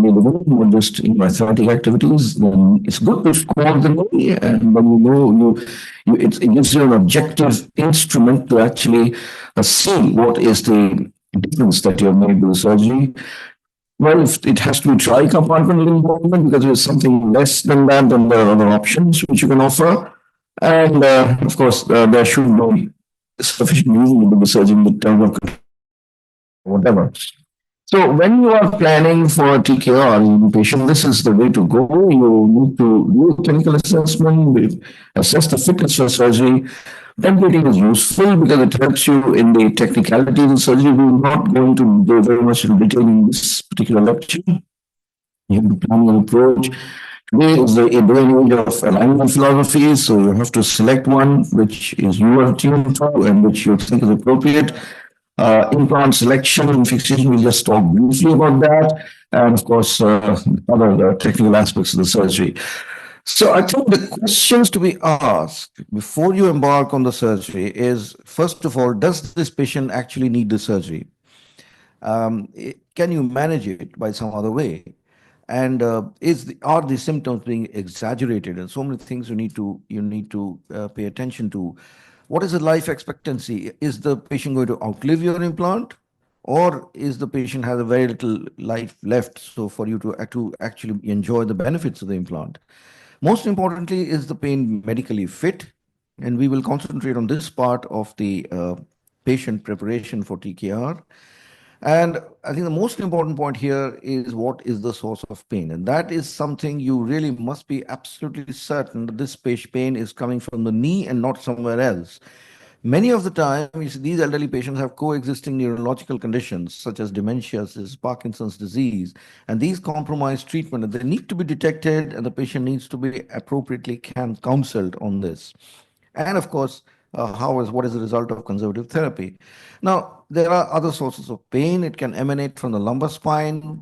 daily living or just in athletic activities, then it's good to score the knee. And when it gives you an objective instrument to actually see what is the difference that you have made with the surgery. Well, if it has to be tri-compartmental involvement because there's something less than that, then there are other options which you can offer. And of course, there should be sufficient reason to do the surgery in terms of whatever. So when you are planning for a TKR in patient, this is the way to go. You need to do a clinical assessment, assess the fitness for surgery. Templating is useful because it helps you in the technicalities of surgery. We're not going to go very much in detail in this particular lecture. You have to plan your approach. Today is the day and age of alignment philosophy, so you have to select one which is you are tuned to and which you think is appropriate. Implant selection and fixation, we'll just talk briefly about that. And of course, other technical aspects of the surgery. So I think the questions to be asked before you embark on the surgery is, first of all, does this patient actually need the surgery? Can you manage it by some other way? And are the symptoms being exaggerated? And so many things you need to pay attention to. What is the life expectancy? Is the patient going to outlive your implant, or is the patient has a very little life left? So for you to actually enjoy the benefits of the implant. Most importantly, is the pain medically fit? And we will concentrate on this part of the patient preparation for TKR. And I think the most important point here is what is the source of pain. And that is something you really must be absolutely certain that this pain is coming from the knee and not somewhere else. Many of the time, you see, these elderly patients have coexisting neurological conditions such as dementia, Parkinson's disease, and these compromise treatment. And they need to be detected, and the patient needs to be appropriately counseled on this. And of course, what is the result of conservative therapy? Now, there are other sources of pain. It can emanate from the lumbar spine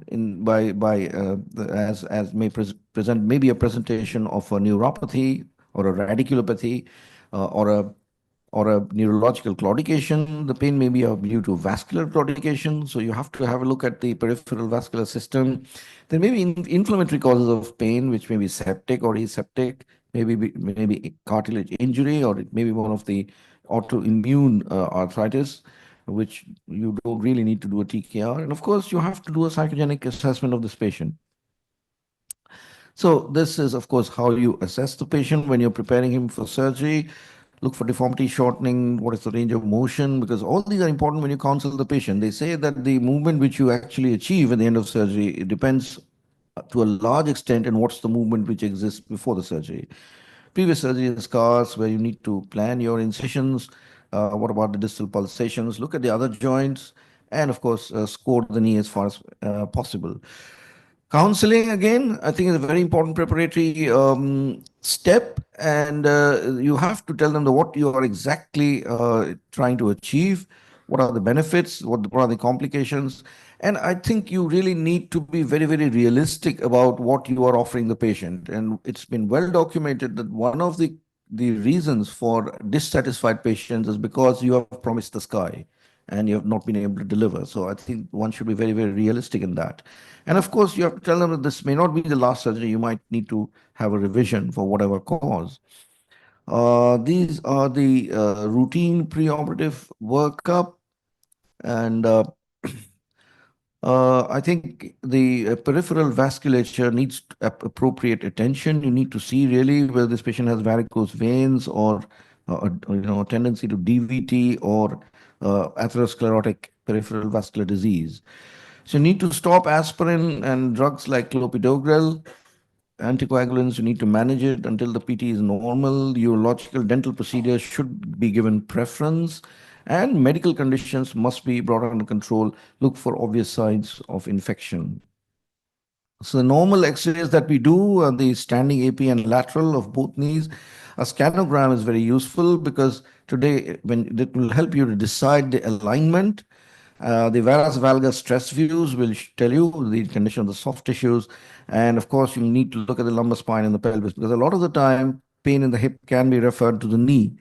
as may present maybe a presentation of a neuropathy or a radiculopathy or a neurological claudication. The pain may be due to vascular claudication. So you have to have a look at the peripheral vascular system. There may be inflammatory causes of pain, which may be septic or aseptic, maybe cartilage injury, or it may be one of the autoimmune arthritis, which you don't really need to do a TKR. And of course, you have to do a psychogenic assessment of this patient. So this is, of course, how you assess the patient when you're preparing him for surgery. Look for deformity shortening, what is the range of motion, because all these are important when you counsel the patient. They say that the movement which you actually achieve at the end of surgery, it depends to a large extent on what's the movement which exists before the surgery. Previous surgery scars where you need to plan your incisions. What about the distal pulsations? Look at the other joints, and of course, score the knee as far as possible. Counseling, again, I think is a very important preparatory step, and you have to tell them what you are exactly trying to achieve, what are the benefits, what are the complications, and I think you really need to be very, very realistic about what you are offering the patient. And it's been well documented that one of the reasons for dissatisfied patients is because you have promised the sky and you have not been able to deliver. So I think one should be very, very realistic in that. And of course, you have to tell them that this may not be the last surgery. You might need to have a revision for whatever cause. These are the routine preoperative workup. And I think the peripheral vasculature needs appropriate attention. You need to see really whether this patient has varicose veins or a tendency to DVT or atherosclerotic peripheral vascular disease. So you need to stop aspirin and drugs like clopidogrel, anticoagulants. You need to manage it until the PT is normal. Urological dental procedures should be given preference, and medical conditions must be brought under control. Look for obvious signs of infection. So the normal x-rays that we do are the standing AP and lateral of both knees. A scanogram is very useful because today it will help you to decide the alignment. The varus valgus stress views will tell you the condition of the soft tissues. And of course, you need to look at the lumbar spine and the pelvis, because a lot of the time, pain in the hip can be referred to the knee,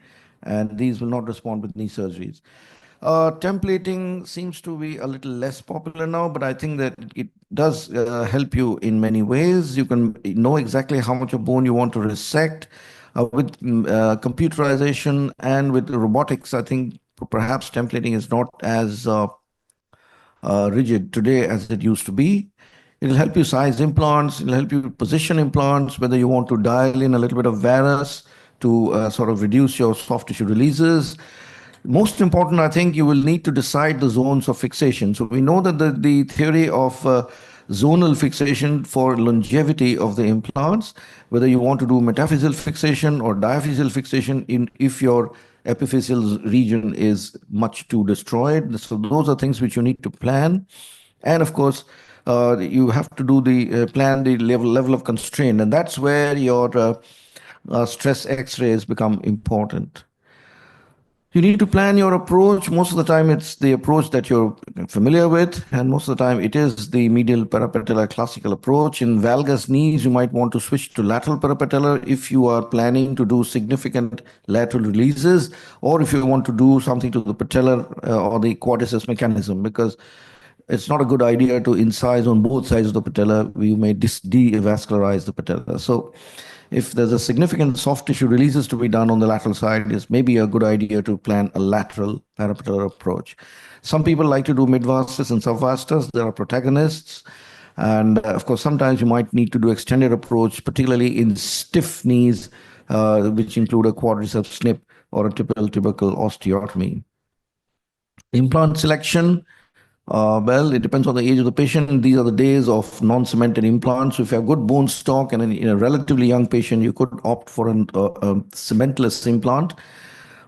and these will not respond with knee surgeries. Templating seems to be a little less popular now, but I think that it does help you in many ways. You can know exactly how much of bone you want to resect. With computerization and with robotics, I think perhaps templating is not as rigid today as it used to be. It'll help you size implants, it'll help you position implants, whether you want to dial in a little bit of varus to sort of reduce your soft tissue releases. Most important, I think you will need to decide the zones of fixation. So we know that the theory of zonal fixation for longevity of the implants, whether you want to do metaphyseal fixation or diaphyseal fixation if your epiphyseal region is much too destroyed. So those are things which you need to plan. And of course, you have to do the plan the level of constraint, and that's where your stress X-rays become important. You need to plan your approach. Most of the time, it's the approach that you're familiar with, and most of the time, it is the medial parapatellar classical approach. In valgus knees, you might want to switch to lateral parapatellar if you are planning to do significant lateral releases, or if you want to do something to the patellar or the quadriceps mechanism, because it's not a good idea to incise on both sides of the patella. We may devascularize the patella. So if there's a significant soft tissue releases to be done on the lateral side, it's maybe a good idea to plan a lateral parapatellar approach. Some people like to do mid-vastus and sub-vastus. There are protagonists. And of course, sometimes you might need to do extended approach, particularly in stiff knees, which include a quadriceps snip or a typical tubercle osteotomy. Implant selection. Well, it depends on the age of the patient. These are the days of non-cemented implants. So if you have good bone stock and in a relatively young patient, you could opt for a cementless implant.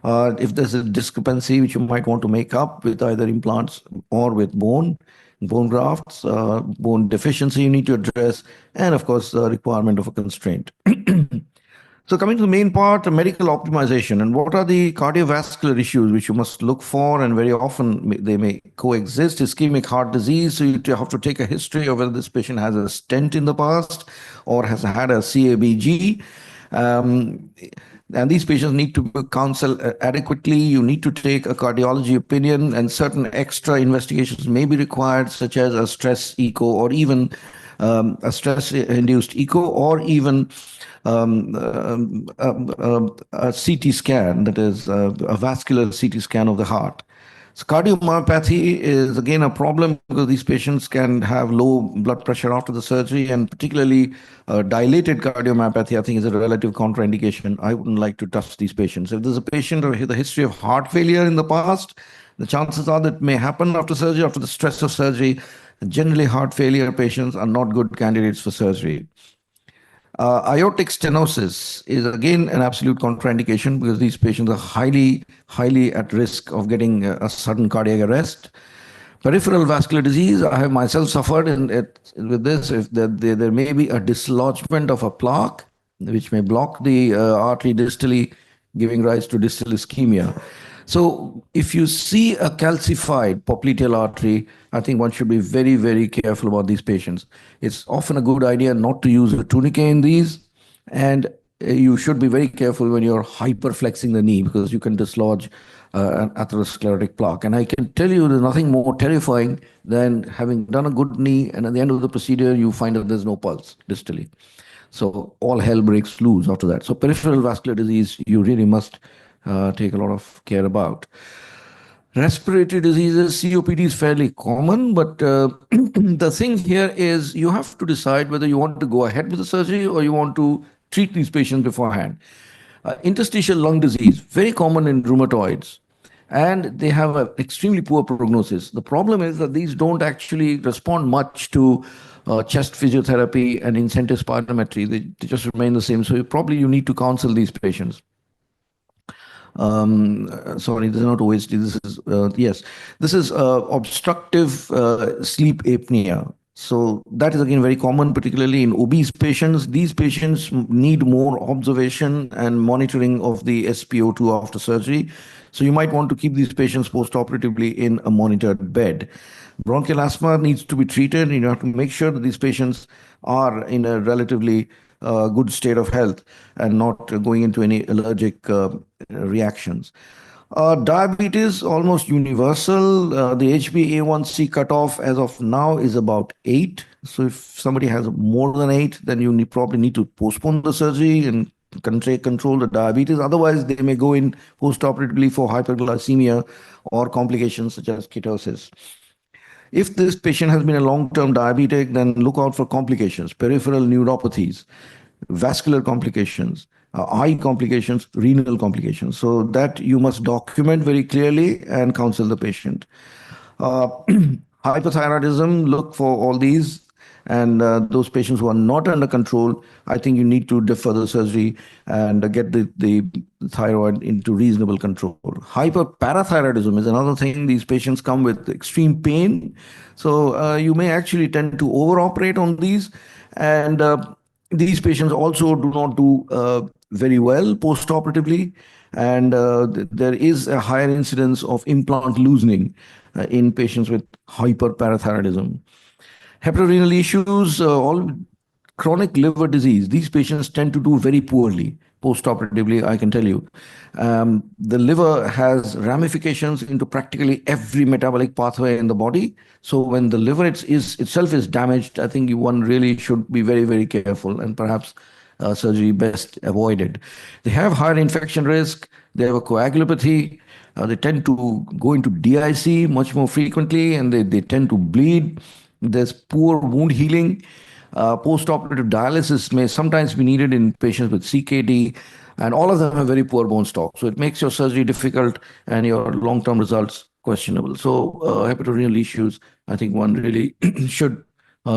If there's a discrepancy which you might want to make up with either implants or with bone grafts, bone deficiency you need to address, and of course, the requirement of a constraint. So coming to the main part, medical optimization, and what are the cardiovascular issues which you must look for, and very often they may coexist. Ischemic heart disease, so you have to take a history of whether this patient has a stent in the past or has had a CABG. And these patients need to be counseled adequately. You need to take a cardiology opinion, and certain extra investigations may be required, such as a stress echo or even a stress-induced echo, or even a CT scan, that is a vascular CT scan of the heart. So cardiomyopathy is again a problem because these patients can have low blood pressure after the surgery, and particularly dilated cardiomyopathy, I think, is a relative contraindication. I wouldn't like to touch these patients. If there's a patient with a history of heart failure in the past, the chances are that may happen after surgery, after the stress of surgery. Generally, heart failure patients are not good candidates for surgery. Aortic stenosis is again an absolute contraindication because these patients are highly at risk of getting a sudden cardiac arrest. Peripheral vascular disease, I have myself suffered with this. If there may be a dislodgement of a plaque, which may block the artery distally, giving rise to distal ischemia. So if you see a calcified popliteal artery, I think one should be very careful about these patients. It's often a good idea not to use a tourniquet in these, and you should be very careful when you're hyperflexing the knee because you can dislodge an atherosclerotic plaque. And I can tell you there's nothing more terrifying than having done a good knee and at the end of the procedure you find that there's no pulse distally. So all hell breaks loose after that. So peripheral vascular disease, you really must take a lot of care about. Respiratory diseases, COPD is fairly common, but the thing here is you have to decide whether you want to go ahead with the surgery or you want to treat these patients beforehand. Interstitial lung disease, very common in rheumatoids, and they have an extremely poor prognosis. The problem is that these don't actually respond much to chest physiotherapy and incentive spirometry. They just remain the same. So you need to counsel these patients. Sorry, this is not OSD. This is, yes, this is obstructive sleep apnea. So that is again very common, particularly in obese patients. These patients need more observation and monitoring of the SpO2 after surgery. So you might want to keep these patients post-operatively in a monitored bed. Bronchial asthma needs to be treated. You have to make sure that these patients are in a relatively good state of health and not going into any allergic reactions. Diabetes almost universal. The HbA1c cutoff as of now is about 8. So if somebody has more than 8, then you probably need to postpone the surgery and control the diabetes. Otherwise, they may go in postoperatively for hyperglycemia or complications such as ketosis. If this patient has been a long-term diabetic, then look out for complications, peripheral neuropathies, vascular complications, eye complications, renal complications. So that you must document very clearly and counsel the patient. Uh, Hypothyroidism, look for all these. And those patients who are not under control, I think you need to defer the surgery and get the thyroid into reasonable control. Hyperparathyroidism is another thing. These patients come with extreme pain. So you may actually tend to overoperate on these. And these patients also do not do very well postoperatively. And there is a higher incidence of implant loosening in patients with hyperparathyroidism. Hepatorenal issues, all chronic liver disease, these patients tend to do very poorly postoperatively, I can tell you. The liver has ramifications into practically every metabolic pathway in the body. So when the liver itself is damaged, I think one really should be very, very careful, and perhaps surgery best avoided. They have higher infection risk. They have a coagulopathy. They tend to go into DIC much more frequently, and they tend to bleed. There's poor wound healing. Post-operative dialysis may sometimes be needed in patients with CKD, and all of them have very poor bone stock. So it makes your surgery difficult and your long-term results questionable. So hepatorenal issues, I think one really should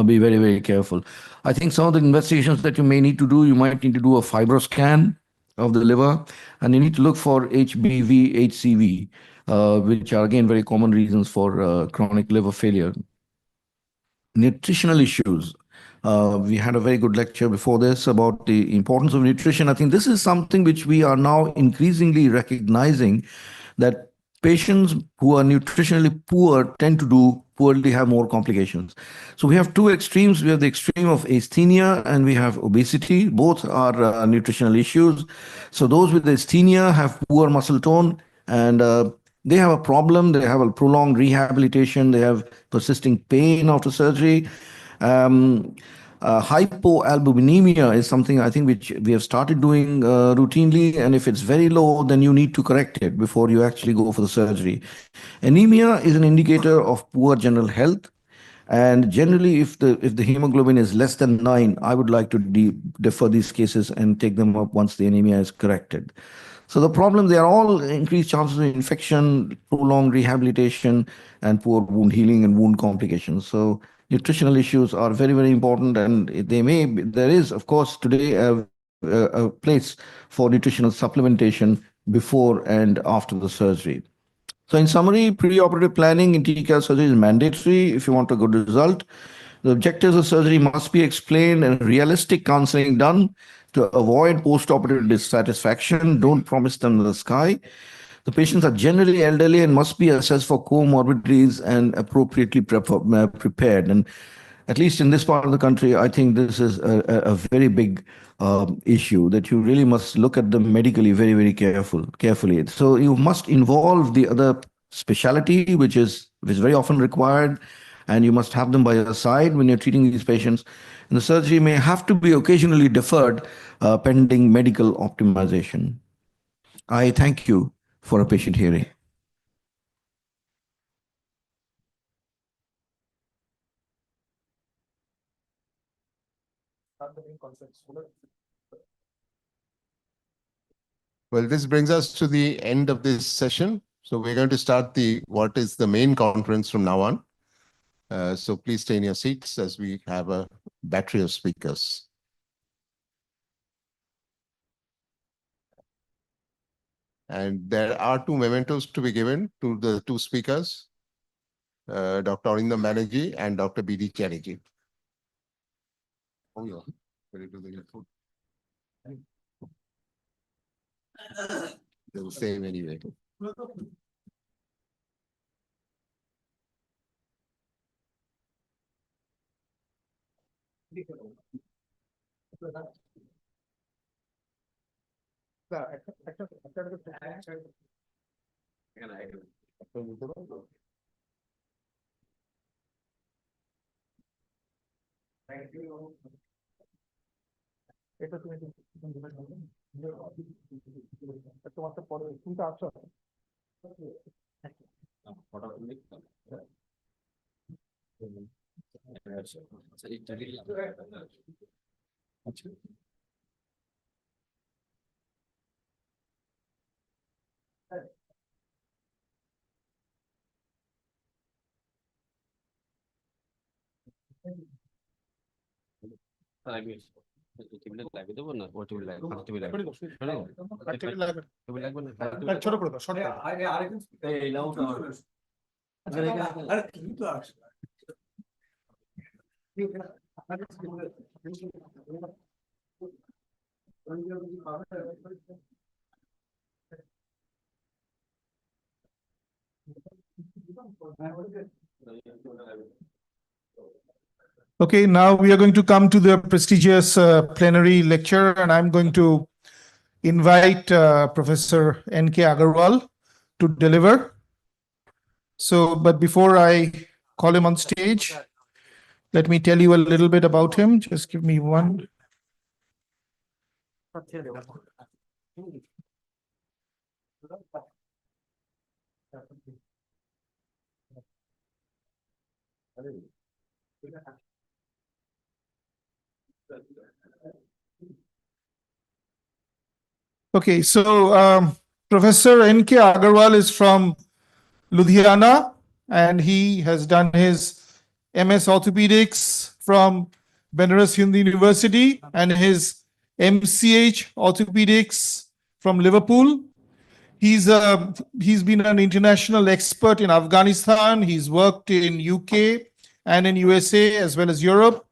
be very, very careful. I think some of the investigations that you may need to do, you might need to do a fibroscan of the liver, and you need to look for HBV, HCV, which are again very common reasons for chronic liver failure. Nutritional issues. We had a very good lecture before this about the importance of nutrition. I think this is something which we are now increasingly recognizing, that patients who are nutritionally poor tend to do poorly, have more complications. So we have two extremes. We have the extreme of asthenia and we have obesity. Both are nutritional issues. So those with asthenia have poor muscle tone, and they have a problem. They have a prolonged rehabilitation. They have persisting pain after surgery. Um, Hypoalbuminemia is something I think which we have started doing routinely, and if it's very low, then you need to correct it before you actually go for the surgery. Anemia is an indicator of poor general health, and generally, if the hemoglobin is less than 9, I would like to defer these cases and take them up once the anemia is corrected. So the problem, they are all increased chances of infection, prolonged rehabilitation, and poor wound healing and wound complications. So nutritional issues are very, very important, and there is, of course, today a place for nutritional supplementation before and after the surgery. So in summary, preoperative planning in TCAL surgery is mandatory if you want a good result. The objectives of surgery must be explained and realistic counseling done to avoid postoperative dissatisfaction. Don't promise them the sky. The patients are generally elderly and must be assessed for comorbidities and appropriately prepared. And at least in this part of the country, I think this is a very big issue that you really must look at them medically very, very carefully. So you must involve the other specialty, which is very often required, and you must have them by your side when you're treating these patients. And the surgery may have to be occasionally deferred pending medical optimization. I thank you for a patient hearing. Well, this brings us to the end of this session. So we're going to start what is the main conference from now on. So please stay in your seats as we have a battery of speakers. And there are two mementos to be given to the two speakers, Dr. Arindam Banerjee and Dr. B.D. Chatterjee. Oh, yeah. They will same anyway. Okay, now we are going to come to the prestigious plenary lecture, and I'm going to invite Professor N.K. Agarwal to deliver. So, but before I call him on stage, let me tell you a little bit about him. Just give me one. Okay, so Professor N.K. Agarwal is from Ludhiana, and he has done his MS Orthopedics from Banerjee University and his MCH Orthopedics from Liverpool. He's been an international expert in Afghanistan. He's worked in UK and in USA as well as Europe.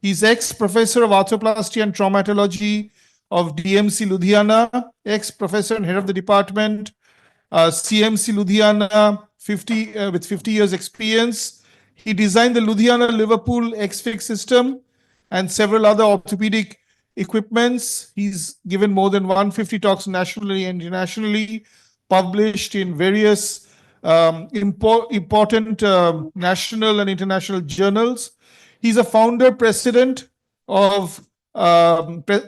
He's ex-professor of arthroplasty and traumatology of DMC Ludhiana, ex-professor and head of the department, CMC Ludhiana, with 50 years experience. He designed the Ludhiana Liverpool X-Fix system and several other orthopedic equipments. He's given more than 150 talks nationally and internationally, published in various important national and international journals. He's a founder president of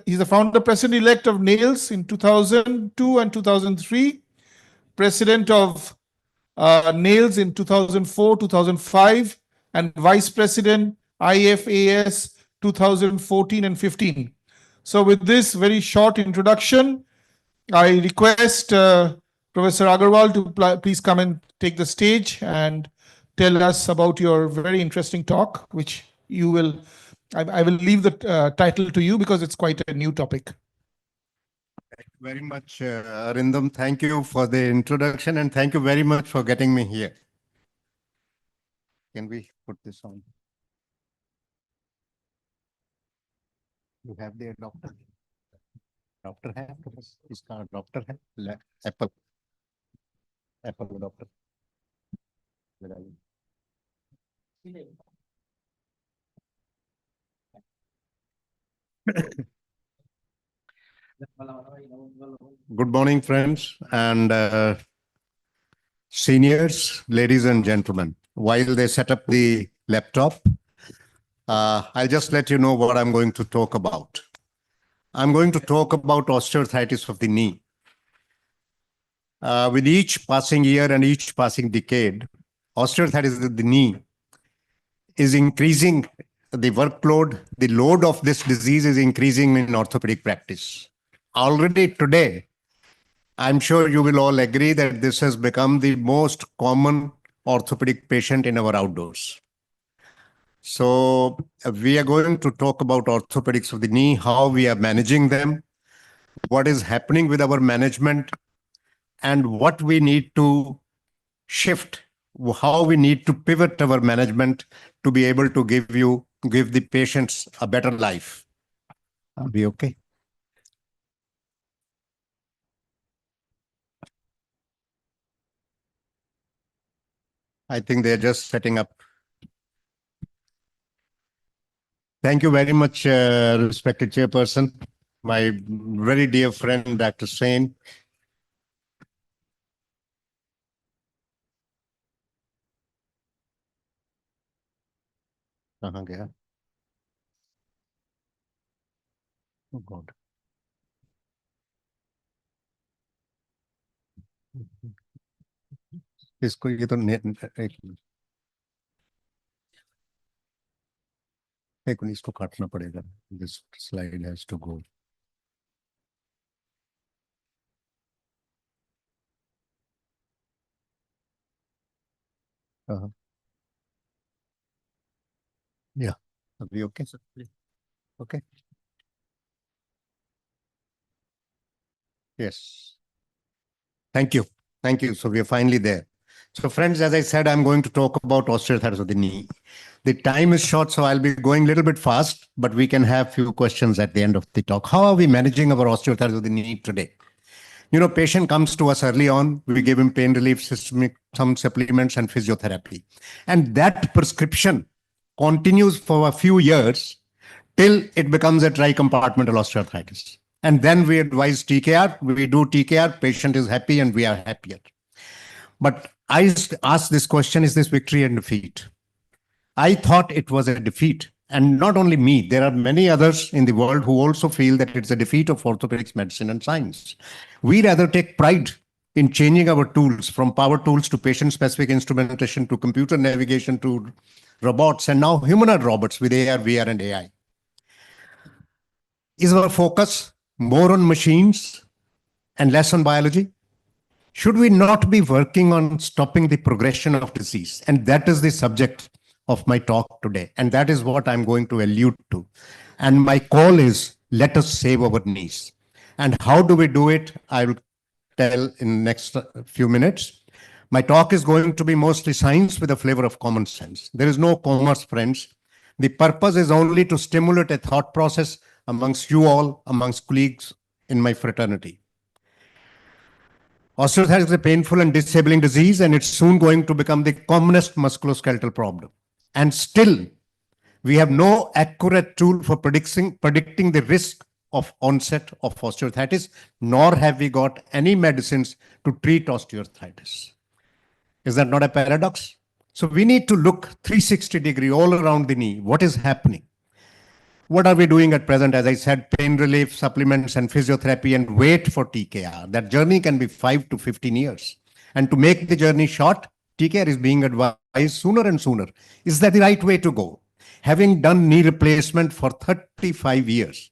he's a founder president elect of NAILS in 2002 and 2003, president of NAILS in 2004, 2005, and vice president IFAS 2014 and 15. So with this very short introduction, I request Professor Agarwal to please come and take the stage and tell us about your very interesting talk, which you will, I will leave the title to you because it's quite a new topic. Thank you very much, Arindam. Thank you for the introduction and thank you very much for getting me here. Can we put this on? You have the doctor. Doctor है इसका doctor है Apple doctor. Good morning, friends and seniors, ladies and gentlemen. While they set up the laptop, I'll just let you know what I'm going to talk about. I'm going to talk about osteoarthritis of the knee. With each passing year and each passing decade, osteoarthritis of the knee is increasing. The workload, the load of this disease is increasing in orthopedic practice. Already today, I'm sure you will all agree that this has become the most common orthopedic patient in our outdoors. So we are going to talk about orthopedics of the knee, how we are managing them, what is happening with our management, and what we need to shift, how we need to pivot our management to be able to give the patients a better life. Are we okay? I think they're just setting up. Thank you very much, respected chairperson, my very dear friend, Dr. Sain. कहाँ गया? Oh God. इसको ये तो एक minute इसको काटना पड़ेगा. This slide has to go. Yeah. Are we okay? Okay. Yes. Thank you. Thank you. So we are finally there. So friends, as I said, I'm going to talk about osteoarthritis of the knee. The time is short, so I'll be going a little bit fast, but we can have few questions at the end of the talk. How are we managing our osteoarthritis of the knee today? You know, patient comes to us early on, we give him pain relief, systemic, some supplements and physiotherapy. And that prescription continues for a few years till it becomes a tricompartmental osteoarthritis. And then we advise TKR, we do TKR, patient is happy and we are happier. But I ask this question, is this victory and defeat? I thought it was a defeat. And not only me, there are many others in the world who also feel that it's a defeat of orthopedics, medicine, and science. We rather take pride in changing our tools from power tools to patient-specific instrumentation to computer navigation to robots and now humanoid robots with AR, VR, and AI. Is our focus more on machines and less on biology? Should we not be working on stopping the progression of disease? And that is the subject of my talk today. And that is what I'm going to allude to. And my call is, let us save our knees. And how do we do it? I will tell in the next few minutes. My talk is going to be mostly science with a flavor of common sense. There is no commerce, friends. The purpose is only to stimulate a thought process amongst you all, amongst colleagues in my fraternity. Osteoarthritis is a painful and disabling disease, and it's soon going to become the commonest musculoskeletal problem. And still, we have no accurate tool for predicting the risk of onset of osteoarthritis, nor have we got any medicines to treat osteoarthritis. Is that not a paradox? So we need to look 360-degree all around the knee. What is happening? What are we doing at present? As I said, pain relief, supplements, and physiotherapy, and wait for TKR. That journey can be 5 to 15 years. And to make the journey short, TKR is being advised sooner and sooner. Is that the right way to go? Having done knee replacement for 35 years,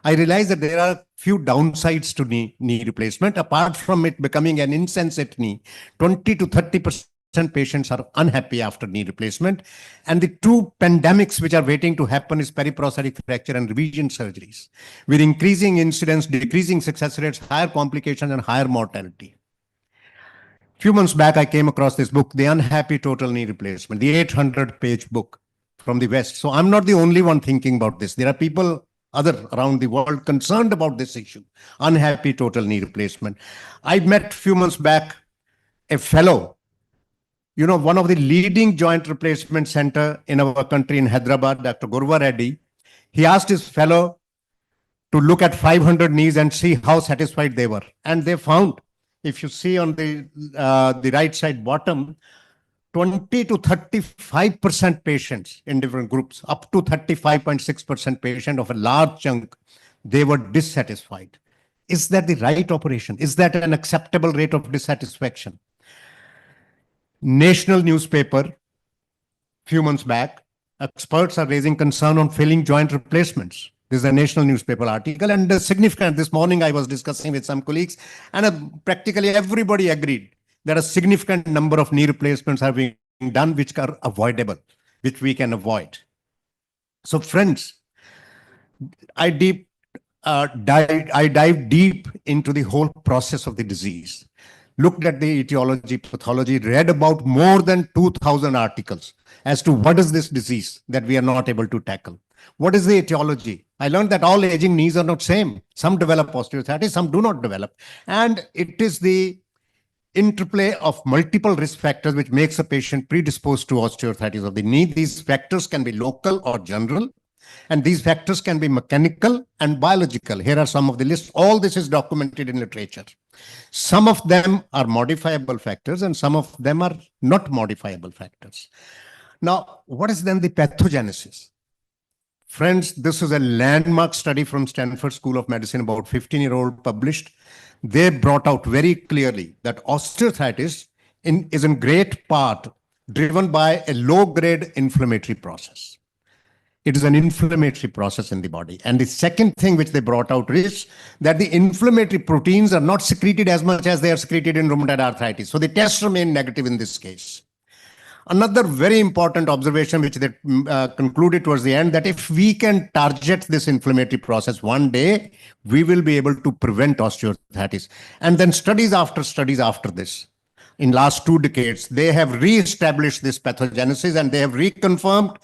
I realize that there are few downsides to knee replacement. Apart from it becoming an insensate knee, 20 to 30% patients are unhappy after knee replacement. And the two pandemics which are waiting to happen is periprosthetic fracture and revision surgeries, with increasing incidence, decreasing success rates, higher complications, and higher mortality. Few months back, I came across this book, The Unhappy Total Knee Replacement, the 800-page book from the West. So I'm not the only one thinking about this. There are people around the world concerned about this issue, unhappy total knee replacement. I met few months back a fellow, you know, one of the leading joint replacement center in our country in Hyderabad, Dr. Gurva Reddy. He asked his fellow to look at 500 knees and see how satisfied they were. And they found, if you see on the right side bottom, 20 to 35% patients in different groups, up to 35.6% patient of a large chunk, they were dissatisfied. Is that the right operation? Is that an acceptable rate of dissatisfaction? National newspaper, few months back, experts are raising concern on failing joint replacements. This is a national newspaper article, and significant. This morning I was discussing with some colleagues, and practically everybody agreed that a significant number of knee replacements are being done which are avoidable, which we can avoid. So friends, I dive deep into the whole process of the disease, looked at the etiology, pathology, read about more than 2,000 articles as to what is this disease that we are not able to tackle. What is the etiology? I learned that all aging knees are not same. Some develop osteoarthritis, some do not develop. And it is the interplay of multiple risk factors which makes a patient predisposed to osteoarthritis of the knee. These factors can be local or general, and these factors can be mechanical and biological. Here are some of the lists. All this is documented in literature. Some of them are modifiable factors and some of them are not modifiable factors. Now, what is then the pathogenesis? Friends, this is a landmark study from Stanford School of Medicine, about 15-year-old published. They brought out very clearly that osteoarthritis is in great part driven by a low-grade inflammatory process. It is an inflammatory process in the body. And the second thing which they brought out is that the inflammatory proteins are not secreted as much as they are secreted in rheumatoid arthritis. So the tests remain negative in this case. Another very important observation which they concluded towards the end, that if we can target this inflammatory process one day, we will be able to prevent osteoarthritis. And then studies after this, in last 2 decades, they have re-established this pathogenesis, and they have reconfirmed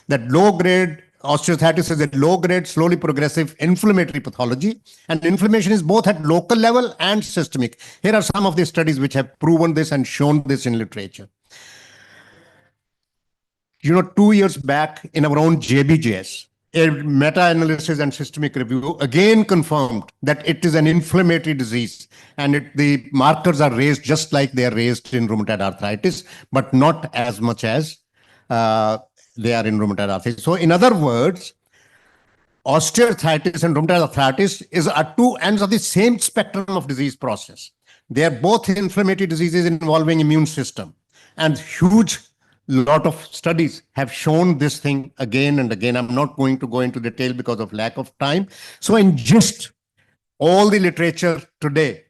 that low-grade osteoarthritis is a low-grade, slowly progressive inflammatory pathology, and inflammation is both at local level and systemic. Here are some of the studies which have proven this and shown this in literature. 2 years back in our own JBJS, a meta-analysis and systemic review again confirmed that it is an inflammatory disease, and the markers are raised just like they are raised in rheumatoid arthritis, but not as much as they are in rheumatoid arthritis. So in other words, osteoarthritis and rheumatoid arthritis are 2 ends of the same spectrum of disease process. They are both inflammatory diseases involving immune system, and huge lot of studies have shown this thing again and again. I'm not going to go into detail because of lack of time. So in gist, all the literature today,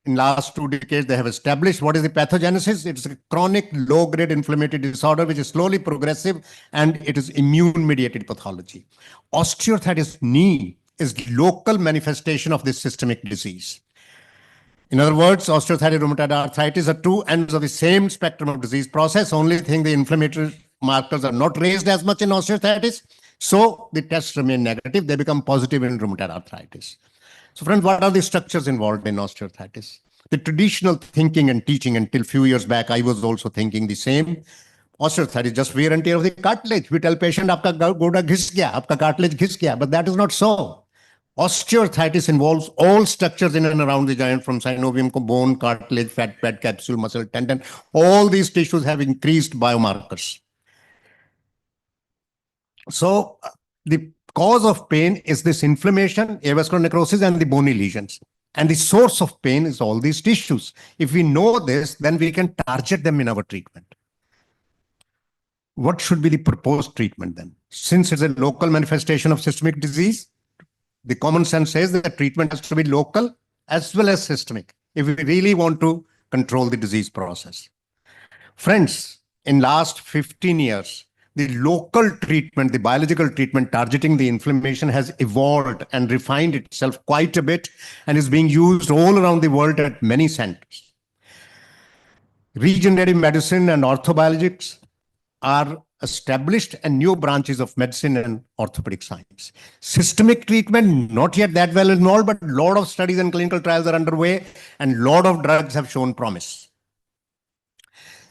in last 2 decades, they have established what is the pathogenesis. It's a chronic low-grade inflammatory disorder, which is slowly progressive, and it is immune-mediated pathology. Osteoarthritis knee is the local manifestation of this systemic disease. In other words, osteoarthritis and rheumatoid arthritis are 2 ends of the same spectrum of disease process. Only thing, the inflammatory markers are not raised as much in osteoarthritis. So the tests remain negative. They become positive in rheumatoid arthritis. So friends, what are the structures involved in osteoarthritis? The traditional thinking and teaching until few years back, I was also thinking the same. Osteoarthritis just wear and tear of the cartilage. We tell patient, aapka goda ghis gaya, aapka cartilage ghis gaya, but that is not so. Osteoarthritis involves all structures in and around the joint, from synovium, bone, cartilage, fat pad, capsule, muscle, tendon. All these tissues have increased biomarkers. So the cause of pain is this inflammation, avascular necrosis, and the bony lesions. And the source of pain is all these tissues. If we know this, then we can target them in our treatment. What should be the proposed treatment then? Since it's a local manifestation of systemic disease, the common sense says that treatment has to be local as well as systemic if we really want to control the disease process. Friends, in last 15 years, the local treatment, the biological treatment targeting the inflammation has evolved and refined itself quite a bit and is being used all around the world at many centers. Regenerative medicine and orthobiologics are established and new branches of medicine and orthopedic science. Systemic treatment, not yet that well involved, but a lot of studies and clinical trials are underway, and a lot of drugs have shown promise.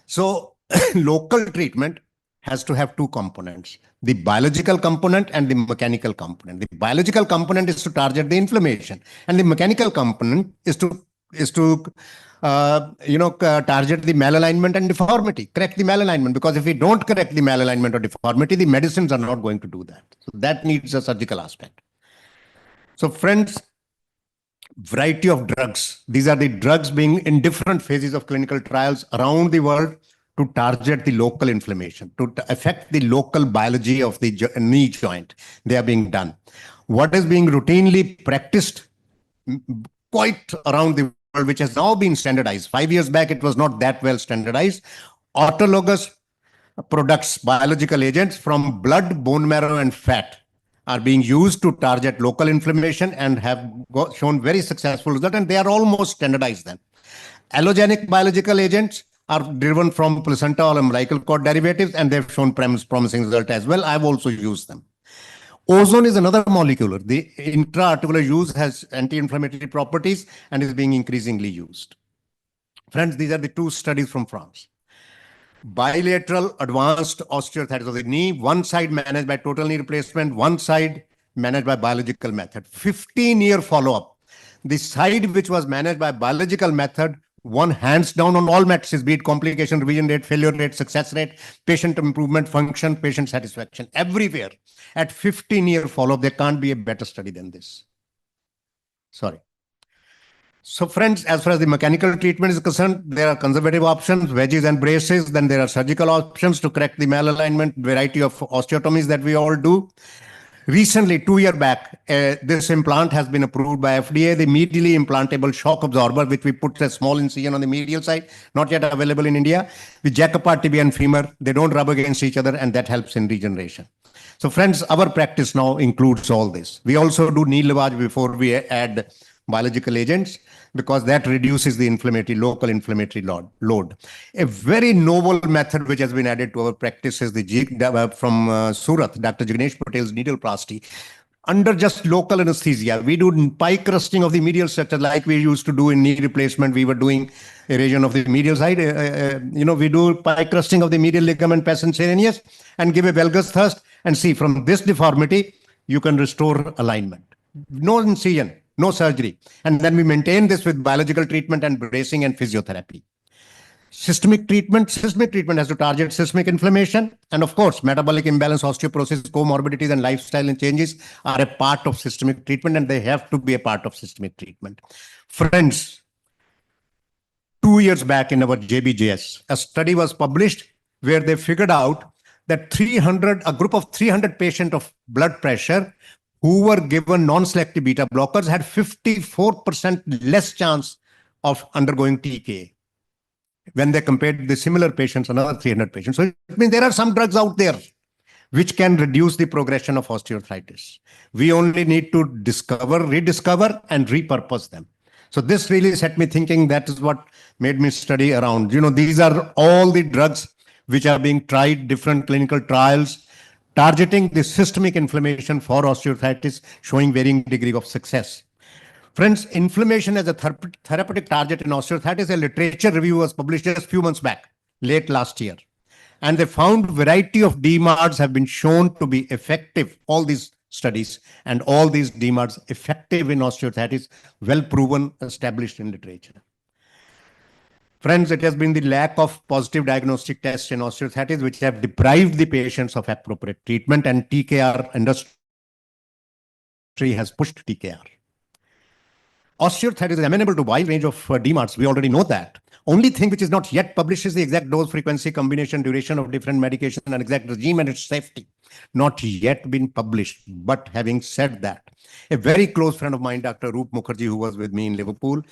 So local treatment has to have 2 components, the biological component and the mechanical component. The biological component is to target the inflammation, and the mechanical component is to target the malalignment and deformity, correct the malalignment, because if we don't correct the malalignment or deformity, the medicines are not going to do that. So that needs a surgical aspect. So friends, variety of drugs. These are the drugs being in different phases of clinical trials around the world to target the local inflammation, to affect the local biology of the knee joint. They are being done. What is being routinely practiced quite around the world, which has now been standardized. 5 years back, it was not that well standardized. Autologous products, biological agents from blood, bone marrow, and fat are being used to target local inflammation and have shown very successful result, and they are almost standardized then. Allogenic biological agents are driven from placental and umbilical cord derivatives, and they've shown promising result as well. I've also used them. Ozone is another molecule. The intra-articular use has anti-inflammatory properties and is being increasingly used. Friends, these are the 2 studies from France. Bilateral advanced osteoarthritis of the knee, one side managed by total knee replacement, one side managed by biological method. 15-year follow-up. The side which was managed by biological method one hands down on all matrices, be it complication, revision rate, failure rate, success rate, patient improvement, function, patient satisfaction, everywhere. At 15-year follow-up, there can't be a better study than this. Sorry. So friends, as far as the mechanical treatment is concerned, there are conservative options, wedges and braces. Then there are surgical options to correct the malalignment, variety of osteotomies that we all do. Recently, 2 years back, this implant has been approved by FDA, the medially implantable shock absorber, which we put a small incision on the medial side, not yet available in India. We jack apart tibia and femur. They don't rub against each other, and that helps in regeneration. So friends, our practice now includes all this. We also do knee lavage before we add biological agents, because that reduces the local inflammatory load. A very novel method which has been added to our practice is from Surat, Dr. Jignesh Patel's needleplasty. Under just local anesthesia, we do pie crusting of the medial structure like we used to do in knee replacement. We were doing erosion of the medial side. We do pie crusting of the medial ligament pes and serraneus and give a valgus thrust, and see from this deformity, you can restore alignment. No incision, no surgery. And then we maintain this with biological treatment and bracing and physiotherapy. Systemic treatment has to target systemic inflammation. And of course, metabolic imbalance, osteoporosis, comorbidities, and lifestyle changes are a part of systemic treatment, and they have to be a part of systemic treatment. Friends, 2 years back in our JBJS, a study was published where they figured out that a group of 300 patients of blood pressure who were given non-selective beta blockers had 54% less chance of undergoing TKA when they compared the similar patients, another 300 patients. So it means there are some drugs out there which can reduce the progression of osteoarthritis. We only need to rediscover, and repurpose them. So this really set me thinking. That is what made me study around. These are all the drugs which are being tried, different clinical trials, targeting the systemic inflammation for osteoarthritis, showing varying degree of success. Friends, inflammation as a therapeutic target in osteoarthritis, a literature review was published just a few months back, late last year. And they found variety of DMARDs have been shown to be effective, all these studies, and all these DMARDs effective in osteoarthritis, well proven, established in literature. Friends, it has been the lack of positive diagnostic tests in osteoarthritis which have deprived the patients of appropriate treatment, and TKR industry has pushed TKR. Osteoarthritis is amenable to a wide range of DMARDs. We already know that. Only thing which is not yet published is the exact dose, frequency, combination, duration of different medications, and exact regime and its safety. Not yet been published. But having said that, a very close friend of mine, Dr. Roop Mukherjee, who was with me in Liverpool,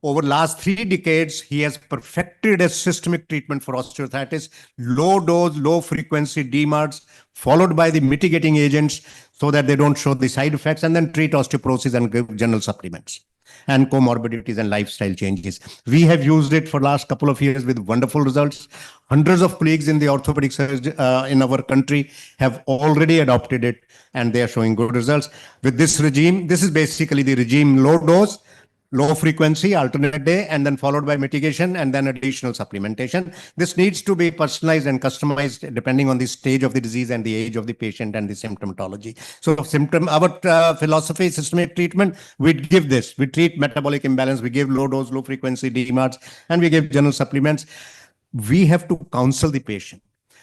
over the last 3 decades, he has perfected a systemic treatment for osteoarthritis, low dose, low frequency DMARDs, followed by the mitigating agents so that they don't show the side effects, and then treat osteoporosis and give general supplements and comorbidities and lifestyle changes. We have used it for the last couple of years with wonderful results. Hundreds of colleagues in the orthopedic surgery in our country have already adopted it, and they are showing good results. With this regime, this is basically the regime: low dose, low frequency, alternate day, and then followed by mitigation, and then additional supplementation. This needs to be personalized and customized depending on the stage of the disease and the age of the patient and the symptomatology. So our philosophy, systemic treatment, we give this. We treat metabolic imbalance, we give low dose, low frequency DMARDs, and we give general supplements. We have to counsel the patient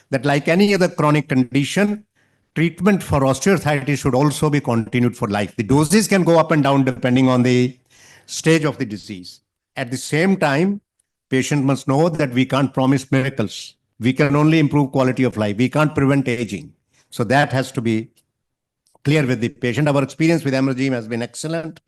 that, like any other chronic condition, treatment for osteoarthritis should also be continued for life. The doses can go up and down depending on the stage of the disease. At the same time, patient must know that we can't promise miracles. We can only improve quality of life. We can't prevent aging. So that has to be clear with the patient. Our experience with Banerjee has been excellent.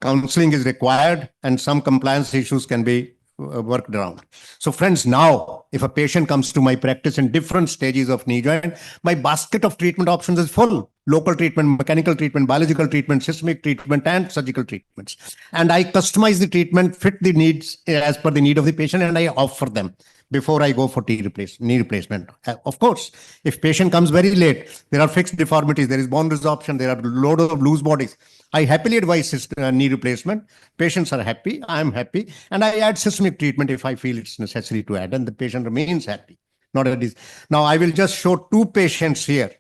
Counseling is required, and some compliance issues can be worked around. So friends, now if a patient comes to my practice in different stages of knee joint, my basket of treatment options is full. Local treatment, mechanical treatment, biological treatment, systemic treatment, and surgical treatments. And I customize the treatment, fit the needs as per the need of the patient, and I offer them before I go for knee replacement. Of course, if patient comes very late, there are fixed deformities, there is bone resorption, there are load of loose bodies, I happily advise knee replacement. Patients are happy, I am happy, and I add systemic treatment if I feel it's necessary to add, and the patient remains happy. Not at this. Now I will just show 2 patients here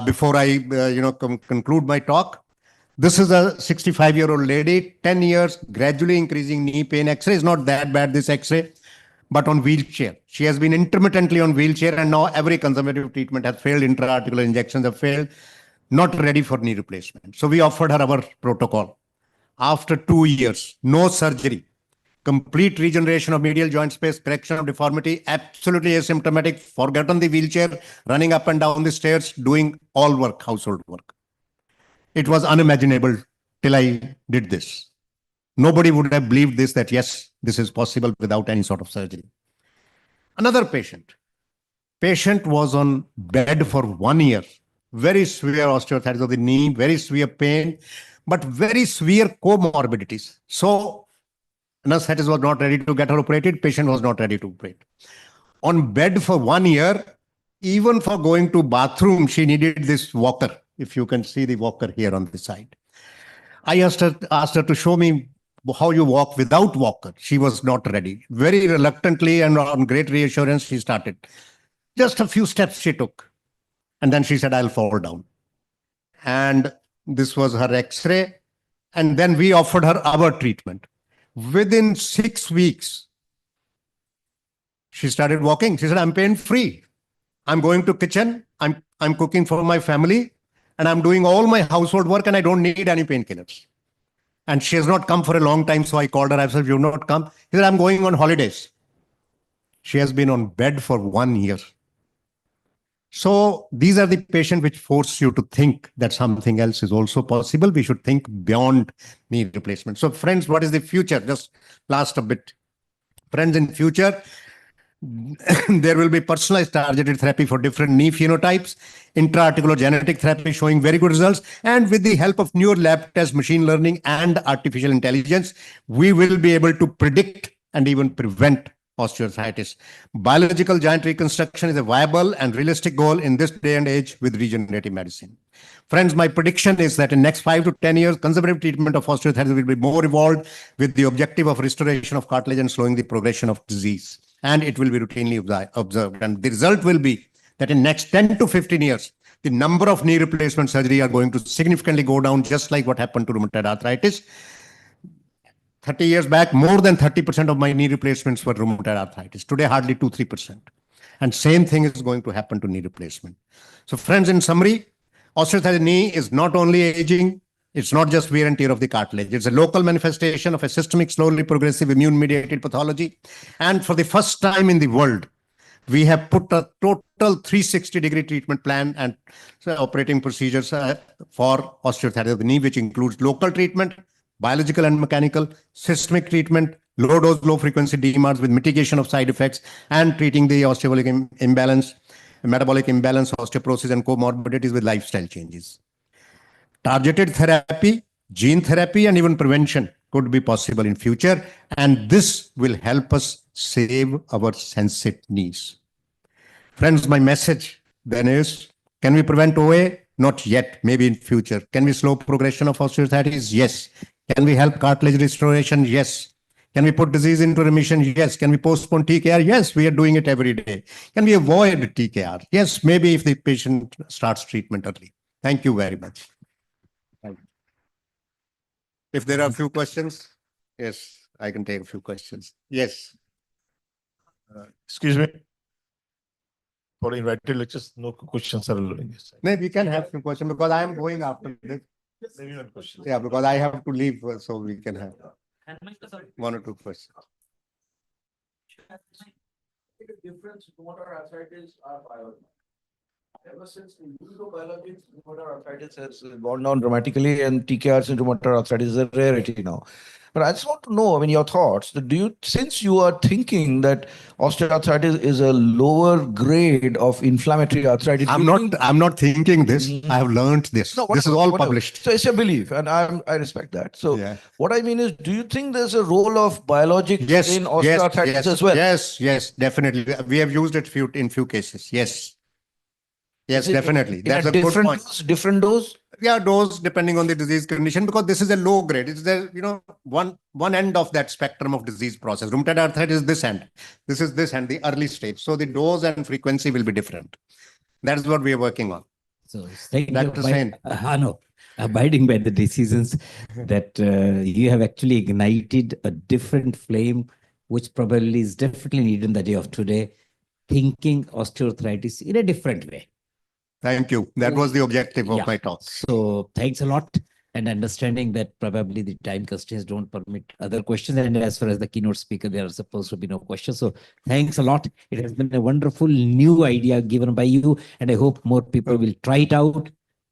before I conclude my talk. This is a 65-year-old lady, 10 years, gradually increasing knee pain. X-ray is not that bad, this X-ray, but on wheelchair. She has been intermittently on wheelchair, and now every conservative treatment has failed. Intra-articular injections have failed, not ready for knee replacement. So we offered her our protocol. After 2 years, no surgery, complete regeneration of medial joint space, correction of deformity, absolutely asymptomatic, forgotten the wheelchair, running up and down the stairs, doing all work, household work. It was unimaginable till I did this. Nobody would have believed this, that yes, this is possible without any sort of surgery. Another patient was on bed for 1 year, very severe osteoarthritis of the knee, very severe pain, but very severe comorbidities. So anesthetist was not ready to get her operated, patient was not ready to operate. On bed for 1 year, even for going to bathroom, she needed this walker. If you can see the walker here on the side. I asked her to show me how you walk without walker. She was not ready. Very reluctantly and on great reassurance, she started. Just a few steps she took. And then she said, I'll fall down. And this was her X-ray. And then we offered her our treatment. Within 6 weeks, she started walking. She said, I'm pain-free. I'm going to kitchen. I'm cooking for my family. And I'm doing all my household work and I don't need any painkillers. And she has not come for a long time. So I called her. I said, you've not come. He said, I'm going on holidays. She has been on bed for 1 year. So these are the patients which force you to think that something else is also possible. We should think beyond knee replacement. So friends, what is the future? Just last a bit. Friends, in future, there will be personalized targeted therapy for different knee phenotypes, intra-articular genetic therapy showing very good results. And with the help of newer lab tests, machine learning, and artificial intelligence, we will be able to predict and even prevent osteoarthritis. Biological joint reconstruction is a viable and realistic goal in this day and age with regenerative medicine. Friends, my prediction is that in next 5 to 10 years, conservative treatment of osteoarthritis will be more evolved with the objective of restoration of cartilage and slowing the progression of disease. And it will be routinely observed. And the result will be that in next 10 to 15 years, the number of knee replacement surgery are going to significantly go down, just like what happened to rheumatoid arthritis. 30 years back, more than 30% of my knee replacements were rheumatoid arthritis. Today, hardly 2-3%. And same thing is going to happen to knee replacement. So friends, in summary, osteoarthritis knee is not only aging, it's not just wear and tear of the cartilage. It's a local manifestation of a systemic, slowly progressive immune-mediated pathology. And for the first time in the world, we have put a total 360-degree treatment plan and operating procedures for osteoarthritis of the knee, which includes local treatment, biological and mechanical, systemic treatment, low dose, low frequency DMARDs with mitigation of side effects, and treating the osteobolic imbalance, metabolic imbalance, osteoporosis, and comorbidities with lifestyle changes. Targeted therapy, gene therapy, and even prevention could be possible in future. And this will help us save our sensitive knees. Friends, my message then is, can we prevent OA? Not yet, maybe in future. Can we slow progression of osteoarthritis? Yes. Can we help cartilage restoration? Yes. Can we put disease into remission? Yes. Can we postpone TKR? Yes, we are doing it every day. Can we avoid TKR? Yes, maybe if the patient starts treatment early. Thank you very much. If there are a few questions, yes, I can take a few questions. Yes. Excuse me. For invited lectures, no questions are allowed. Maybe we can have some questions because I am going after this. Maybe one question. Yeah, because I have to leave, so we can have 1 or 2 questions. The difference rheumatoid arthritis are biological. Ever since the use of biologics, rheumatoid arthritis has gone down dramatically, and TKRs in rheumatoid arthritis is a rarity now. But I just want to know, I mean, your thoughts. Since you are thinking that osteoarthritis is a lower grade of inflammatory arthritis, I'm not thinking this. I have learned this. No, this is all published. So it's a belief, and I respect that. So Yeah. what I mean is, do you think there's a role of biologics in osteoarthritis as well? Yes, definitely. We have used it in few cases. Yes, definitely. That's a good point. Different dose? Yeah, dose depending on the disease condition, because this is a low grade. It's the one end of that spectrum of disease process. Rheumatoid arthritis is this end. This is this end, the early stage. So the dose and frequency will be different. That is what we are working on. So thank Dr. you. Sen. No. abiding by the decisions that you have actually ignited a different flame, which probably is definitely needed in the day of today, thinking osteoarthritis in a different way. Thank you. That was the objective of Yeah. my talk. So thanks a lot, and understanding that probably the time constraints don't permit other questions. And as far as the keynote speaker, there are supposed to be no questions. So thanks a lot. It has been a wonderful new idea given by you, and I hope more people will try it out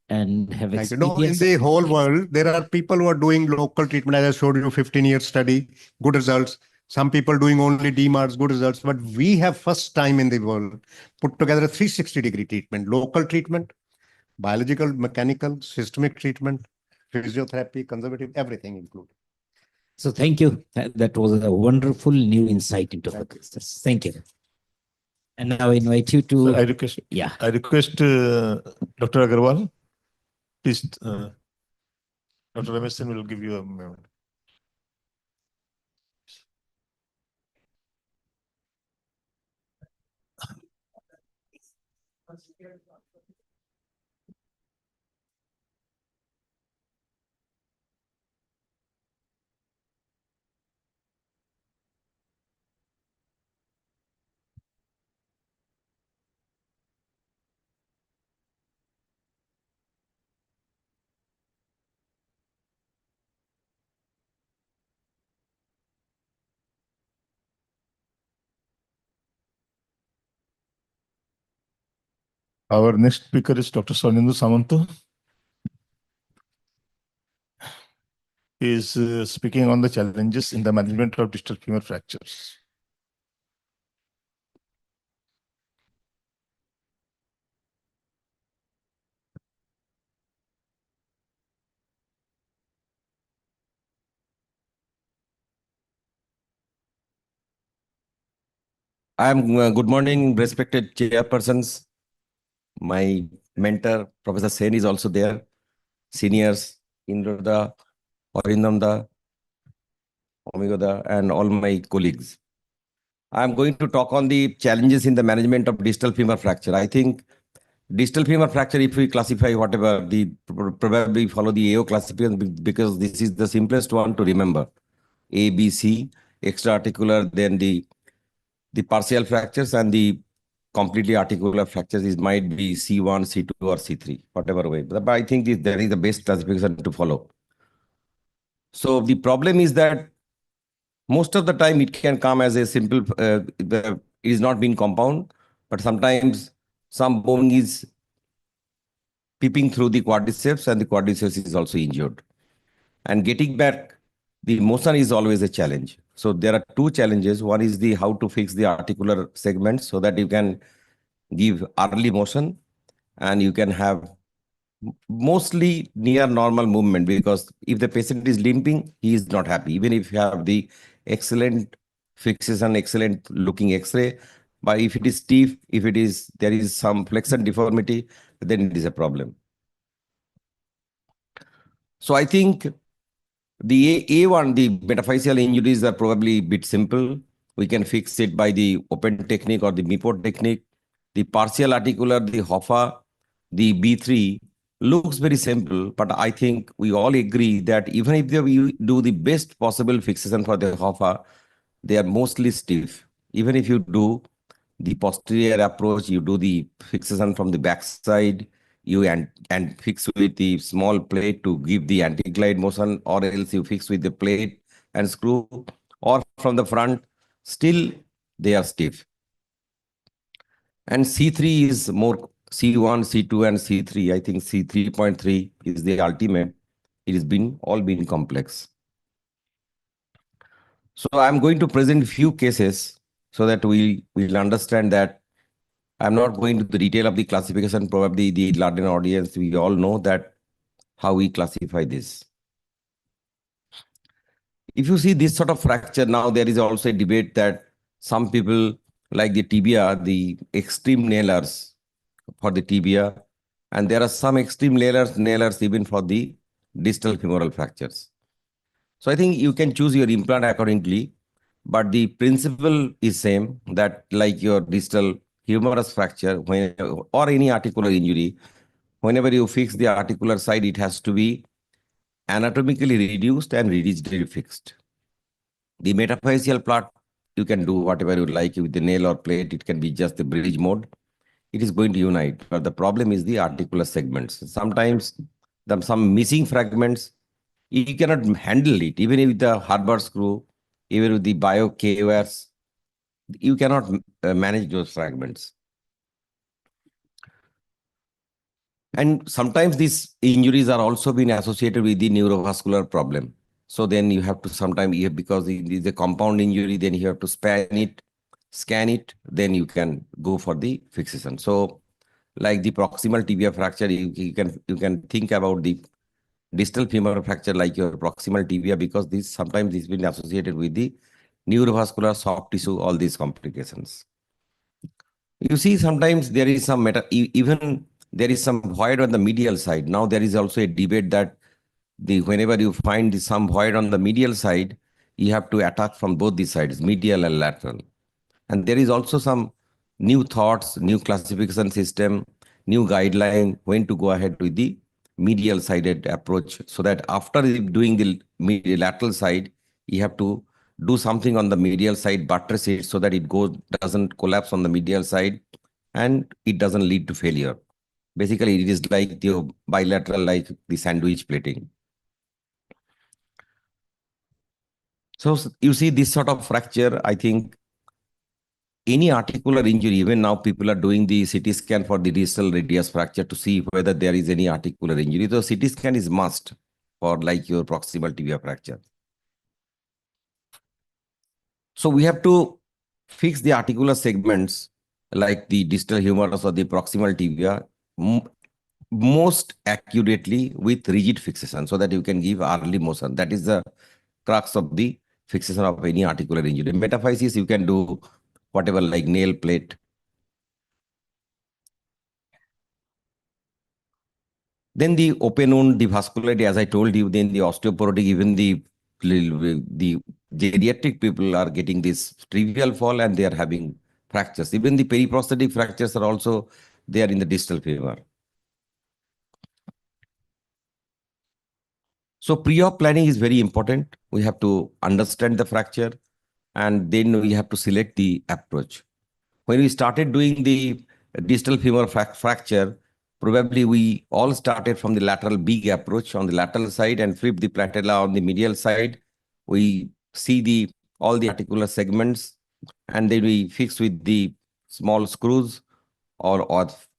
and have Thank you. No, in experience. the whole world, there are people who are doing local treatment. As I showed you, 15-year study, good results. Some people doing only DMARS, good results. But we have first time in the world put together a 360-degree treatment, local treatment, biological, mechanical, systemic treatment, physiotherapy, conservative, everything included. So thank you. That was a wonderful new insight into the business. Thank you. And now I invite you to. So I request Dr. Agarwal, please. Dr. Ramesh will give you a moment. Our next speaker is Dr. Swanindu Samanto. He is speaking on the challenges in the management of distal femur fractures. Good morning, respected chairpersons. My mentor, Professor Sen, is also there. Seniors, Indra, Arindam, Omigoda, and all my colleagues. I'm going to talk on the challenges in the management of distal femur fracture. I think distal femur fracture, if we classify whatever, probably follow the AO classification because this is the simplest one to remember. A, B, C, extra-articular, then the partial fractures, and the completely articular fractures might be C1, C2, or C3, whatever way. But I think that is the best classification to follow. So the problem is that most of the time it can come as a simple, it is not being compound, but sometimes some bone is peeping through the quadriceps and the quadriceps is also injured. And getting back the motion is always a challenge. So there are two challenges. One is the how to fix the articular segments so that you can give early motion and you can have mostly near normal movement, because if the patient is limping, he is not happy, even if you have the excellent fixation, excellent looking X-ray. But if it is stiff, if there is some flexion deformity, then it is a problem. So I think the A1, the metaphyseal injuries are probably a bit simple. We can fix it by the open technique or the MIPO technique. The partial articular, the HOFA, the B3 looks very simple, but I think we all agree that even if we do the best possible fixation for the HOFA, they are mostly stiff. Even if you do the posterior approach, you do the fixation from the backside, you and fix with the small plate to give the anti-glide motion, or else you fix with the plate and screw, or from the front, still they are stiff. And C3 is more C1, C2, and C3. I think C3.3 is the ultimate. It has all been complex. So I'm going to present few cases so that we'll understand that I'm not going to the detail of the classification. Probably the Latin audience, we all know that how we classify this. If you see this sort of fracture, now there is also a debate that some people like the tibia, the extreme nailers for the tibia, and there are some extreme nailers even for the distal femoral fractures. So I think you can choose your implant accordingly, but the principle is same, that like your distal humerus fracture or any articular injury, whenever you fix the articular side, it has to be anatomically reduced and rigidly fixed. The metaphyseal part, you can do whatever you like with the nail or plate. It can be just the bridge mode. It is going to unite. But the problem is the articular segments. Sometimes some missing fragments, you cannot handle it. Even with the hardware screw, even with the bio K-wires, you cannot manage those fragments. And sometimes these injuries are also being associated with the neurovascular problem. So then you have to sometimes, because it is a compound injury, then you have to scan it, then you can go for the fixation. So like the proximal tibia fracture, you can think about the distal femur fracture like your proximal tibia, because this sometimes is been associated with the neurovascular soft tissue, all these complications. You see, sometimes there is some even there is some void on the medial side. Now there is also a debate that whenever you find some void on the medial side, you have to attack from both the sides, medial and lateral. And there is also some new thoughts, new classification system, new guideline when to go ahead with the medial sided approach, so that after doing the lateral side, you have to do something on the medial side, buttress it so that it doesn't collapse on the medial side and it doesn't lead to failure. Basically, it is like the bilateral, like the sandwich plating. So you see this sort of fracture, I think any articular injury, even now people are doing the CT scan for the distal radius fracture to see whether there is any articular injury. So CT scan is must for like your proximal tibia fracture. So we have to fix the articular segments like the distal humerus or the proximal tibia most accurately with rigid fixation, so that you can give early motion. That is the crux of the fixation of any articular injury. Metaphysis, you can do whatever like nail plate. Then the open wound, the vascularity, as I told you, then the osteoporotic, even the geriatric people are getting this trivial fall and they are having fractures. Even the periprosthetic fractures are also there in the distal femur. So pre-op planning is very important. We have to understand the fracture and then we have to select the approach. When we started doing the distal femur fracture, probably we all started from the lateral big approach on the lateral side and flip the patella on the medial side. We see all the articular segments and then we fix with the small screws or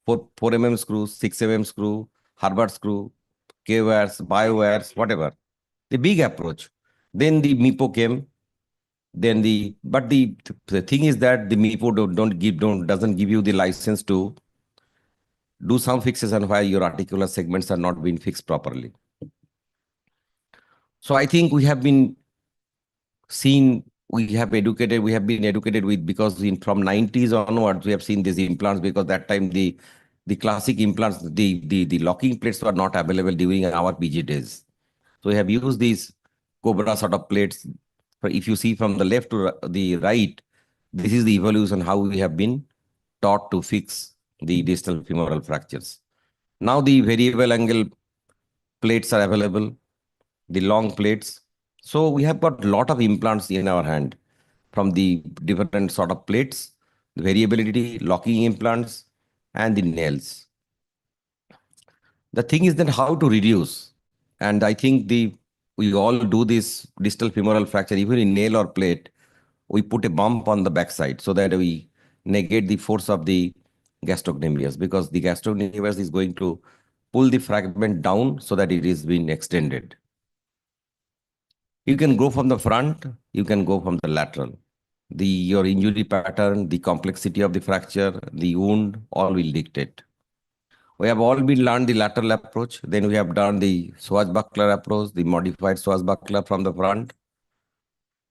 4 mm screws, 6 mm screw, Harvard screw, K-wires, bio-wires, whatever. The big approach. Then the MIPO came. Then the thing is that the MIPO doesn't give you the license to do some fixation where your articular segments are not being fixed properly. So I think we have been we have been educated with, because from 90s onwards we have seen these implants, because that time the classic implants, the locking plates were not available during our PG days. So we have used these Cobra sort of plates. If you see from the left to the right, this is the evolution, how we have been taught to fix the distal femoral fractures. Now the variable angle plates are available, the long plates. So we have got a lot of implants in our hand from the different sort of plates, the variability, locking implants, and the nails. The thing is then how to reduce. And I think we all do this distal femoral fracture, even in nail or plate, we put a bump on the backside so that we negate the force of the gastrocnemius, because the gastrocnemius is going to pull the fragment down so that it is being extended. You can go from the front, you can go from the lateral. Your injury pattern, the complexity of the fracture, the wound, all will dictate. We have all been learned the lateral approach. Then we have done the swashbuckler approach, the modified swashbuckler from the front.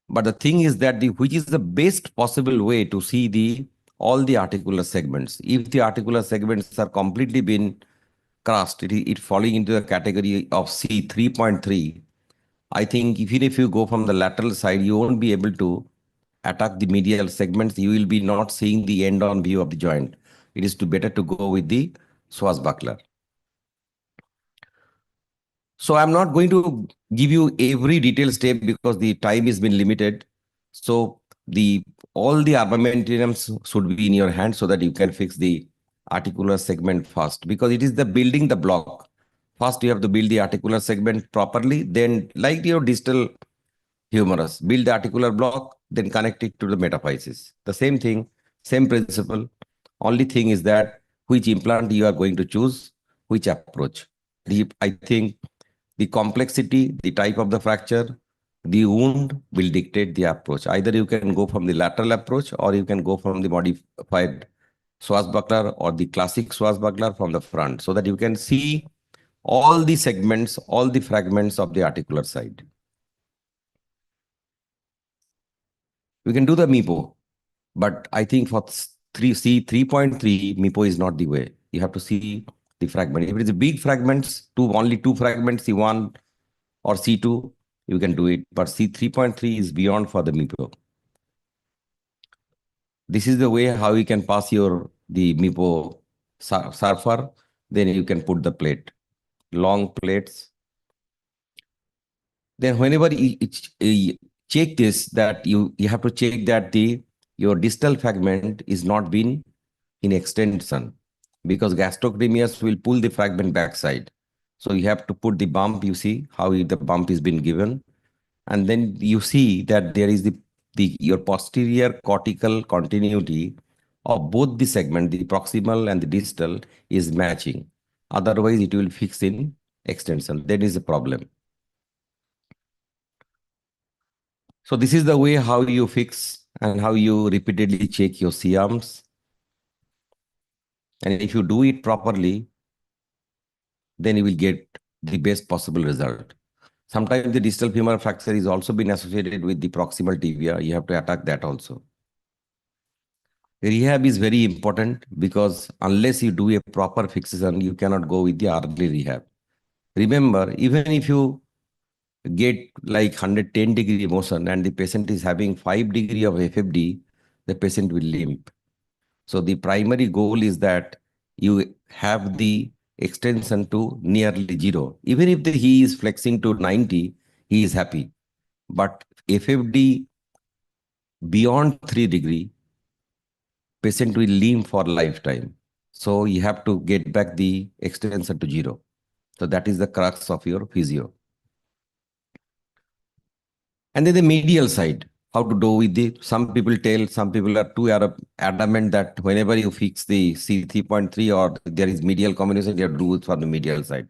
But the thing is that which is the best possible way to see all the articular segments. If the articular segments are completely been crushed, it falling into the category of C 3.3. I think even if you go from the lateral side, you won't be able to attack the medial segments. You will be not seeing the end on view of the joint. It is better to go with the swashbuckler. So I'm not going to give you every detailed step because the time has been limited. So all the armamentariums should be in your hand so that you can fix the articular segment first, because it is the building the block. First, you have to build the articular segment properly. Then, like your distal humerus, build the articular block, then connect it to the metaphysis. The same thing, same principle. Only thing is that which implant you are going to choose, which approach. I think the complexity, the type of the fracture, the wound will dictate the approach. Either you can go from the lateral approach or you can go from the modified swashbuckler or the classic swashbuckler from the front, so that you can see all the segments, all the fragments of the articular side. We can do the MIPO, but I think for C3.3, MIPO is not the way. You have to see the fragment. If it is a big fragments, only two fragments, C1 or C2, you can do it. But C3.3 is beyond for the MIPO. This is the way how you can pass the MIPO surfer. Then you can put the plate, long plates. Then whenever you check this, that you have to check that your distal fragment is not been in extension, because gastrocnemius will pull the fragment backside. So you have to put the bump. You see how the bump is been given, and then you see that there is your posterior cortical continuity of both the segment, the proximal and the distal, is matching. Otherwise, it will fix in extension. That is a problem. So this is the way how you fix and how you repeatedly check your C-arms. And if you do it properly, then you will get the best possible result. Sometimes the distal femoral fracture is also been associated with the proximal tibia. You have to attack that also. Rehab is very important, because unless you do a proper fixation, you cannot go with the early rehab. Remember, even if you get like 110-degree motion and the patient is having 5 degree of FFD, the patient will limp. So the primary goal is that you have the extension to nearly 0. Even if he is flexing to 90, he is happy. But FFD beyond 3 degree, patient will limp for lifetime. So you have to get back the extension to 0. So that is the crux of your physio. And then the medial side, how to do with some people are too adamant that whenever you fix the C3.3 or there is medial combination, you have to do it for the medial side.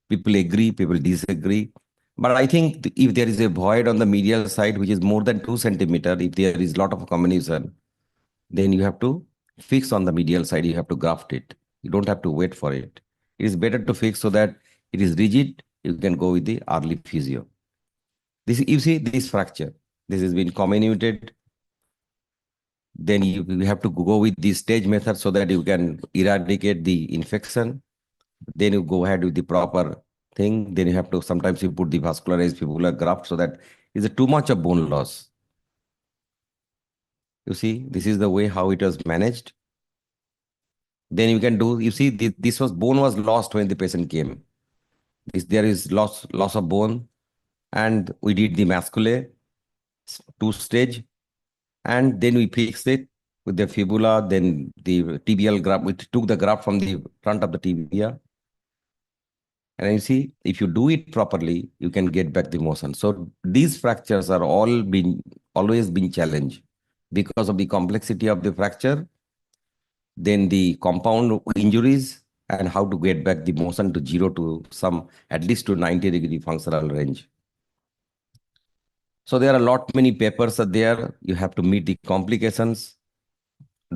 People agree, people disagree. But I think if there is a void on the medial side, which is more than 2 centimeters, if there is a lot of combination, then you have to fix on the medial side, you have to graft it. You don't have to wait for it. It is better to fix so that it is rigid, you can go with the early physio. You see this fracture, this has been comminuted. Then you have to go with the stage method so that you can eradicate the infection. Then you go ahead with the proper thing. Then you have to, sometimes you put the vascularized fibular graft so that is too much of bone loss. You see, this is the way how it was managed. Then you can do, you see, bone was lost when the patient came. There is loss of bone. And we did the masculae 2-stage, and then we fixed it with the fibula, then the tibial graft. We took the graft from the front of the tibia. And you see, if you do it properly, you can get back the motion. So these fractures are always been challenged because of the complexity of the fracture, then the compound injuries, and how to get back the motion to 0 to at least to 90-degree functional range. So there are many papers are there. You have to meet the complications.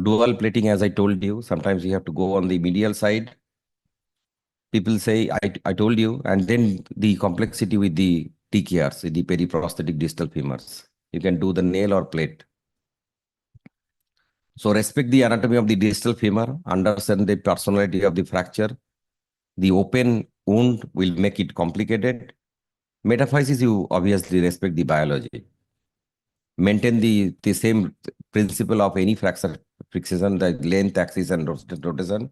Dual plating, as I told you, sometimes you have to go on the medial side. People say, I told you, and then the complexity with the TKRs, the periprosthetic distal femurs. You can do the nail or plate. So respect the anatomy of the distal femur, understand the personality of the fracture. The open wound will make it complicated. Metaphysis, you obviously respect the biology. Maintain the same principle of any fracture fixation, the length, axis, and rotation.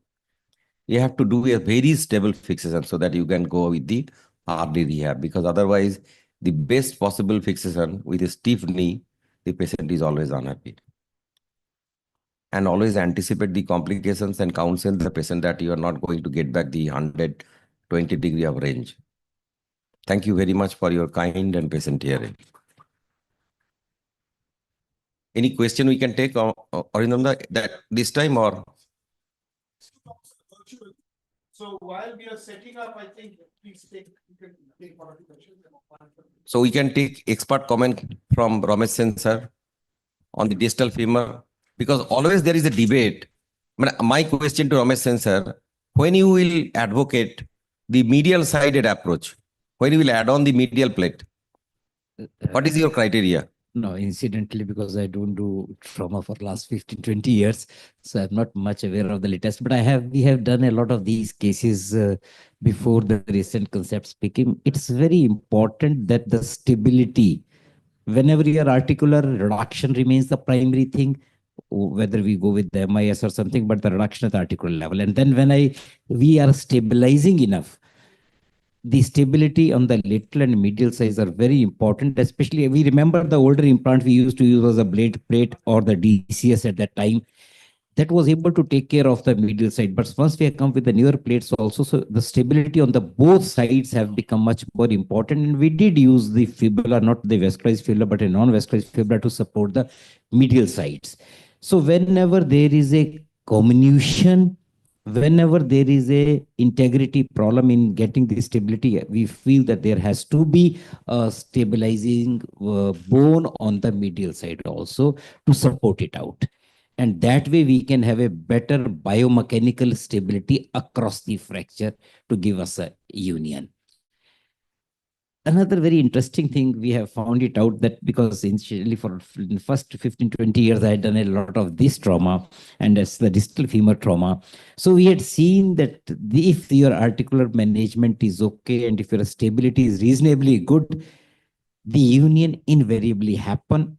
You have to do a very stable fixation so that you can go with the early rehab, because otherwise the best possible fixation with a stiff knee, the patient is always unhappy. And always anticipate the complications and counsel the patient that you are not going to get back the 120 degree of range. Thank you very much for your kind and patient hearing. Any question we can take, Arindam, that this time, or? So while we are setting up, I think please take one of the questions. So we can take expert comment from Ramesh Sen sir on the distal femur, because always there is a debate. My question to Ramesh Sen sir, when you will advocate the medial sided approach, when you will add on the medial plate, what is your criteria? No, incidentally, because I don't do trauma for last 15, 20 years, so I'm not much aware of the latest, but we have done a lot of these cases before the recent concept speaking. It's very important that the stability, whenever your articular reduction remains the primary thing, whether we go with the MIS or something, but the reduction at the articular level. And then when we are stabilizing enough, the stability on the lateral and medial sides are very important, especially we remember the older implant we used to use was a blade plate or the DCS at that time. That was able to take care of the medial side. But once we have come with the newer plates also, so the stability on the both sides have become much more important. And we did use the fibula, not the vascularized fibula, but a non-vascularized fibula to support the medial sides. So whenever there is a comminution, whenever there is a integrity problem in getting the stability, we feel that there has to be a stabilizing bone on the medial side also to support it out. And that way we can have a better biomechanical stability across the fracture to give us a union. Another very interesting thing, we have found it out that because initially for the first 15, 20 years, I had done a lot of this trauma and as the distal femur trauma. So we had seen that if your articular management is okay and if your stability is reasonably good, the union invariably happen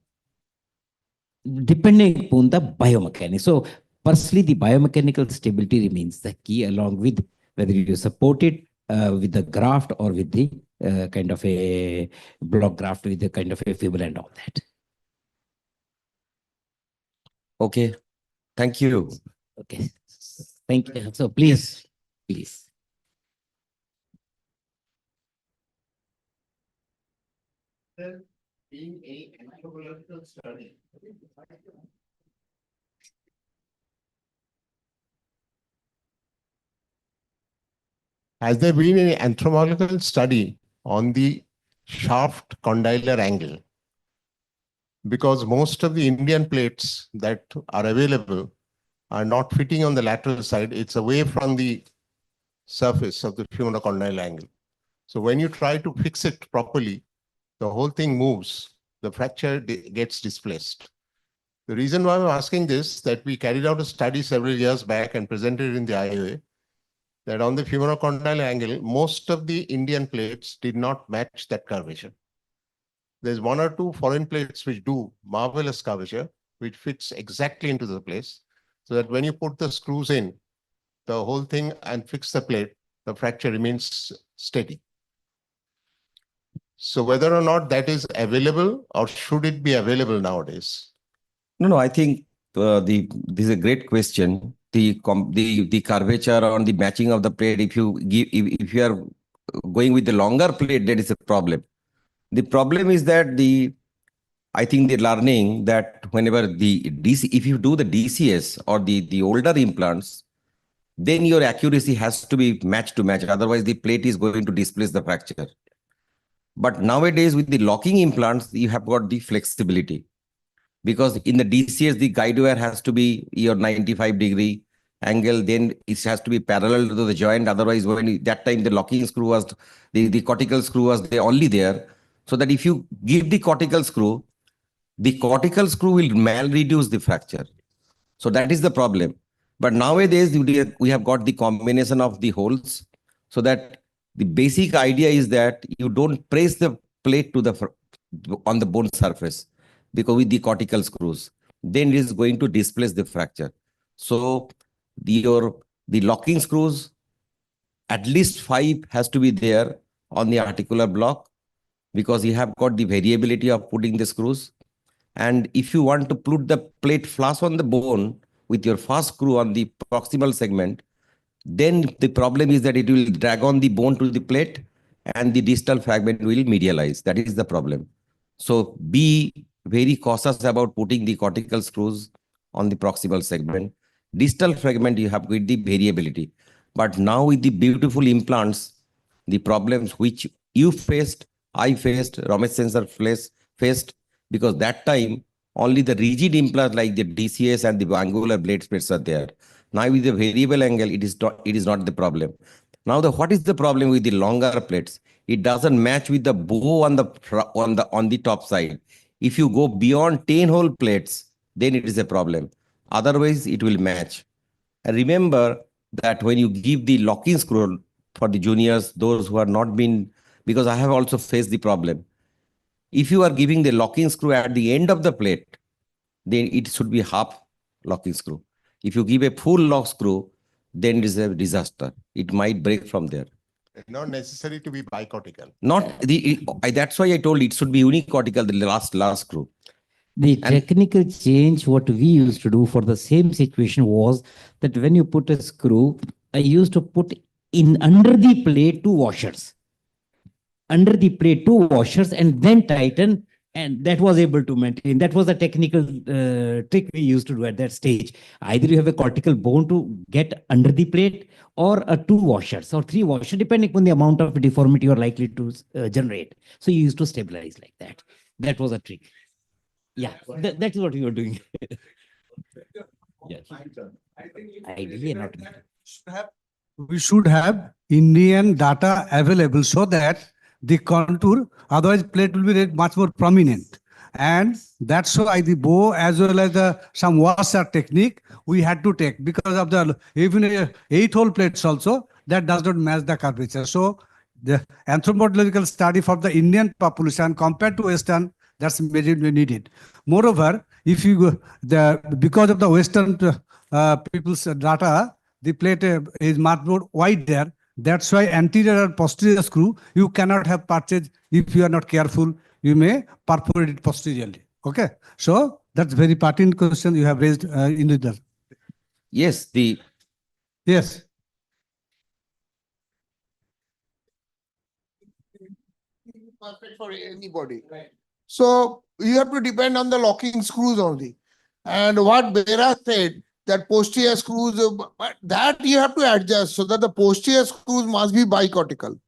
depending upon the biomechanics. So firstly, the biomechanical stability remains the key, along with whether you support it with the graft or with the kind of a block graft with the kind of a fibula and all that. Okay, thank you. Okay, thank you. So please, please. Being a anthropological study. Has there been any anthropological study on the shaft condylar angle? Because most of the Indian plates that are available are not fitting on the lateral side. It's away from the surface of the femoral condylar angle. So when you try to fix it properly, the whole thing moves, the fracture gets displaced. The reason why I'm asking this, that we carried out a study several years back and presented in the IOA, that on the femoral condylar angle, most of the Indian plates did not match that curvature. There's one or two foreign plates which do marvelous curvature, which fits exactly into the place, so that when you put the screws in, the whole thing and fix the plate, the fracture remains steady. So whether or not that is available, or should it be available nowadays? No, I think this is a great question. The curvature on the matching of the plate, if you are going with the longer plate, that is a problem. The problem is that I think they're learning that whenever if you do the DCS or the older implants, then your accuracy has to be match to match. Otherwise, the plate is going to displace the fracture. But nowadays, with the locking implants, you have got the flexibility. Because in the DCS, the guide wire has to be your 95-degree angle, then it has to be parallel to the joint. Otherwise, that time the locking screw was, the cortical screw was only there. So that if you give the cortical screw will mal-reduce the fracture. So that is the problem. But nowadays, we have got the combination of the holes, so that the basic idea is that you don't press the plate on the bone surface, because with the cortical screws, then it is going to displace the fracture. So the locking screws, at least 5 has to be there, on the articular block because you have got the variability of putting the screws. And if you want to put the plate flush on the bone with your first screw on the proximal segment, then the problem is that it will drag on the bone to the plate and the distal fragment will medialize. That is the problem. So be very cautious about putting the cortical screws on the proximal segment. Distal fragment, you have with the variability. But now with the beautiful implants, the problems which you faced, I faced, Ramesh Sensor faced, because that time only the rigid implants like the DCS and the angular blade splits are there. Now with the variable angle, it is not the problem. Now what is the problem with the longer plates? It doesn't match with the bow on the top side. If you go beyond 10-hole plates, then it is a problem. Otherwise, it will match. And remember that when you give the locking screw for the juniors, those who are not been, because I have also faced the problem. If you are giving the locking screw at the end of the plate, then it should be half locking screw. If you give a full lock screw, then it is a disaster. It might break from there. Not necessary to be bicortical. That's why I told it should be unicortical, the last screw. The technical change, what we used to do for the same situation was that when you put a screw, I used to put in under the plate 2 washers. Under the plate 2 washers and then tighten, and that was able to maintain. That was a technical trick we used to do at that stage. Either you have a cortical bone to get under the plate or a 2 washers or 3 washers, depending on the amount of deformity you are likely to generate. So you used to stabilize like that. That was a trick. Yeah, that is what you were doing. Yes. Ideally not. We should have Indian data available so that the contour, otherwise plate will be much more prominent. And that's why the bow as well as some washer technique we had to take because of the even 8-hole plates also that does not match the curvature. So the anthropological study for the Indian population compared to Western, that's majorly needed. Moreover, if you go because of the Western people's data, the plate is much more wider. That's why anterior and posterior screw you cannot have purchased if you are not careful. You may perforate it posteriorly. Okay, so that's very pertinent question you have raised in the. Yes, Yes. Perfect for anybody. So you have to depend on the locking screws only. And what Bera said, that posterior screws, but that you have to adjust so that the posterior screws must be bicortical.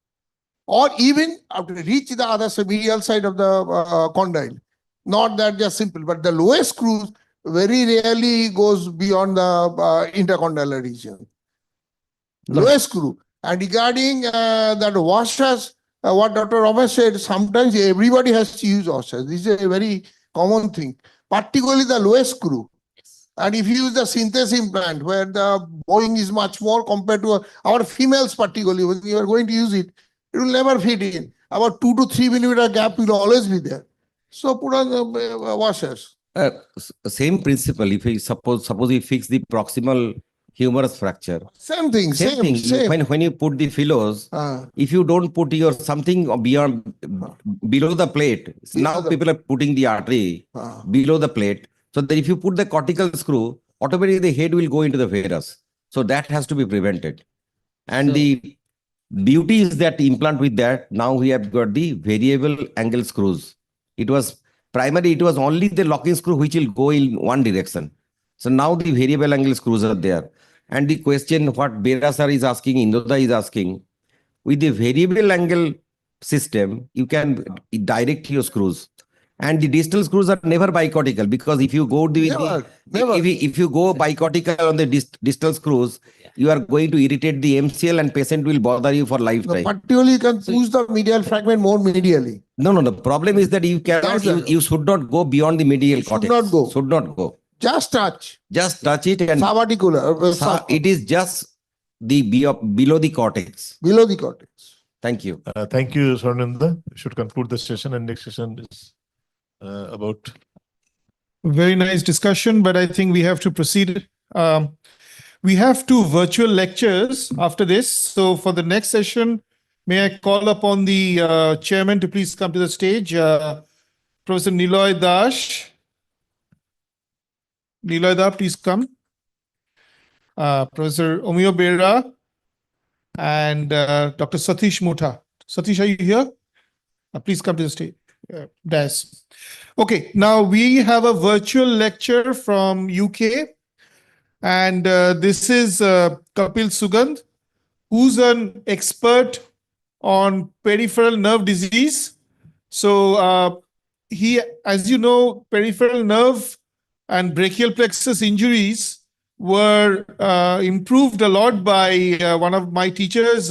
Or even after reach the other medial side of the condyle. Not that just simple, but the lowest screws very rarely goes beyond the intercondylar region. Lowest screw. And regarding that washers, what Dr. Ramesh said, sometimes everybody has to use washers. This is a very common thing, particularly the lowest screw. And if you use the synthesis implant, where the bowing is much more compared to our females, particularly, when you are going to use it, it will never fit in. About 2 to 3 millimeter gap will always be there. So put on the washers. Same principle. If we suppose we fix the proximal humerus fracture. Same thing. When you put the pillows, if you don't put your something beyond below the plate, now people are putting the artery below the plate. So that if you put the cortical screw, automatically the head will go into the varus. So that has to be prevented. And the beauty is that implant with that, now we have got the variable angle screws. It was only the locking screw which will go in one direction. So now the variable angle screws are there. And the question what Bera sir is asking, Indoda is asking, with the variable angle system, you can direct your screws. And the distal screws are never bicortical because if you go if you go bicortical on the distal screws, you are going to irritate the MCL and patient will bother you for lifetime. Particularly you can push the medial fragment more medially. No. The problem is that you cannot, you should not go beyond the medial cortex. Should not go. Just touch. Just touch it and subarticular. It is just the below the cortex. Below the cortex. Thank you. Thank you, Swarnanda. We should conclude the session and next session is about. Very nice discussion, but I think we have to proceed. We have 2 virtual lectures after this. So for the next session, May I call upon the chairman to please come to the stage, Professor Niloy Dash. Niloy Da, please come. Professor Omio Bera and Dr. Satish Mutha. Satish, are you here? Please come to the stage. Des. Okay, now we have a virtual lecture from UK, and this is Kapil Sugandh, who's an expert on peripheral nerve disease. So he, as you know, peripheral nerve and brachial plexus injuries were improved a lot by one of my teachers,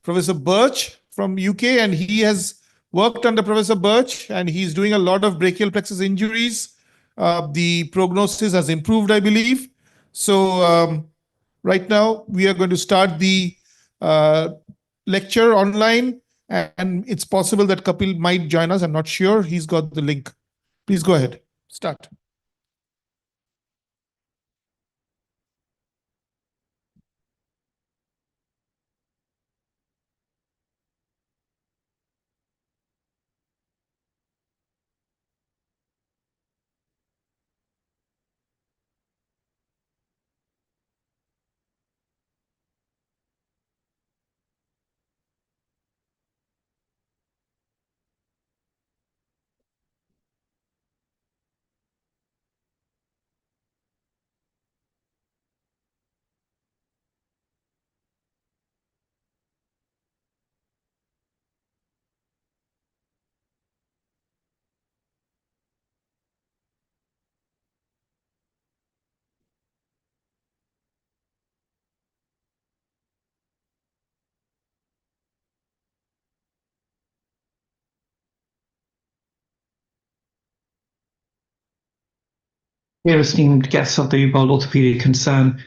Professor Birch from UK, and he has worked under Professor Birch, and he's doing a lot of brachial plexus injuries. The prognosis has improved, I believe. So right now we are going to start the lecture online, and it's possible that Kapil might join us. I'm not sure. He's got the link. Please go ahead. Start. Dear esteemed guests of the World Orthopaedic Concern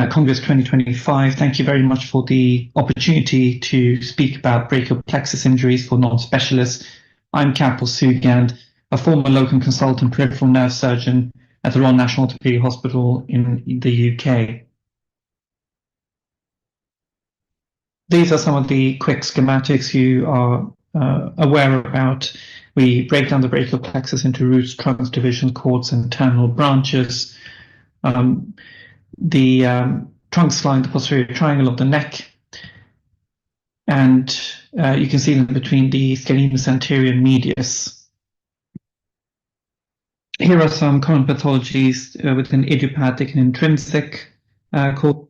Congress 2025, thank you very much for the opportunity to speak about brachial plexus injuries for non-specialists. I'm Kapil Sugandh, a former locum consultant peripheral nerve surgeon at the Royal National Orthopaedic Hospital in the UK. These are some of the quick schematics you are aware about. We break down the brachial plexus into roots, trunks, divisions, cords, and terminal branches. The trunks line the posterior triangle of the neck, and you can see them between the scalenus anterior and medius. Here are some common pathologies with an idiopathic and intrinsic cord.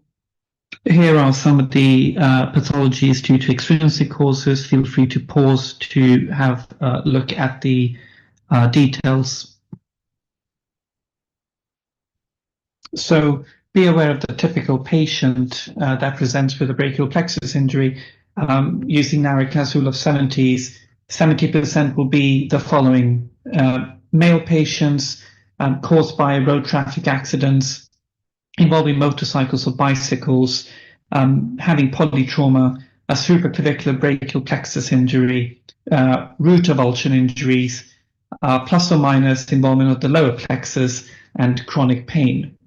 Here are some of the pathologies due to extrinsic causes. Feel free to pause to have a look at the details. So be aware of the typical patient that presents with a brachial plexus injury. Using Naric's rule of 70s, 70% will be the following. Male patients caused by road traffic accidents involving motorcycles or bicycles, having polytrauma, a supraclavicular brachial plexus injury, root avulsion injuries, plus or minus involvement of the lower plexus, and chronic pain.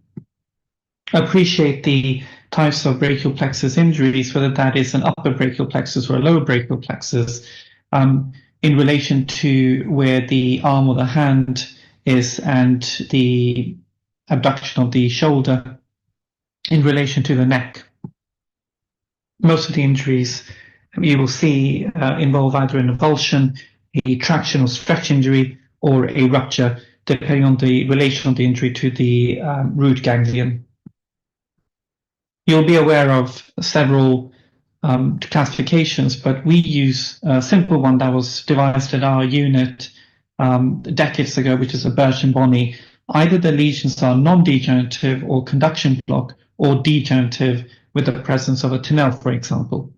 Appreciate the types of brachial plexus injuries, whether that is an upper brachial plexus or a lower brachial plexus, in relation to where the arm or the hand is and the abduction of the shoulder in relation to the neck. Most of the injuries you will see involve either an avulsion, a traction or stretch injury, or a rupture, depending on the relation of the injury to the root ganglion. You'll be aware of several classifications, but we use a simple one that was devised at our unit decades ago, which is a Birch and Bonney. Either the lesions are non-degenerative or conduction block, or degenerative with the presence of a tunnel, for example.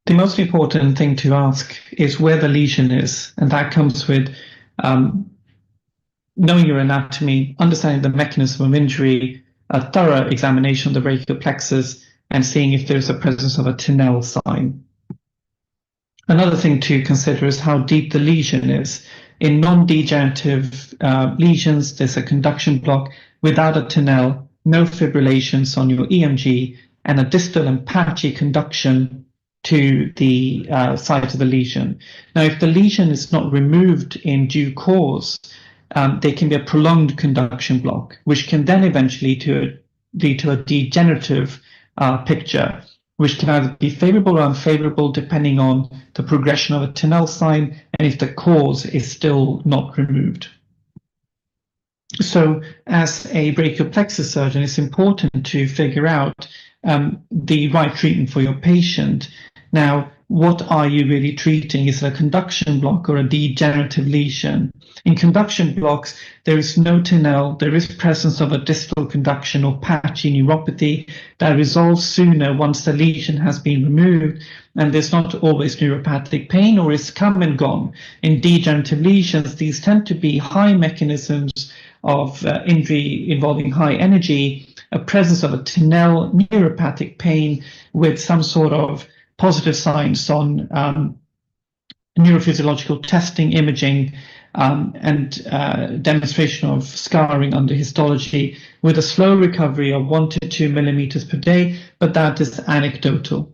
The most important thing to ask is where the lesion is, and that comes with knowing your anatomy, understanding the mechanism of injury, a thorough examination of the brachial plexus, and seeing if there's a presence of a tunnel sign. Another thing to consider is how deep the lesion is. In non-degenerative lesions, there's a conduction block without a tunnel, no fibrillations on your EMG, and a distal and patchy conduction to the site of the lesion. Now, if the lesion is not removed in due course, there can be a prolonged conduction block, which can then eventually lead to a degenerative picture, which can either be favorable or unfavorable depending on the progression of a Tinel sign and if the cause is still not removed. So as a brachial plexus surgeon, it's important to figure out the right treatment for your patient. Now, what are you really treating? Is it a conduction block or a degenerative lesion? In conduction blocks, there is no Tinel, there is presence of a distal conduction or patchy neuropathy that resolves sooner once the lesion has been removed, and there's not always neuropathic pain or it's come and gone. In degenerative lesions, these tend to be high mechanisms of injury involving high energy, a presence of a Tinel, neuropathic pain with some sort of positive signs on neurophysiological testing, imaging, and demonstration of scarring under histology with a slow recovery of 1 to 2 millimeters per day, but that is anecdotal.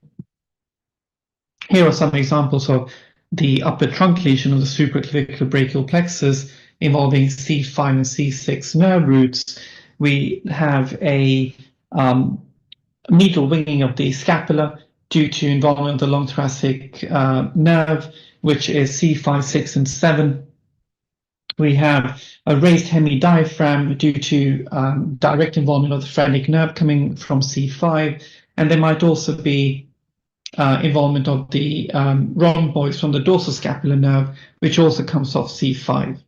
Here are some examples of the upper trunk lesion of the supraclavicular brachial plexus involving C5 and C6 nerve roots. We have a medial winging of the scapula due to involvement of the long thoracic nerve, which is C5, 6, and 7. We have a raised hemidiaphragm due to direct involvement of the phrenic nerve coming from C5, and there might also be involvement of the rhomboids from the dorsoscapular nerve, which also comes off C5.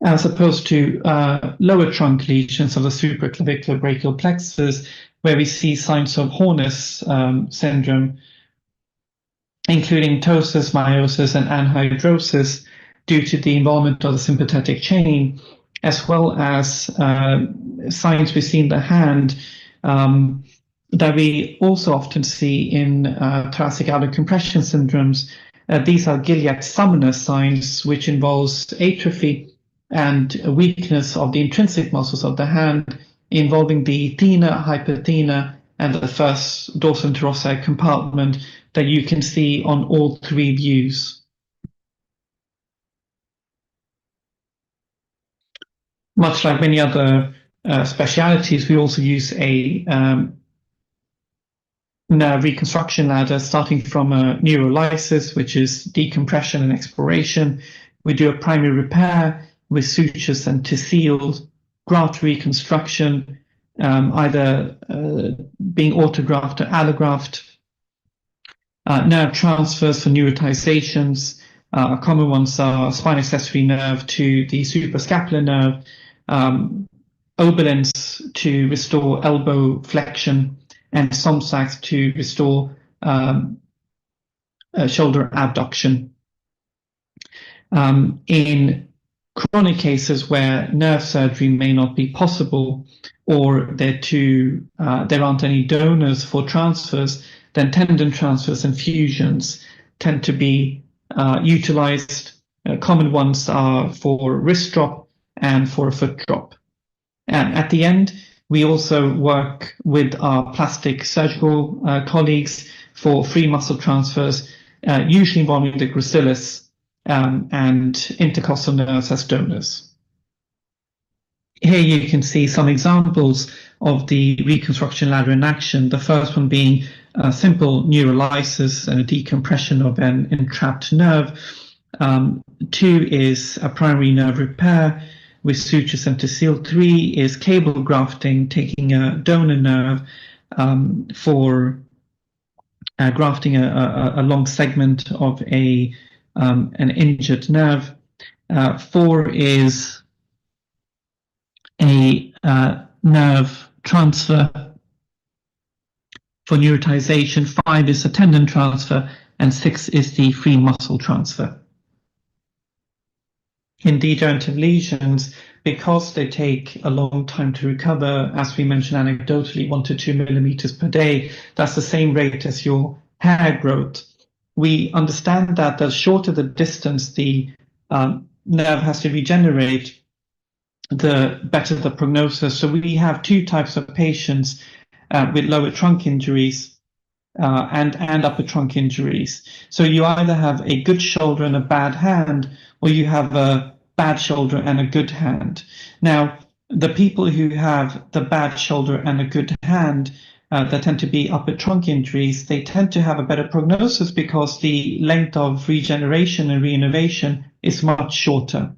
As opposed to lower trunk lesions of the supraclavicular brachial plexus, where we see signs of Horner's syndrome, including ptosis, meiosis, and anhydrosis due to the involvement of the sympathetic chain, as well as signs we see in the hand that we also often see in thoracic outlet compression syndromes. These are Gilead Sumner signs, which involves atrophy and a weakness of the intrinsic muscles of the hand, involving the thenar, hyperthenar, and the first dorsal interosseous compartment that you can see on all three views. Much like many other specialities, we also use a nerve reconstruction ladder, starting from a neurolysis, which is decompression and exploration. We do a primary repair with sutures and tecials, graft reconstruction, either being autograft or allograft, nerve transfers for neuritizations. Common ones are spine accessory nerve to the suprascapular nerve, Oberlins to restore elbow flexion, and Somsax to restore shoulder abduction. In chronic cases where nerve surgery may not be possible, or there aren't any donors for transfers, then tendon transfers and fusions tend to be utilized. Common ones are for wrist drop and for a foot drop. And at the end, we also work with our plastic surgical colleagues for free muscle transfers, usually involving the gracilis and intercostal nerves as donors. Here you can see some examples of the reconstruction ladder in action. The first one being a simple neurolysis and a decompression of an entrapped nerve. 2 is a primary nerve repair with sutures and tecial. 3 is cable grafting, taking a donor nerve for grafting a long segment of an injured nerve. 4 is a nerve transfer for neuritization. 5 is a tendon transfer, and 6 is the free muscle transfer. In degenerative lesions, because they take a long time to recover, as we mentioned anecdotally, 1 to 2 millimeters per day, that's the same rate as your hair growth. We understand that the shorter the distance the nerve has to regenerate, the better the prognosis. So we have two types of patients with lower trunk injuries and upper trunk injuries. So you either have a good shoulder and a bad hand, or you have a bad shoulder and a good hand. Now, the people who have the bad shoulder and a good hand, that tend to be upper trunk injuries, they tend to have a better prognosis because the length of regeneration and reinnervation is much shorter.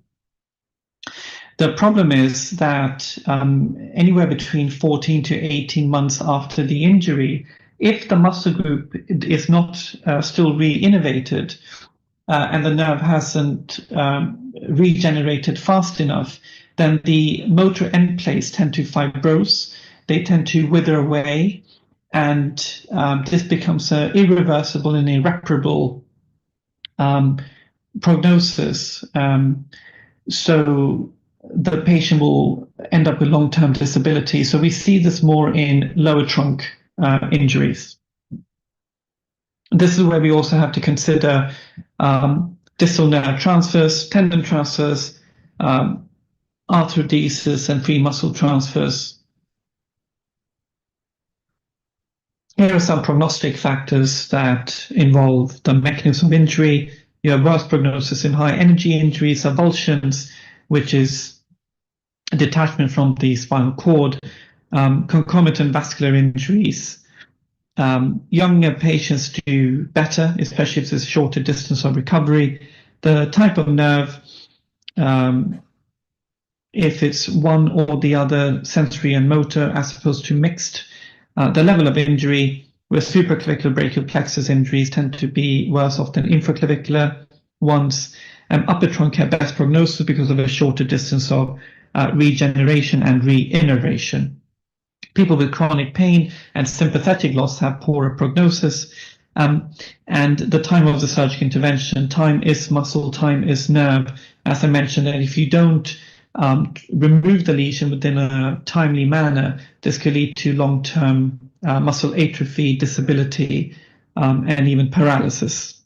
The problem is that anywhere between 14 to 18 months after the injury, if the muscle group is not still re-innervated and the nerve hasn't regenerated fast enough, then the motor end plates tend to fibrose, they tend to wither away, and this becomes an irreversible and irreparable prognosis. So the patient will end up with long-term disability. So we see this more in lower trunk injuries. This is where we also have to consider distal nerve transfers, tendon transfers, arthrodesis, and free muscle transfers. Here are some prognostic factors that involve the mechanism of injury. You have worse prognosis in high energy injuries, avulsions, which is a detachment from the spinal cord, concomitant vascular injuries. Younger patients do better, especially if there's a shorter distance of recovery. The type of nerve, if it's one or the other, sensory and motor, as opposed to mixed. The level of injury, where supraclavicular brachial plexus injuries tend to be worse off than infraclavicular ones. Upper trunk have best prognosis because of a shorter distance of regeneration and re-innervation. People with chronic pain and sympathetic loss have poorer prognosis. And the time of the surgical intervention, time is muscle, time is nerve. As I mentioned, and if you don't remove the lesion within a timely manner, this could lead to long-term muscle atrophy, disability, and even paralysis.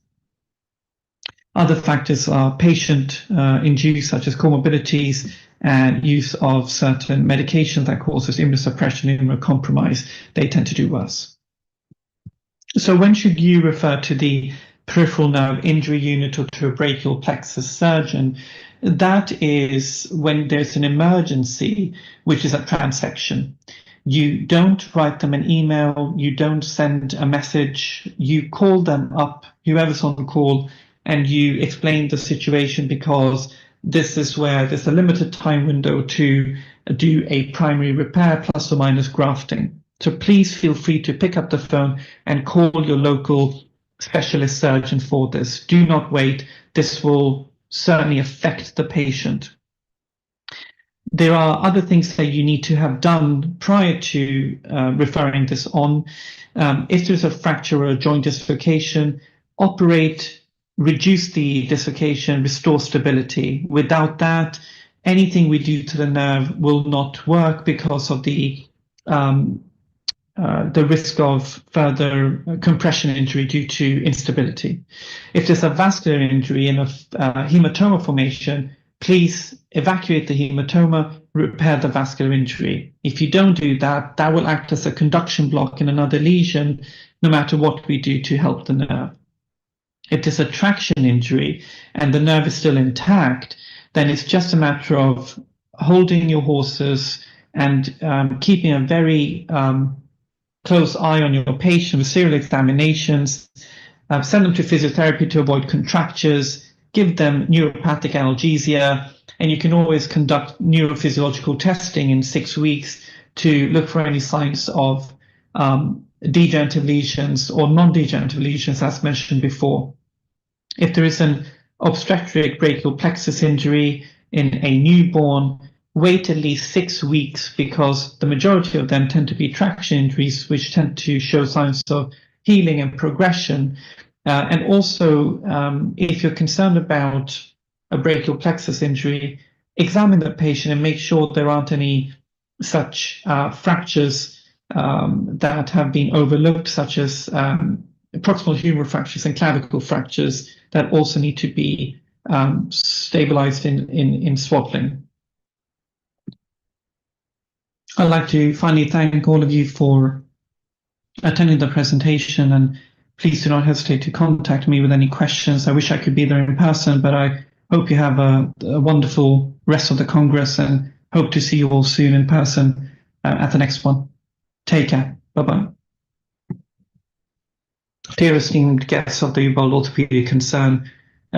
Other factors are patient-induced, such as comorbidities and use of certain medications that causes immunosuppression, immunocompromise. They tend to do worse. So when should you refer to the peripheral nerve injury unit or to a brachial plexus surgeon? That is when there's an emergency, which is a transection. You don't write them an email, you don't send a message, you call them up, whoever's on the call, and you explain the situation, because this is where there's a limited time window to do a primary repair plus or minus grafting. So please feel free to pick up the phone and call your local specialist surgeon for this. Do not wait. This will certainly affect the patient. There are other things that you need to have done prior to referring this on. If there's a fracture or a joint dislocation, operate, reduce the dislocation, restore stability. Without that, anything we do to the nerve will not work because of the risk of further compression injury due to instability. If there's a vascular injury and a hematoma formation, please evacuate the hematoma, repair the vascular injury. If you don't do that, that will act as a conduction block in another lesion, no matter what we do to help the nerve. If there's a traction injury and the nerve is still intact, then it's just a matter of holding your horses and keeping a very close eye on your patient with serial examinations. Send them to physiotherapy to avoid contractures, give them neuropathic analgesia, and you can always conduct neurophysiological testing in 6 weeks to look for any signs of degenerative lesions or non-degenerative lesions, as mentioned before. If there is an obstetric brachial plexus injury in a newborn, wait at least 6 weeks, because the majority of them tend to be traction injuries, which tend to show signs of healing and progression. And also, if you're concerned about a brachial plexus injury, examine the patient and make sure there aren't any such fractures that have been overlooked, such as proximal humeral fractures and clavicle fractures that also need to be stabilized in swaddling. I'd like to finally thank all of you for attending the presentation, and please do not hesitate to contact me with any questions. I wish I could be there in person, but I hope you have a wonderful rest of the Congress and hope to see you all soon in person at the next one. Take care. Bye-bye. Dear esteemed guests of the World Orthopaedic Concern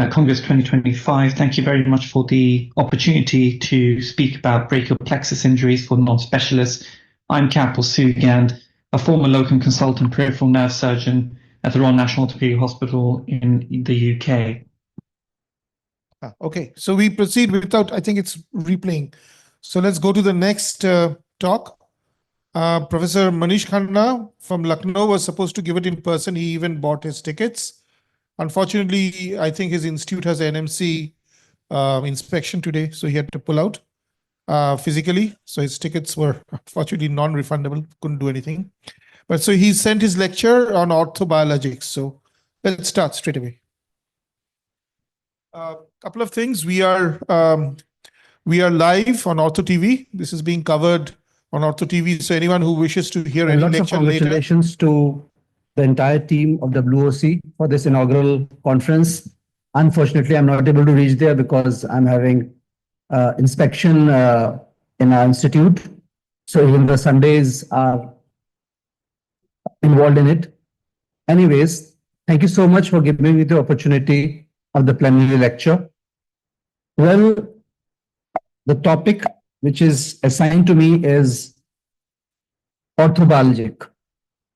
Congress 2025, thank you very much for the opportunity to speak about brachial plexus injuries for non-specialists. I'm Kapil Sugand, a former locum consultant peripheral nerve surgeon at the Royal National Orthopaedic Hospital in the UK. Okay, so we proceed without, I think it's replaying. So let's go to the next talk. Professor Manish Khanna from Lucknow was supposed to give it in person. He even bought his tickets. Unfortunately, I think his institute has an NMC inspection today, so he had to pull out physically. So his tickets were unfortunately non-refundable, couldn't do anything. But so he sent his lecture on orthobiologics. So let's start straight away. Couple of things. We are live on OrthoTV. This is being covered on OrthoTV. So anyone who wishes to hear any lots of lecture later. congratulations to the entire team of WOC for this inaugural conference. Unfortunately, I'm not able to reach there because I'm having inspection in our institute. So even the Sundays are involved in it. Anyways, thank you so much for giving me the opportunity of the plenary lecture. Well, the topic which is assigned to me is orthobiologic.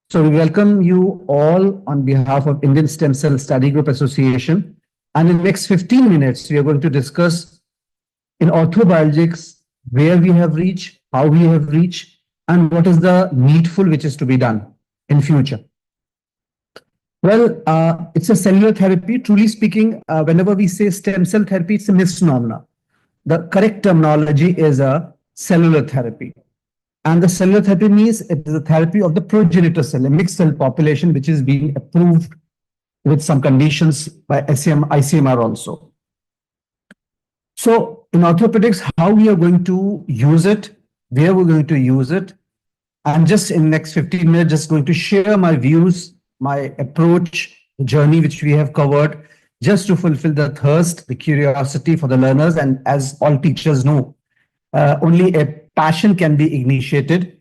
So we welcome you all on behalf of Indian Stem Cell Study Group Association. And in the next 15 minutes, we are going to discuss in orthobiologics where we have reached, how we have reached, and what is the needful which is to be done in future. Well, it's a cellular therapy. Truly speaking, whenever we say stem cell therapy, it's a misnomer. The correct terminology is a cellular therapy. And the cellular therapy means it is a therapy of the progenitor cell, a mixed cell population, which is being approved with some conditions by ICMR also. So in orthopedics, how we are going to use it, where we're going to use it. I'm just in the next 15 minutes, just going to share my views, my approach, the journey which we have covered, just to fulfill the thirst, the curiosity for the learners. And as all teachers know, only a passion can be initiated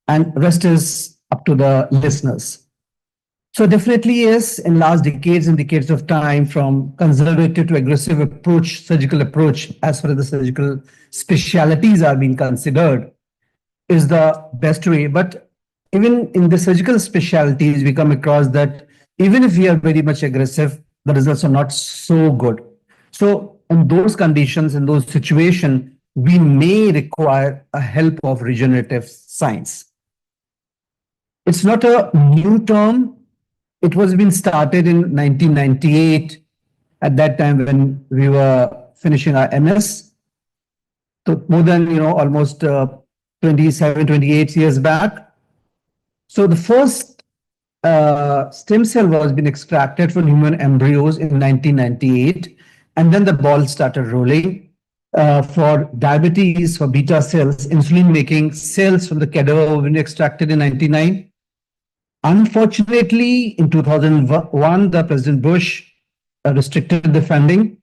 and rest is up to the listeners. So definitely yes, in last decades and decades of time, from conservative to aggressive approach, surgical approach, as far as the surgical specialities are being considered, is the best way. But even in the surgical specialties, we come across that even if we are very much aggressive, the results are not so good. So in those conditions, in those situations, we may require a help of regenerative science. It's not a new term. It was been started in 1998, at that time when we were finishing our MS. So more than, almost 27, 28 years back. So the first stem cell was being extracted from human embryos in 1998. And then the ball started rolling. For diabetes, for beta cells, insulin-making cells from the cadaver were being extracted in 1999. Unfortunately, in 2001, the President Bush restricted the funding,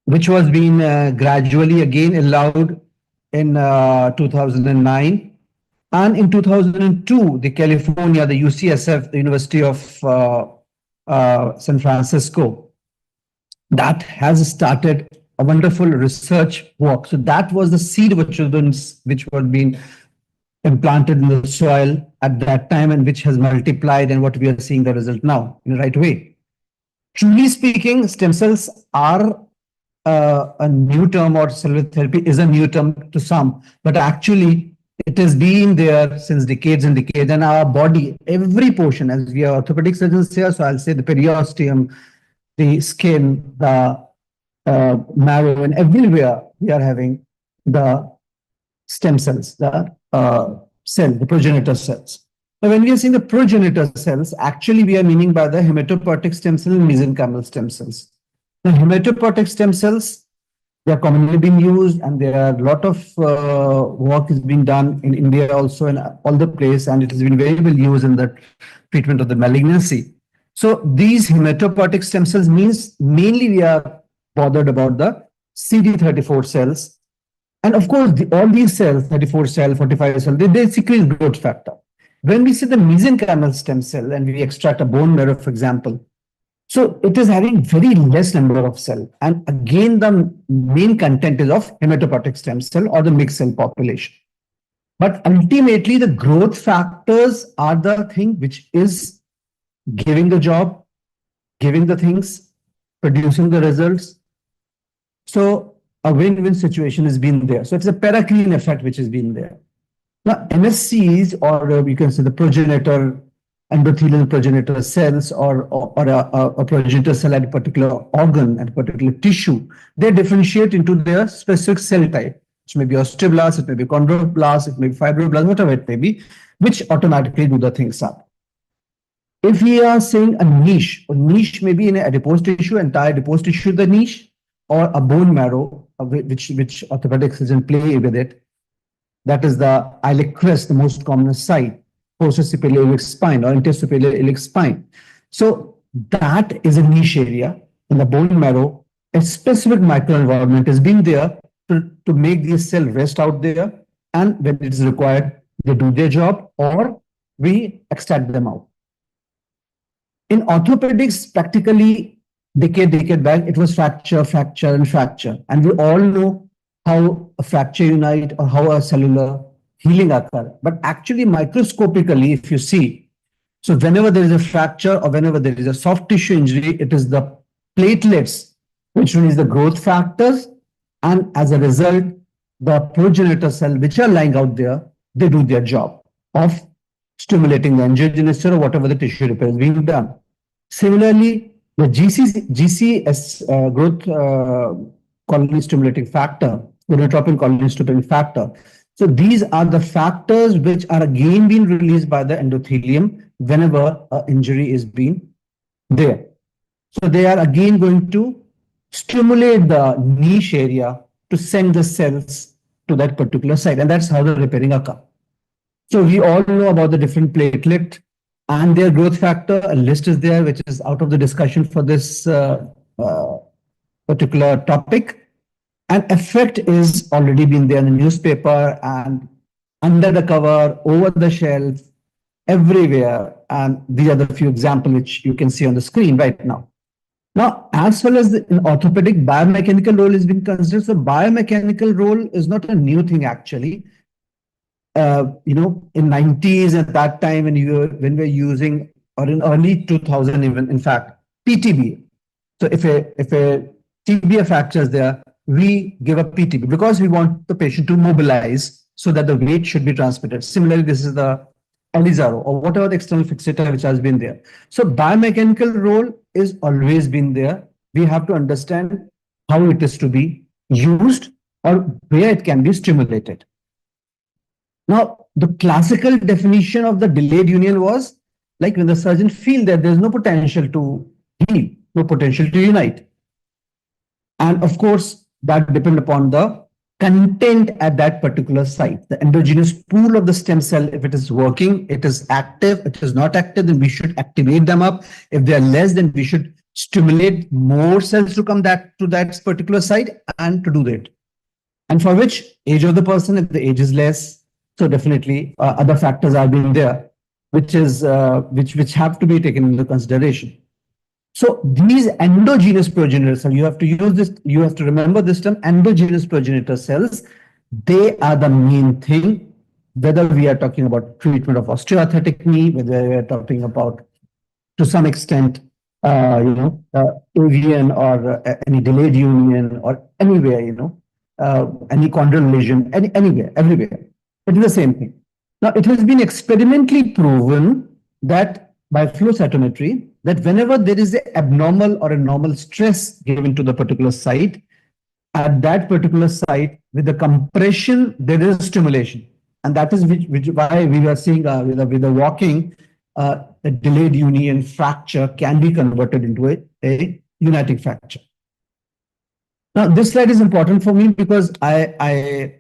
which was being gradually again allowed in 2009. And in 2002, the California, the UCSF, the University of San Francisco, that has started a wonderful research work. So that was the seed which were being implanted in the soil at that time and which has multiplied, and what we are seeing the result now in the right way. Truly speaking, stem cells are a new term, or cellular therapy is a new term to some, but actually it has been there since decades and decades. And our body, every portion, as we are orthopedic surgeons here, so I'll say the periosteum, the skin, the marrow, and everywhere we are having the stem cells, the the progenitor cells. Now, when we are saying the progenitor cells, actually we are meaning by the hematopoietic stem cell and mesenchymal stem cells. The hematopoietic stem cells, They are commonly being used, and there are a lot of work is being done in India also and all the place, and it has been very well used in the treatment of the malignancy. So these hematopoietic stem cells means mainly we are bothered about the CD34 cells. And of course, all these cells, 34 cell, 45 cell, they secrete growth factor. When we see the mesenchymal stem cell and we extract a bone marrow, for example, so it is having very less number of cell. And again, the main content is of hematopoietic stem cell or the mixed cell population. But ultimately, the growth factors are the thing which is giving the job, giving the things, producing the results. So a win-win situation has been there. So it's a paraclean effect which has been there. Now, MSCs, or you can say the progenitor, endothelial progenitor cells, or a progenitor cell at a particular organ, at a particular tissue, they differentiate into their specific cell type. It may be osteoblast, it may be chondroblast, it may be fibroblast, whatever it may be, which automatically do the things up. If we are saying a niche may be in an adipose tissue, entire adipose tissue the niche, or a bone marrow, which orthopedics is in play with it. That is the iliac crest, the most common site, posterior iliac spine or intersuperior iliac spine. So that is a niche area in the bone marrow. A specific microenvironment is being there to make these cells rest out there, and when it is required, they do their job, or we extract them out. In orthopedics, practically decade back, it was fracture, and we all know how a fracture unite or how a cellular healing occur. But actually, microscopically, if you see, so whenever there is a fracture or whenever there is a soft tissue injury, it is the platelets which release the growth factors, and as a result, the progenitor cell which are lying out there, they do their job of stimulating the angiogenesis or whatever the tissue repair is being done. Similarly, the GCS growth colony stimulating factor, gonadotropin colony stimulating factor. So these are the factors which are again being released by the endothelium whenever an injury is being there. So they are again going to stimulate the niche area to send the cells to that particular site, and that's how the repairing occurs. So we all know about the different platelet and their growth factor. A list is there, which is out of the discussion for this particular topic. An effect is already been there in the newspaper and under the cover, over the shelf, everywhere. And these are the few examples which you can see on the screen right now. Now, as well as in orthopedic, biomechanical role is being considered. So biomechanical role is not a new thing actually. In 90s at that time when we're using, or in early 2000 even, in fact, PTB. So if a tibia fracture is there, we give a PTB because we want the patient to mobilize so that the weight should be transmitted. Similarly, this is the Alizaro or whatever the external fixator which has been there. So biomechanical role is always been there. We have to understand how it is to be used or where it can be stimulated. Now, the classical definition of the delayed union was like when the surgeon feels that there's no potential to heal, no potential to unite. And of course, that depends upon the content at that particular site. The endogenous pool of the stem cell, if it is working, it is active, it is not active, then we should activate them up. If they are less, then we should stimulate more cells to come to that particular site and to do that. And for which age of the person, if the age is less, so definitely other factors are being there, which have to be taken into consideration. So these endogenous progenitor cells, you have to use this, you have to remember this term, endogenous progenitor cells, they are the main thing, whether we are talking about treatment of osteoarthritic knee, whether we are talking about, to some extent, avian or any delayed union or anywhere, any chondral lesion, anywhere, everywhere. It is the same thing. Now, it has been experimentally proven that by flow cytometry, that whenever there is an abnormal or a normal stress given to the particular site, at that particular site, with the compression, there is stimulation. And that is why we are seeing with the walking, a delayed union fracture can be converted into a uniting fracture. Now, this slide is important for me because I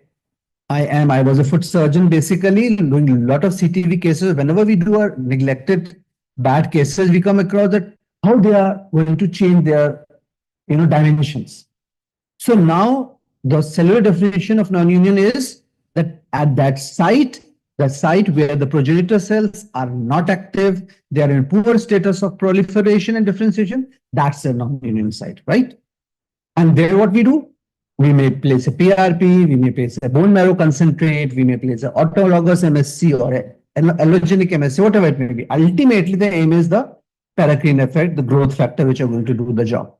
was a foot surgeon, basically doing a lot of CTV cases. Whenever we do our neglected bad cases, we come across that how they are going to change their, dimensions. So now the cellular definition of non-union is that at that site, the site where the progenitor cells are not active, they are in poor status of proliferation and differentiation, that's a non-union site, right? And there what we do? We may place a PRP, we may place a bone marrow concentrate, we may place an autologous MSC or an allogenic MSC, whatever it may be. Ultimately, the aim is the paracrine effect, the growth factor, which are going to do the job.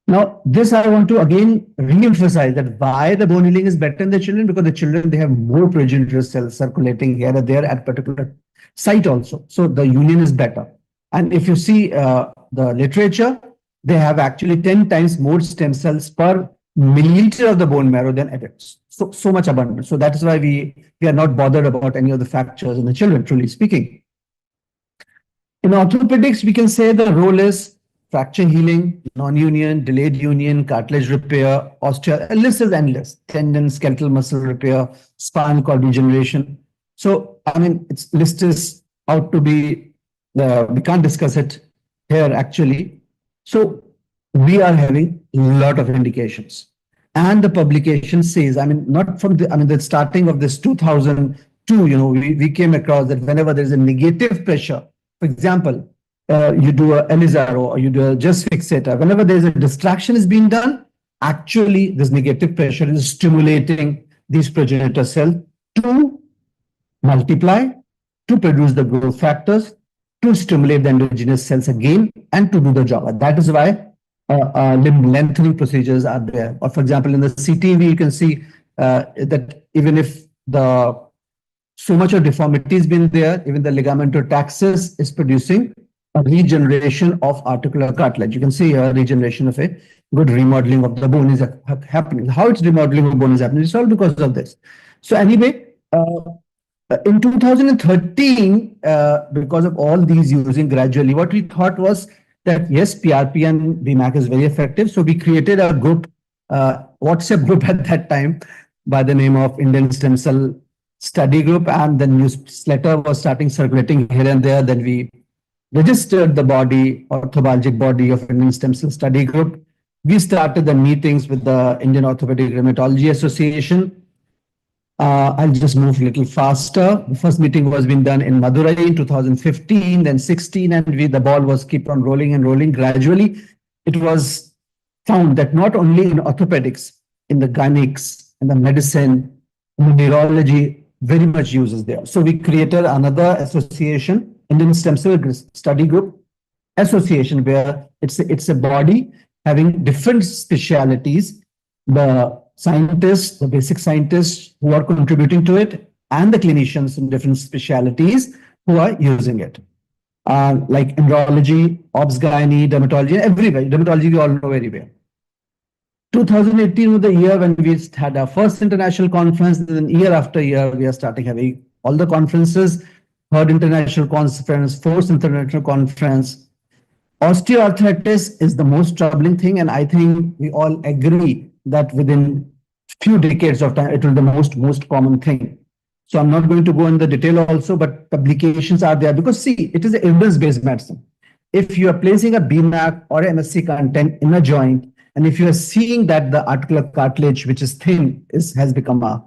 Now, this I want to again re-emphasize that why the bone healing is better in the children, because the children, they have more progenitor cells circulating here and there at particular site also. So the union is better. And if you see the literature, they have actually 10 times more stem cells per milliliter of the bone marrow than adults. So much abundant. So that is why we are not bothered about any of the fractures in the children, truly speaking. In orthopedics, we can say the role is fracture healing, non-union, delayed union, cartilage repair, osteo, list is endless, tendon, skeletal muscle repair, spinal cord regeneration. So, I mean, its list is out to be, we can't discuss it here actually. So we are having a lot of indications. And the publication says, I mean, not from the starting of this 2002, we came across that whenever there's a negative pressure, for example, you do a Elizaro or you do a just fixator, whenever there's a distraction is being done, actually this negative pressure is stimulating these progenitor cells to multiply, to produce the growth factors, to stimulate the endogenous cells again, and to do the job. That is why limb lengthening procedures are there. Or for example, in the CTV, you can see that even if so much of deformity has been there, even the ligamentous taxis is producing a regeneration of articular cartilage. You can see a regeneration of a good remodeling of the bone is happening. How it's remodeling of bone is happening? It's all because of this. So anyway, in 2013, because of all these using gradually, what we thought was that yes, PRP and BMAC is very effective. So we created a group, WhatsApp group at that time by the name of Indian Stem Cell Study Group, and the newsletter was starting circulating here and there. Then we registered the body, orthobiologic body of Indian Stem Cell Study Group. We started the meetings with the Indian Orthopedic Rheumatology Association. I'll just move a little faster. The first meeting was being done in Madurai in 2015, then 16, and the ball was keep on rolling and rolling. Gradually, it was found that not only in orthopedics, in the gynetics, in the medicine, in the neurology, very much uses there. So we created another association, Indian Stem Cell Study Group Association, where it's a body having different specialities. The scientists, the basic scientists who are contributing to it, and the clinicians in different specialities who are using it. Like embryology, obs gynae, dermatology, everywhere. Dermatology you all know very well. 2018 was the year when we had our first international conference, and then year after year we are starting having all the conferences, third international conference, fourth international conference. Osteoarthritis is the most troubling thing, and I think we all agree that within few decades of time, it will be the most common thing. So I'm not going to go in the detail also, but publications are there because see, it is an evidence-based medicine. If you are placing a BMAC or MSC content in a joint, and if you are seeing that the articular cartilage, which is thin, has become a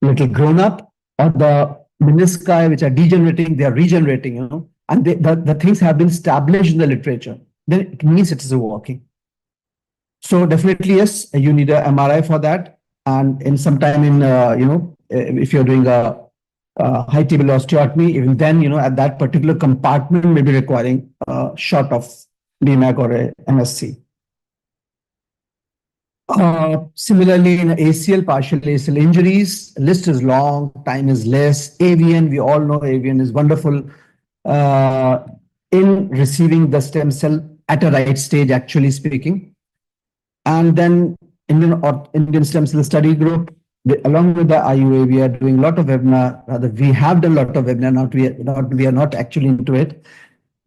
little grown up, or the menisci, which are degenerating, they are regenerating, and the things have been established in the literature, then it means it is working. So definitely, yes, you need a MRI for that. And in some time in, if you're doing a high tibial osteotomy, even then, at that particular compartment may be requiring a shot of BMAC or a MSC. Similarly, in ACL, partial ACL injuries, list is long, time is less. AVN, we all know AVN is wonderful in receiving the stem cell at a right stage, actually speaking. And then Indian Stem Cell Study Group, along with the IUA, we are doing a lot of webinar. Rather, we have done a lot of webinar. We are not actually into it.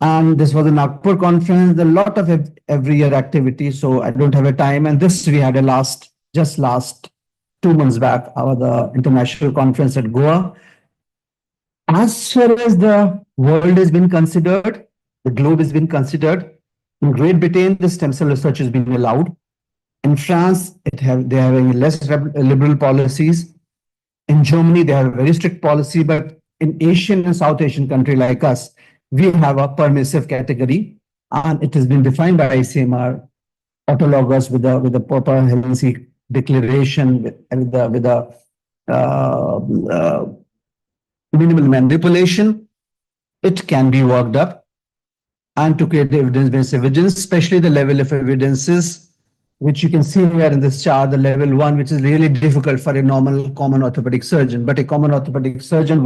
And this was a Nagpur conference, a lot of every year activity. So I don't have a time. And this we had a last 2 months back, the international conference at Goa. As far as the world has been considered, the globe has been considered. In Great Britain, the stem cell research has been allowed. In France, they are having less liberal policies. In Germany, they have a very strict policy, but in Asian and South Asian country like us, we have a permissive category, and it has been defined by ICMR, autologous with the proper Helsinki declaration, with the minimal manipulation. It can be worked up, and to create the evidence-based evidence, especially the level of evidences, which you can see here in this chart, the level 1, which is really difficult for a normal common orthopedic surgeon. But a common orthopedic surgeon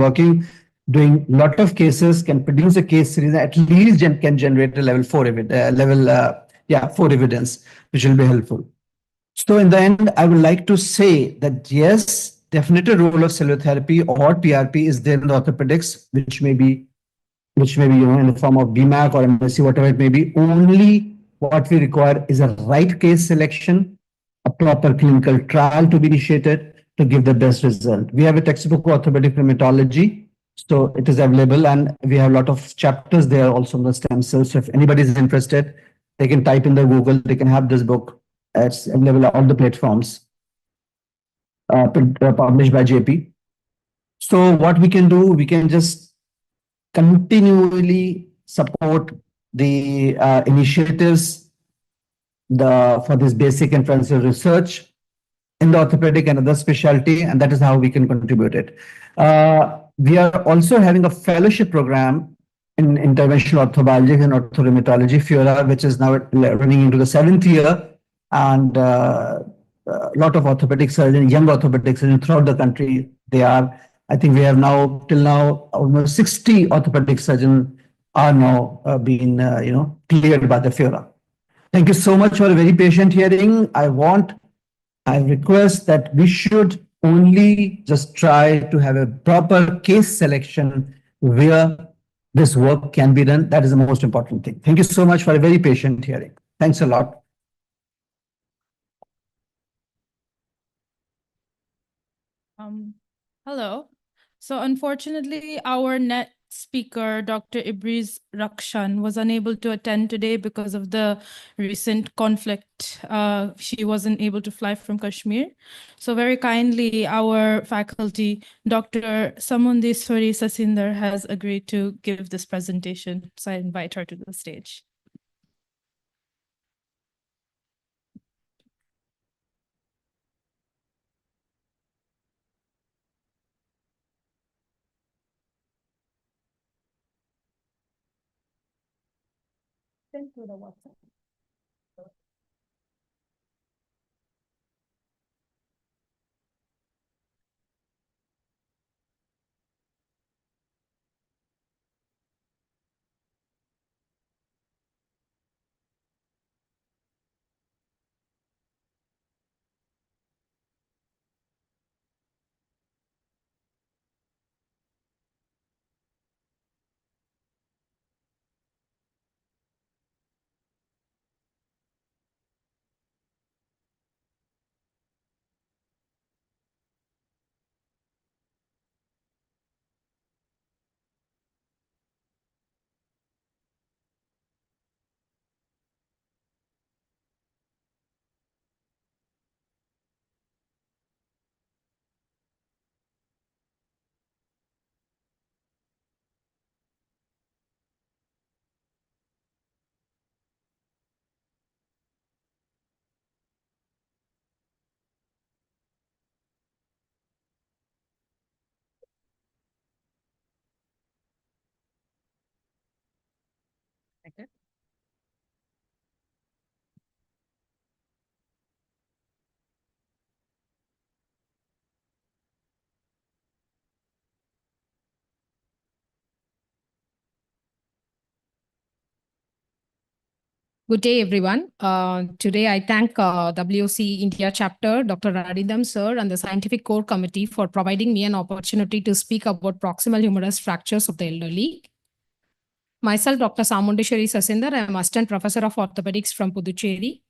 doing a lot of cases can produce a case series, at least can generate a level 4 evidence, which will be helpful. So in the end, I would like to say that yes, definitely a role of cellular therapy or PRP is there in the orthopedics, which may be in the form of BMAC or MSc, whatever it may be. Only what we require is a right case selection, a proper clinical trial to be initiated to give the best result. We have a textbook orthopedic rheumatology, so it is available, and we have a lot of chapters there also on the stem cells. So if anybody is interested, they can type in the Google, they can have this book. It's available on all the platforms, published by JP. So what we can do, we can just continually support the initiatives for this basic and transfer research in the orthopedic and other specialty, and that is how we can contribute it. We are also having a fellowship program in interventional orthobiology and orthorheumatology, FIORA, which is now running into the 7th year, and a lot of orthopedic surgeons, young orthopedic surgeons throughout the country, I think we have till now almost 60 orthopedic surgeons are now being cleared by the FIORA. Thank you so much for a very patient hearing. I request that we should only just try to have a proper case selection where this work can be done. That is the most important thing. Thank you so much for a very patient hearing. Thanks a lot. Hello. So unfortunately, our next speaker, Dr. Ibriz Rakshan, was unable to attend today because of the recent conflict. She wasn't able to fly from Kashmir. So very kindly, our faculty, Dr. Samundeswari Sasinder, has agreed to give this presentation. So I invite her to the stage. Send to the WhatsApp. Okay. Good day, everyone. Today, I thank WOC India chapter, Dr. Arindam sir, and the Scientific Core Committee for providing me an opportunity to speak about proximal humerus fractures of the elderly. myself, Dr. Samundeshwari Sasinder. I am Assistant Professor of Orthopedics from Puducherry.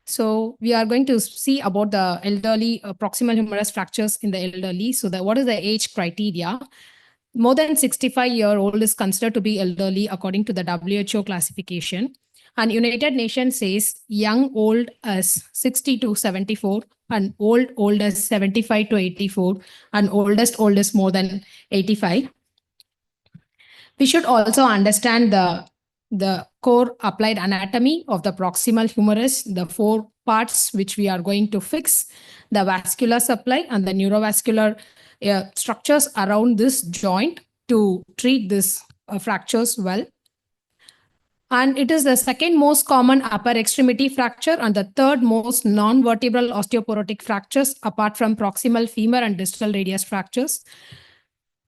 So we are going to see about the elderly proximal humerus fractures in the elderly. So what is the age criteria? More than 65-year-old is considered to be elderly according to the WHO classification. And United Nations says young old as 60 to 74 and old as 75 to 84 and oldest more than 85. We should also understand the core applied anatomy of the proximal humerus, the 4 parts which we are going to fix, the vascular supply and the neurovascular structures around this joint to treat these fractures well. And it is the second most common upper extremity fracture and the third most non-vertebral osteoporotic fractures apart from proximal femur and distal radius fractures.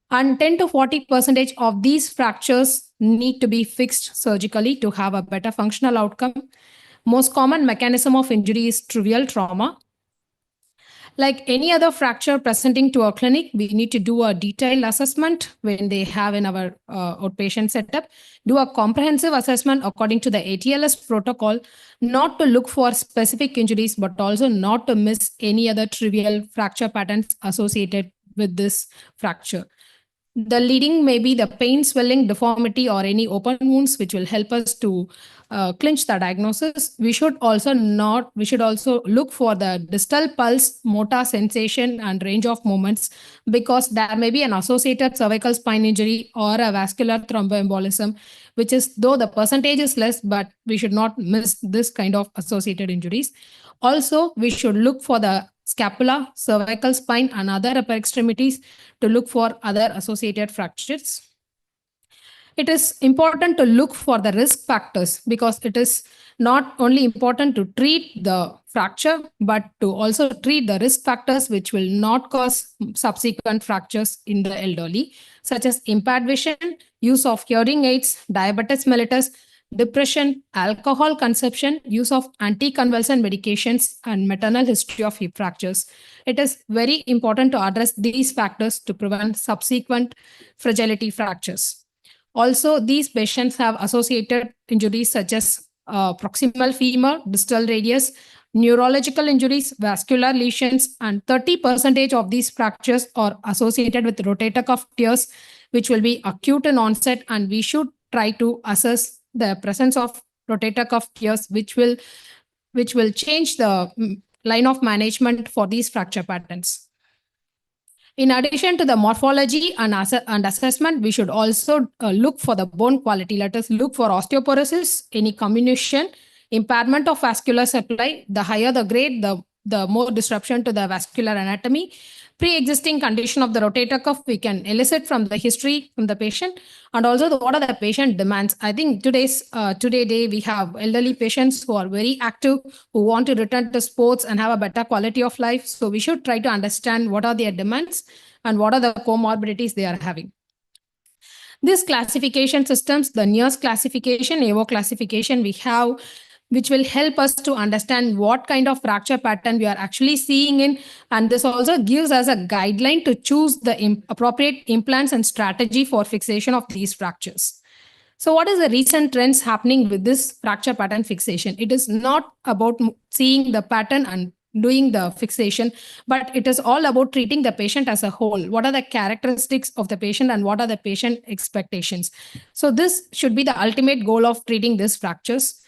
And 10 to 40% of these fractures need to be fixed surgically to have a better functional outcome. Most common mechanism of injury is trivial trauma. Like any other fracture presenting to our clinic, we need to do a detailed assessment when they have in our outpatient setup, do a comprehensive assessment according to the ATLS protocol, not to look for specific injuries, but also not to miss any other trivial fracture patterns associated with this fracture. The leading may be the pain, swelling, deformity, or any open wounds, which will help us to clinch the diagnosis. We should also look for the distal pulse, motor sensation, and range of movements, because there may be an associated cervical spine injury or a vascular thromboembolism, which is, though the percentage is less, but we should not miss this kind of associated injuries. Also, we should look for the scapula, cervical spine, and other upper extremities to look for other associated fractures. It is important to look for the risk factors, because it is not only important to treat the fracture, but to also treat the risk factors which will not cause subsequent fractures in the elderly, such as impaired vision, use of hearing aids, diabetes mellitus, depression, alcohol consumption, use of anticonvulsant medications, and maternal history of hip fractures. It is very important to address these factors to prevent subsequent fragility fractures. Also, these patients have associated injuries such as proximal femur, distal radius, neurological injuries, vascular lesions, and 30% of these fractures are associated with rotator cuff tears, which will be acute in onset, and we should try to assess the presence of rotator cuff tears, which will change the line of management for these fracture patterns. In addition to the morphology and assessment, we should also look for the bone quality. Let us look for osteoporosis, any comminution, impairment of vascular supply. The higher the grade, the more disruption to the vascular anatomy. Pre-existing condition of the rotator cuff, we can elicit from the history from the patient, and also what are the patient demands. I think today we have elderly patients who are very active, who want to return to sports and have a better quality of life. So we should try to understand what are their demands and what are the comorbidities they are having. These classification systems, the NIRS classification, AWO classification we have, which will help us to understand what kind of fracture pattern we are actually seeing in. And this also gives us a guideline to choose the appropriate implants and strategy for fixation of these fractures. So what is the recent trends happening with this fracture pattern fixation? It is not about seeing the pattern and doing the fixation, but it is all about treating the patient as a whole. What are the characteristics of the patient and what are the patient expectations? So this should be the ultimate goal of treating these fractures.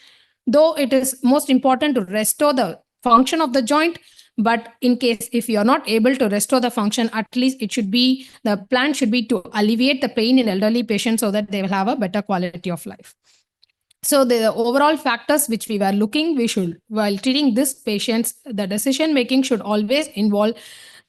Though it is most important to restore the function of the joint, but in case if you are not able to restore the function, at least the plan should be to alleviate the pain in elderly patients so that they will have a better quality of life. So the overall factors which we were looking, while treating these patients, the decision making should always involve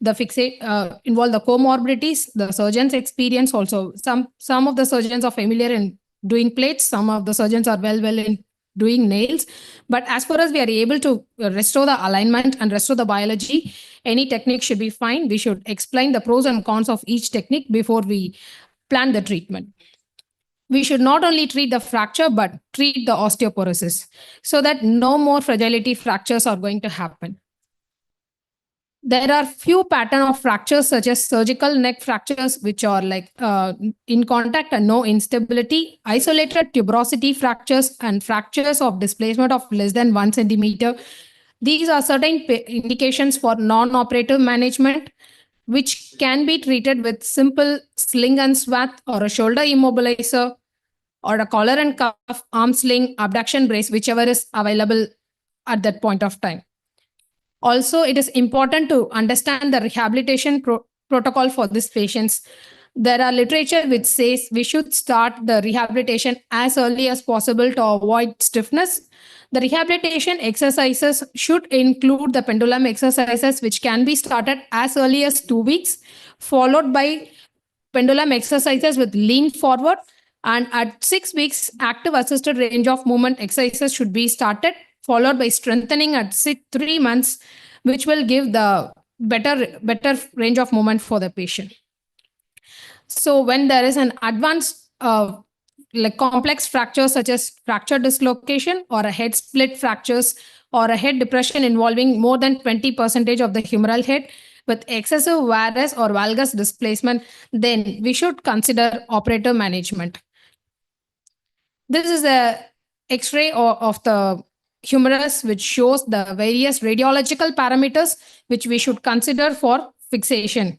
the comorbidities, the surgeon's experience also. Some of the surgeons are familiar in doing plates, some of the surgeons are well in doing nails, but as far as we are able to restore the alignment and restore the biology, any technique should be fine. We should explain the pros and cons of each technique before we plan the treatment. We should not only treat the fracture, but treat the osteoporosis so that no more fragility fractures are going to happen. There are few pattern of fractures such as surgical neck fractures, which are like in contact and no instability, isolated tuberosity fractures, and fractures of displacement of less than 1 centimeter. These are certain indications for non-operative management, which can be treated with simple sling and swath or a shoulder immobilizer or a collar and cuff, arm sling, abduction brace, whichever is available at that point of time. Also, it is important to understand the rehabilitation protocol for these patients. There are literature which says we should start the rehabilitation as early as possible to avoid stiffness. The rehabilitation exercises should include the pendulum exercises, which can be started as early as 2 weeks, followed by pendulum exercises with lean forward. And at 6 weeks, active assisted range of movement exercises should be started, followed by strengthening at 3 months, which will give the better range of movement for the patient. So when there is an advanced like complex fracture such as fracture dislocation or a head split fractures or a head depression involving more than 20% of the humeral head with excessive varus or valgus displacement, then we should consider operative management. This is a X-ray of the humerus, which shows the various radiological parameters which we should consider for fixation.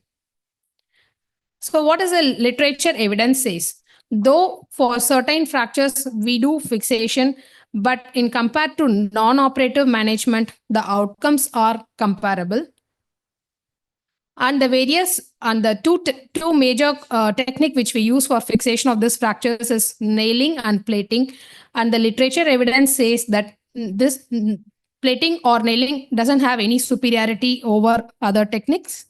So what is the literature evidence says? Though for certain fractures, we do fixation, but in compared to non-operative management, the outcomes are comparable. And the two major technique which we use for fixation of this fractures is nailing and plating. And the literature evidence says that this plating or nailing doesn't have any superiority over other techniques.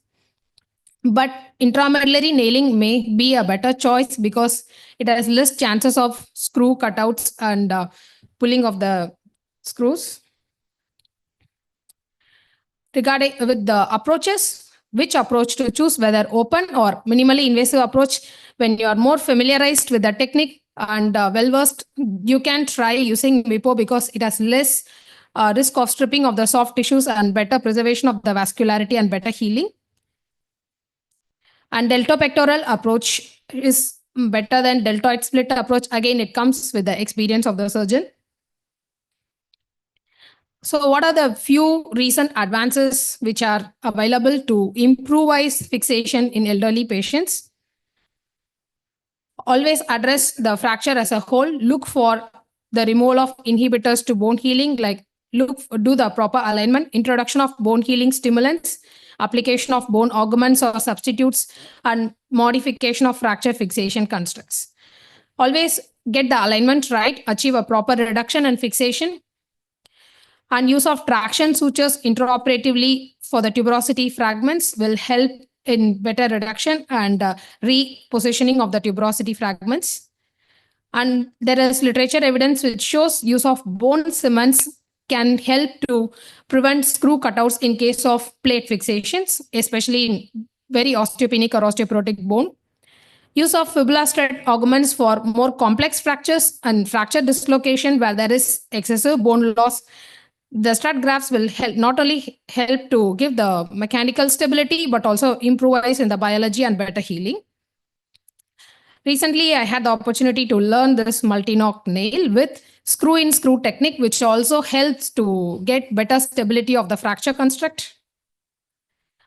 But intramedullary nailing may be a better choice because it has less chances of screw cutouts and pulling of the screws. Regarding with the approaches, which approach to choose, whether open or minimally invasive approach, when you are more familiarized with the technique and well-versed, you can try using WIPO because it has less risk of stripping of the soft tissues and better preservation of the vascularity and better healing. And deltopectoral approach is better than deltoid split approach. Again, it comes with the experience of the surgeon. So what are the few recent advances which are available to improvise fixation in elderly patients? Always address the fracture as a whole. Look for the removal of inhibitors to bone healing, like do the proper alignment, introduction of bone healing stimulants, application of bone augments or substitutes, and modification of fracture fixation constructs. Always get the alignment right, achieve a proper reduction and fixation, and use of traction sutures intraoperatively for the tuberosity fragments will help in better reduction and repositioning of the tuberosity fragments. And there is literature evidence which shows use of bone cements can help to prevent screw cutouts in case of plate fixations, especially in very osteopenic or osteoporotic bone. Use of fibula strut augments for more complex fractures and fracture dislocation where there is excessive bone loss. The strut grafts will help not only help to give the mechanical stability, but also improvise in the biology and better healing. Recently, I had the opportunity to learn this multi-knock nail with screw-in screw technique, which also helps to get better stability of the fracture construct.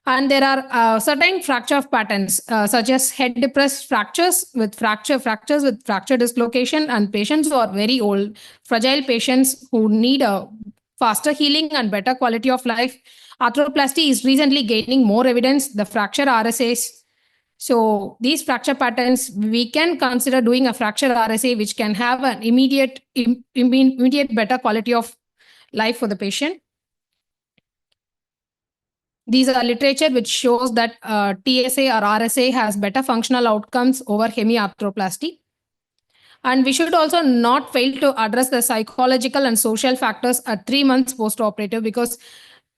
And there are certain fracture patterns, such as head depressed fractures with fracture dislocation, and patients who are very old, fragile patients who need a faster healing and better quality of life. Arthroplasty is recently gaining more evidence, the fracture RSAs. So these fracture patterns, we can consider doing a fracture RSA, which can have an immediate better quality of life for the patient. These are literature which shows that TSA or RSA has better functional outcomes over hemiarthroplasty. And we should also not fail to address the psychological and social factors at 3 months post-operative, because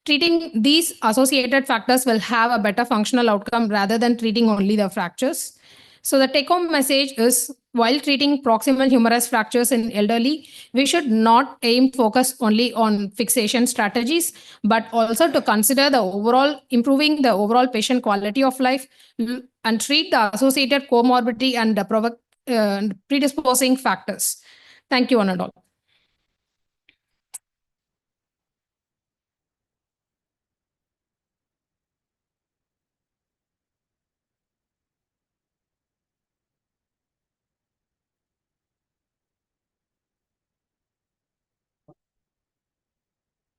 treating these associated factors will have a better functional outcome rather than treating only the fractures. So the take-home message is, while treating proximal humerus fractures in elderly, we should not aim focus only on fixation strategies, but also to consider the overall improving the overall patient quality of life and treat the associated comorbidity and the predisposing factors. Thank you, one and all.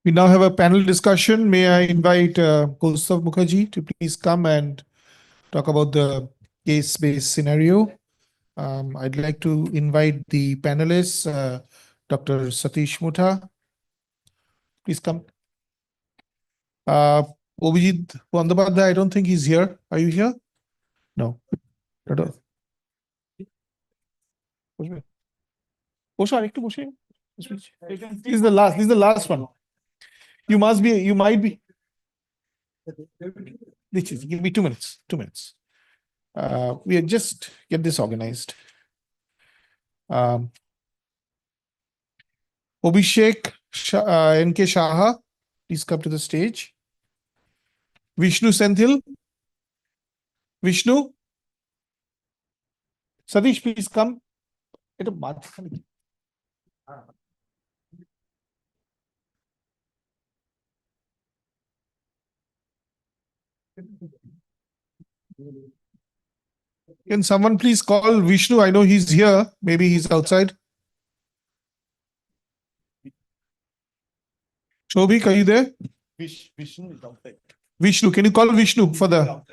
We now have a panel discussion. May I invite Kaustav Mukherjee to please come and talk about the case-based scenario. I'd like to invite the panelists, Dr. Satish Mutha. Please come. Obhijit Bandyopadhyay, I don't think he's here. Are you here? No. This is the last. This is the last one. You must be. You might be. Give me 2 minutes. 2 minutes. We are just get this organized. Abhishek N.K. Shaha, please come to the stage. Vishnu Senthil. Vishnu. Satish, please come. Can someone please call Vishnu? I know he's here. Maybe he's outside. Shobhik, are you there? Vishnu is outside. Vishnu, can you call Vishnu for the...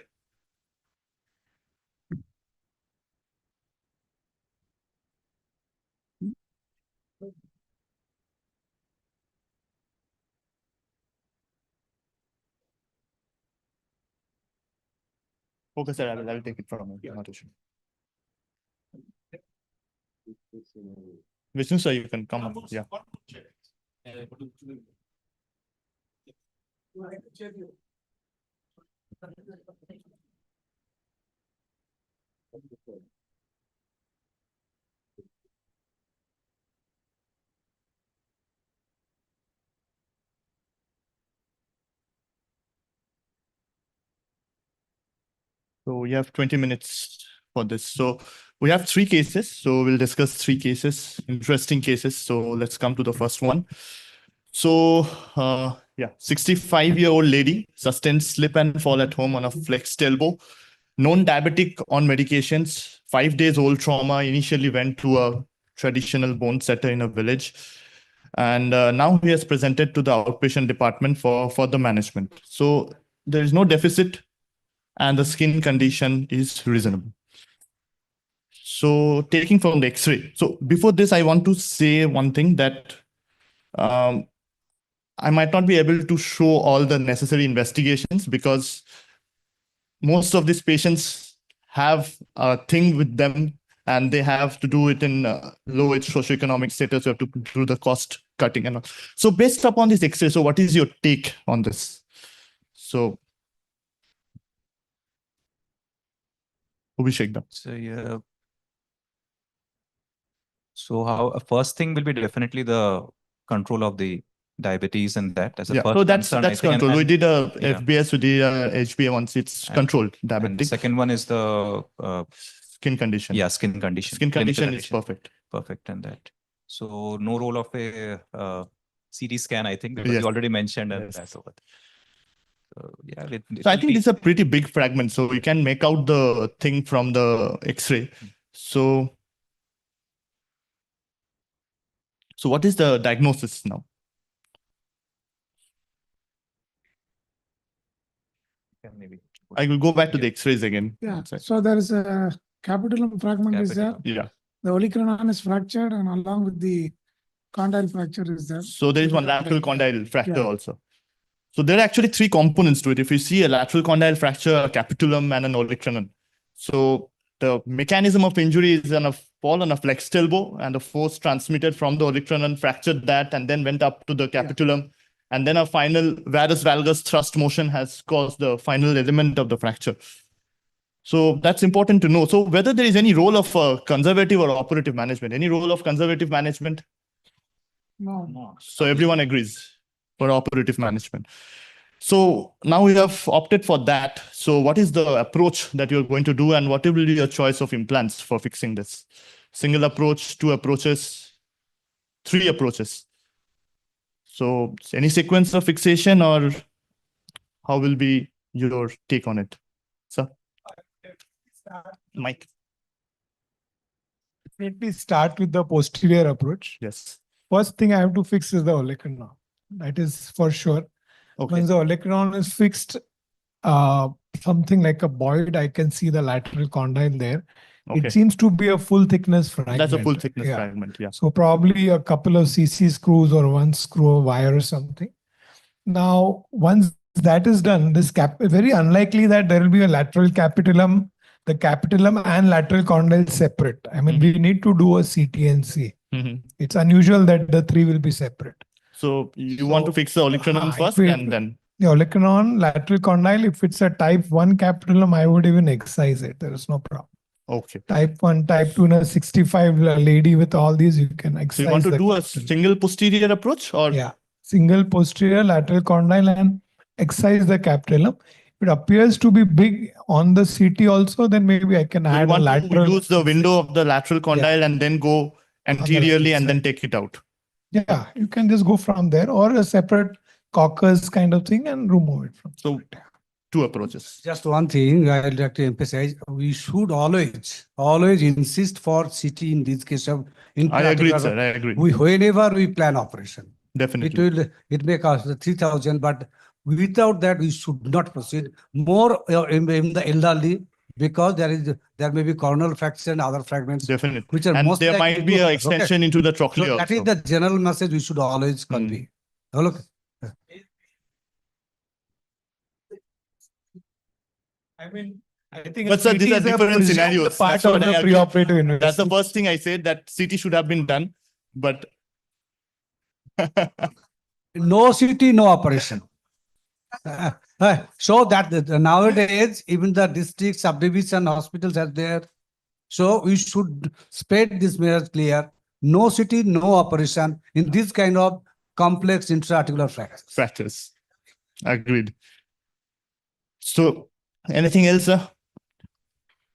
Okay, sir, I will take it from him. Not issue. Vishnu, sir, you can come up. Yeah. So we have 20 minutes for this. So we have 3 cases. So we'll discuss 3 cases, interesting cases. So let's come to the first one. So, 65-year-old lady sustained slip and fall at home on a flexed elbow. Known diabetic on medications, 5 days old trauma, initially went to a traditional bone setter in a village. And now he has presented to the outpatient department for further management. So there is no deficit and the skin condition is reasonable. So taking from the X-ray. So before this, I want to say one thing that I might not be able to show all the necessary investigations because most of these patients have a thing with them and they have to do it in low age socioeconomic status. You have to do the cost cutting and all. So based upon this X-ray, so what is your take on this? So Abhishek. So yeah. So how first thing will be definitely the control of the diabetes and that as a first so that's concern, control. And we did a FBS, we did a HbA1c. It's controlled diabetic. And the second one is the skin condition. Yeah, skin condition. Skin condition is perfect. Perfect, and that. So no role of a CT scan, I think, because you already mentioned and that's over. So yeah, so I think this is a pretty big fragment, so we can make out the thing from the X-ray. So what is the diagnosis now? Maybe I will go back to the X-rays again. Yeah. So there is a capitulum fragment is there. Yeah. The olecranon is fractured and along with the condyle fracture is there. So there is one lateral condyle fracture also. So there are actually 3 components to it. If you see a lateral condyle fracture, a capitulum and an olecranon. So the mechanism of injury is on a fall on a flexed elbow and the force transmitted from the olecranon fractured that and then went up to the capitulum. And then a final varus valgus thrust motion has caused the final element of the fracture. So that's important to know. So whether there is any role of conservative or operative management, any role of conservative management? No. So everyone agrees for operative management. So now we have opted for that. So what is the approach that you're going to do, and what will be your choice of implants for fixing this? Single approach, 2 approaches, 3 approaches. So any sequence of fixation, or how will be your take on it? Sir? Mike. Let me start with the posterior approach. Yes. First thing I have to fix is the olecranon. That is for sure. Okay. Once the olecranon is fixed, something like a void, I can see the lateral condyle there. Okay. It seems to be a full thickness fragment. That's a full thickness fragment, yeah. So probably a couple of CC screws or 1 screw of wire or something. Now, once that is done, this very unlikely that there will be a lateral capitulum, the capitulum and lateral condyle separate. I mean, we need to do a CT and C. It's unusual that the 3 will be separate. So you want to fix the olecranon first and then? The olecranon, lateral condyle, if it's a type 1 capitulum, I would even excise it. There is no problem. Okay. Type 1, type 2, in a 65 lady with all these, you can excise. So you want to do a single posterior approach, or? Yeah, single posterior lateral condyle and excise the capitulum. If it appears to be big on the CT also, then maybe I can add a lateral. To use the window of the lateral condyle and then go anteriorly and then take it out. Yeah, you can just go from there, or a separate coccus kind of thing and remove it from. So 2 approaches. Just one thing I'd like to emphasize: we should always insist for CT in this case of. I agree, sir. I agree. Whenever we plan operation, definitely it may cost 3,000, but without that we should not proceed. More in the elderly, because there may be coronal fracture and other fragments. Definitely. Which are and most there might be an extension into the trochlea. So that is the general message we should always convey. Look. I mean, I think. But sir, these are different scenarios. Part of the preoperative investigation. That's the first thing I said, that CT should have been done, but no CT, no operation. So that nowadays even the district subdivision hospitals are there. So we should spread this message clear. No CT, no operation in this kind of complex intra-articular fractures. Agreed. So anything else, sir?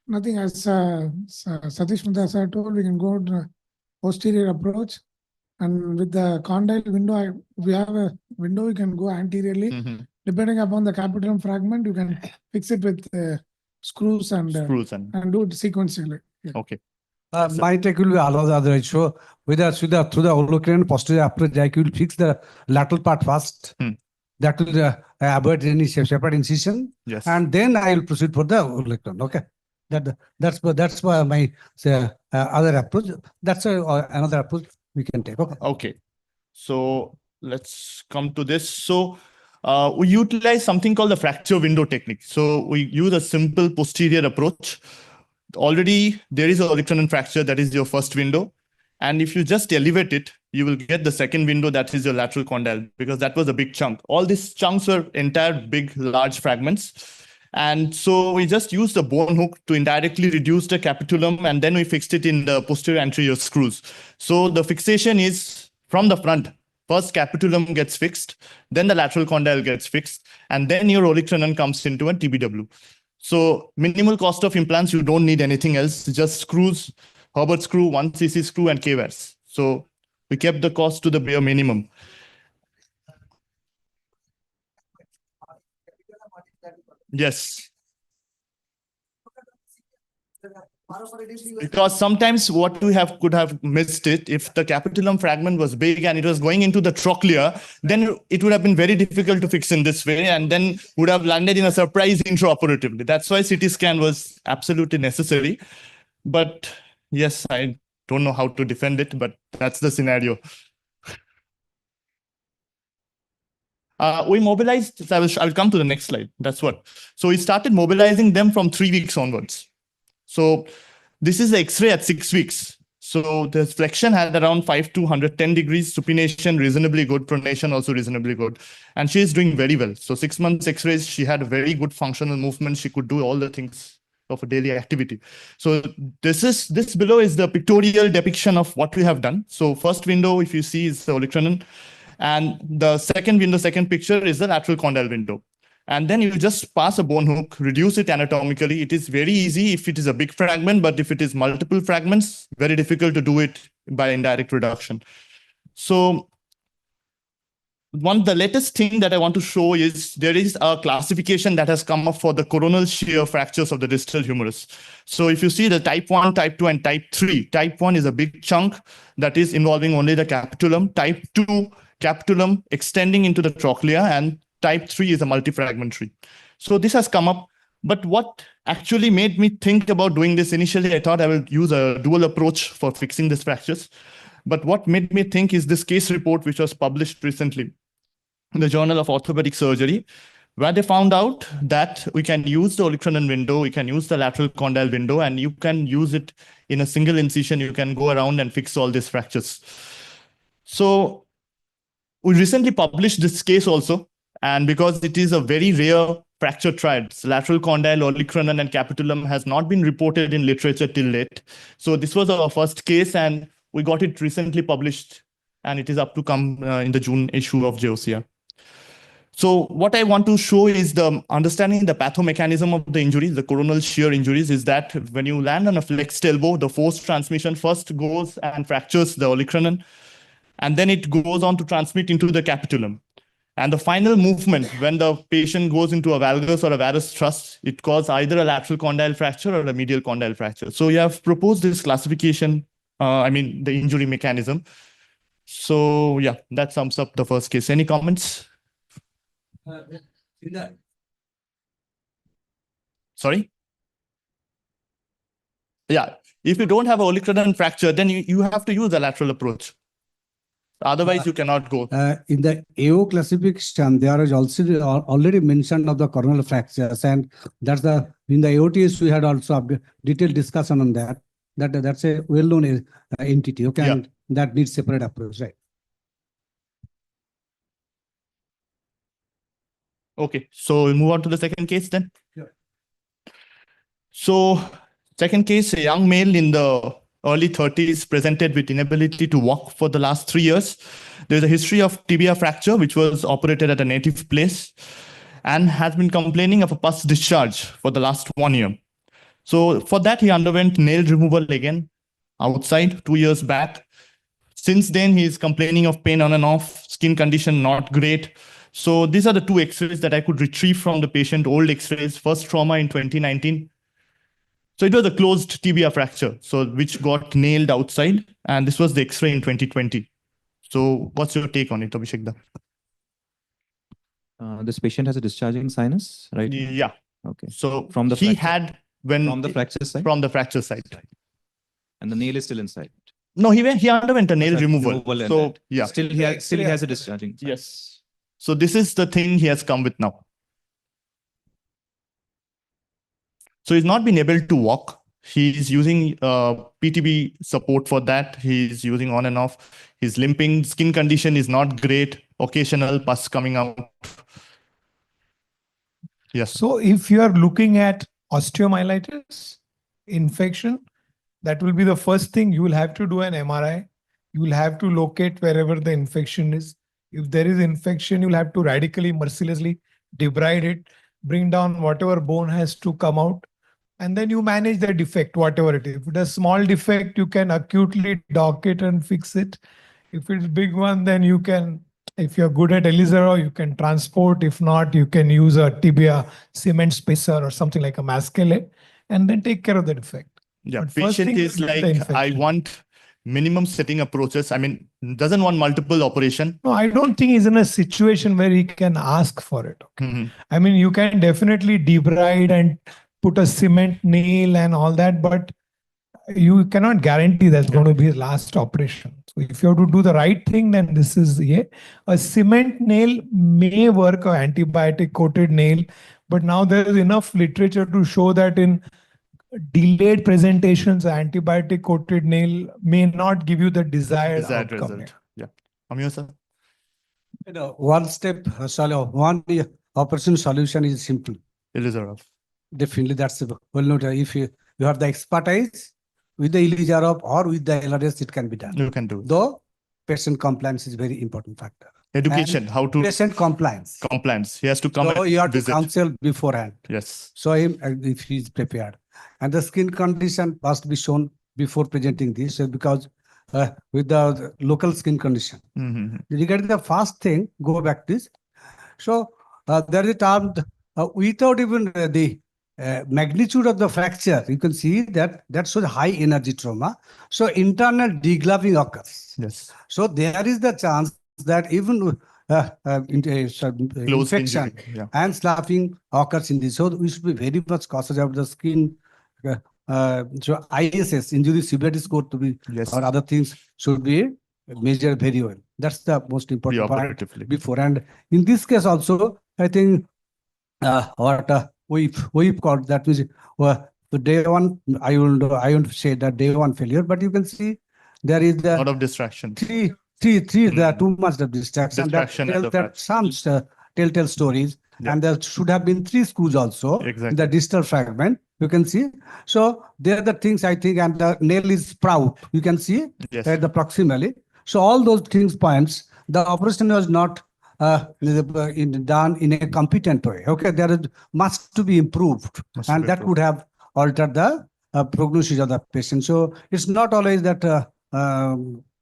Nothing. As Satish Mudasa told, we can go to posterior approach, and with the condyle window, we have a window, we can go anteriorly. Depending upon the capitulum fragment, you can fix it with screws and do it sequentially. Yeah. Okay. My take will be other. So through the olecranon posterior approach, I will fix the lateral part first. That will avoid any separate incision. Yes. And then I will proceed for the olecranon. Okay. That's my other approach. That's another approach we can take. Okay. Okay. So let's come to this. So we utilize something called the fracture window technique. So we use a simple posterior approach. Already there is a olecranon fracture, that is your first window. And if you just elevate it, you will get the second window, that is your lateral condyle, because that was a big chunk. All these chunks were entire big, large fragments. And so we just used the bone hook to indirectly reduce the capitulum, and then we fixed it in the posterior anterior screws. So the fixation is from the front. First capitulum gets fixed, then the lateral condyle gets fixed, and then your olecranon comes into a TBW. So minimal cost of implants, you don't need anything else, just screws, Herbert screw, 1 cc screw, and K-wires. So we kept the cost to the bare minimum. Yes. Because sometimes what we could have missed it, if the capitulum fragment was big and it was going into the trochlea, then it would have been very difficult to fix in this way, and then would have landed in a surprise intraoperatively. That's why CT scan was absolutely necessary. But yes, I don't know how to defend it, but that's the scenario. We mobilized, I'll come to the next slide. That's what. So we started mobilizing them from 3 weeks onwards. So this is the X-ray at 6 weeks. So the flexion had around 5 to 110 degrees, supination reasonably good, pronation also reasonably good. And she is doing very well. So 6 months X-rays, she had a very good functional movement. She could do all the things of a daily activity. So this below is the pictorial depiction of what we have done. So first window, if you see, is the olecranon, and the second window, second picture is the lateral condyle window. And then you just pass a bone hook, reduce it anatomically. It is very easy if it is a big fragment, but if it is multiple fragments, very difficult to do it by indirect reduction. So the latest thing that I want to show is there is a classification that has come up for the coronal shear fractures of the distal humerus. So if you see the type 1, type 2, and type 3, type 1 is a big chunk that is involving only the capitulum. Type 2, capitulum extending into the trochlea, and type 3 is a multifragmentary. So this has come up. But what actually made me think about doing this initially, I thought I will use a dual approach for fixing these fractures. But what made me think is this case report, which was published recently in the Journal of Orthopedic Surgery, where they found out that we can use the olecranon window, we can use the lateral condyle window, and you can use it in a single incision. You can go around and fix all these fractures. So we recently published this case also, and because it is a very rare fracture triad, lateral condyle, olecranon, and capitulum has not been reported in literature till date. So this was our first case, and we got it recently published, and it is up to come in the June issue of JOCR. So what I want to show is the understanding the pathomechanism of the injuries, the coronal shear injuries, is that when you land on a flexed elbow, the force transmission first goes and fractures the olecranon, and then it goes on to transmit into the capitulum. And the final movement, when the patient goes into a valgus or a varus thrust, it causes either a lateral condyle fracture or a medial condyle fracture. So we have proposed this classification, the injury mechanism. So yeah, that sums up the first case. Any comments? Sorry? Yeah, if you don't have a olecranon fracture, then you have to use the lateral approach. Otherwise, you cannot go. In the AO classification, there is also already mentioned of the coronal fractures, and that's in the AOTS we had also a detailed discussion on that. That's a well-known entity. Okay, yeah. And that needs separate approach, right? Okay, so we'll move on to the second case then. Sure. So second case, a young male in the early 30s presented with inability to walk for the last 3 years. There's a history of tibia fracture, which was operated at a native place, and has been complaining of a pus discharge for the last 1 year. So for that, he underwent nail removal again outside 2 years back. Since then, he is complaining of pain on and off, skin condition not great. So these are the 2 x-rays that I could retrieve from the patient, old x-rays, first trauma in 2019. So it was a closed tibia fracture, so which got nailed outside, and this was the x-ray in 2020. So what's your take on it, Abhishek? This patient has a discharging sinus, right? Yeah. Okay. So from the he fracture, had when from the fracture side? From the fracture side. And the nail is still inside. No, he underwent a nail removal. So yeah. Still he has a discharging sinus. Yes. So this is the thing he has come with now. So he's not been able to walk. He's using PTB support for that. He's using on and off. He's limping. Skin condition is not great. Occasional pus coming out. Yes. So if you are looking at osteomyelitis, infection, that will be the first thing. You will have to do an MRI. You will have to locate wherever the infection is. If there is infection, you'll have to radically, mercilessly debride it, bring down whatever bone has to come out, and then you manage the defect, whatever it is. If it's a small defect, you can acutely dock it and fix it. If it's a big one, then you can, if you're good at Elizero, you can transport. If not, you can use a tibia cement spacer or something like a mascale and then take care of the defect. Yeah, But patient is like, I want minimum setting approaches. I mean, doesn't want multiple operation. No, I don't think he's in a situation where he can ask for it. Okay? I mean, you can definitely debride and put a cement nail and all that, but you cannot guarantee that's going to be his last operation. So if you have to do the right thing, then this is a cement nail may work, an antibiotic coated nail, but now there is enough literature to show that in delayed presentations, antibiotic coated nail may not give you the desired outcome. Result. Yeah. Amir sir? One step, one operation solution is simple. Elizabeth. Definitely, that's a well noted. If you have the expertise with the Elijarov or with the LRS, it can be done. You can do it. Though patient compliance is very important factor. Education, And how to patient compliance. He has to come So and you have to visit. counsel beforehand. Yes. So him if he is prepared, and the skin condition must be shown before presenting this, because with the local skin condition. Regarding the first thing, go back to this. So there is a term without even the magnitude of the fracture, you can see that shows high energy trauma. So internal degloving occurs. Yes. So there is the chance that even infection and sloughing occurs in this. So we should be very much cautious about the skin. So ISS, injury severity score, to be or other things should be measured very well. That's the most important point before. And in this case also, I think what we've got, that means the day one, I won't say that day one failure, but you can see there is a lot of distraction. Three, there are too much of distraction. That some telltale stories, and there should have been 3 screws also in the distal fragment. You can see. So there are the things, I think, and the nail is proud. You can see at the proximally. So all those things points. The operation was not done in a competent way. Okay, there is much to be improved, and that would have altered the prognosis of the patient. So it's not always that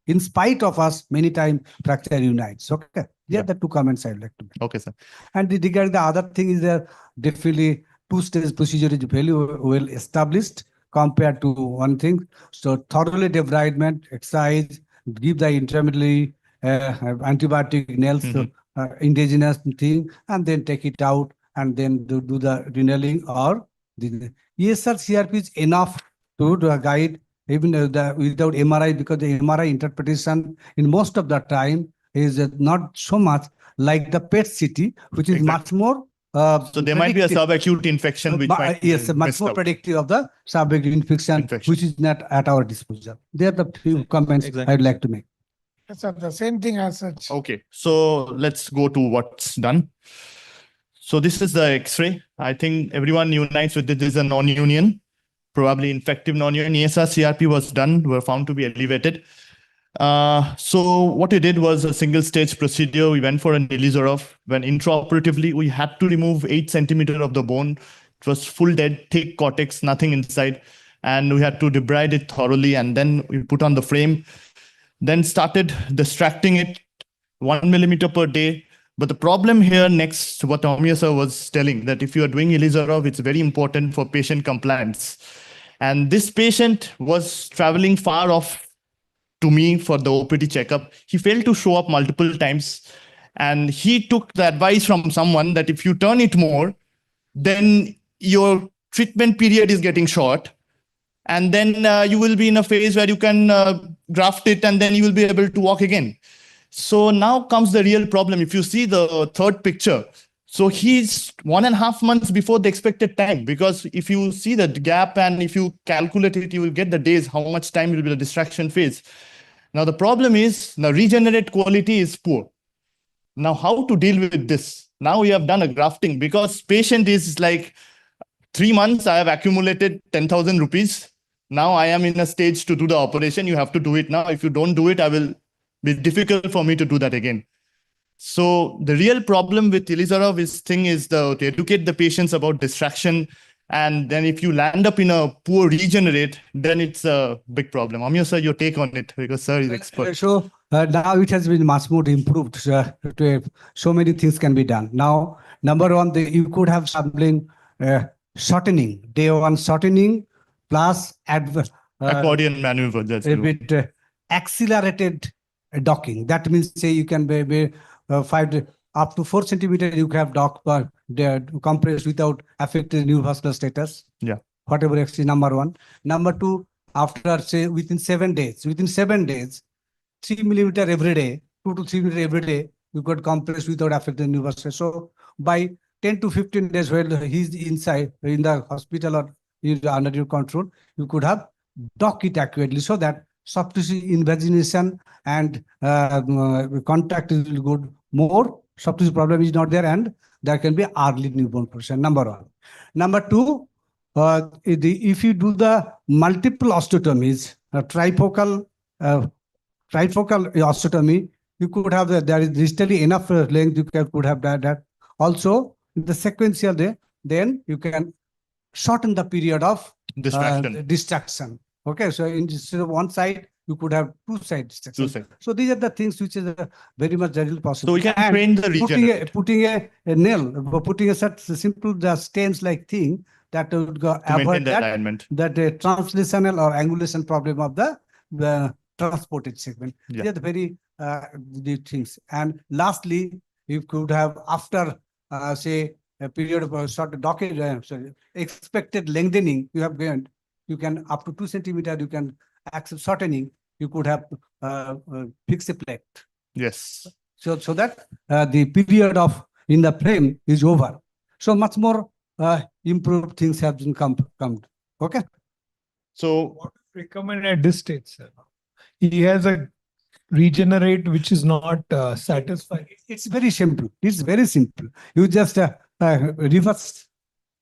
in spite of us, many times fracture unites. Okay, the 2 comments I'd like to make. Okay, sir. And regarding the other thing is that definitely 2-stage procedure is very well established compared to one thing. So thoroughly debridement, exercise, give the intermediary antibiotic nails, indigenous thing, and then take it out and then do the renaling or the ESR CRP is enough to guide even without MRI, because the MRI interpretation in most of the time is not so much like the PET CT, which is much more. So there might be a subacute infection, which might much more predictive of the subacute infection, which is not at our disposal. There are the few comments I'd like to make. Yes, sir, the same thing as such. Okay, so let's go to what's done. So this is the X-ray. I think everyone unites with this is a non-union, probably infective non-union. ESR CRP was done, were found to be elevated. So what we did was a single stage procedure. We went for an Elizarov. When intraoperatively, we had to remove 8 centimeters of the bone. It was full dead, thick cortex, nothing inside. And we had to debride it thoroughly. And then we put on the frame, then started distracting it 1 millimeter per day. But the problem here next, what Amir sir was telling, that if you are doing Elizarov, it's very important for patient compliance. And this patient was traveling far off to me for the OPD checkup. He failed to show up multiple times. And he took the advice from someone that if you turn it more, then your treatment period is getting short. And then you will be in a phase where you can graft it, and then you will be able to walk again. So now comes the real problem. If you see the third picture, so he's 1.5 months before the expected time, because if you see the gap and if you calculate it, you will get the days, how much time will be the distraction phase. Now the problem is the regenerate quality is poor. Now how to deal with this? Now we have done a grafting, because patient is like 3 months, I have accumulated 10,000 rupees. Now I am in a stage to do the operation. You have to do it now. If you don't do it, I will be difficult for me to do that again. So the real problem with Elizarov is to educate the patients about distraction. And then if you land up in a poor regenerate, then it's a big problem. Amir sir, your take on it, because sir is expert. So now it has been much more improved. So many things can be done. Now, number one, you could have something shortening, day 1 shortening plus accordion maneuver. That's a bit accelerated docking. That means, say, you can be 5 up to 4 centimeters. You can have dock compressed without affecting neurovascular status. Yeah. Whatever actually, number 1. Number 2, after say within 7 days, 3 millimeter every day, 2 to 3 millimeter every day, you could compress without affecting neurovascular. So by 10 to 15 days, while he's inside in the hospital or under your control, you could have dock it accurately, so that soft tissue invagination and contact is good. More soft tissue problem is not there, and there can be early newborn position. Number 1. Number two, if you do the multiple osteotomies, trifocal osteotomy, you could have there is distally enough length, you could have that. Also, the sequential then you can shorten the period of distraction. Okay, so instead of one side, you could have two side distraction. So these are the things which is very much readily possible. So we can train the regenerate. Putting a nail, putting a such simple stains like thing that would avoid that translational or angulation problem of the transported segment. Yeah. These are the very the things. And lastly, you could have after say a period of sort of expected lengthening, you can up to 2 centimeters, you can accept shortening, you could have fix a plate. Yes. So that the period of in the frame is over. So much more improved things have been come. Okay. So what is recommended at this stage, sir? He has a regenerate which is not satisfied. It's very simple. It's very simple. You just reverse.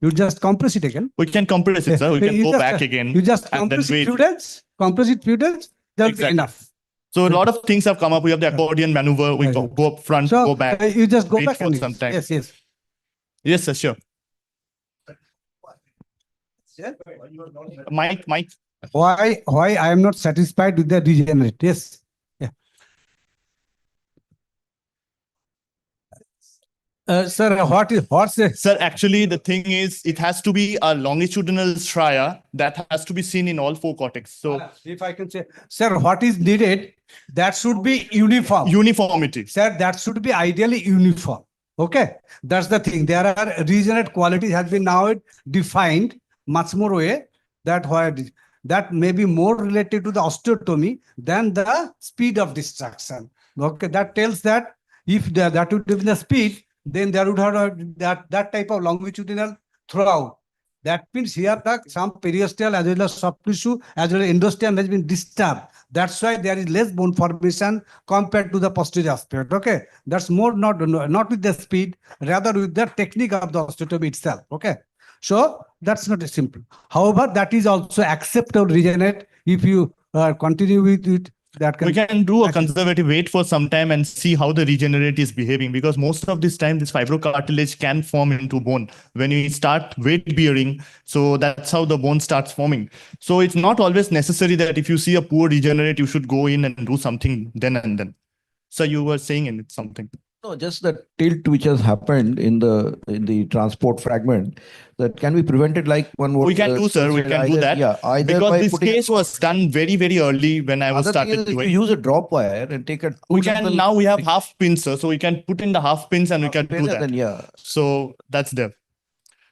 You just compress it again. We can compress it, sir. We can go back again. You just and compress then it few days. Compress it few days. That'll be enough. So a lot of things have come up. We have the accordion maneuver. We go up front, so, go back. You just go back for some time. Yes. Yes, sir. Sure. Mike. Why I am not satisfied with the regenerate? Yes. Yeah. Sir, Sir, actually, the thing is, it has to be a longitudinal striae that has to be seen in all four cortex. So, if I can say, sir, what is needed? That should be uniform. Uniformity. Sir, that should be ideally uniform. Okay, that's the thing. There are regenerate qualities has been now defined much more way that may be more related to the osteotomy than the speed of distraction. Okay, that tells that if that would be the speed, then there would have that type of longitudinal throughout. That means here some periosteal as well as soft tissue as well as endosteum has been disturbed. That's why there is less bone formation compared to the posterior aspect. Okay, that's more not with the speed, rather with the technique of the osteotomy itself. Okay, so that's not simple. However, that is also acceptable regenerate if you continue with it. We can do a conservative wait for some time and see how the regenerate is behaving, because most of this time this fibrocartilage can form into bone when you start weight bearing. So that's how the bone starts forming. So it's not always necessary that if you see a poor regenerate, you should go in and do something then and then. So you were saying in it something. No, just the tilt which has happened in the transport fragment, that can be prevented like one. We can do, sir. We can do that. Yeah, because this case was done very, very early when I was started doing. If you use a drop wire and take a. We can now. We have half pins, sir. So we can put in the half pins and we can do that. Then, yeah. So that's there.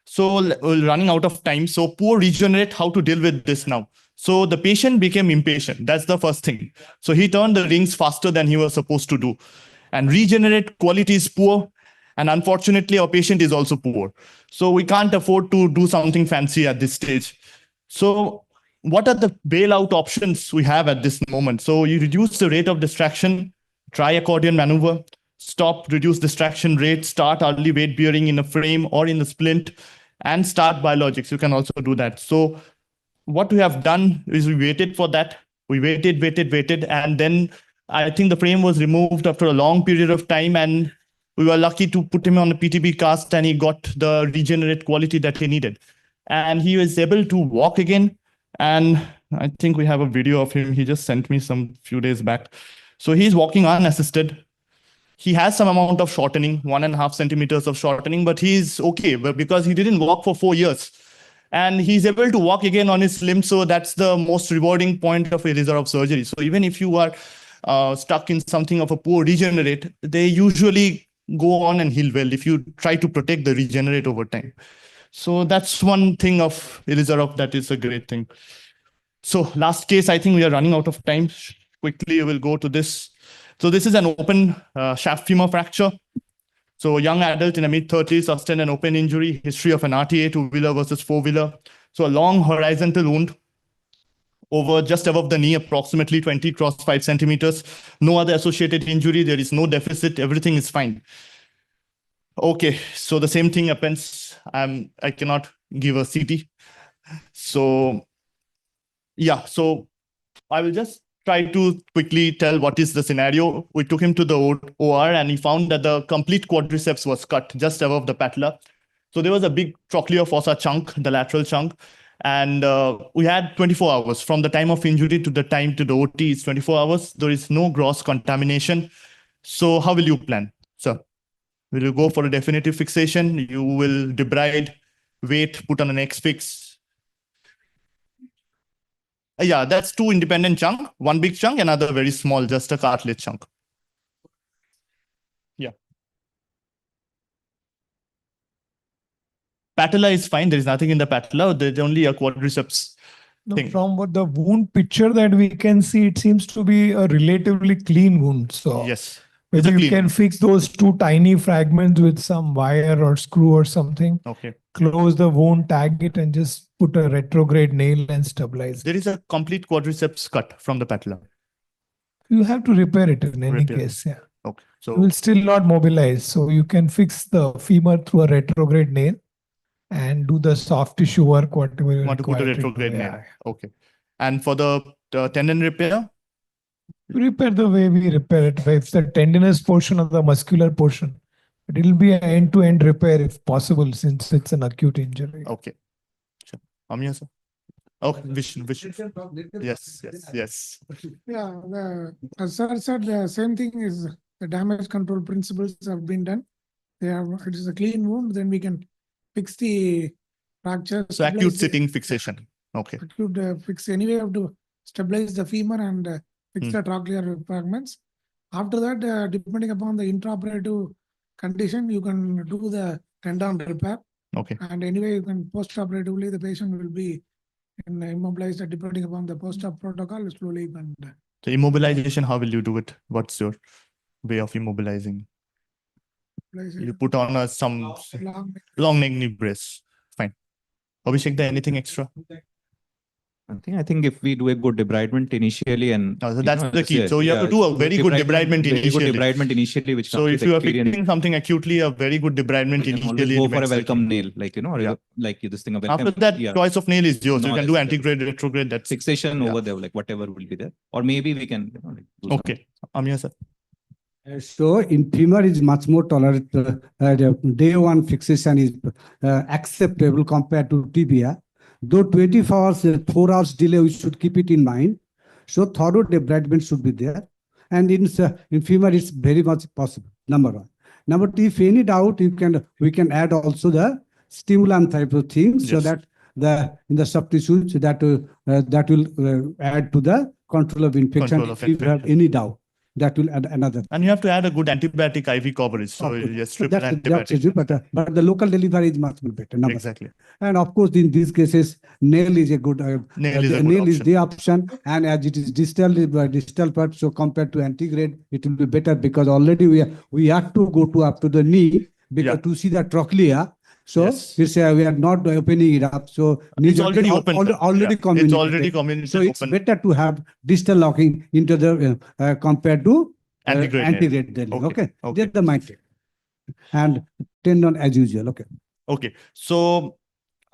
So we're running out of time. So poor regenerate. How to deal with this now? So the patient became impatient. That's the first thing. So he turned the rings faster than he was supposed to do. And regenerate quality is poor. And unfortunately, our patient is also poor. So we can't afford to do something fancy at this stage. So what are the bailout options we have at this moment? So you reduce the rate of distraction, try accordion maneuver, stop, reduce distraction rate, start early weight bearing in a frame or in the splint, and start biologics. You can also do that. So what we have done is we waited for that. We waited. And then I think the frame was removed after a long period of time, and we were lucky to put him on a PTB cast, and he got the regenerate quality that he needed. And he was able to walk again. And I think we have a video of him. He just sent me some few days back. So he's walking unassisted. He has some amount of shortening, 1.5 centimeters of shortening, but he's okay, but because he didn't walk for 4 years. And he's able to walk again on his limb. So that's the most rewarding point of a reserve surgery. So even if you are stuck in something of a poor regenerate, they usually go on and heal well if you try to protect the regenerate over time. So that's one thing of Elizarov that is a great thing. So last case, I think we are running out of time. Quickly, we will go to this. So this is an open shaft femur fracture. So a young adult in the mid-30s sustained an open injury, history of an RTA, two-wheeler versus four-wheeler. So a long horizontal wound over just above the knee, approximately 20 cross 5 centimeters. No other associated injury. There is no deficit. Everything is fine. Okay, so the same thing happens. I cannot give a CT. So yeah, so I will just try to quickly tell what is the scenario. We took him to the OR and he found that the complete quadriceps was cut just above the patella. So there was a big trochlear fossa chunk, the lateral chunk. And we had 24 hours from the time of injury to the time to the OT is 24 hours. There is no gross contamination. So how will you plan, sir? Will you go for a definitive fixation? You will debride, wait, put on an X fix. Yeah, that's two independent chunk, one big chunk, another very small, just a cartilage chunk. Yeah. Patella is fine. There is nothing in the patella. There's only a quadriceps thing. From what the wound picture that we can see, it seems to be a relatively clean wound. So yes, maybe you can fix those two tiny fragments with some wire or screw or something. Okay. Close the wound, tag it, and just put a retrograde nail and stabilize it. There is a complete quadriceps cut from the patella. You have to repair it in any case. Yeah. Okay. So you will still not mobilize. So you can fix the femur through a retrograde nail and do the soft tissue work, whatever you want to put a retrograde nail. Okay. And for the tendon repair? Repair the way we repair it. If the tendinous portion or the muscular portion, but it will be an end-to-end repair if possible, since it's an acute injury. Okay. Sure. Amya, sir. Okay, Vishnu. Yes. Yeah, as sir said, the same thing is the damage control principles have been done. It is a clean wound, then we can fix the fracture. So acute sitting fixation. Okay. Acute fix anyway, have to stabilize the femur and fix the trochlear fragments. After that, depending upon the intraoperative condition, you can do the tendon repair. Okay. And anyway, you can post-operatively, the patient will be immobilized depending upon the post-op protocol slowly. And so immobilization, how will you do it? What's your way of immobilizing? You put on some long neck knee brace. Fine. Abhishek, anything extra? I think if we do a good debridement initially and so that's the key. So you have to do a very good debridement initially. Which so if you are fixing something acutely, a very good debridement initially. Go for a welcome nail, like like this thing. After that, choice of nail is yours. You can do antegrade, retrograde. That's fixation over there, like whatever will be there, or maybe we can. Okay, Amya sir. So in femur is much more tolerant. Day one fixation is acceptable compared to tibia. Though 24 hours, 4 hours delay, we should keep it in mind. So thorough debridement should be there. And in femur, it's very much possible. Number one. Number two, if any doubt, we can add also the stimulant type of things, so that in the soft tissue, so that will add to the control of infection. If you have any doubt, that will add another. And you have to add a good antibiotic IV coverage. So yes, triple antibiotic. But the local delivery is much more better. Exactly. And of course, in these cases, nail is a good nail is the option. And as it is distal part, so compared to antegrade, it will be better, because already we have to go up to the knee because to see the trochlea. So we are not opening it up. So it's already open. Already communicated. It's already communicated. So it's better to have distal locking into the compared to antegrade. Okay. That's the mindset. And tendon as usual. Okay. Okay. So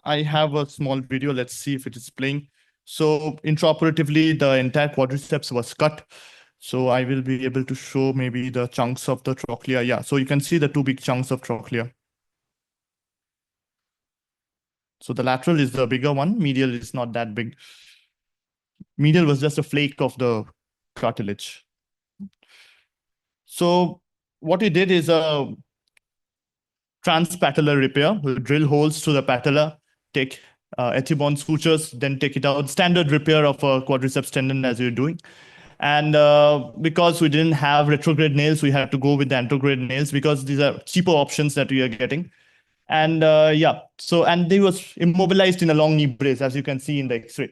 I have a small video. Let's see if it is playing. So intraoperatively, the entire quadriceps was cut. So I will be able to show maybe the chunks of the trochlea. Yeah. So you can see the two big chunks of trochlea. So the lateral is the bigger one. Medial is not that big. Medial was just a flake of the cartilage. So what we did is a transpatellar repair. We'll drill holes through the patella, take ethibond sutures, then take it out. Standard repair of a quadriceps tendon as you're doing. And because we didn't have retrograde nails, we had to go with the antegrade nails, because these are cheaper options that we are getting. And and they was immobilized in a long knee brace, as you can see in the X-ray.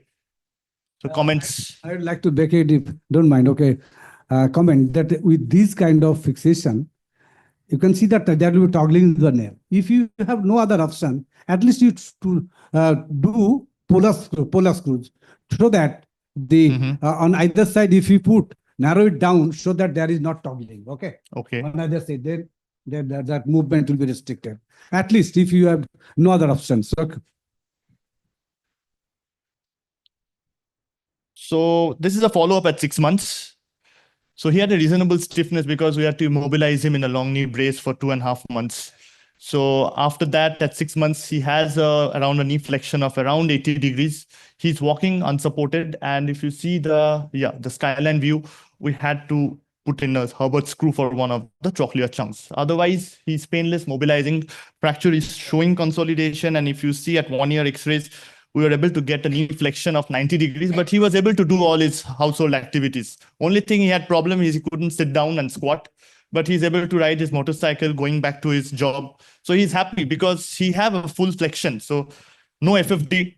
So comments. I would like to back it, if don't mind. Okay, comment that with this kind of fixation, you can see that there will be toggling the nail. If you have no other option, at least you do polar screws, so that the on either side, if you narrow it down, so that there is not toggling. Okay. Okay. On either side, then that movement will be restricted. At least if you have no other options. Okay. So this is a follow-up at 6 months. So he had a reasonable stiffness because we had to immobilize him in a long knee brace for 2.5 months. So after that, at 6 months, he has around a knee flexion of around 80 degrees. He's walking unsupported. And if you see the skyline view, we had to put in a Herbert screw for one of the trochlear chunks. Otherwise, he's painless, mobilizing. Fracture is showing consolidation. And if you see at 1 year X-rays, we were able to get a knee flexion of 90 degrees, but he was able to do all his household activities. Only thing he had problem is he couldn't sit down and squat, but he's able to ride his motorcycle, going back to his job. So he's happy because he have a full flexion. So no FFD,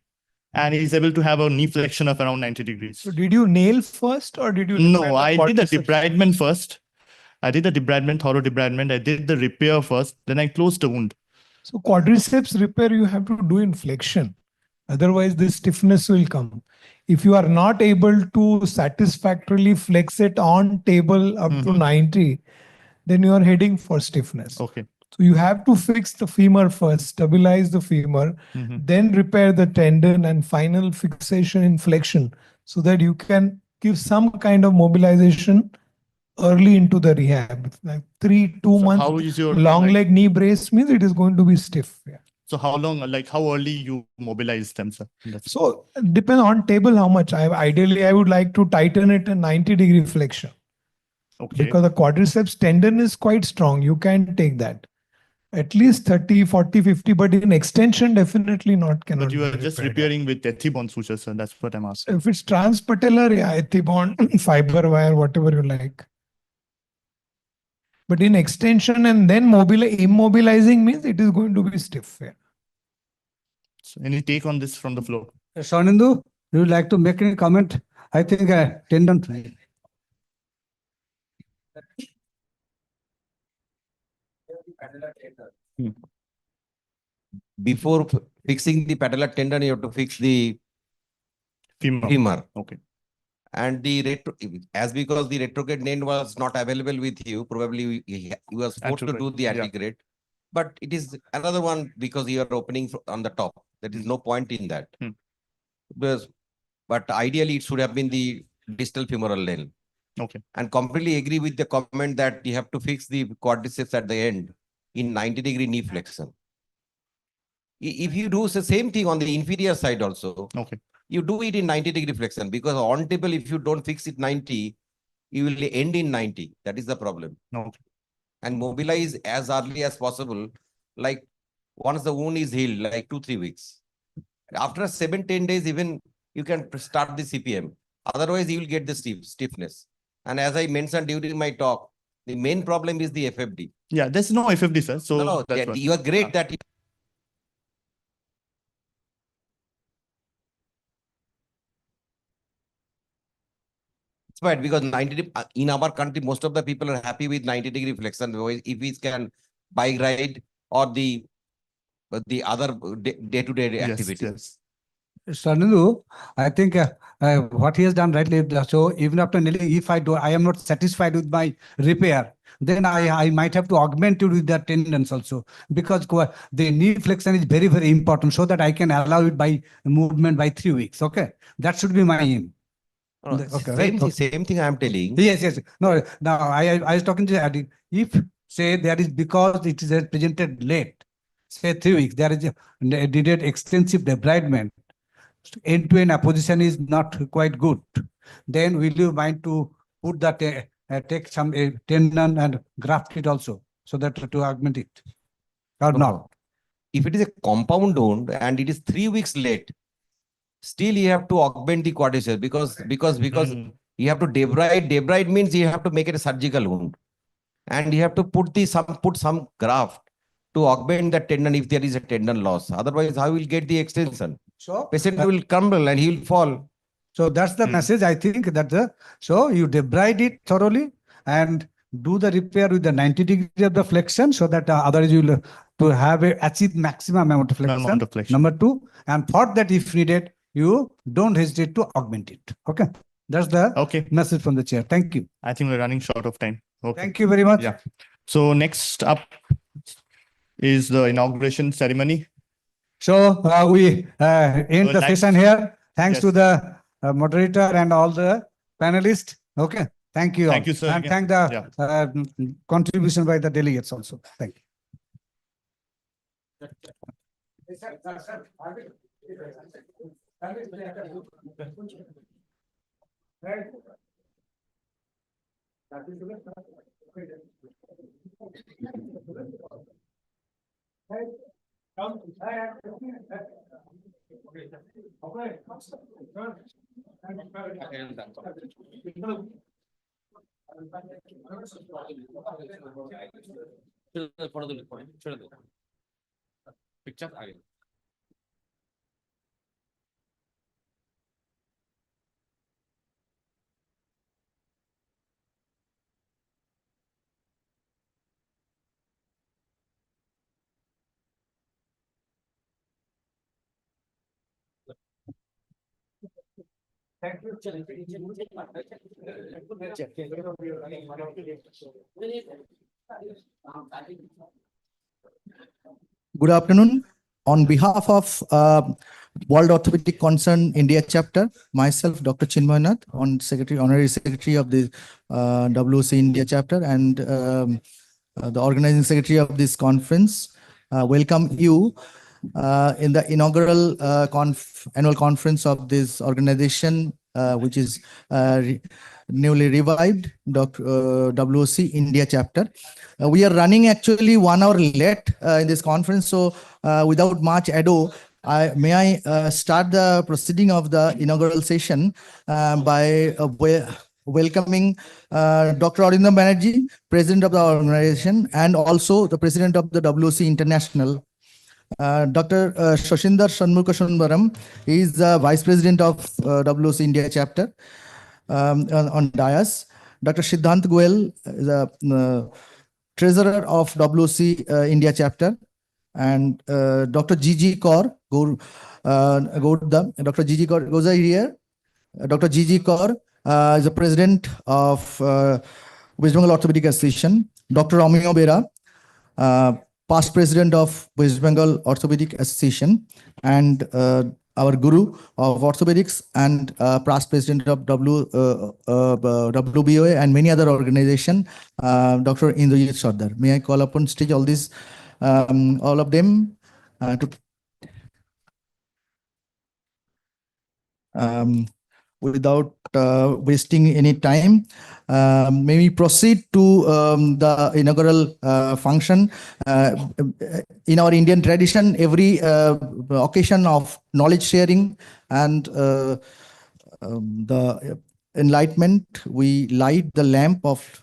and he's able to have a knee flexion of around 90 degrees. So did you nail first or did you? No, I did the debridement first. I did the debridement, thorough debridement. I did the repair first, then I closed the wound. So quadriceps repair you have to do in flexion. Otherwise, the stiffness will come. If you are not able to satisfactorily flex it on table up to 90, then you are heading for stiffness. Okay. So you have to fix the femur first, stabilize the femur, then repair the tendon and final fixation in flexion so that you can give some kind of mobilization early into the rehab. Like 2 months how is your long leg knee brace means it is going to be stiff. Yeah. So how long, like how early you mobilize them, sir? So depend on table how much. Ideally, I would like to tighten it in 90-degree flexion. Okay. Because the quadriceps tendon is quite strong. You can take that. At least 30, 40, 50, but in extension, definitely not. But you are just repairing with ethibond sutures, sir. That's what I'm asking. If it's transpatellar, yeah, ethibond, fiber wire, whatever you like. But in extension and then immobilizing means it is going to be stiff. Yeah. So any take on this from the floor? Shanendu, you would like to make any comment? I think tendon. Before fixing the patellar tendon, you have to fix the femur. Okay. And because the retrograde nail was not available with you, probably he was forced to do the antegrade. But it is another one because you are opening on the top. There is no point in that. But ideally, it should have been the distal femoral nail. Okay. And completely agree with the comment that you have to fix the quadriceps at the end in 90-degree knee flexion. If you do the same thing on the inferior side also, you do it in 90-degree flexion, because on table, if you don't fix it 90, you will end in 90. That is the problem. Okay. And mobilize as early as possible, like once the wound is healed, like 2-3 weeks. After 7-10 days, even you can start the CPM. Otherwise, you will get the stiffness. And as I mentioned during my talk, the main problem is the FFD. Yeah, there's no FFD, sir. So no, you are great that it's right, because 90 in our country, most of the people are happy with 90-degree flexion. If we can bike ride or the other day-to-day activities. Yes. Shanendu, I think what he has done rightly. So even after nailing, if I am not satisfied with my repair, then I might have to augment it with the tendons also, because the knee flexion is very, very important, so that I can allow it by movement by 3 weeks. Okay, that should be my aim. Okay, same thing I am telling. Yes. No, now I was talking to if say there is, because it is presented late, say 3 weeks, there is needed extensive debridement. End-to-end apposition is not quite good. Then will you mind to put that take some tendon and graft it also, so that to augment it, or not? If it is a compound wound and it is 3 weeks late, still you have to augment the quadriceps, because you have to debride. Debride means you have to make it a surgical wound, and you have to put some graft to augment the tendon if there is a tendon loss. Otherwise, how will get the extension? So patient will crumble and he will fall. So that's the message. I think that so you debride it thoroughly and do the repair with the 90 degree of the flexion, so that otherwise you will to have achieve maximum amount of flexion. Number 2, and for that, if needed, you don't hesitate to augment it. Okay, that's the message from the chair. Thank you. I think we're running short of time. Okay. Thank you very much. Yeah. So next up, is the inauguration ceremony. So we end the Thanks. session here. Thanks Yes. to the moderator and all the panelists. Okay. Thank you. Thank all. you, sir. And Again. thank the contribution by the delegates also. Thank you. Good afternoon. On behalf of World Orthopaedic Concern India chapter, myself, Dr. Chinmay Nath, Honorary Secretary of the WOC India chapter, and the organizing secretary of this conference, welcome you in the inaugural annual conference of this organization, which is newly revived, WOC India chapter. We are running actually 1 hour late in this conference, so without much ado, may I start the proceeding of the inaugural session by welcoming Dr. Arindam Banerjee, President of the organization, and also the President of the WOC International. Dr. Shashindar Shanmukha, he is the Vice President of WOC India chapter on dais. Dr. Siddhant Goel is the Treasurer of WOC India chapter, and Dr. Gigi Kaur, Dr. Gigi Kaur goes here. Dr. Gigi Kaur is the President of West Bengal Orthopedic Association. Dr. Ramyo Bera, past President of West Bengal Orthopedic Association, and our Guru of Orthopedics and past President of WBOA and many other organizations, Dr. Indrajit Sardar. May I call upon stage all these, all of them to without wasting any time, may we proceed to the inaugural function. In our Indian tradition, every occasion of knowledge sharing and the enlightenment, we light the lamp of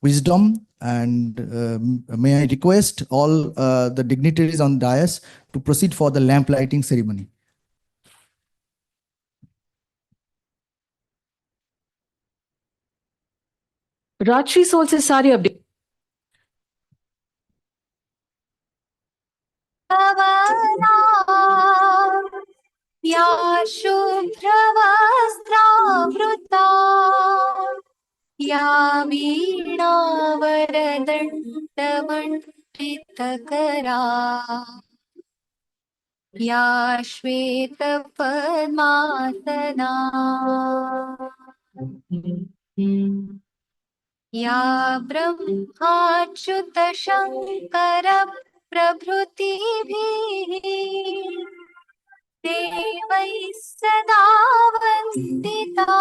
wisdom, and may I request all the dignitaries on dais to proceed for the lamp lighting ceremony. Rajshri soul से सारी update या शुभ्रवस्त्रावृता या वीणावरदण्डमण्डितकरा या श्वेतपद्मासना या ब्रह्माच्युत शङ्कर प्रभृतिभिः देवैः सदा वन्दिता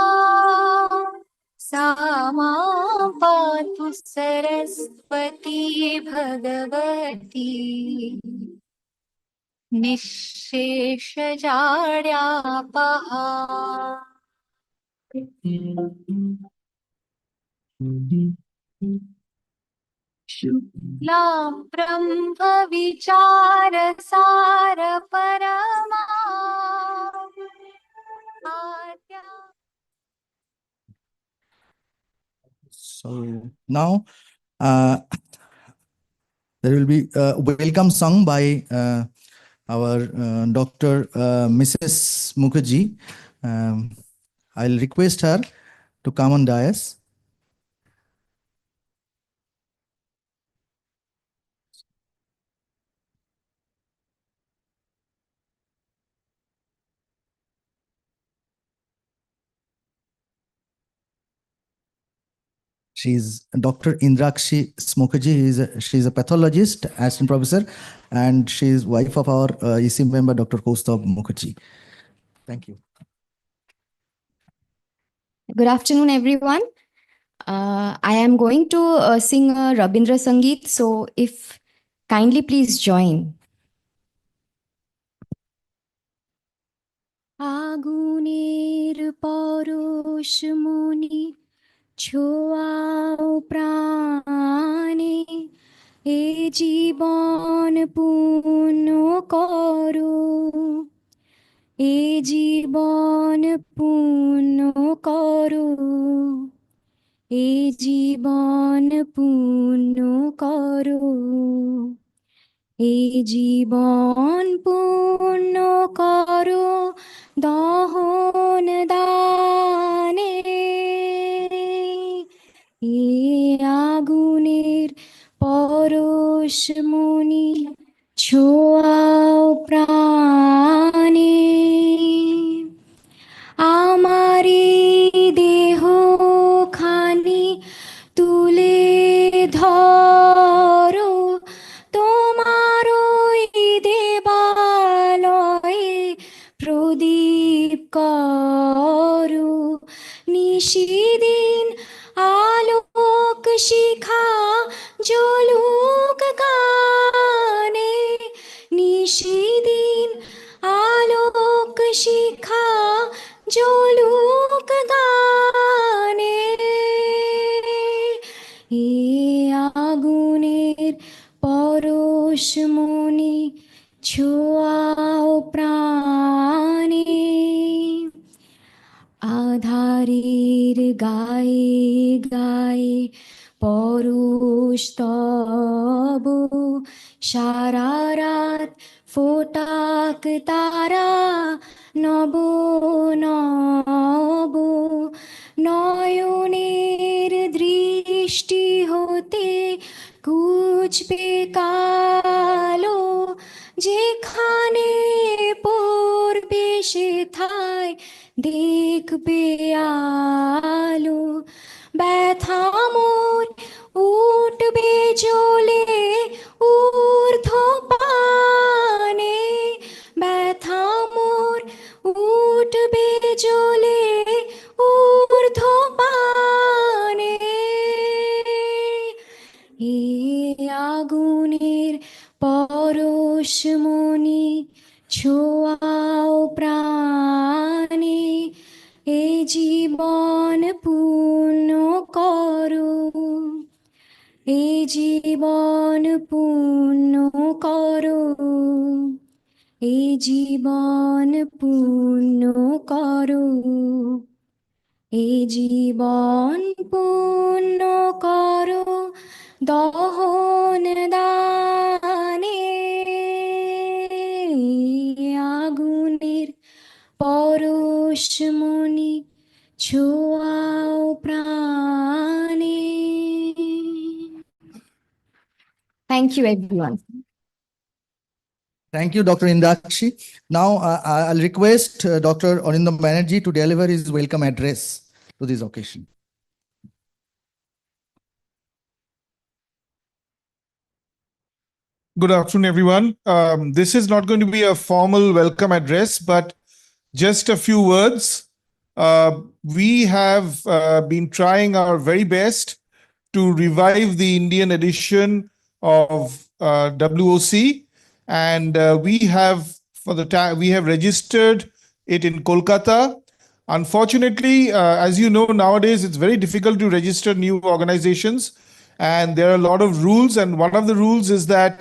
सा मां पातु सरस्वती भगवती निःशेषजाड्यापहा। शुक्लां ब्रह्मविचारसार परमा So now there will be a welcome sung by our Dr. Mrs. Mukherjee. I'll request her to come on dais. She's Dr. Indrakshi Mukherjee. She's a pathologist, assistant professor, and she's wife of our EC member, Dr. Kaustubh Mukherjee. Thank you. Good afternoon, everyone. I am going to sing a Rabindra Sangeet, so if kindly please join. আগুনের পরশ মনি ছোঁয়াও প্রাণে এ জীবন পূর্ণ করো এ জীবন পূর্ণ করো এ জীবন পূর্ণ করো এ জীবন পূর্ণ করো দহন দানে এ আগুনের পরশ মনি ছোঁয়াও প্রাণে আমারি দেহ খানি তুলে ধরো তোমার ওই দেবালয়ে প্রদীপ করো নিশিদিন আলোক শিখা জ্বলুক গানে নিশিদিন আলোক শিখা জ্বলুক গানে এ আগুনের পরশ মনি ছোঁয়াও প্রাণে আধারের গায়ে গায়ে পরশ তব সারা রাত ফোটাক তারা নব নব নয়নের দৃষ্টি হতে কুচবে কালো যেখানে পড়বে সেথায় দেখবে আলো ব্যথা মোর উঠবে জ্বলে ঊর্ধ্ব পানে ব্যথা মোর উঠবে জ্বলে ঊর্ধ্ব পানে এ আগুনের পরশ মনি ছোঁয়াও প্রাণে এ জীবন পূর্ণ করো এ জীবন পূর্ণ করো এ জীবন পূর্ণ করো এ জীবন পূর্ণ করো দহন দানে আগুনের পরশ মনি ছোঁয়াও প্রাণে Thank you, everyone. Thank you, Dr. Indrakshi. Now, I'll request Dr. Arindam Banerjee to deliver his welcome address to this occasion. Good afternoon, everyone. This is not going to be a formal welcome address, but just a few words. We have been trying our very best to revive the Indian edition of WOC, and we have registered it in Kolkata. Unfortunately, as you know, nowadays it's very difficult to register new organizations, and there are a lot of rules, and one of the rules is that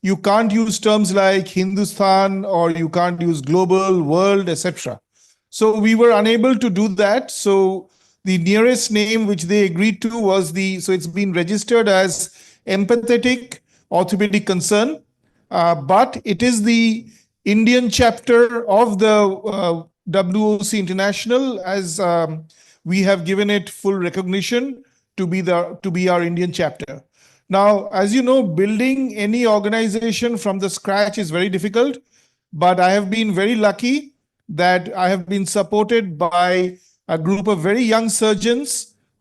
you can't use terms like Hindustan, or you can't use global, world, etc. So we were unable to do that. So the nearest name which they agreed to was so it's been registered as Empathetic Orthopaedic Concern, but it is the Indian chapter of the WOC International, as we have given it full recognition to be our Indian chapter. Now, as you know, building any organization from the scratch is very difficult, but I have been very lucky that I have been supported by a group of very young surgeons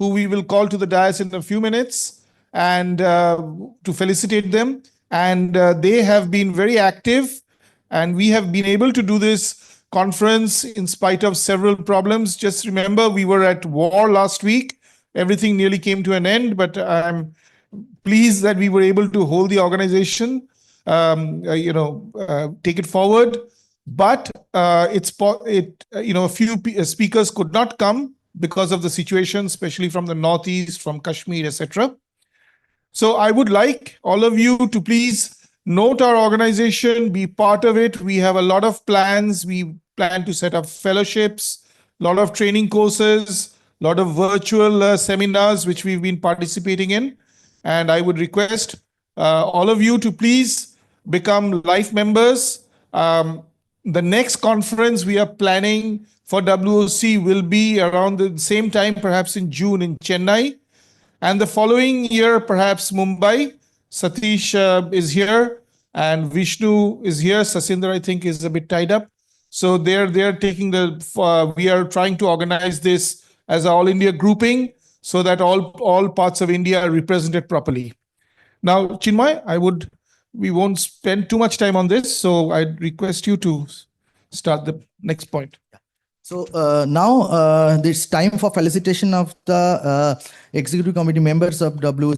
who we will call to the dais in a few minutes and to felicitate them. And they have been very active, and we have been able to do this conference in spite of several problems. Just remember, we were at war last week. Everything nearly came to an end, but I'm pleased that we were able to hold the organization, take it forward. But a few speakers could not come because of the situation, especially from the Northeast, from Kashmir, etc. So I would like all of you to please note our organization, be part of it. We have a lot of plans. We plan to set up fellowships, a lot of training courses, a lot of virtual seminars, which we've been participating in. And I would request all of you to please become life members. The next conference we are planning for WOC will be around the same time, perhaps in June in Chennai. And the following year, perhaps Mumbai. Satish is here and Vishnu is here. Sasindra, I think, is a bit tied up. So they're taking we are trying to organize this as an all India grouping so that all parts of India are represented properly. Now, Chinmay, we won't spend too much time on this, so I'd request you to start the next point. So now it's time for felicitation of the executive committee members of WOC.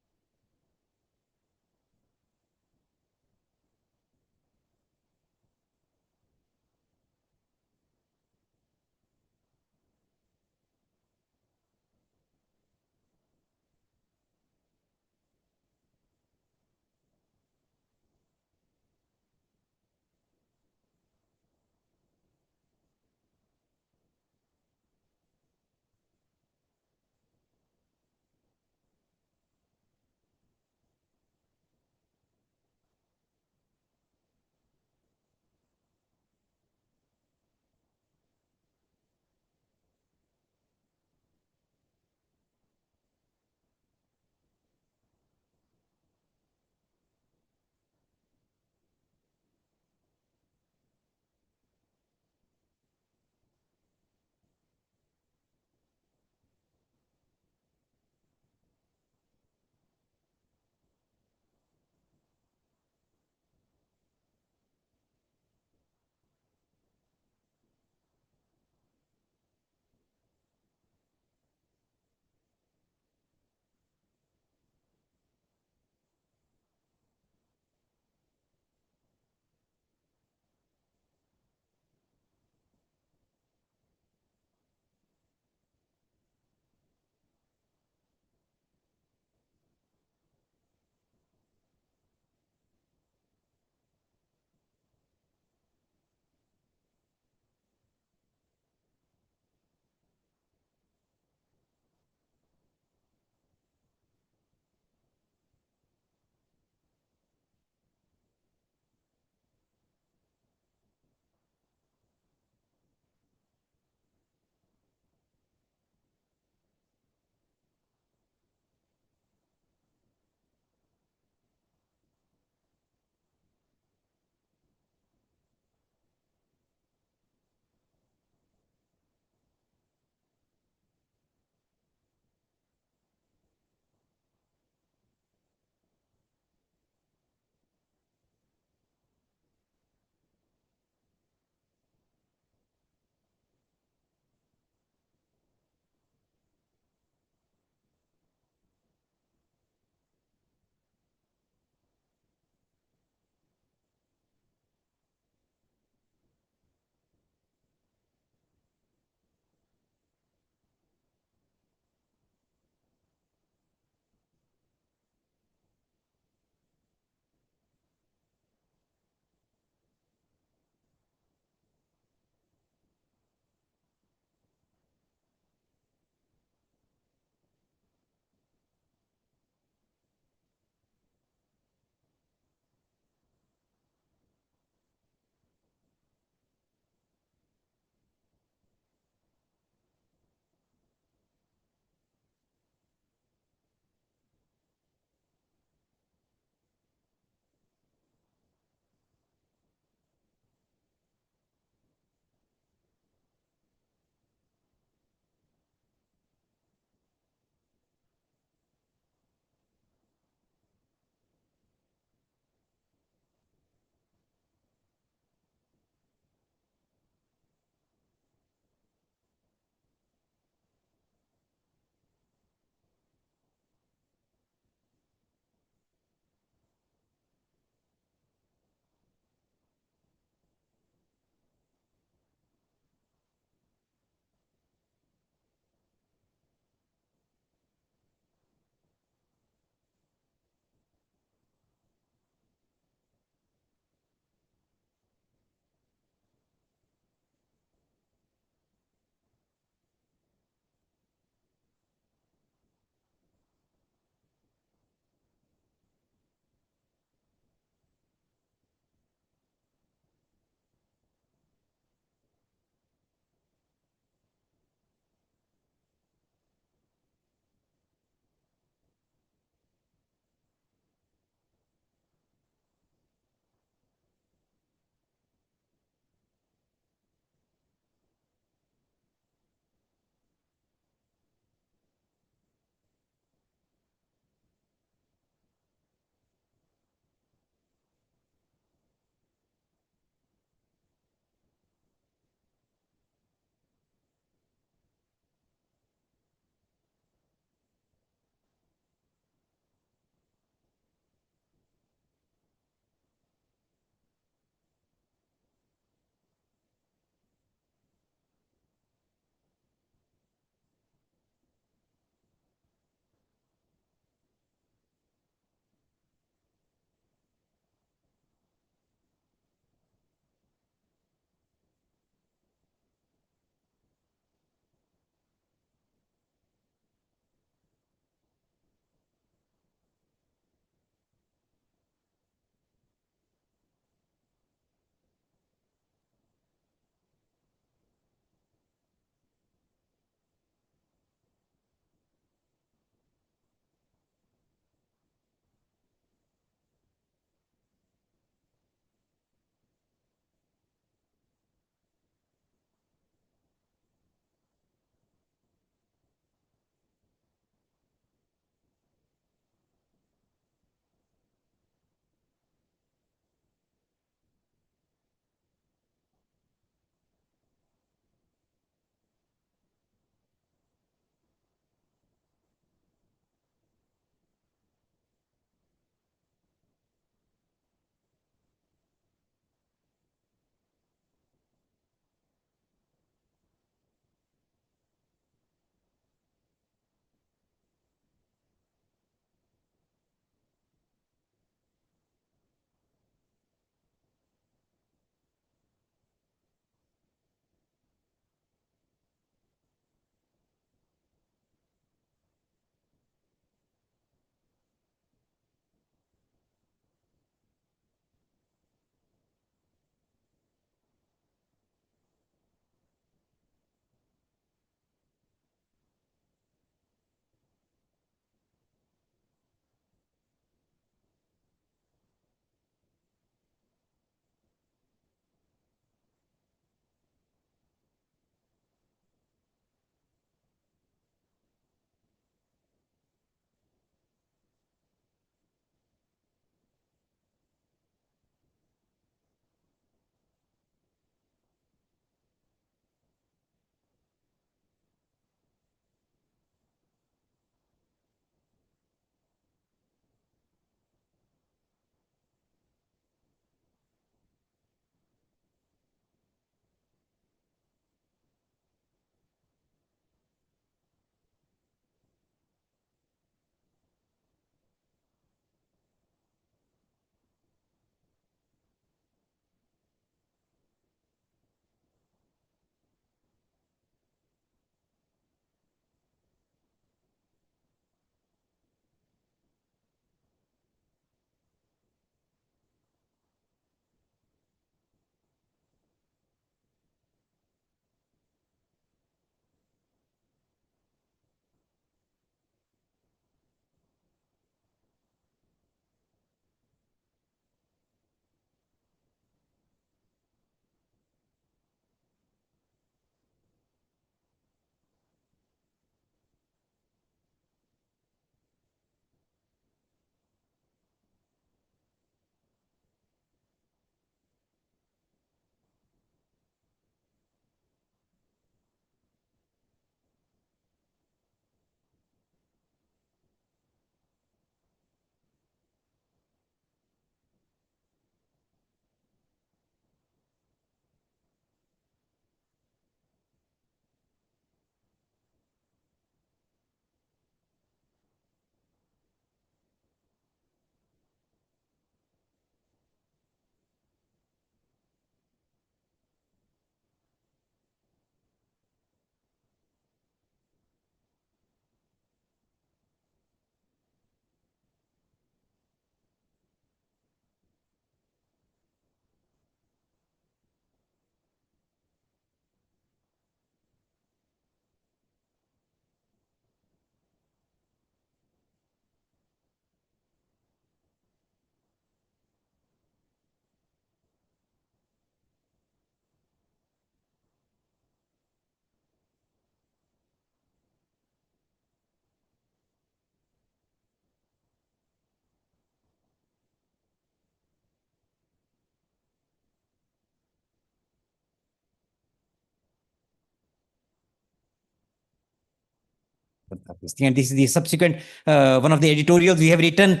And this is the subsequent, one of the editorials we have written,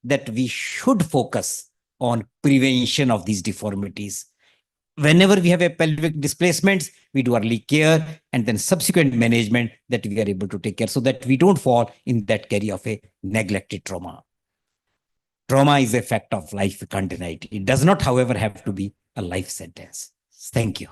that we should focus on prevention of these deformities. Whenever we have a pelvic displacements, we do early care and then subsequent management that we are able to take care so that we don't fall in that carry of a neglected trauma. Trauma is a fact of life, we can't deny it. It does not, however, have to be a life sentence. Thank you.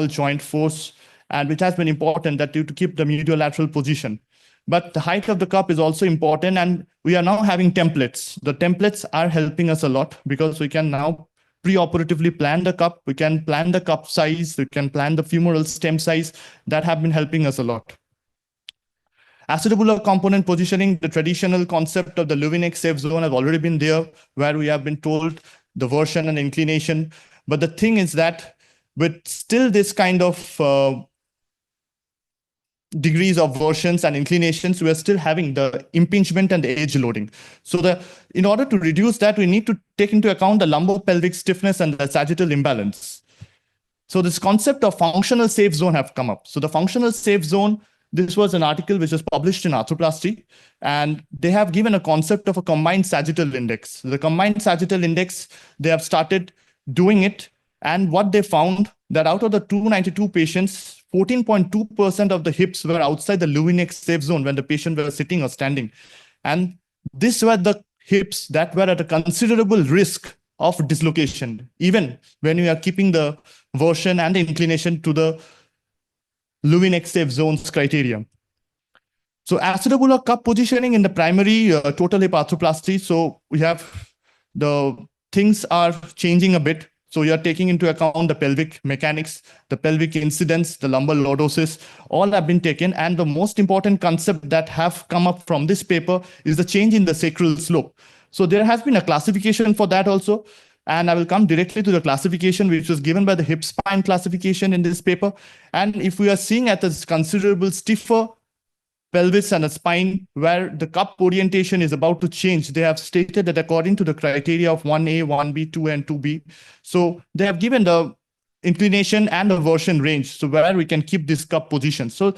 joint force, and which has been important that to keep the medial lateral position. But the height of the cup is also important, and we are now having templates. The templates are helping us a lot because we can now pre-operatively plan the cup, we can plan the cup size, we can plan the femoral stem size. That have been helping us a lot. Acetabular component positioning, the traditional concept of the Leeuwenhoek safe zone has already been there, where we have been told the version and inclination. But the thing is that with still this kind of degrees of versions and inclinations, we are still having the impingement and the edge loading. So in order to reduce that, we need to take into account the lumbar-pelvic stiffness and the sagittal imbalance. So this concept of functional safe zone have come up. So the functional safe zone, this was an article which was published in Arthroplasty, and they have given a concept of a combined sagittal index. The combined sagittal index, they have started doing it, and what they found that out of the 292 patients, 14.2% of the hips were outside the Leeuwenhoek safe zone when the patient were sitting or standing. And these were the hips that were at a considerable risk of dislocation, even when we are keeping the version and the inclination to the Leeuwenhoek safe zones criteria. So acetabular cup positioning in the primary total hip arthroplasty. So we have the things are changing a bit. So you are taking into account the pelvic mechanics, the pelvic incidence, the lumbar lordosis, all have been taken. And the most important concept that have come up from this paper is the change in the sacral slope. So there has been a classification for that also. And I will come directly to the classification, which was given by the hip spine classification in this paper. And if we are seeing at a considerable stiffer pelvis and a spine where the cup orientation is about to change, they have stated that according to the criteria of 1A, 1B, 2A, and 2B. So they have given the inclination and the version range, so where we can keep this cup position. So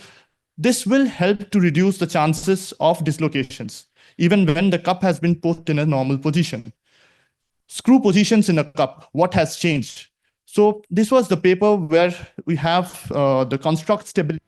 this will help to reduce the chances of dislocations, even when the cup has been put in a normal position. Screw positions in a cup, what has changed? So this was the paper where we have the construct stability.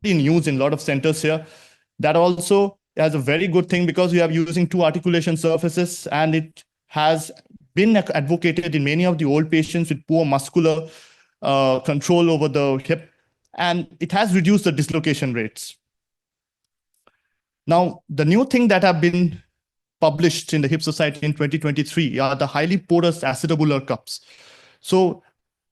In use in a lot of centers here. That also has a very good thing because we are using two articulation surfaces, and it has been advocated in many of the old patients with poor muscular control over the hip, and it has reduced the dislocation rates. Now, the new thing that have been published in the Hip Society in 2023 are the highly porous acetabular cups. So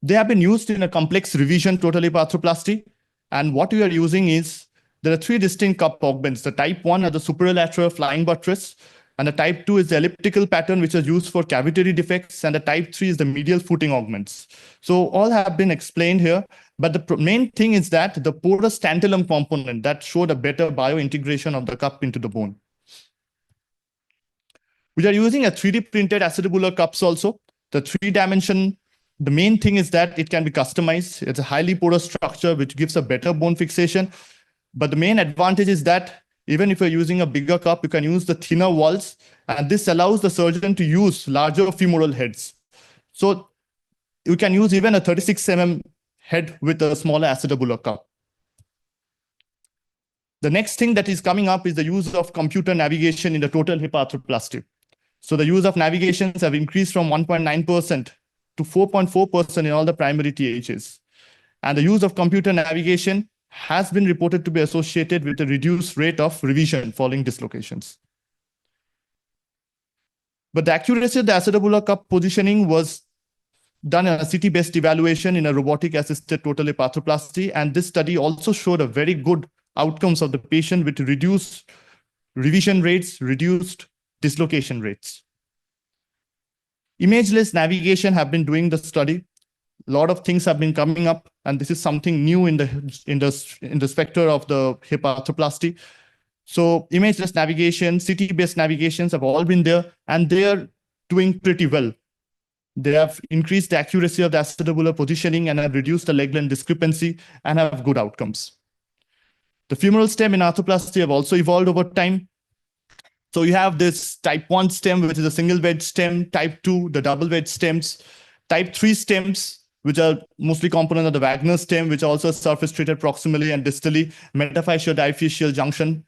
they have been used in a complex revision total hip arthroplasty. And what we are using is, there are three distinct cup augments. The type 1 are the superolateral flying buttress, and the type 2 is the elliptical pattern, which is used for cavitary defects, and the type 3 is the medial footing augments. So all have been explained here, but the main thing is that the porous tantalum component that showed a better biointegration of the cup into the bone. We are using a 3D printed acetabular cups also. The 3D The main thing is that it can be customized. It's a highly porous structure, which gives a better bone fixation. But the main advantage is that even if you're using a bigger cup, you can use the thinner walls, and this allows the surgeon to use larger femoral heads. So you can use even a 36 mm head with a smaller acetabular cup. The next thing that is coming up is the use of computer navigation in the total hip arthroplasty. So the use of navigations have increased from 1.9% to 4.4% in all the primary THs. And the use of computer navigation has been reported to be associated with a reduced rate of revision following dislocations. But the accuracy of the acetabular cup positioning was done in a CT-based evaluation in a robotic-assisted total hip arthroplasty, and this study also showed a very good outcomes of the patient with reduced revision rates, reduced dislocation rates. Imageless navigation have been doing the study. A lot of things have been coming up, and this is something new in the specter of the hip arthroplasty. So imageless navigation, CT-based navigations have all been there, and they are doing pretty well. They have increased the accuracy of the acetabular positioning and have reduced the leg length discrepancy and have good outcomes. The femoral stem in arthroplasty have also evolved over time. So you have this type 1 stem, which is a single wedge stem, type 2, the double wedge stems, type 3 stems, which are mostly component of the Wagner stem, which also surface treated proximally and distally, metaphyseal diaphyseal junction.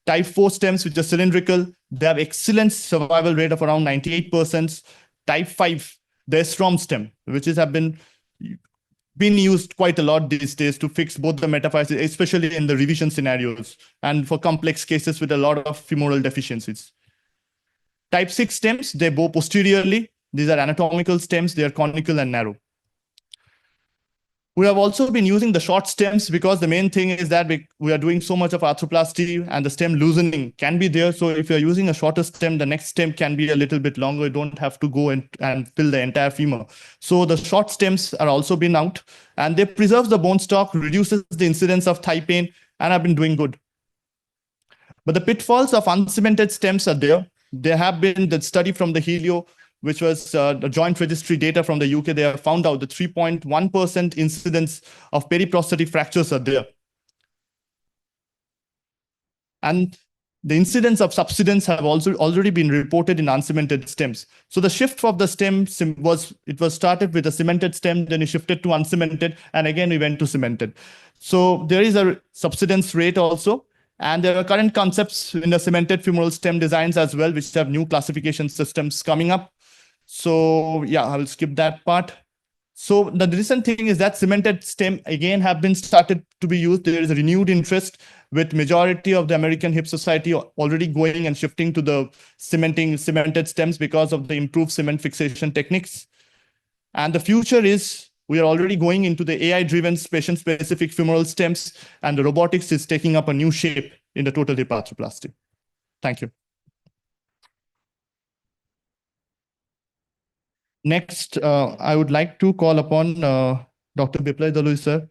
Type 4 stems, which are cylindrical, they have excellent survival rate of around 98%. Type 5, the Estrom stem, which have been used quite a lot these days to fix both the metaphyseal, especially in the revision scenarios and for complex cases with a lot of femoral deficiencies. Type 6 stems, they bow posteriorly. These are anatomical stems. They are conical and narrow. We have also been using the short stems because the main thing is that we are doing so much of arthroplasty and the stem loosening can be there. So if you're using a shorter stem, the next stem can be a little bit longer. You don't have to go and fill the entire femur. So the short stems are also been out, and they preserve the bone stock, reduces the incidence of thigh pain, and have been doing good. But the pitfalls of uncemented stems are there. There have been the study from the Helio, which was the joint registry data from the UK. They have found out the 3.1% incidence of periprosthetic fractures are there. And the incidence of subsidence have also already been reported in uncemented stems. So the shift of the stem was started with a cemented stem, then it shifted to uncemented, and again we went to cemented. So there is a subsidence rate also. And there are current concepts in the cemented femoral stem designs as well, which have new classification systems coming up. So yeah, I will skip that part. So the recent thing is that cemented stem again have been started to be used. There is a renewed interest with majority of the American Hip Society already going and shifting to the cemented stems because of the improved cement fixation techniques. And the future is we are already going into the AI-driven patient-specific femoral stems, and the robotics is taking up a new shape in the total hip arthroplasty. Thank you. Next, I would like to call upon Dr. Biplay Dalui, sir,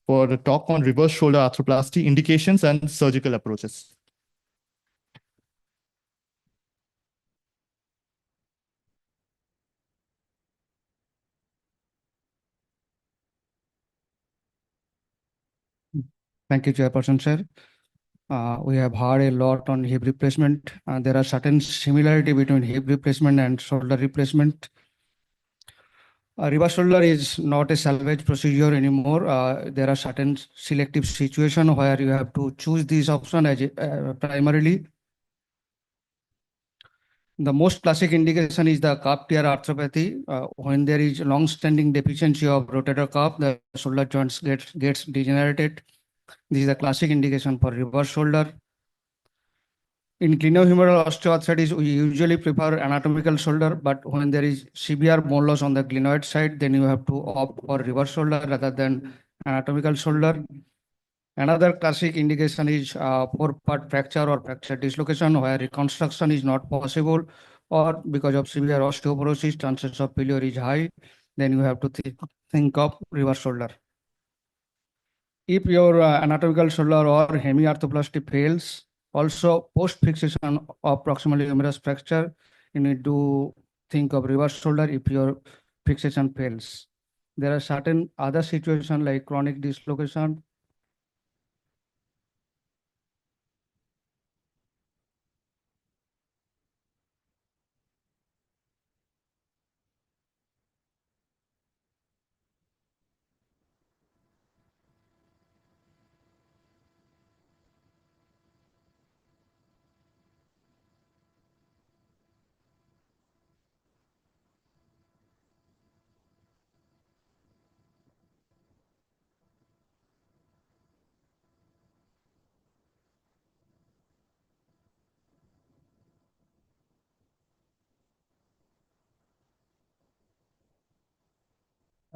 for a talk on reverse shoulder arthroplasty indications and surgical approaches. Thank you, Chairperson, sir. We have heard a lot on hip replacement. There are certain similarity between hip replacement and shoulder replacement. Reverse shoulder is not a salvage procedure anymore. There are certain selective situations where you have to choose this option as primarily. The most classic indication is the cup tear arthropathy. When there is long-standing deficiency of rotator cuff, the shoulder joints gets degenerated. This is a classic indication for reverse shoulder. In glenohumeral osteoarthritis, we usually prefer anatomical shoulder, but when there is severe bone loss on the glenoid side, then you have to opt for reverse shoulder rather than anatomical shoulder. Another classic indication is four-part fracture or fracture dislocation, where reconstruction is not possible, or because of severe osteoporosis, chances of failure is high. Then you have to think of reverse shoulder. If your anatomical shoulder or hemiarthroplasty fails, also post-fixation of proximal humerus fracture, you need to think of reverse shoulder. If your fixation fails. There are certain other situations like chronic dislocation.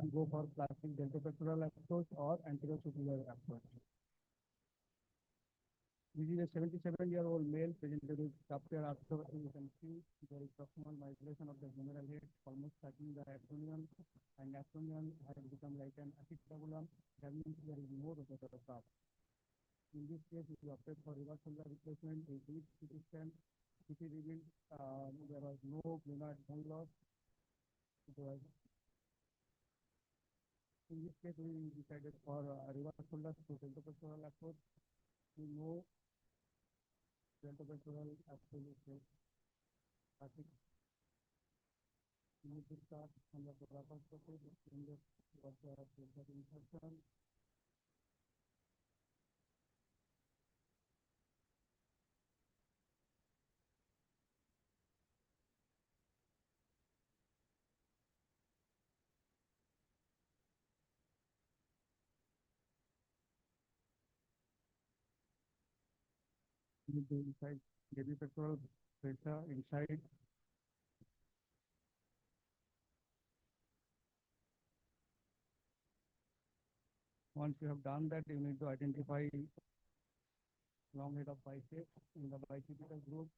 And go for classic deltopectoral approach or anterior superior approach. This is a 77-year-old male presented with carpal arthropathy. You can see there is proximal migration of the humeral head, almost touching the abdomen, and abdomen has become like an acetabulum. That means there is no rotator cuff. In this case, if you opt for reverse shoulder replacement, we did CT scan. CT revealed there was no glenoid bone loss. It was in this case, we decided for reverse shoulder to deltopectoral approach. We know deltopectoral approach is classic. We need to start on the laparoscopy in the insertion. Need to inside heavy pectoral pressure inside. Once you have done that, you need to identify long head of bicep in the bicipital group.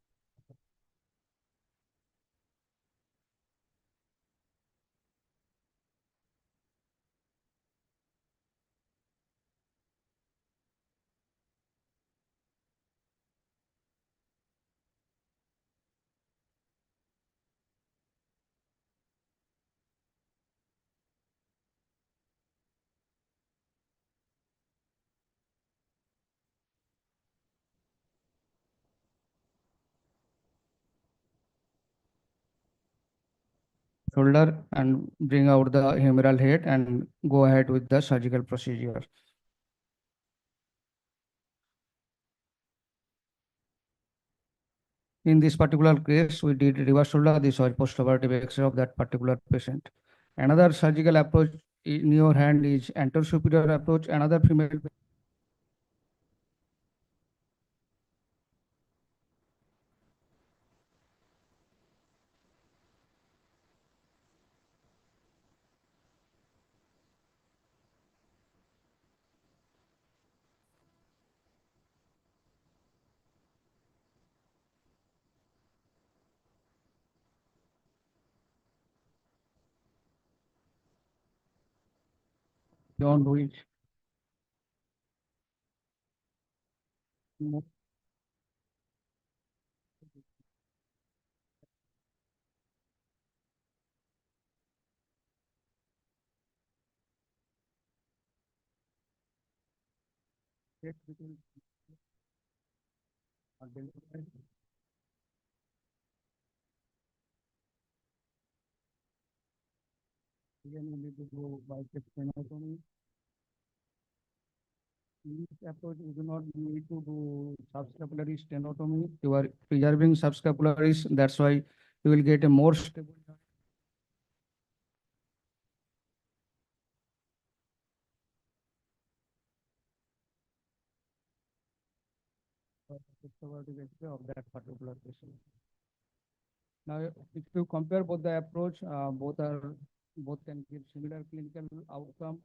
Shoulder and bring out the humeral head and go ahead with the surgical procedure. In this particular case, we did reverse shoulder. This was postoperative X-ray of that particular patient. Another surgical approach in your hand is anterior superior approach. Another female. Beyond which between again, we need to go bicep stenotomy. In this approach, you do not need to do subscapulary stenotomy. You are preserving subscapularis. That's why you will get a more stable. Of that particular patient. Now, if you compare both the approach, both can give similar clinical outcome.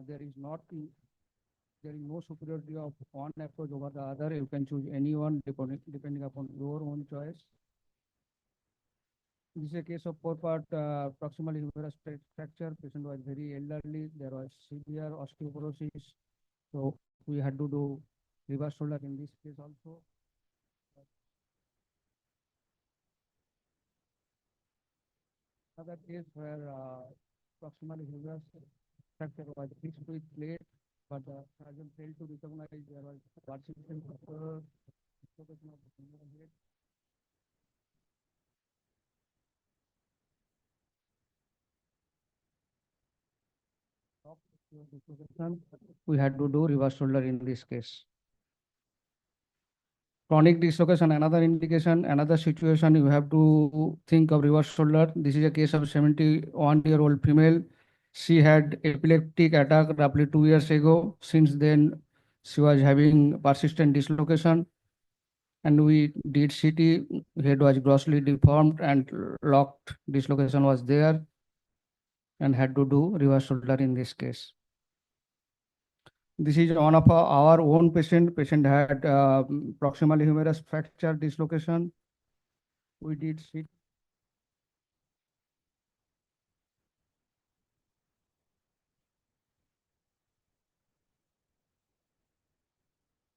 There is no superiority of one approach over the other. You can choose any one depending upon your own choice. This is a case of four-part proximal humerus fracture. Patient was very elderly. There was severe osteoporosis. So we had to do reverse shoulder in this case also. Another case where proximal humerus fracture was fixed with plate, but the surgeon failed to recognize there was persistent dislocation of the femoral head. We had to do reverse shoulder in this case. Chronic dislocation, another indication, another situation, you have to think of reverse shoulder. This is a case of 71-year-old female. She had epileptic attack roughly 2 years ago. Since then, she was having persistent dislocation. And we did CT, head was grossly deformed and locked dislocation was there and had to do reverse shoulder in this case. This is one of our own patient. Patient had proximal humerus fracture dislocation. We did CT.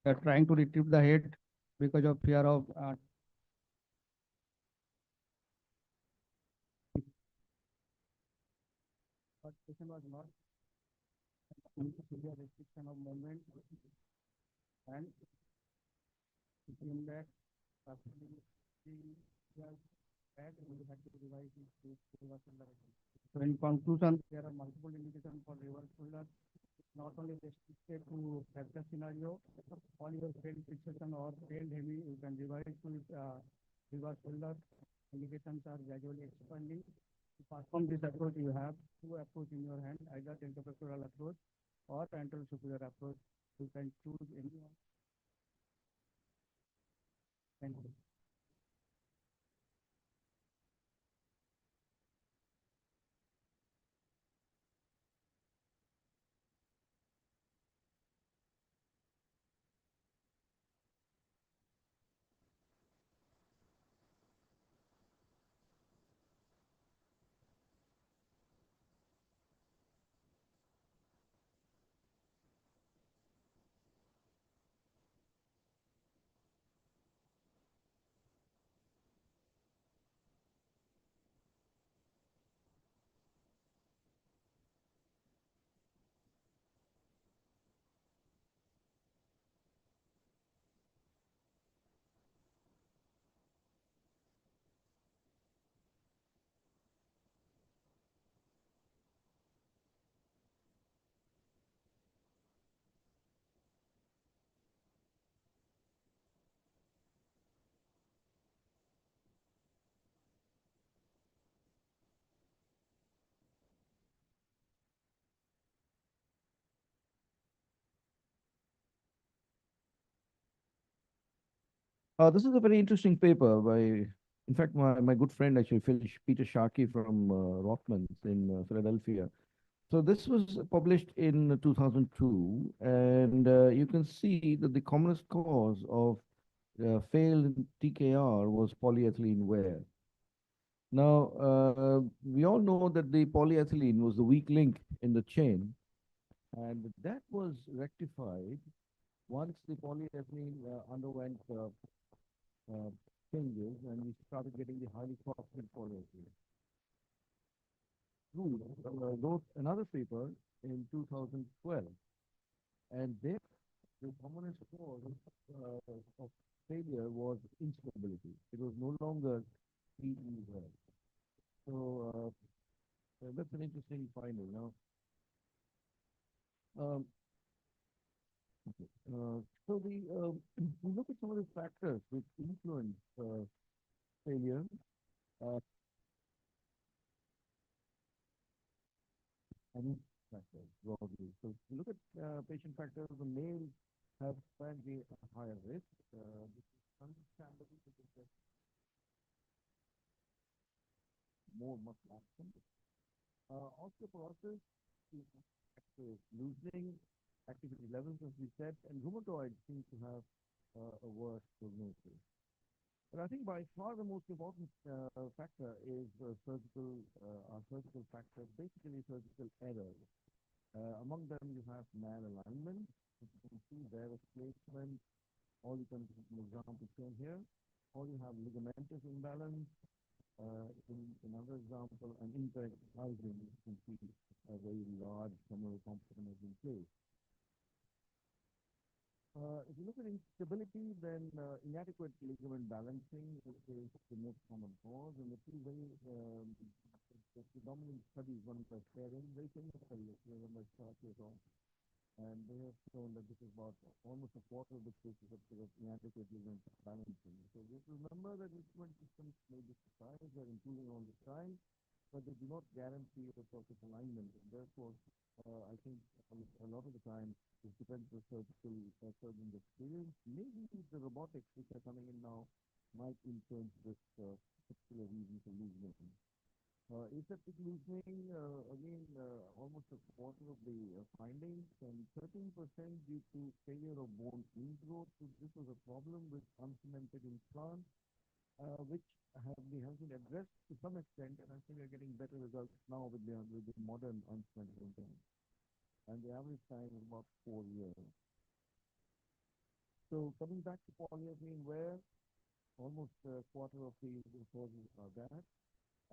We are trying to retrieve the head because of fear of but patient was not severe restriction of movement and came back after so in conclusion, there are multiple indications for reverse shoulder, not only restricted to fracture scenario, all your failed fixation or failed hemi, you can revise with reverse shoulder. Indications are gradually expanding. To perform this approach, you have two approaches in your hand, either deltopectoral approach or anterior superior approach. You can choose any one. Thank you. This is a very interesting paper by, in fact, my good friend actually, Peter Sharkey from Rothmans in Philadelphia. So this was published in 2002, and you can see that the commonest cause of failed TKR was polyethylene wear. Now, we all know that the polyethylene was the weak link in the chain, and that was rectified once the polyethylene underwent changes and we started getting the highly toxic polyethylene. Wrote another paper in 2012, and there the commonest cause of failure was instability. It was no longer PE well. So that's an interesting finding. Now, so we look at some of the factors which influence failure. And factors broadly. So if you look at patient factors, the males have apparently a higher risk. This is understandable because there's more muscle action. Osteoporosis is losing activity levels, as we said, and rheumatoid seems to have a worse prognosis. But I think by far the most important factor is surgical factor, basically surgical errors. Among them, you have malalignment, which you can see there is placement, or you can, an example shown here, or you have ligamentous imbalance, In another example, an incorrect housing, you can see a very large femoral component has been placed. If you look at instability, then inadequate ligament balancing is the most common cause, and the two very the dominant studies, one by Sharon, very famous study, one by Stark, and they have shown that this is about almost a quarter of the cases of inadequate ligament balancing. So just remember that instrument systems may be precise, they're improving all the time, but they do not guarantee the perfect alignment. And therefore, I think a lot of the time it depends on surgical surgeon's experience. Maybe the robotics which are coming in now might influence this particular reason for loosening. Aseptic loosening, again, almost a quarter of the findings, and 13% due to failure of bone ingrowth. So this was a problem with uncemented implants, which has been addressed to some extent, and I think we're getting better results now with the modern uncemented implants. And the average time is about 4 years. So coming back to polyethylene wear, almost a quarter of the causes are that.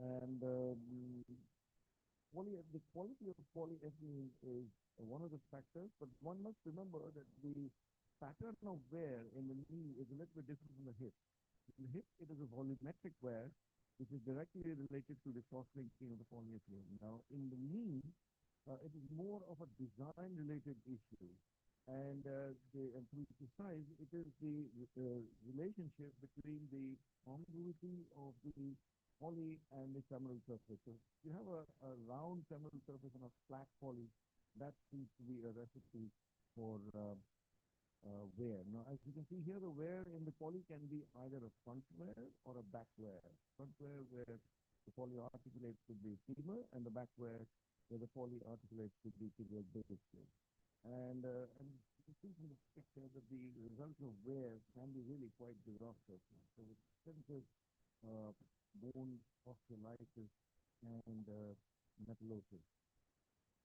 And the quality of polyethylene is one of the factors, but one must remember that the pattern of wear in the knee is a little bit different from the hip. In the hip, it is a volumetric wear, which is directly related to the cross-linking of the polyethylene. Now, in the knee, it is more of a design-related issue. And to be precise, it is the relationship between the congruity of the poly and the femoral surface. So if you have a round femoral surface and a flat poly, that seems to be a recipe for wear. Now, as you can see here, the wear in the poly can be either a front wear or a back wear. Front wear where the poly articulates with the femur, and the back wear where the poly articulates with the tibial base. And you can see from the picture that the result of wear can be really quite disastrous. So with extensive bone osteolysis and metallosis.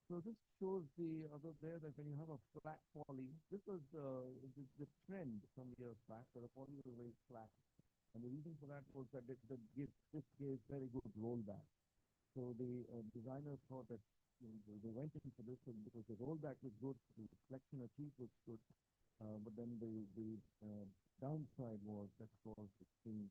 So this shows the other there that when you have a flat poly, this was the trend some years back, where the poly was very flat. And the reason for that was that this gave very good rollback. So the designers thought that they went in for this because the rollback was good, the flexion achieved was good, but then the downside was that caused extreme.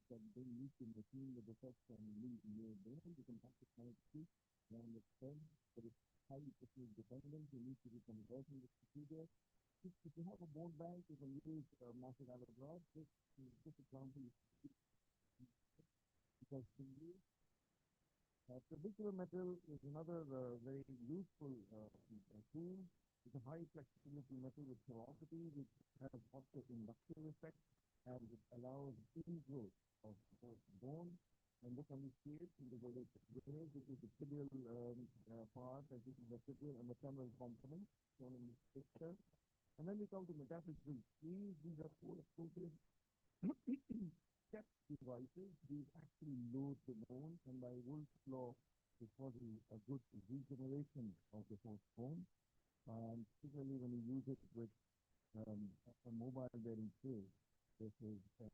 that then lead to machine the defects and lead near bone. You can have to kind of see around the stem, but it's highly technique dependent. You need to be converting the procedure. If you have a bone bank, you can use massive allograft. This example is because trabecular metal is another very useful tool. It's a high flexibility metal with porosity, which has also inductive effect, and it allows ingrowth of bone. And this can be seen in the various drainage, which is the tibial part, and this is the tibial and the femoral component shown in this picture. And then we come to metaphysically squeeze. These are four approaches. Step devices, these actually load the bone, and by Wolff's law, it causes a good regeneration of the host bone, particularly when you use it with a mobile bearing cage. This is a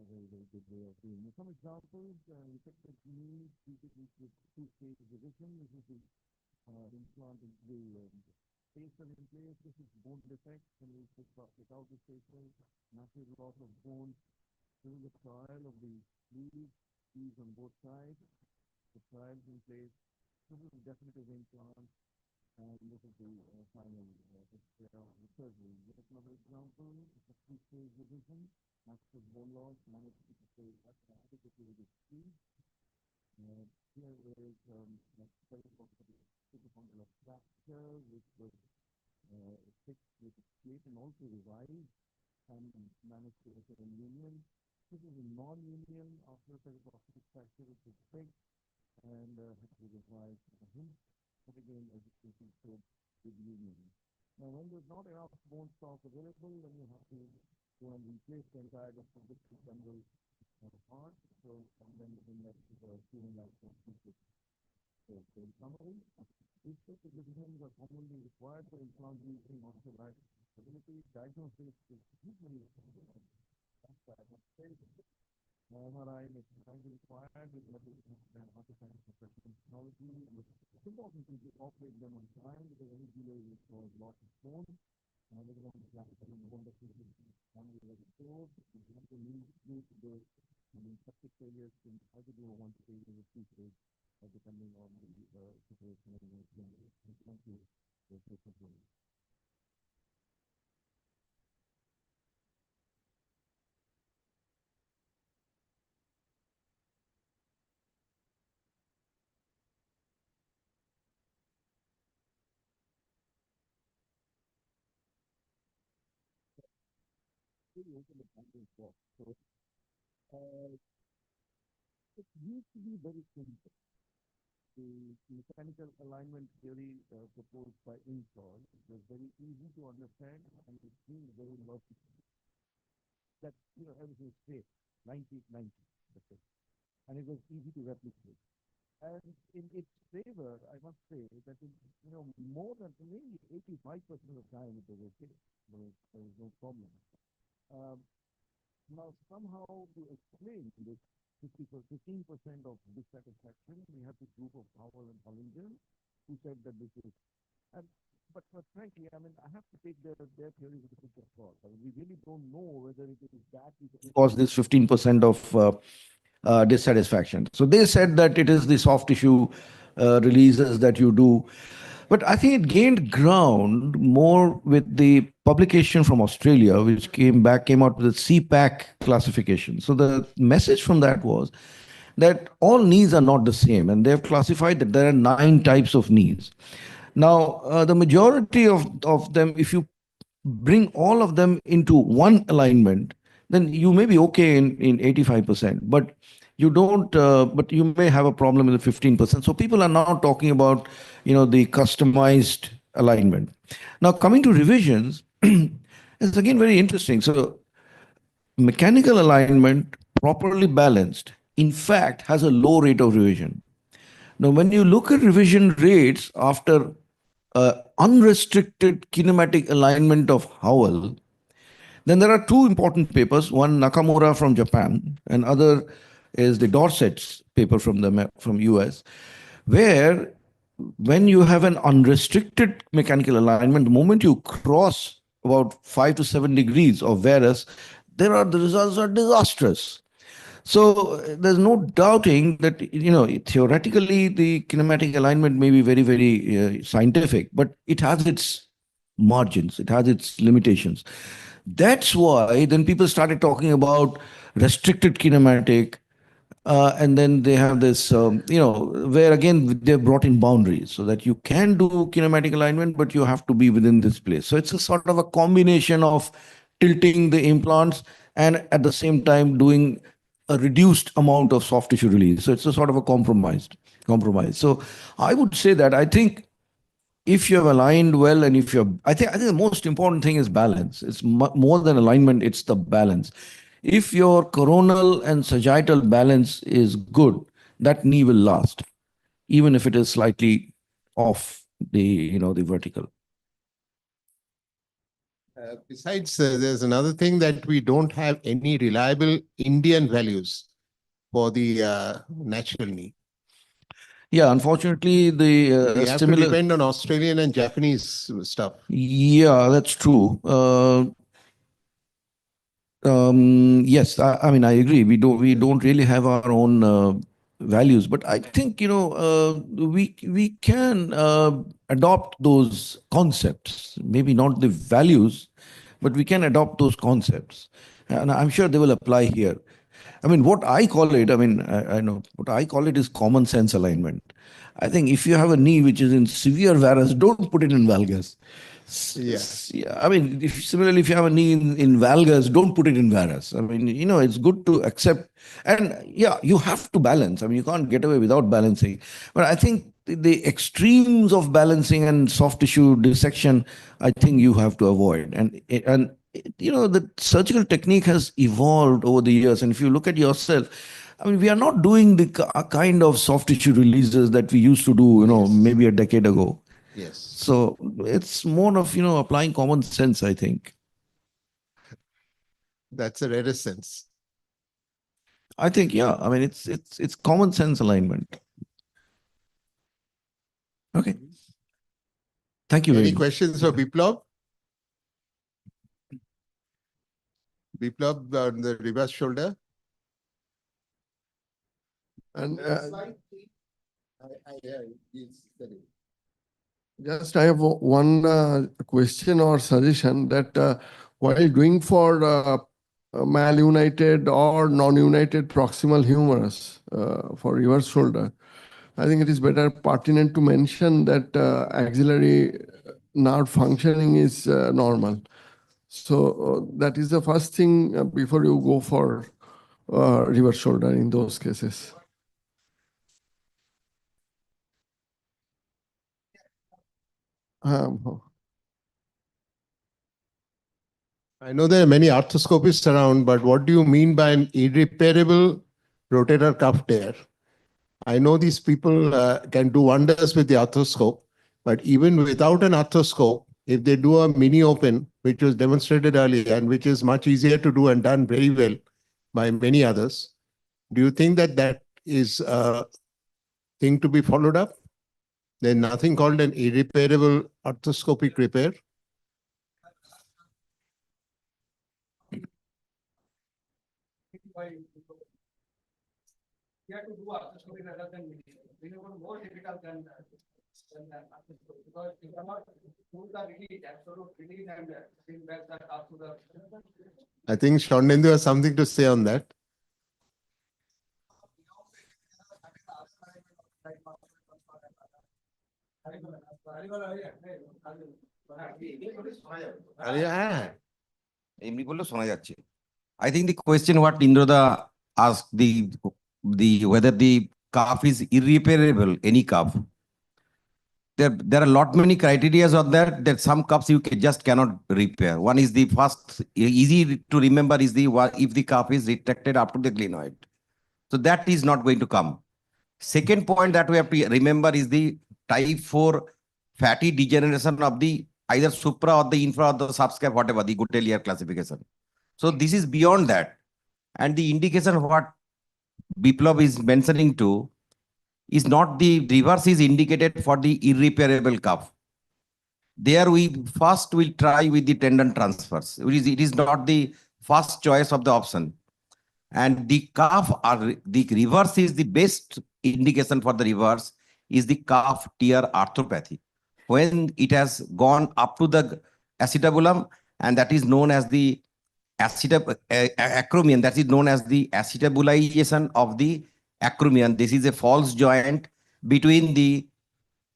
very, very good way of doing it. Some examples, we take the knee, with two-stage revision. This is the implant into the spacer in place. This is bone defect, and we put without the spacer, massive loss of bone. This is the trial of the sleeves on both sides. The trials in place. This is a definitive implant, and this is the final surgery. This is another example. It's a two-stage revision. Massive bone loss, managed to stay adequately with the sleeve. Here is supercondylar fracture, which was fixed with a plate and also revised and managed to occur in union. This is a non-union after periprosthetic fracture, which is fixed and had to revise him. But again, as you can see, with union. Now, when there's not enough bone stock available, then you have to go and replace the entire femoral part. So, and then that is the human life. So, in summary, these types of decisions are commonly required for implant using orthopaedic stability. Diagnosis is usually MRI is required with orthopedic technology. It's important to operate them on time because any delay will cause loss of bone. Bone that is restored. You have to need to do septic failures can either do a one stage or a two stage, depending on the situation and the country. It used to be very simple. The mechanical alignment theory proposed by Inaugural was very easy to understand, and it seemed very logical. That everything is straight, 90-90, and it was easy to replicate. And in its favor, I must say that more than maybe 85% of the time it was okay. There was no problem. Now, somehow to explain this 15% of dissatisfaction, we have this group of Powell and Hollinger who said that this is, but frankly, I mean, I have to take their theory with a pinch of salt. I mean, we really don't know whether it is that cause this 15% of dissatisfaction. So they said that it is the soft tissue releases that you do. But I think it gained ground more with the publication from Australia, which came out with the CPAC classification. So the message from that was that all knees are not the same, and they've classified that there are 9 types of knees. Now, the majority of them, if you bring all of them into one alignment, then you may be okay in 85%, but you don't, but you may have a problem with the 15%. So people are now talking about, the customized alignment. Now, coming to revisions, it's again very interesting. So mechanical alignment, properly balanced, in fact, has a low rate of revision. Now, when you look at revision rates after unrestricted kinematic alignment of Howell, then there are 2 important papers, one Nakamura from Japan, and other is the Dorset's paper from US, where when you have an unrestricted mechanical alignment, the moment you cross about 5 to 7 degrees of varus, the results are disastrous. So there's no doubting that, theoretically the kinematic alignment may be very, very scientific, but it has its margins, it has its limitations. That's why then people started talking about restricted kinematic, and then they have this, where again they've brought in boundaries so that you can do kinematic alignment, but you have to be within this place. So it's a sort of a combination of tilting the implants and at the same time doing a reduced amount of soft tissue release. So it's a sort of a compromise. So I would say that I think if you have aligned well, and if you're, I think the most important thing is balance. It's more than alignment, it's the balance. If your coronal and sagittal balance is good, that knee will last, even if it is slightly off the vertical. Besides, there's another thing that we don't have any reliable Indian values for the natural knee. Yeah, unfortunately, we have to depend on Australian and Japanese stuff. Yeah, that's true. Yes, I mean, I agree. We don't really have our own values, but I think we can adopt those concepts. Maybe not the values, but we can adopt those concepts, and I'm sure they will apply here. I mean, what I call it, I know what I call it is common sense alignment. I think if you have a knee which is in severe varus, don't put it in valgus. Yeah. I mean, similarly, if you have a knee in valgus, don't put it in varus. I mean, it's good to accept. And yeah, you have to balance. I mean, you can't get away without balancing. But I think the extremes of balancing and soft tissue dissection, I think you have to avoid. And the surgical technique has evolved over the years. And if you look at yourself, I mean, we are not doing the kind of soft tissue releases that we used to do, maybe a decade ago. Yes. So it's more of, applying common sense, I think. That's a reticence. I think, yeah. I mean, it's common sense alignment. Okay. Thank you very much. Any questions for Biplab? Biplab on the reverse shoulder. And just I have one question or suggestion that while doing for malunited or non-united proximal humerus for reverse shoulder, I think it is better pertinent to mention that axillary nerve functioning is normal. So that is the first thing before you go for reverse shoulder in those cases. I know there are many arthroscopists around, but what do you mean by an irreparable rotator cuff tear? I know these people can do wonders with the arthroscope, but even without an arthroscope, if they do a mini open, which was demonstrated earlier and which is much easier to do and done very well by many others, do you think that that is a thing to be followed up? There's nothing called an irreparable arthroscopic repair. You have to do arthroscopy rather than more difficult than because you cannot do the release, absolute release and bring back that up to the. I think Shonendu has something to say on that. I think the question what Indroda asked, the whether the calf is irreparable, any calf. There are a lot many criteria on that some cups you just cannot repair. One is the first, easy to remember is if the calf is retracted up to the glenoid. So that is not going to come. Second point that we have to remember is the type 4 fatty degeneration of the either supra or the infra or the subscap, whatever, the Guttelier classification. So this is beyond that. And the indication of what Biplab is mentioning to is not the reverse is indicated for the irreparable cuff. There we first will try with the tendon transfers. It is not the first choice of the option. And the calf or the reverse is the best indication for the reverse is the calf tear arthropathy. When it has gone up to the acetabulum, and that is known as the acromion, that is known as the acetabulization of the acromion. This is a false joint between the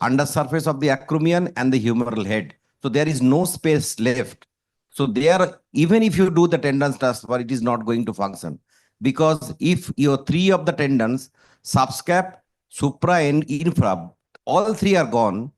undersurface of the acromion and the humeral head. So there is no space left. So there, even if you do the tendons transfer, it is not going to function. Because if your three of the tendons, subscap, supra and infra, all three are gone,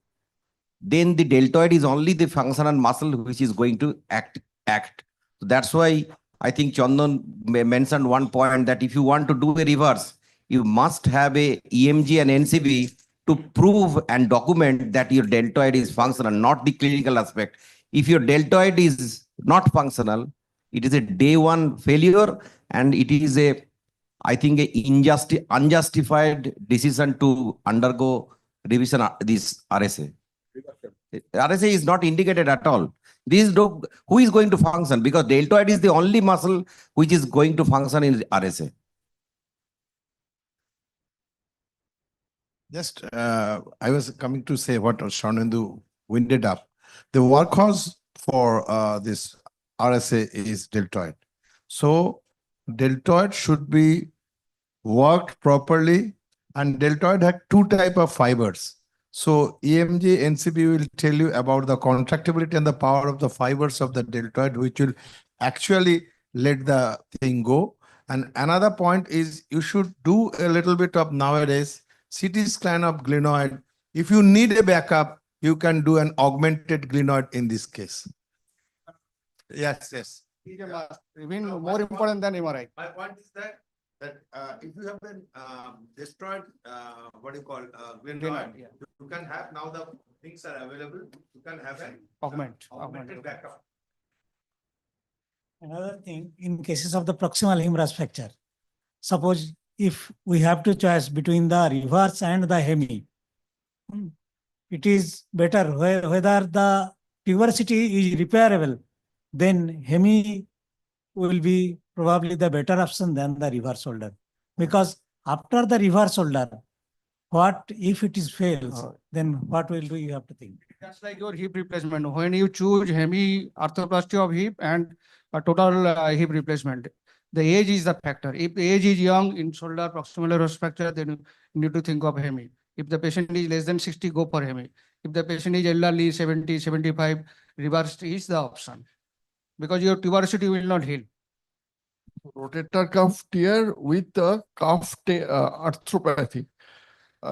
then the deltoid is only the functional muscle which is going to act. So that's why I think Chandan mentioned one point that if you want to do a reverse, you must have a EMG and NCB to prove and document that your deltoid is functional, not the clinical aspect. If your deltoid is not functional, it is a day one failure, and it is a, I think, a unjustified decision to undergo revision this RSA. RSA is not indicated at all. Who is going to function? Because deltoid is the only muscle which is going to function in RSA. Just, I was coming to say what Sharnendu winded up. The workhorse for this RSA is deltoid. So deltoid should be worked properly, and deltoid had two types of fibers. So EMG, NCB will tell you about the contractibility and the power of the fibers of the deltoid, which will actually let the thing go. And another point is you should do a little bit of nowadays CT scan of glenoid. If you need a backup, you can do an augmented glenoid in this case. Yes, yes. Even more important than MRI. My point is that if you have been destroyed, what do you call glenoid, Yeah. you can have, now the things are available, you can have an Augmented backup. Another thing, in cases of the proximal humerus fracture, suppose if we have to choose between the reverse and the hemi, it is better whether the tuberosity is repairable, then hemi will be probably the better option than the reverse shoulder. Because after the reverse shoulder, what if it is fails, then what will do you have to think? That's like your hip replacement. When you choose hemi arthroplasty of hip and a total hip replacement, the age is the factor. If the age is young in shoulder proximal humerus fracture, then you need to think of hemi. If the patient is less than 60, go for hemi. If the patient is elderly, 70, 75, reverse is the option. Because your tuberosity will not heal. Rotator cuff tear with the cuff arthropathy.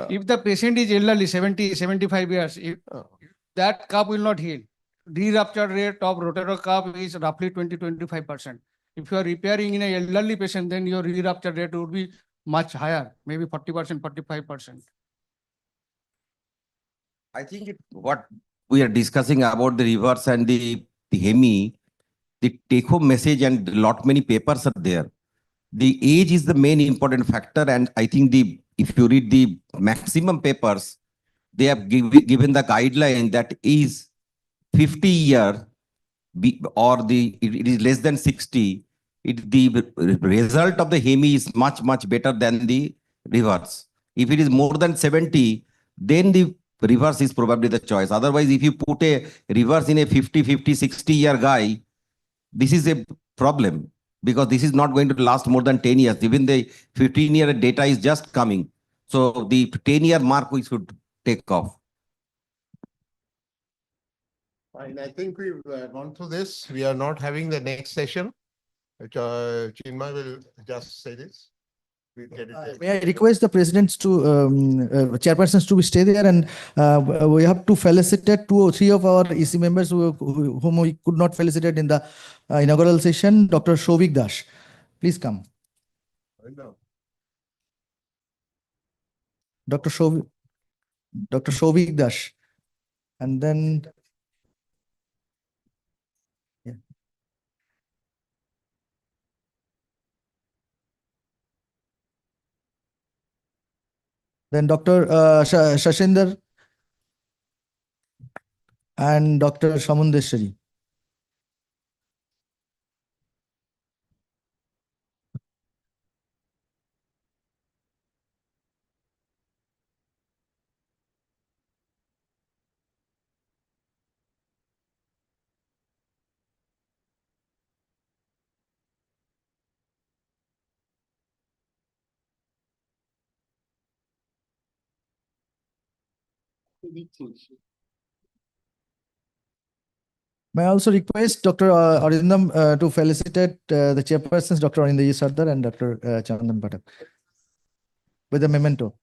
If the patient is elderly, 70, 75 years, that cuff will not heal. Re-rupture rate of rotator cuff is roughly 20-25%. If you are repairing in an elderly patient, then your re-rupture rate would be much higher, maybe 40%, 45%. I think what we are discussing about the reverse and the hemi, the take-home message and lot many papers are there. The age is the main important factor, and I think if you read the maximum papers, they have given the guideline that is 50 year or it is less than 60. The result of the hemi is much better than the reverse. If it is more than 70, then the reverse is probably the choice. Otherwise, if you put a reverse in a 50, 60 year guy, this is a problem, because this is not going to last more than 10 years. Even the 15-year data is just coming. So the 10-year mark we should take off. Fine, I think we've gone through this. We are not having the next session, which Chinmay will just say this. May I request the presidents to, chairpersons to stay there, and we have to felicitate 2 or 3 of our EC members whom we could not felicitate in the inaugural session. Dr. Shovik Dash, please come. Dr. Shovik Dash, and then Dr. Shashinder and Dr. Samundeshwari. May I also request Dr. Arindam to felicitate the chairpersons, Dr. Arindaji Sardar and Dr. Chandan Patak, with a memento.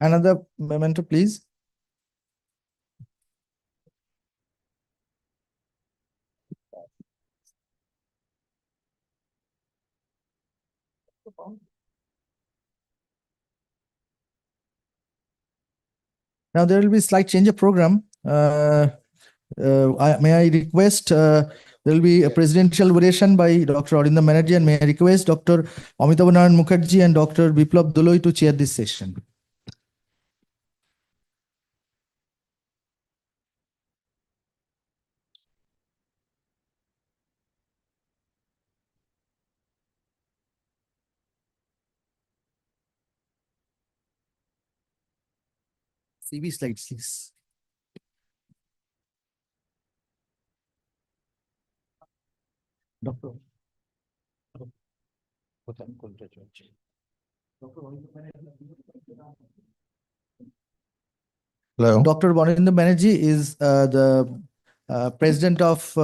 Another memento, please. Now there will be slight change of program. May I request there will be a presidential oration by Dr. Arindam Banerjee, and may I request Dr. Amitabh Mukherjee and Dr. Biplab Duloi to chair this session. CV slides, please. Doctor. Hello. Dr. Arindam Banerjee is the president of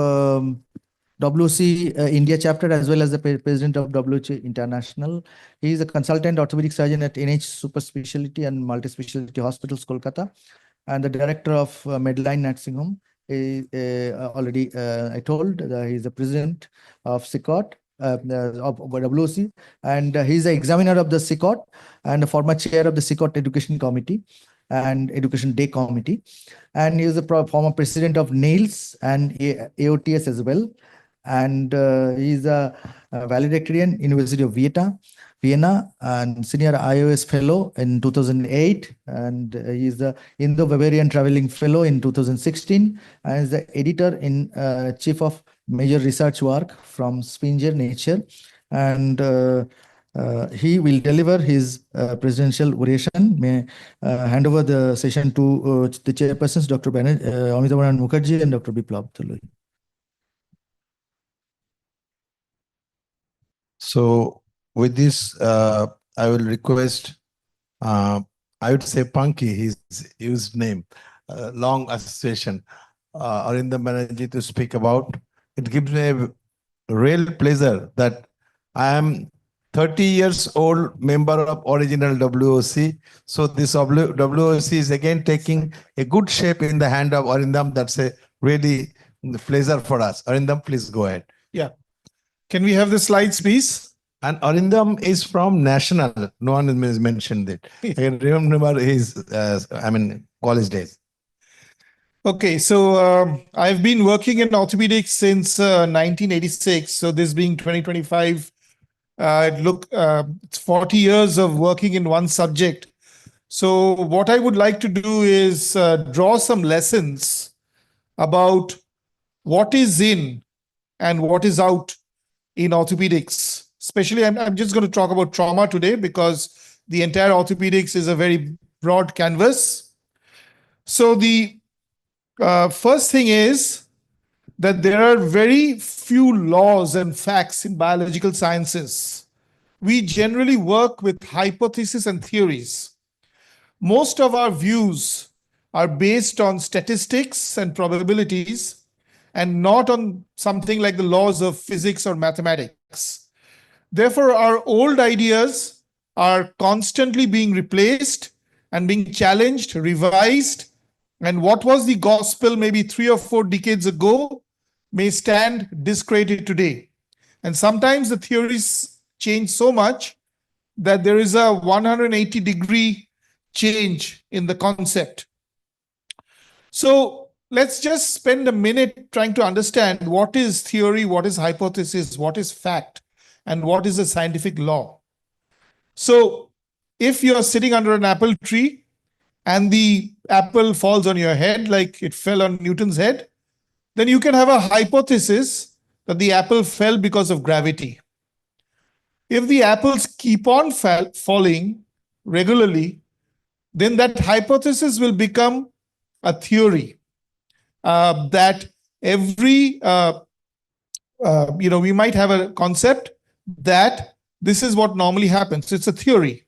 WOC India chapter, as well as the president of WOC International. He is a consultant orthopedic surgeon at NH Super Specialty and Multi-Specialty Hospitals, Kolkata, and the director of Medline Nursing Home. Already I told he is the president of SICOT, of WOC, and he is the examiner of the SICOT and a former chair of the SICOT Education Committee and Education Day Committee, and he is the former president of NAILS and AOTS as well, and he is a valedictorian, University of Vienna, and senior iOS fellow in 2008, and he is the Indo-Bavarian traveling fellow in 2016, and is the editor in chief of major research work from Springer Nature, and he will deliver his presidential oration. May hand over the session to the chairpersons, Dr. Amitabh Mukherjee and Dr. Biplab Duloi. So with this, I will request, I would say Punky, his used name, long association, Arindam Banerjee to speak about. It gives me a real pleasure that I am 30 years old member of original WOC. So this WOC is again taking a good shape in the hand of Arindam. That's a really pleasure for us. Arindam, please go ahead. Yeah. Can we have the slides, please? And Arindam is from National. No one has mentioned it. I can remember his, college days. Okay, so I've been working in orthopedics since 1986. So this being 2025, it's 40 years of working in one subject. So what I would like to do is draw some lessons about what is in and what is out in orthopedics. Especially, I'm just going to talk about trauma today because the entire orthopedics is a very broad canvas. So the first thing is that there are very few laws and facts in biological sciences. We generally work with hypotheses and theories. Most of our views are based on statistics and probabilities and not on something like the laws of physics or mathematics. Therefore, our old ideas are constantly being replaced and being challenged, revised, and what was the gospel maybe 3 or 4 decades ago may stand discredited today. And sometimes the theories change so much that there is a 180-degree change in the concept. So let's just spend a minute trying to understand what is theory, what is hypothesis, what is fact, and what is a scientific law. So if you're sitting under an apple tree and the apple falls on your head like it fell on Newton's head, then you can have a hypothesis that the apple fell because of gravity. If the apples keep on falling regularly, then that hypothesis will become a theory that every, we might have a concept that this is what normally happens. It's a theory.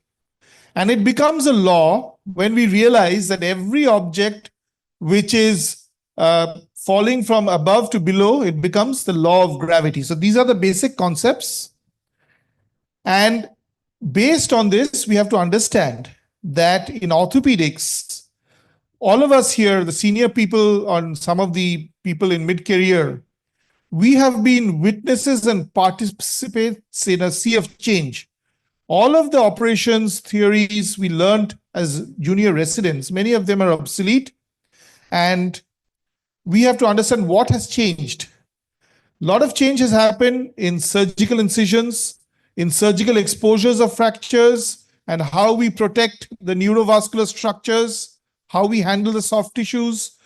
And it becomes a law when we realize that every object which is falling from above to below, it becomes the law of gravity. So these are the basic concepts. And based on this, we have to understand that in orthopedics, all of us here, the senior people and some of the people in mid-career, we have been witnesses and participants in a sea of change. All of the operations theories we learned as junior residents, many of them are obsolete. And we have to understand what has changed. A lot of change has happened in surgical incisions, in surgical exposures of fractures, and how we protect the neurovascular structures, how we handle the soft tissues.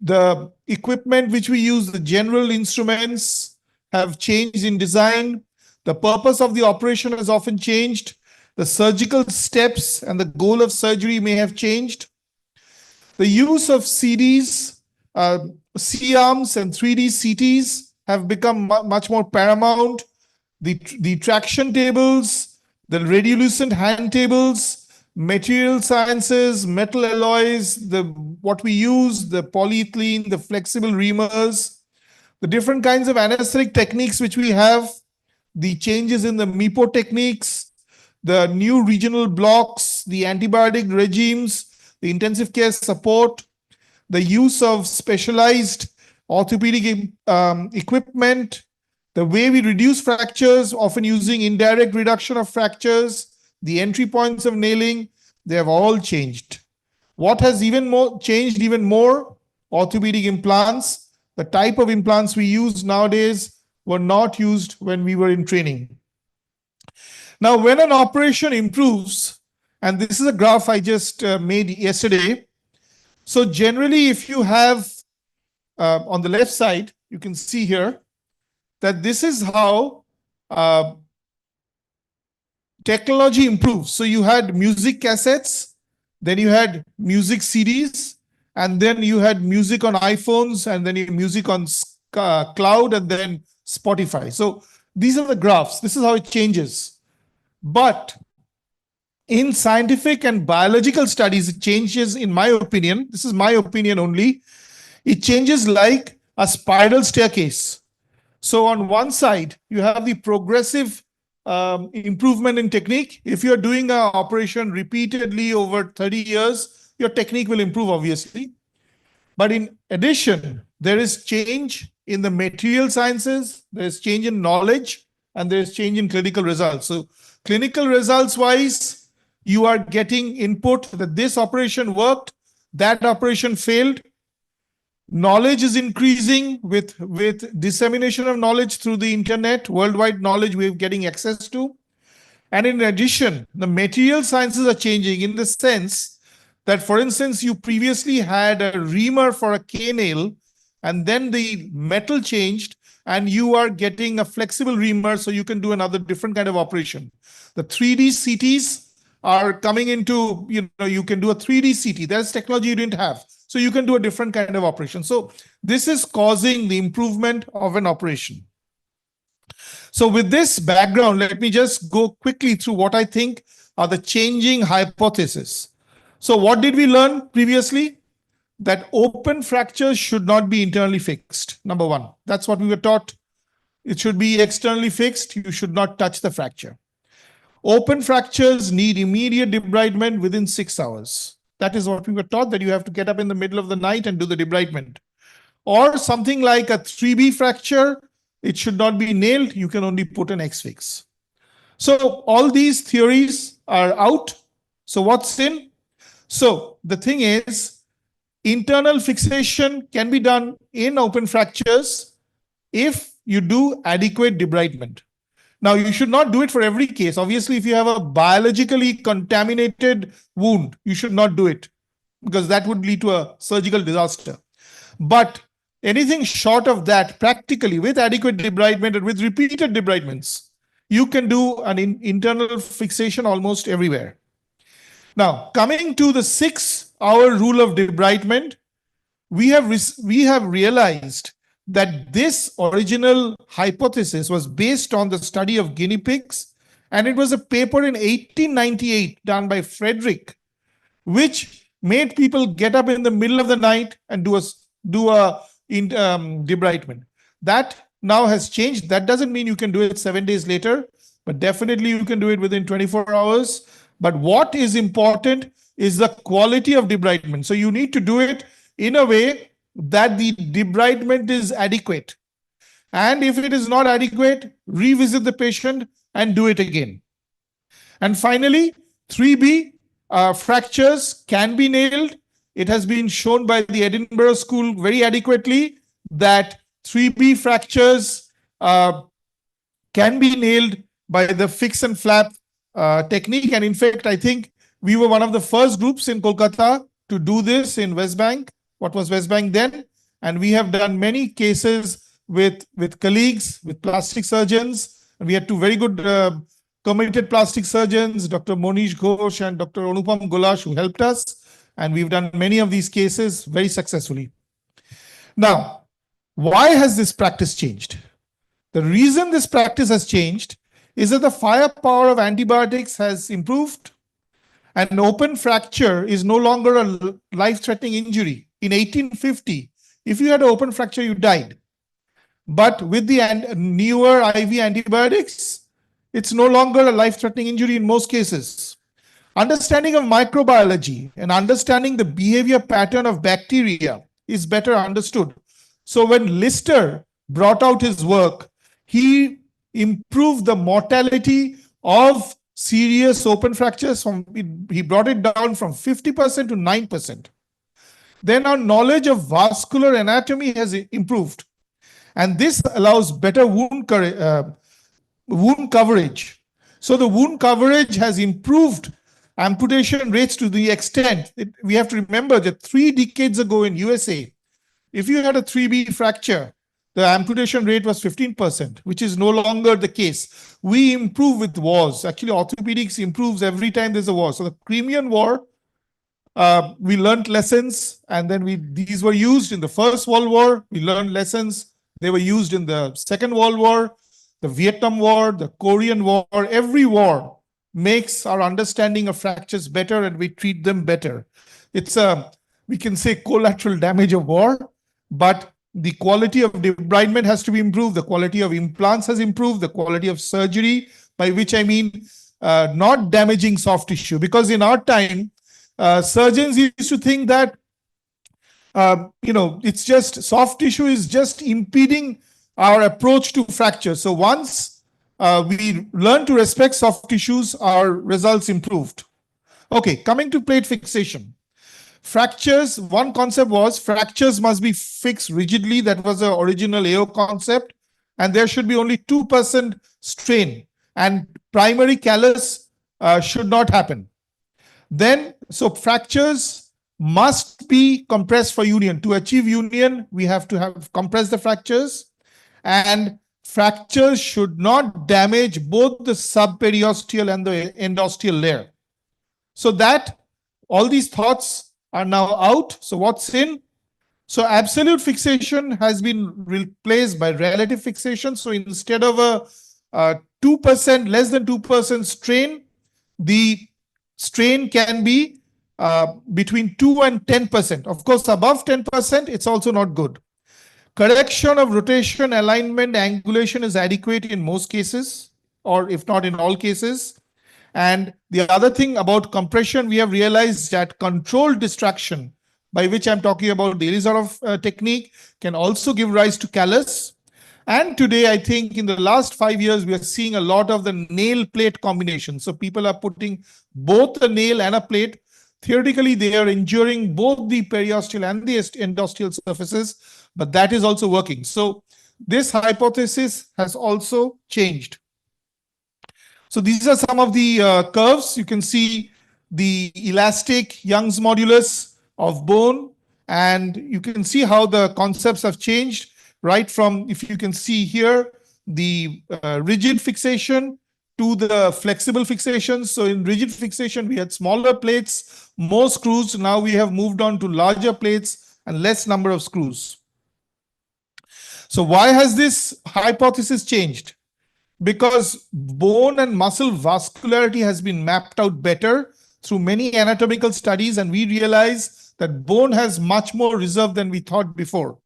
The equipment which we use, the general instruments have changed in design. The purpose of the operation has often changed. The surgical steps and the goal of surgery may have changed. The use of CDs, C-arms and 3D CTs have become much more paramount. The traction tables, the radiolucent hand tables, material sciences, metal alloys, what we use, the polyethylene, the flexible reamers, the different kinds of anesthetic techniques which we have, the changes in the MIPO techniques, the new regional blocks, the antibiotic regimes, the intensive care support, the use of specialized orthopedic equipment, the way we reduce fractures, often using indirect reduction of fractures, the entry points of nailing, they have all changed. What has changed even more? Orthopedic implants. The type of implants we use nowadays were not used when we were in training. Now, when an operation improves, and this is a graph I just made yesterday. So generally, if you have on the left side, you can see here that this is how technology improves. So you had music cassettes, then you had music CDs, and then you had music on iPhones, and then you had music on cloud, and then Spotify. So these are the graphs. This is how it changes. But in scientific and biological studies, it changes, in my opinion, this is my opinion only, it changes like a spiral staircase. So on one side, you have the progressive improvement in technique. If you're doing an operation repeatedly over 30 years, your technique will improve, obviously. But in addition, there is change in the material sciences, there's change in knowledge, and there's change in clinical results. So clinical results wise, you are getting input that this operation worked, that operation failed. Knowledge is increasing with dissemination of knowledge through the internet, worldwide knowledge we're getting access to. And in addition, the material sciences are changing in the sense that, for instance, you previously had a reamer for a K-nail, and then the metal changed, and you are getting a flexible reamer, so you can do another different kind of operation. The 3D CTs are coming into, you can do a 3D CT. That's technology you didn't have. So you can do a different kind of operation. So this is causing the improvement of an operation. So with this background, let me just go quickly through what I think are the changing hypotheses. So what did we learn previously? That open fractures should not be internally fixed. Number one, that's what we were taught. It should be externally fixed. You should not touch the fracture. Open fractures need immediate debridement within 6 hours. That is what we were taught, that you have to get up in the middle of the night and do the debridement. Or something like a 3B fracture, it should not be nailed. You can only put an X-fix. So all these theories are out. So what's in? So the thing is, internal fixation can be done in open fractures if you do adequate debridement. Now, you should not do it for every case. Obviously, if you have a biologically contaminated wound, you should not do it because that would lead to a surgical disaster. But anything short of that, practically with adequate debridement and with repeated debridements, you can do an internal fixation almost everywhere. Now, coming to the 6-hour rule of debridement, we have realized that this original hypothesis was based on the study of guinea pigs, and it was a paper in 1898 done by Frederick, which made people get up in the middle of the night and do a debridement. That now has changed. That doesn't mean you can do it 7 days later, but definitely you can do it within 24 hours. But what is important is the quality of debridement. So you need to do it in a way that the debridement is adequate. And if it is not adequate, revisit the patient and do it again. And finally, 3B, fractures can be nailed. It has been shown by the Edinburgh School very adequately that 3B fractures can be nailed by the fix and flap technique. And in fact, I think we were one of the first groups in Kolkata to do this in West Bank, what was West Bank then. And we have done many cases with colleagues, with plastic surgeons. And we had two very good committed plastic surgeons, Dr. Monish Ghosh and Dr. Anupam Gulash, who helped us. And we've done many of these cases very successfully. Now, why has this practice changed? The reason this practice has changed is that the firepower of antibiotics has improved. An open fracture is no longer a life-threatening injury. In 1850, if you had an open fracture, you died. But with the newer IV antibiotics, it's no longer a life-threatening injury in most cases. Understanding of microbiology and understanding the behavior pattern of bacteria is better understood. So when Lister brought out his work, he improved the mortality of serious open fractures. He brought it down from 50% to 9%. Then our knowledge of vascular anatomy has improved. And this allows better wound coverage. So the wound coverage has improved amputation rates to the extent that we have to remember that 3 decades ago in USA, if you had a 3B fracture, the amputation rate was 15%, which is no longer the case. We improve with wars. Actually, orthopedics improves every time there's a war. So the Crimean War, we learned lessons, and then these were used in the First World War. We learned lessons. They were used in the Second World War, the Vietnam War, the Korean War. Every war makes our understanding of fractures better, and we treat them better. It's we can say collateral damage of war, but the quality of debridement has to be improved. The quality of implants has improved. The quality of surgery, by which I mean not damaging soft tissue. Because in our time, surgeons used to think that, it's just soft tissue is just impeding our approach to fracture. So once we learn to respect soft tissues, our results improved. Okay, coming to plate fixation. Fractures, one concept was fractures must be fixed rigidly. That was the original AO concept. And there should be only 2% strain. And primary callus should not happen. Then, so fractures must be compressed for union. To achieve union, we have to compress the fractures. And fractures should not damage both the subperiosteal and the endosteal layer. So that all these thoughts are now out. So what's in? So absolute fixation has been replaced by relative fixation. So instead of a 2%, less than 2% strain, the strain can be between 2 and 10%. Of course, above 10%, it's also not good. Correction of rotation, alignment, angulation is adequate in most cases, or if not in all cases. And the other thing about compression, we have realized that controlled distraction, by which I'm talking about the Elizarov technique, can also give rise to callus. And today, I think in the last 5 years, we are seeing a lot of the nail plate combination. So people are putting both a nail and a plate. Theoretically, they are injuring both the periosteal and the endosteal surfaces, but that is also working. So this hypothesis has also changed. So these are some of the curves. You can see the elastic Young's modulus of bone, and you can see how the concepts have changed, right from, if you can see here, the rigid fixation to the flexible fixations. So in rigid fixation, we had smaller plates, more screws. Now we have moved on to larger plates and less number of screws. So why has this hypothesis changed? Because bone and muscle vascularity has been mapped out better through many anatomical studies, and we realize that bone has much more reserve than we thought before.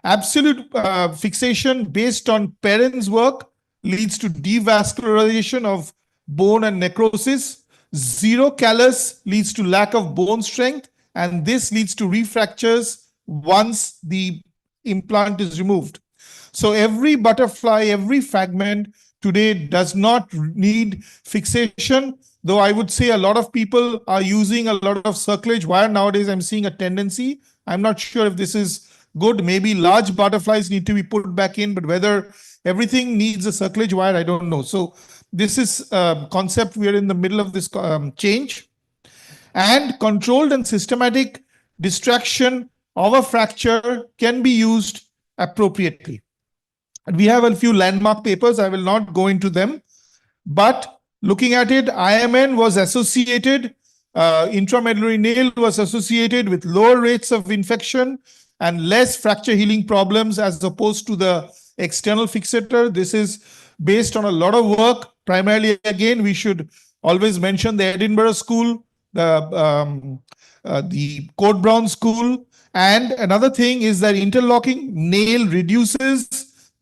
Absolute fixation based on Perrin's work leads to devascularization of bone and necrosis. Zero callus leads to lack of bone strength, and this leads to refractures once the implant is removed. So every butterfly, every fragment today does not need fixation, though I would say a lot of people are using a lot of circlage wire. Nowadays, I'm seeing a tendency. I'm not sure if this is good. Maybe large butterflies need to be put back in, but whether everything needs a circlage wire, I don't know. So this is a concept. We are in the middle of this change. And controlled and systematic distraction of a fracture can be used appropriately. And we have a few landmark papers. I will not go into them, but looking at it, IMN was associated, intramedullary nail was associated with lower rates of infection and less fracture healing problems as opposed to the external fixator. This is based on a lot of work. Primarily, again, we should always mention the Edinburgh School, the Code Brown School. And another thing is that interlocking nail reduces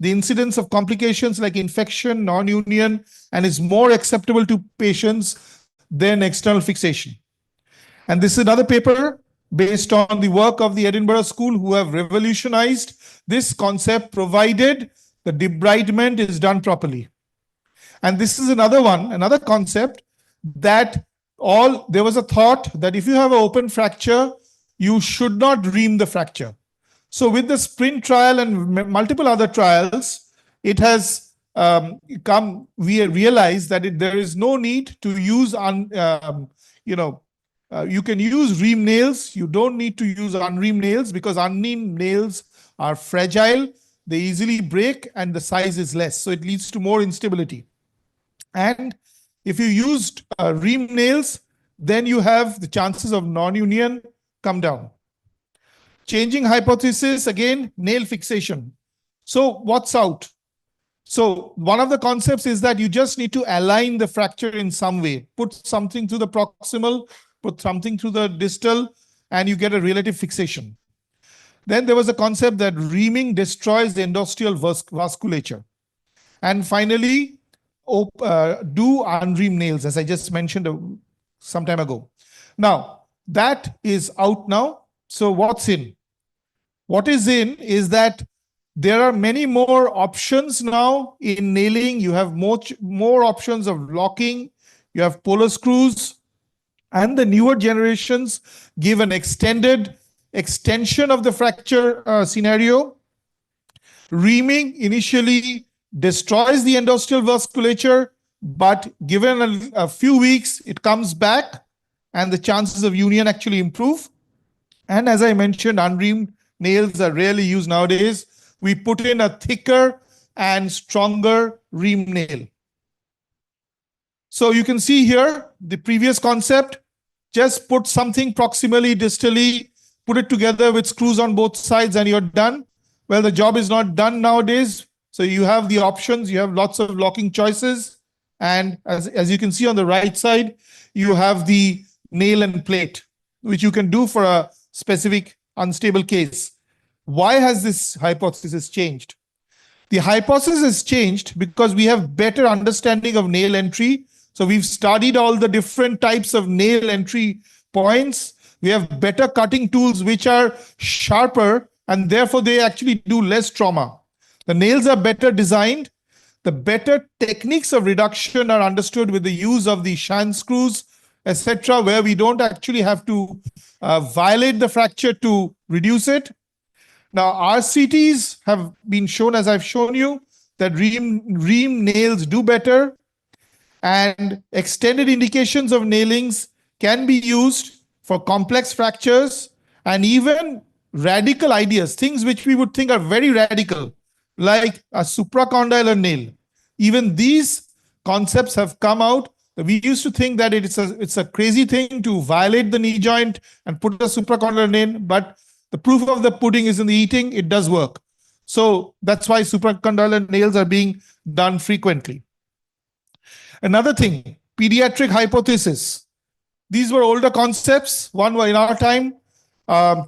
the incidence of complications like infection, non-union, and is more acceptable to patients than external fixation. And this is another paper based on the work of the Edinburgh School, who have revolutionized this concept provided the debridement is done properly. And this is another one, another concept that there was a thought that if you have an open fracture, you should not ream the fracture. So with the SPRINT trial and multiple other trials, it has we realized that there is no need to use, you can use ream nails. You don't need to use unreamed nails because unreamed nails are fragile. They easily break and the size is less. So it leads to more instability. And if you used ream nails, then you have the chances of non-union come down. Changing hypothesis, again, nail fixation. So what's out? So one of the concepts is that you just need to align the fracture in some way. Put something through the proximal, put something through the distal, and you get a relative fixation. Then there was a concept that reaming destroys the endosteal vasculature. And finally, do unreamed nails, as I just mentioned some time ago. Now, that is out now. So what's in? What is in is that there are many more options now in nailing. You have more options of locking. You have polar screws. And the newer generations give an extension of the fracture scenario. Reaming initially destroys the endosteal vasculature, but given a few weeks, it comes back and the chances of union actually improve. And as I mentioned, unreamed nails are rarely used nowadays. We put in a thicker and stronger ream nail. So you can see here the previous concept. Just put something proximally, distally, put it together with screws on both sides and you're done. Well, the job is not done nowadays. So you have the options. You have lots of locking choices. And as you can see on the right side, you have the nail and plate, which you can do for a specific unstable case. Why has this hypothesis changed? The hypothesis has changed because we have better understanding of nail entry. So we've studied all the different types of nail entry points. We have better cutting tools which are sharper and therefore they actually do less trauma. The nails are better designed. The better techniques of reduction are understood with the use of the shank screws, etc., where we don't actually have to violate the fracture to reduce it. Now, RCTs have been shown, as I've shown you, that ream nails do better. And extended indications of nailings can be used for complex fractures and even radical ideas, things which we would think are very radical, like a supracondylar nail. Even these concepts have come out. We used to think that it's a crazy thing to violate the knee joint and put a supracondylar nail, but the proof of the pudding is in the eating. It does work. So that's why supracondylar nails are being done frequently. Another thing, pediatric hypothesis. These were older concepts. One were in our time.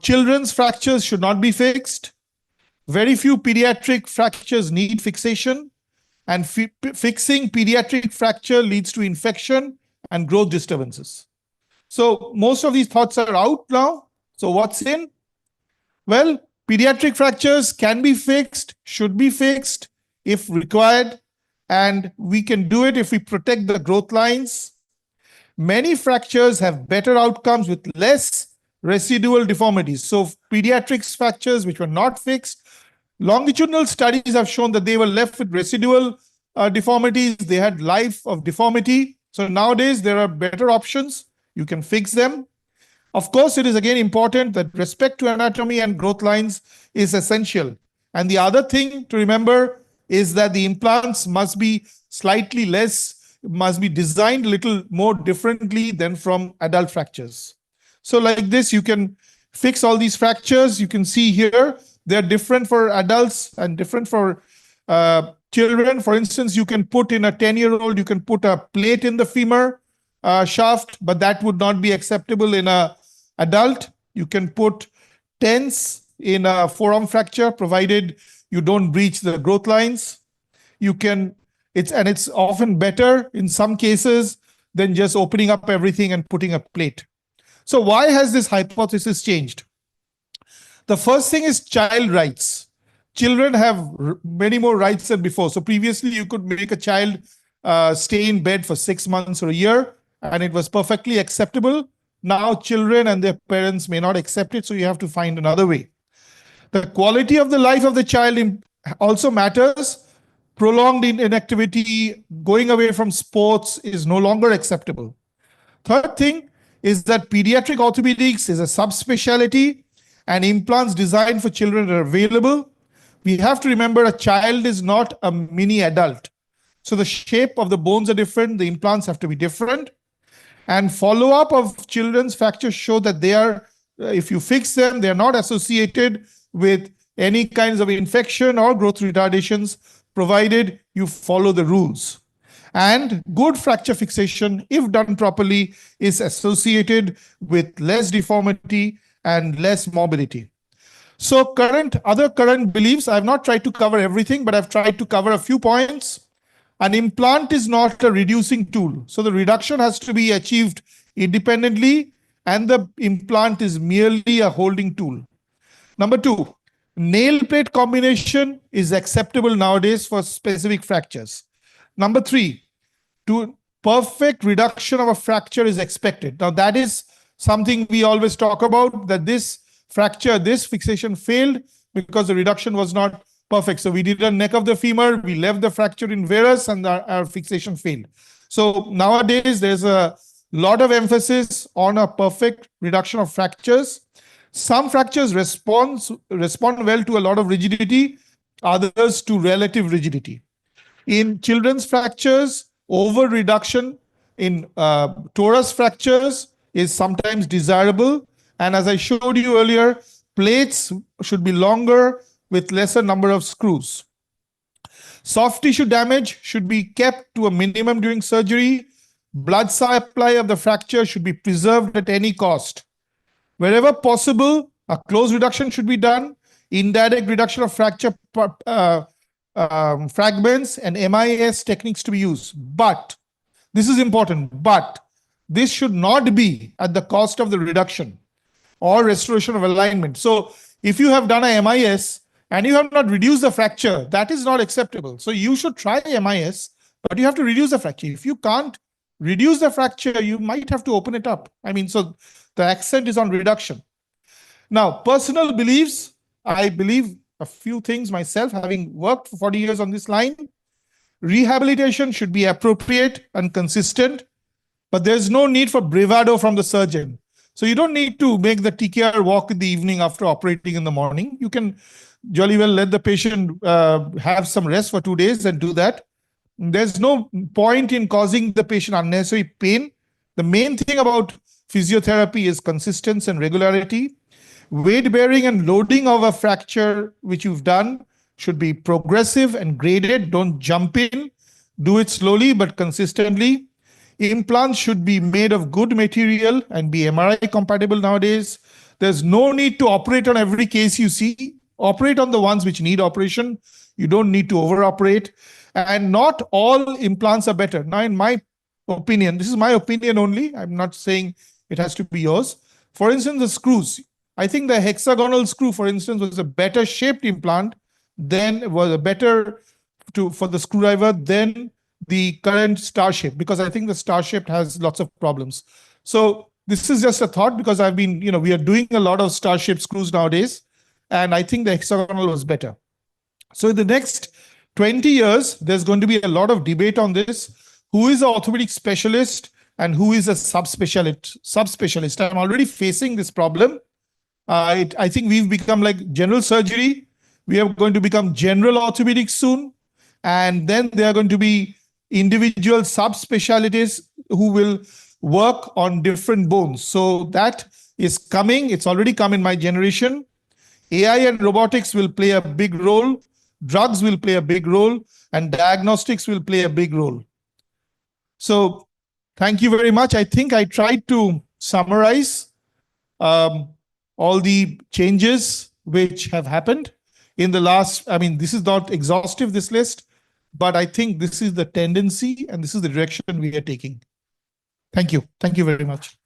Children's fractures should not be fixed. Very few pediatric fractures need fixation. And fixing pediatric fracture leads to infection and growth disturbances. So most of these thoughts are out now. So what's in? Well, pediatric fractures can be fixed, should be fixed if required, and we can do it if we protect the growth lines. Many fractures have better outcomes with less residual deformities. So pediatrics fractures which were not fixed, longitudinal studies have shown that they were left with residual deformities. They had life of deformity. So nowadays there are better options. You can fix them. Of course, it is again important that respect to anatomy and growth lines is essential. And the other thing to remember is that the implants must be slightly less, must be designed a little more differently than from adult fractures. So like this, you can fix all these fractures. You can see here, they're different for adults and different for children. For instance, you can put in a 10-year-old, you can put a plate in the femur shaft, but that would not be acceptable in a adult. You can put TENS in a forearm fracture, provided you don't breach the growth lines. You can, it's often better in some cases than just opening up everything and putting a plate. So why has this hypothesis changed? The first thing is child rights. Children have many more rights than before. So previously you could make a child stay in bed for 6 months or a year, and it was perfectly acceptable. Now children and their parents may not accept it, so you have to find another way. The quality of the life of the child also matters. Prolonged inactivity, going away from sports is no longer acceptable. Third thing is that pediatric orthopedics is a subspecialty and implants designed for children are available. We have to remember a child is not a mini adult. So the shape of the bones are different. The implants have to be different. And follow-up of children's fractures show that they are, if you fix them, they are not associated with any kinds of infection or growth retardations, provided you follow the rules. And good fracture fixation, if done properly, is associated with less deformity and less mobility. So other current beliefs, I've not tried to cover everything, but I've tried to cover a few points. An implant is not a reducing tool. So the reduction has to be achieved independently, and the implant is merely a holding tool. Number two, nail plate combination is acceptable nowadays for specific fractures. Number three, perfect reduction of a fracture is expected. Now that is something we always talk about, that this fracture, this fixation failed because the reduction was not perfect. So we did a neck of the femur, we left the fracture in varus, and our fixation failed. So nowadays there's a lot of emphasis on a perfect reduction of fractures. Some fractures respond well to a lot of rigidity, others to relative rigidity. In children's fractures, over reduction in torus fractures is sometimes desirable. And as I showed you earlier, plates should be longer with lesser number of screws. Soft tissue damage should be kept to a minimum during surgery. Blood supply of the fracture should be preserved at any cost. Wherever possible, a close reduction should be done. Indirect reduction of fracture fragments and MIS techniques to be used. But, this is important, but this should not be at the cost of the reduction or restoration of alignment. So if you have done a MIS and you have not reduced the fracture, that is not acceptable. So you should try MIS, but you have to reduce the fracture. If you can't reduce the fracture, you might have to open it up. I mean, so the accent is on reduction. Now, personal beliefs, I believe a few things myself, having worked for 40 years on this line. Rehabilitation should be appropriate and consistent, but there's no need for bravado from the surgeon. So you don't need to make the TKR walk in the evening after operating in the morning. You can jolly well let the patient have some rest for 2 days and do that. there's no point in causing the patient unnecessary pain. The main thing about physiotherapy is consistency and regularity. Weight bearing and loading of a fracture which you've done should be progressive and graded. Don't jump in. Do it slowly but consistently. Implants should be made of good material and be MRI compatible nowadays. There's no need to operate on every case you see. Operate on the ones which need operation. You don't need to over operate. And not all implants are better. Now, in my opinion, this is my opinion only. I'm not saying it has to be yours. For instance, the screws. I think the hexagonal screw, for instance, was a better shaped implant than was a better for the screwdriver than the current star shape, because I think the star shaped has lots of problems. So this is just a thought, because I've been, we are doing a lot of star shaped screws nowadays, and I think the hexagonal was better. So in the next 20 years, there's going to be a lot of debate on this. Who is an orthopedic specialist and who is a subspecialist? I'm already facing this problem. I think we've become like general surgery. We are going to become general orthopedics soon. And then there are going to be individual subspecialties who will work on different bones. So that is coming. It's already come in my generation. AI and robotics will play a big role. Drugs will play a big role, and diagnostics will play a big role. So thank you very much. I think I tried to summarize all the changes which have happened in the last, this is not exhaustive, this list, but I think this is the tendency and this is the direction we are taking. Thank you. Thank you very much.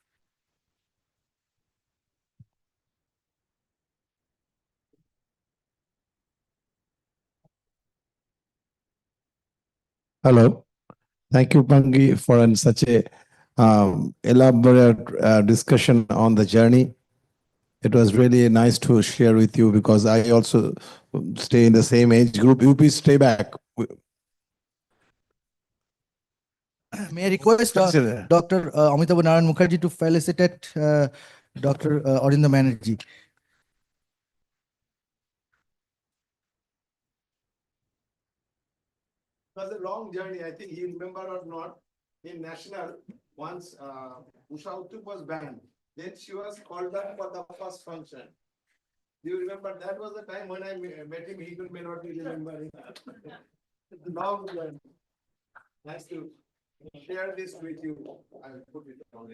Hello. Thank you, Pangi, for such a elaborate discussion on the journey. It was really nice to share with you, because I also stay in the same age group. You please stay back. May I request Dr. Amitabh Narayan Mukherjee to felicitate Dr. Arindam Banerjee. It was a long journey. I think you remember or not, in National, once Usha Uttup was banned, then she was called up for the first function. Do you remember? That was the time when I met him. He may not be remembering. Long journey. Nice to share this with you. I'll put it on.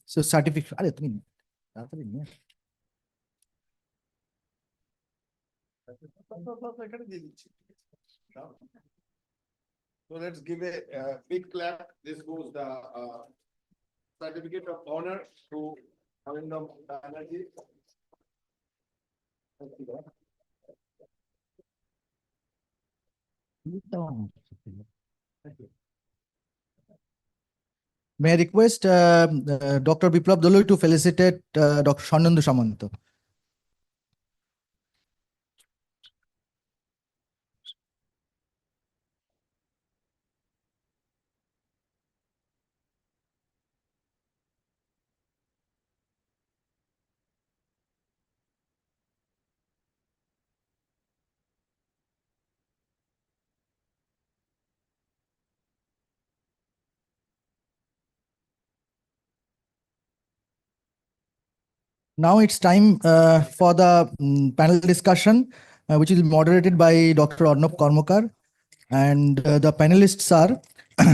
So certificate. So let's give a big clap. This goes the certificate of honor to Arindam Banerjee. May I request Dr. Biplab Doloi to felicitate Dr. Swarnendu Samanto. Now it's time for the panel discussion, which is moderated by Dr. Arnab Karmakar. And the panelists are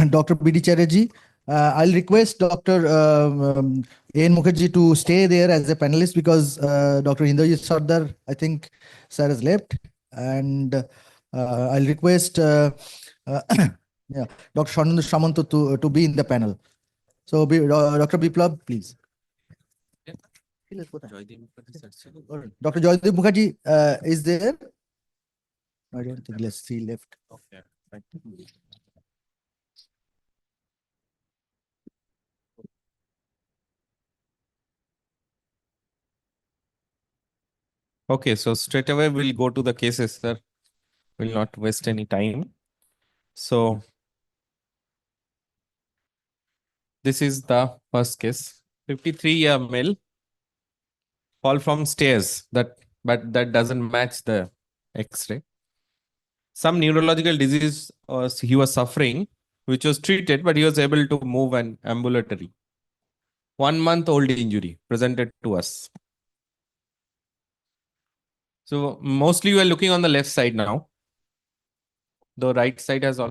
Dr. B.D. Chatterjee. I'll request Dr. A.N. Mukherjee to stay there as a panelist, because Dr. Indrajit Sardar, I think, sir, has left. And I'll request Dr. Swarnendu Samanto to be in the panel. So, Dr. Biplab, please. Dr. Joydeep Mukherjee is there? I don't think. Let's see, left. Okay. Right. Okay, so straight away we'll go to the cases, sir. We'll not waste any time. So this is the first case. 53-year male fall from stairs, but that doesn't match the X-ray. Some neurological disease he was suffering, which was treated, but he was able to move an ambulatory. 1-month-old injury presented to us. So mostly we are looking on the left side now. The right side has all.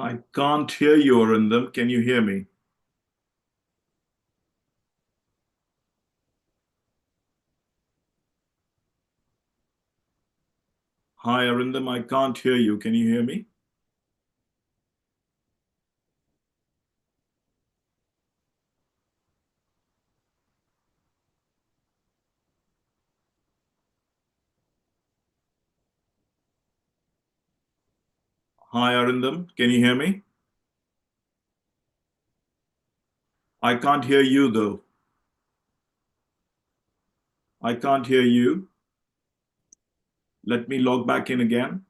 I can't hear you, Arindam. Can you hear me? Hi, Arindam. I can't hear you. Can you hear me? Hi, Arindam. Can you hear me? I can't hear you, though. I can't hear you. Let me log back in again.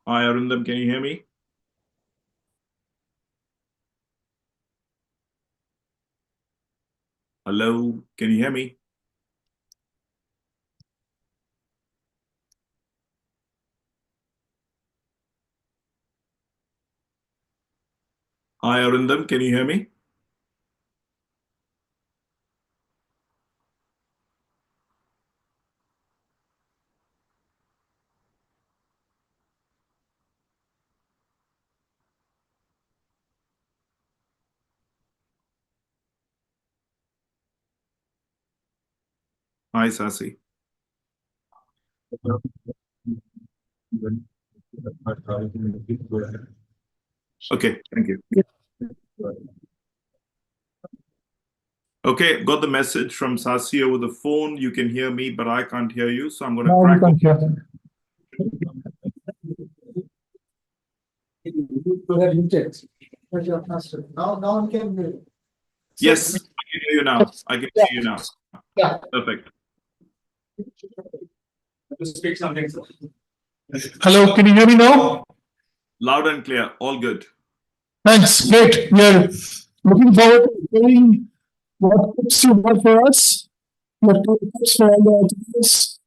Hi, Arindam. Can you hear me? Hello. Can you hear me? Hi, Arindam. Can you hear me? Hi, Sasi. Okay, thank you. Okay, got the message from Sasi over the phone. You can hear me, but I can't hear you. So I'm going to Now we crack can on. hear. Now we can hear. Yes, I can hear you now. I can hear you now. Yeah. Perfect. Speak something. Hello, can you hear me now? Loud and clear. All good. Thanks. Great. We are looking forward to hearing what tips you have for us. What tips for all the audience.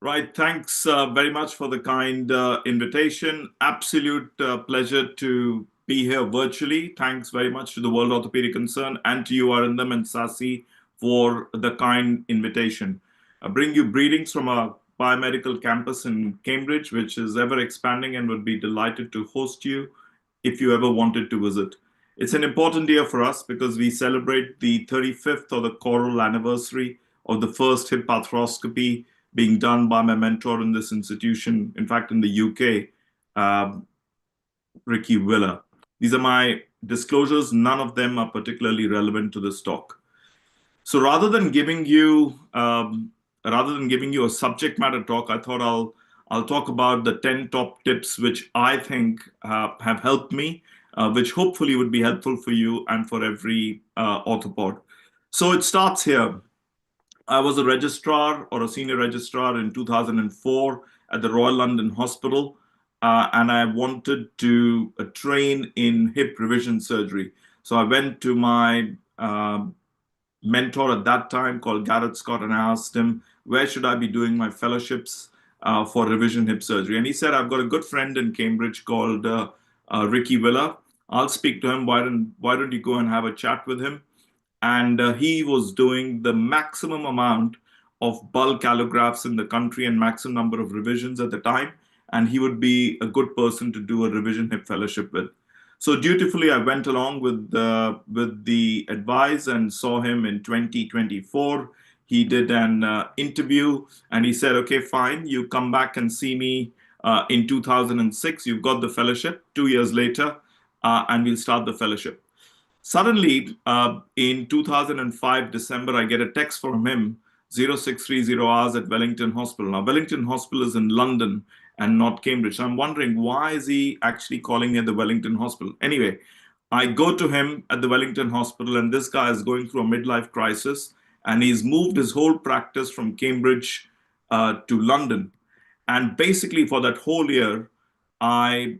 Right. Thanks very much for the kind invitation. Absolute pleasure to be here virtually. Thanks very much to the World Orthopaedic Concern and to you, Arindam and Sasi, for the kind invitation. I bring you greetings from our biomedical campus in Cambridge, which is ever expanding and would be delighted to host you if you ever wanted to visit. It's an important year for us because we celebrate the 35th or the choral anniversary of the first hip arthroscopy being done by my mentor in this institution, in fact, in the UK, Ricky Willer. These are my disclosures. None of them are particularly relevant to this talk. So rather than giving you a subject matter talk, I thought I'll talk about the 10 top tips which I think have helped me, which hopefully would be helpful for you and for every orthopod. So it starts here. I was a registrar or a senior registrar in 2004 at the Royal London Hospital, and I wanted to train in hip revision surgery. So I went to my mentor at that time called Garrett Scott, and I asked him, where should I be doing my fellowships for revision hip surgery? And he said, I've got a good friend in Cambridge called Ricky Willer. I'll speak to him. Why don't you go and have a chat with him? And he was doing the maximum amount of bulk allografts in the country and maximum number of revisions at the time. And he would be a good person to do a revision hip fellowship with. So dutifully, I went along with the advice and saw him in 2024. He did an interview and he said, okay, fine, you come back and see me in 2006. You've got the fellowship 2 years later, and we'll start the fellowship. Suddenly, in 2005, December, I get a text from him, 0630 hours at Wellington Hospital. Now, Wellington Hospital is in London and not Cambridge. So I'm wondering, why is he actually calling me at the Wellington Hospital? Anyway, I go to him at the Wellington Hospital, and this guy is going through a midlife crisis, and he's moved his whole practice from Cambridge to London. And basically, for that whole year, I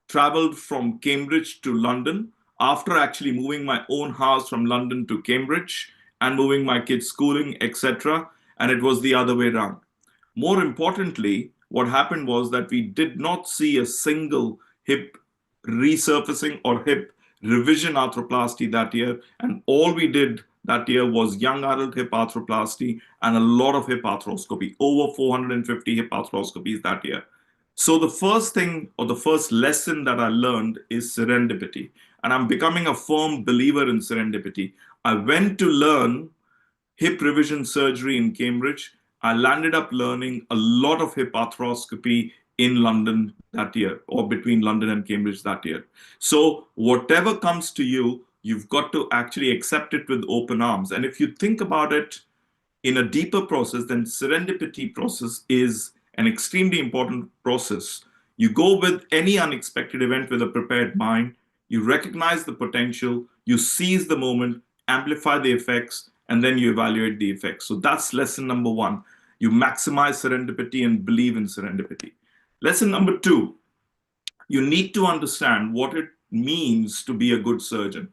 traveled from Cambridge to London. after actually moving my own house from London to Cambridge and moving my kids' schooling, etc. And it was the other way around. More importantly, what happened was that we did not see a single hip resurfacing or hip revision arthroplasty that year. And all we did that year was young adult hip arthroplasty and a lot of hip arthroscopy, over 450 hip arthroscopies that year. So the first thing or the first lesson that I learned is serendipity. And I'm becoming a firm believer in serendipity. I went to learn hip revision surgery in Cambridge. I landed up learning a lot of hip arthroscopy in London that year, or between London and Cambridge that year. So whatever comes to you, you've got to actually accept it with open arms. And if you think about it in a deeper process, then serendipity process is an extremely important process. You go with any unexpected event with a prepared mind, you recognize the potential, you seize the moment, amplify the effects, and then you evaluate the effects. So that's lesson number one. You maximize serendipity and believe in serendipity. Lesson number two, you need to understand what it means to be a good surgeon.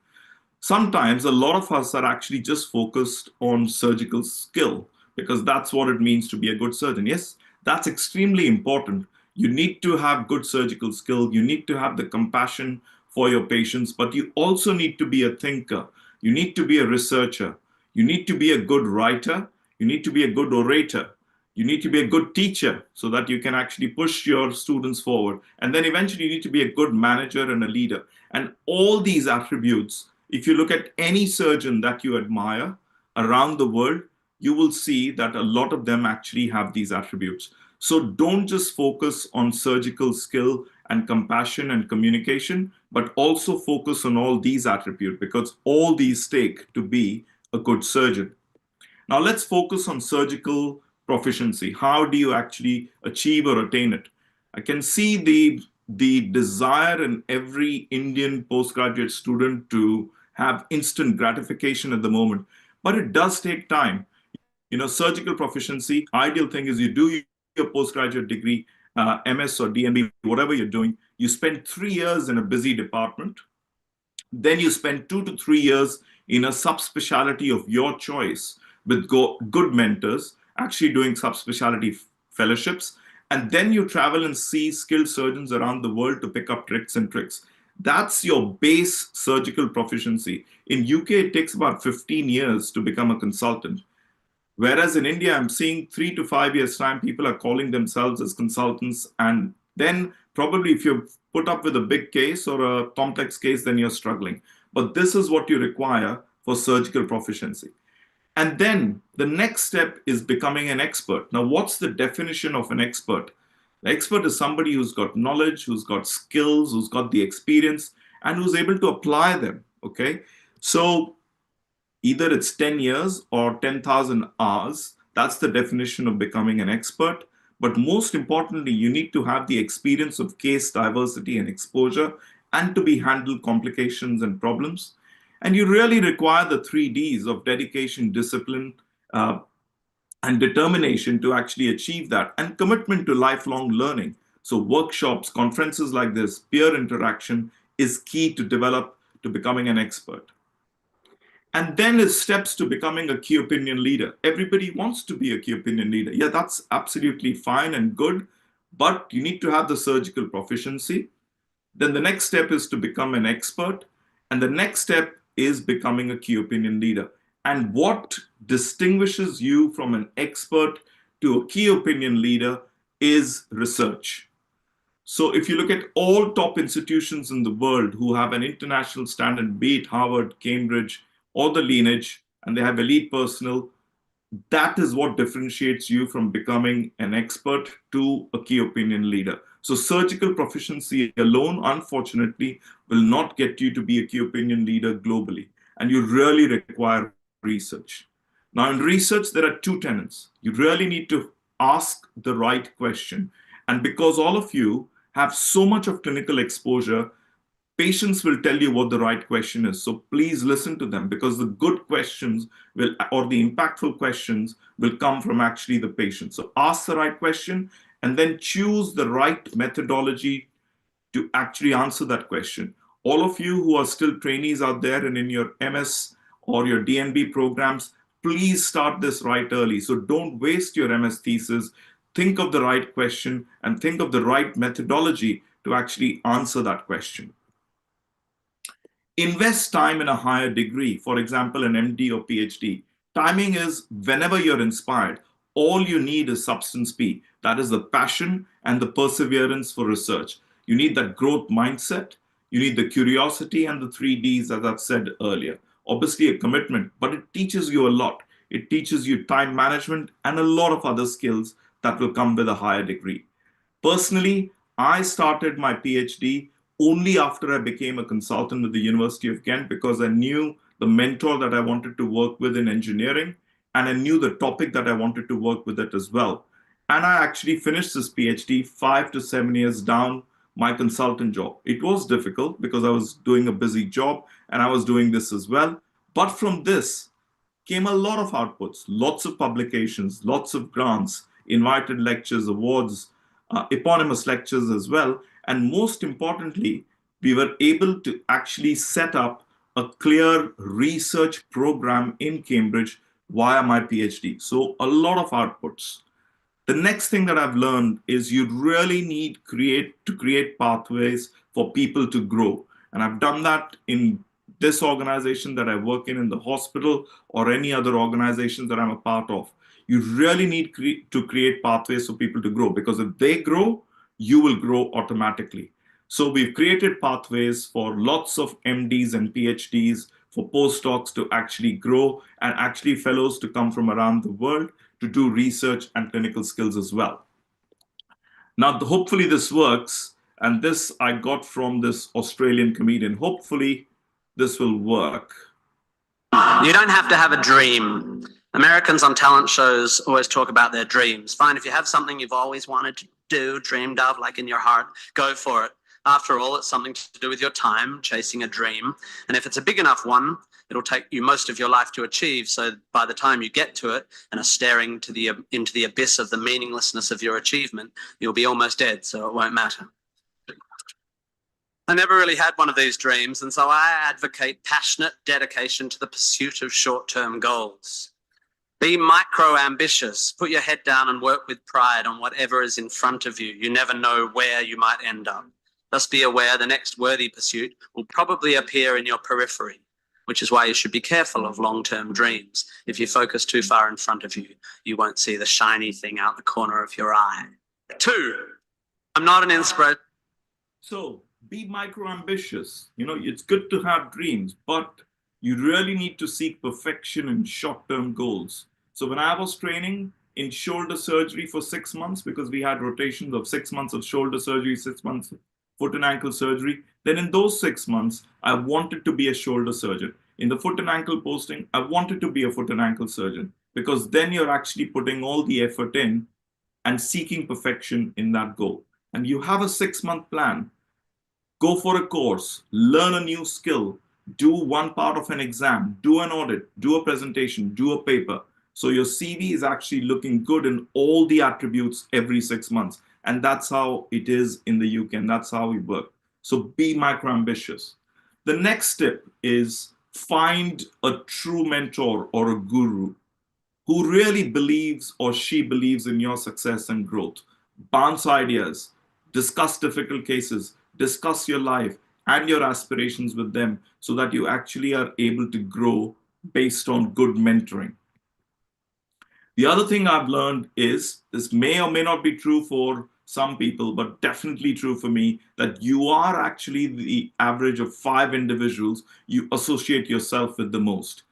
Sometimes a lot of us are actually just focused on surgical skill because that's what it means to be a good surgeon. Yes, that's extremely important. You need to have good surgical skill. You need to have the compassion for your patients, but you also need to be a thinker. You need to be a researcher. You need to be a good writer. You need to be a good orator. You need to be a good teacher so that you can actually push your students forward. And then eventually you need to be a good manager and a leader. And all these attributes, if you look at any surgeon that you admire around the world, you will see that a lot of them actually have these attributes. So don't just focus on surgical skill and compassion and communication, but also focus on all these attributes because all these take to be a good surgeon. Now let's focus on surgical proficiency. How do you actually achieve or attain it? I can see the desire in every Indian postgraduate student to have instant gratification at the moment, but it does take time. You know, surgical proficiency, ideal thing is you do your postgraduate degree, MS or DNB, whatever you're doing, you spend 3 years in a busy department. Then you spend 2 to 3 years in a subspecialty of your choice with good mentors, actually doing subspecialty fellowships. And then you travel and see skilled surgeons around the world to pick up tricks and tricks. That's your base surgical proficiency. In UK, it takes about 15 years to become a consultant. Whereas in India, I'm seeing 3 to 5 years time, people are calling themselves as consultants. And then probably if you put up with a big case or a complex case, then you're struggling. But this is what you require for surgical proficiency. And then the next step is becoming an expert. Now, what's the definition of an expert? An expert is somebody who's got knowledge, who's got skills, who's got the experience, and who's able to apply them, okay? So either it's 10 years or 10,000 hours. That's the definition of becoming an expert. But most importantly, you need to have the experience of case diversity and exposure and to be handle complications and problems. And you really require the 3 Ds of dedication, discipline, and determination to actually achieve that, and commitment to lifelong learning. So workshops, conferences like this, peer interaction is key to develop to becoming an expert. And then is steps to becoming a key opinion leader. Everybody wants to be a key opinion leader. Yeah, that's absolutely fine and good, but you need to have the surgical proficiency. Then the next step is to become an expert. And the next step is becoming a key opinion leader. And what distinguishes you from an expert to a key opinion leader is research. So if you look at all top institutions in the world who have an international standard, be it Harvard, Cambridge, or the lineage, and they have elite personnel, that is what differentiates you from becoming an expert to a key opinion leader. So surgical proficiency alone, unfortunately, will not get you to be a key opinion leader globally. And you really require research. Now in research, there are 2 tenets. You really need to ask the right question. And because all of you have so much of clinical exposure, patients will tell you what the right question is. So please listen to them, because the good questions will, or the impactful questions will come from actually the patient. So ask the right question and then choose the right methodology to actually answer that question. all of you who are still trainees out there and in your MS or your DNB programs, please start this right early. So don't waste your MS thesis. Think of the right question and think of the right methodology to actually answer that question. Invest time in a higher degree, for example, an MD or PhD. Timing is whenever you're inspired. All you need is substance P. That is the passion and the perseverance for research. You need that growth mindset. You need the curiosity and the 3Ds, as I've said earlier. Obviously a commitment, but it teaches you a lot. It teaches you time management and a lot of other skills that will come with a higher degree. Personally, I started my PhD only after I became a consultant with the University of Kent because I knew the mentor that I wanted to work with in engineering, and I knew the topic that I wanted to work with it as well. And I actually finished this PhD 5 to 7 years down my consultant job. It was difficult because I was doing a busy job and I was doing this as well. But from this came a lot of outputs, lots of publications, lots of grants, invited lectures, awards, eponymous lectures as well. And most importantly, we were able to actually set up a clear research program in Cambridge via my PhD. So a lot of outputs. The next thing that I've learned is you really need to create pathways for people to grow. And I've done that in this organization that I work in the hospital, or any other organizations that I'm a part of. You really need to create pathways for people to grow, because if they grow, you will grow automatically. So we've created pathways for lots of MDs and PhDs, for postdocs to actually grow, and actually fellows to come from around the world to do research and clinical skills as well. Now, hopefully this works. And this I got from this Australian comedian. Hopefully this will work. You don't have to have a dream. Americans on talent shows always talk about their dreams. Fine, if you have something you've always wanted to do, dreamed of, like in your heart, go for it. After all, it's something to do with your time, chasing a dream. And if it's a big enough one, it'll take you most of your life to achieve. So by the time you get to it and are staring into the abyss of the meaninglessness of your achievement, you'll be almost dead, so it won't matter. I never really had one of these dreams, and so I advocate passionate dedication to the pursuit of short-term goals. Be micro-ambitious. Put your head down and work with pride on whatever is in front of you. You never know where you might end up. Thus be aware the next worthy pursuit will probably appear in your periphery, which is why you should be careful of long-term dreams. If you focus too far in front of you, you won't see the shiny thing out the corner of your eye. 2, I'm not an inspiration. So be micro-ambitious. You know, it's good to have dreams, but you really need to seek perfection in short-term goals. So when I was training in shoulder surgery for 6 months, because we had rotations of 6 months of shoulder surgery, 6 months of foot and ankle surgery, then in those 6 months, I wanted to be a shoulder surgeon. In the foot and ankle posting, I wanted to be a foot and ankle surgeon, because then you're actually putting all the effort in and seeking perfection in that goal. And you have a 6-month plan. Go for a course, learn a new skill, do one part of an exam, do an audit, do a presentation, do a paper. So your CV is actually looking good in all the attributes every 6 months. And that's how it is in the UK, and that's how we work. So be micro-ambitious. The next step is find a true mentor or a guru who really believes or she believes in your success and growth. Bounce ideas, discuss difficult cases, discuss your life and your aspirations with them, so that you actually are able to grow based on good mentoring. The other thing I've learned is, this may or may not be true for some people, but definitely true for me, that you are actually the average of 5 individuals you associate yourself with the most.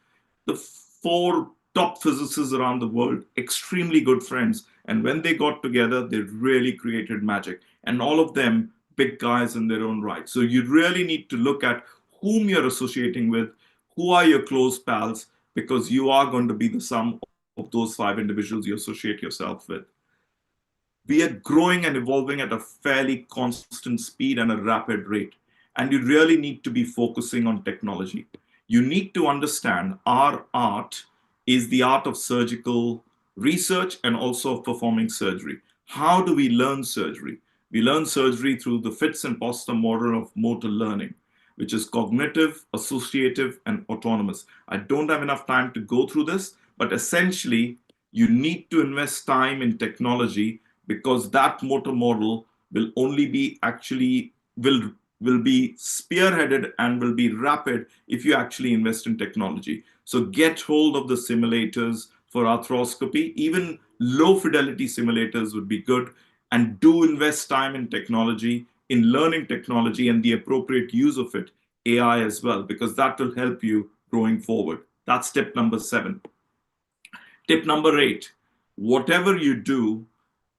The 4 top physicists around the world, extremely good friends. And when they got together, they really created magic. And all of them big guys in their own right. So you really need to look at whom you're associating with, who are your close pals, because you are going to be the sum of those 5 individuals you associate yourself with. We are growing and evolving at a fairly constant speed and a rapid rate. And you really need to be focusing on technology. You need to understand our art is the art of surgical research and also of performing surgery. How do we learn surgery? We learn surgery through the Fitz and Foster model of motor learning. which is cognitive, associative, and autonomous. I don't have enough time to go through this, but essentially, you need to invest time in technology because that motor model will only be will be spearheaded and will be rapid if you actually invest in technology. So get hold of the simulators for arthroscopy. Even low fidelity simulators would be good, and do invest time in technology, in learning technology and the appropriate use of it, AI as well, because that will help you going forward. That's tip number 7. Tip number 8, whatever you do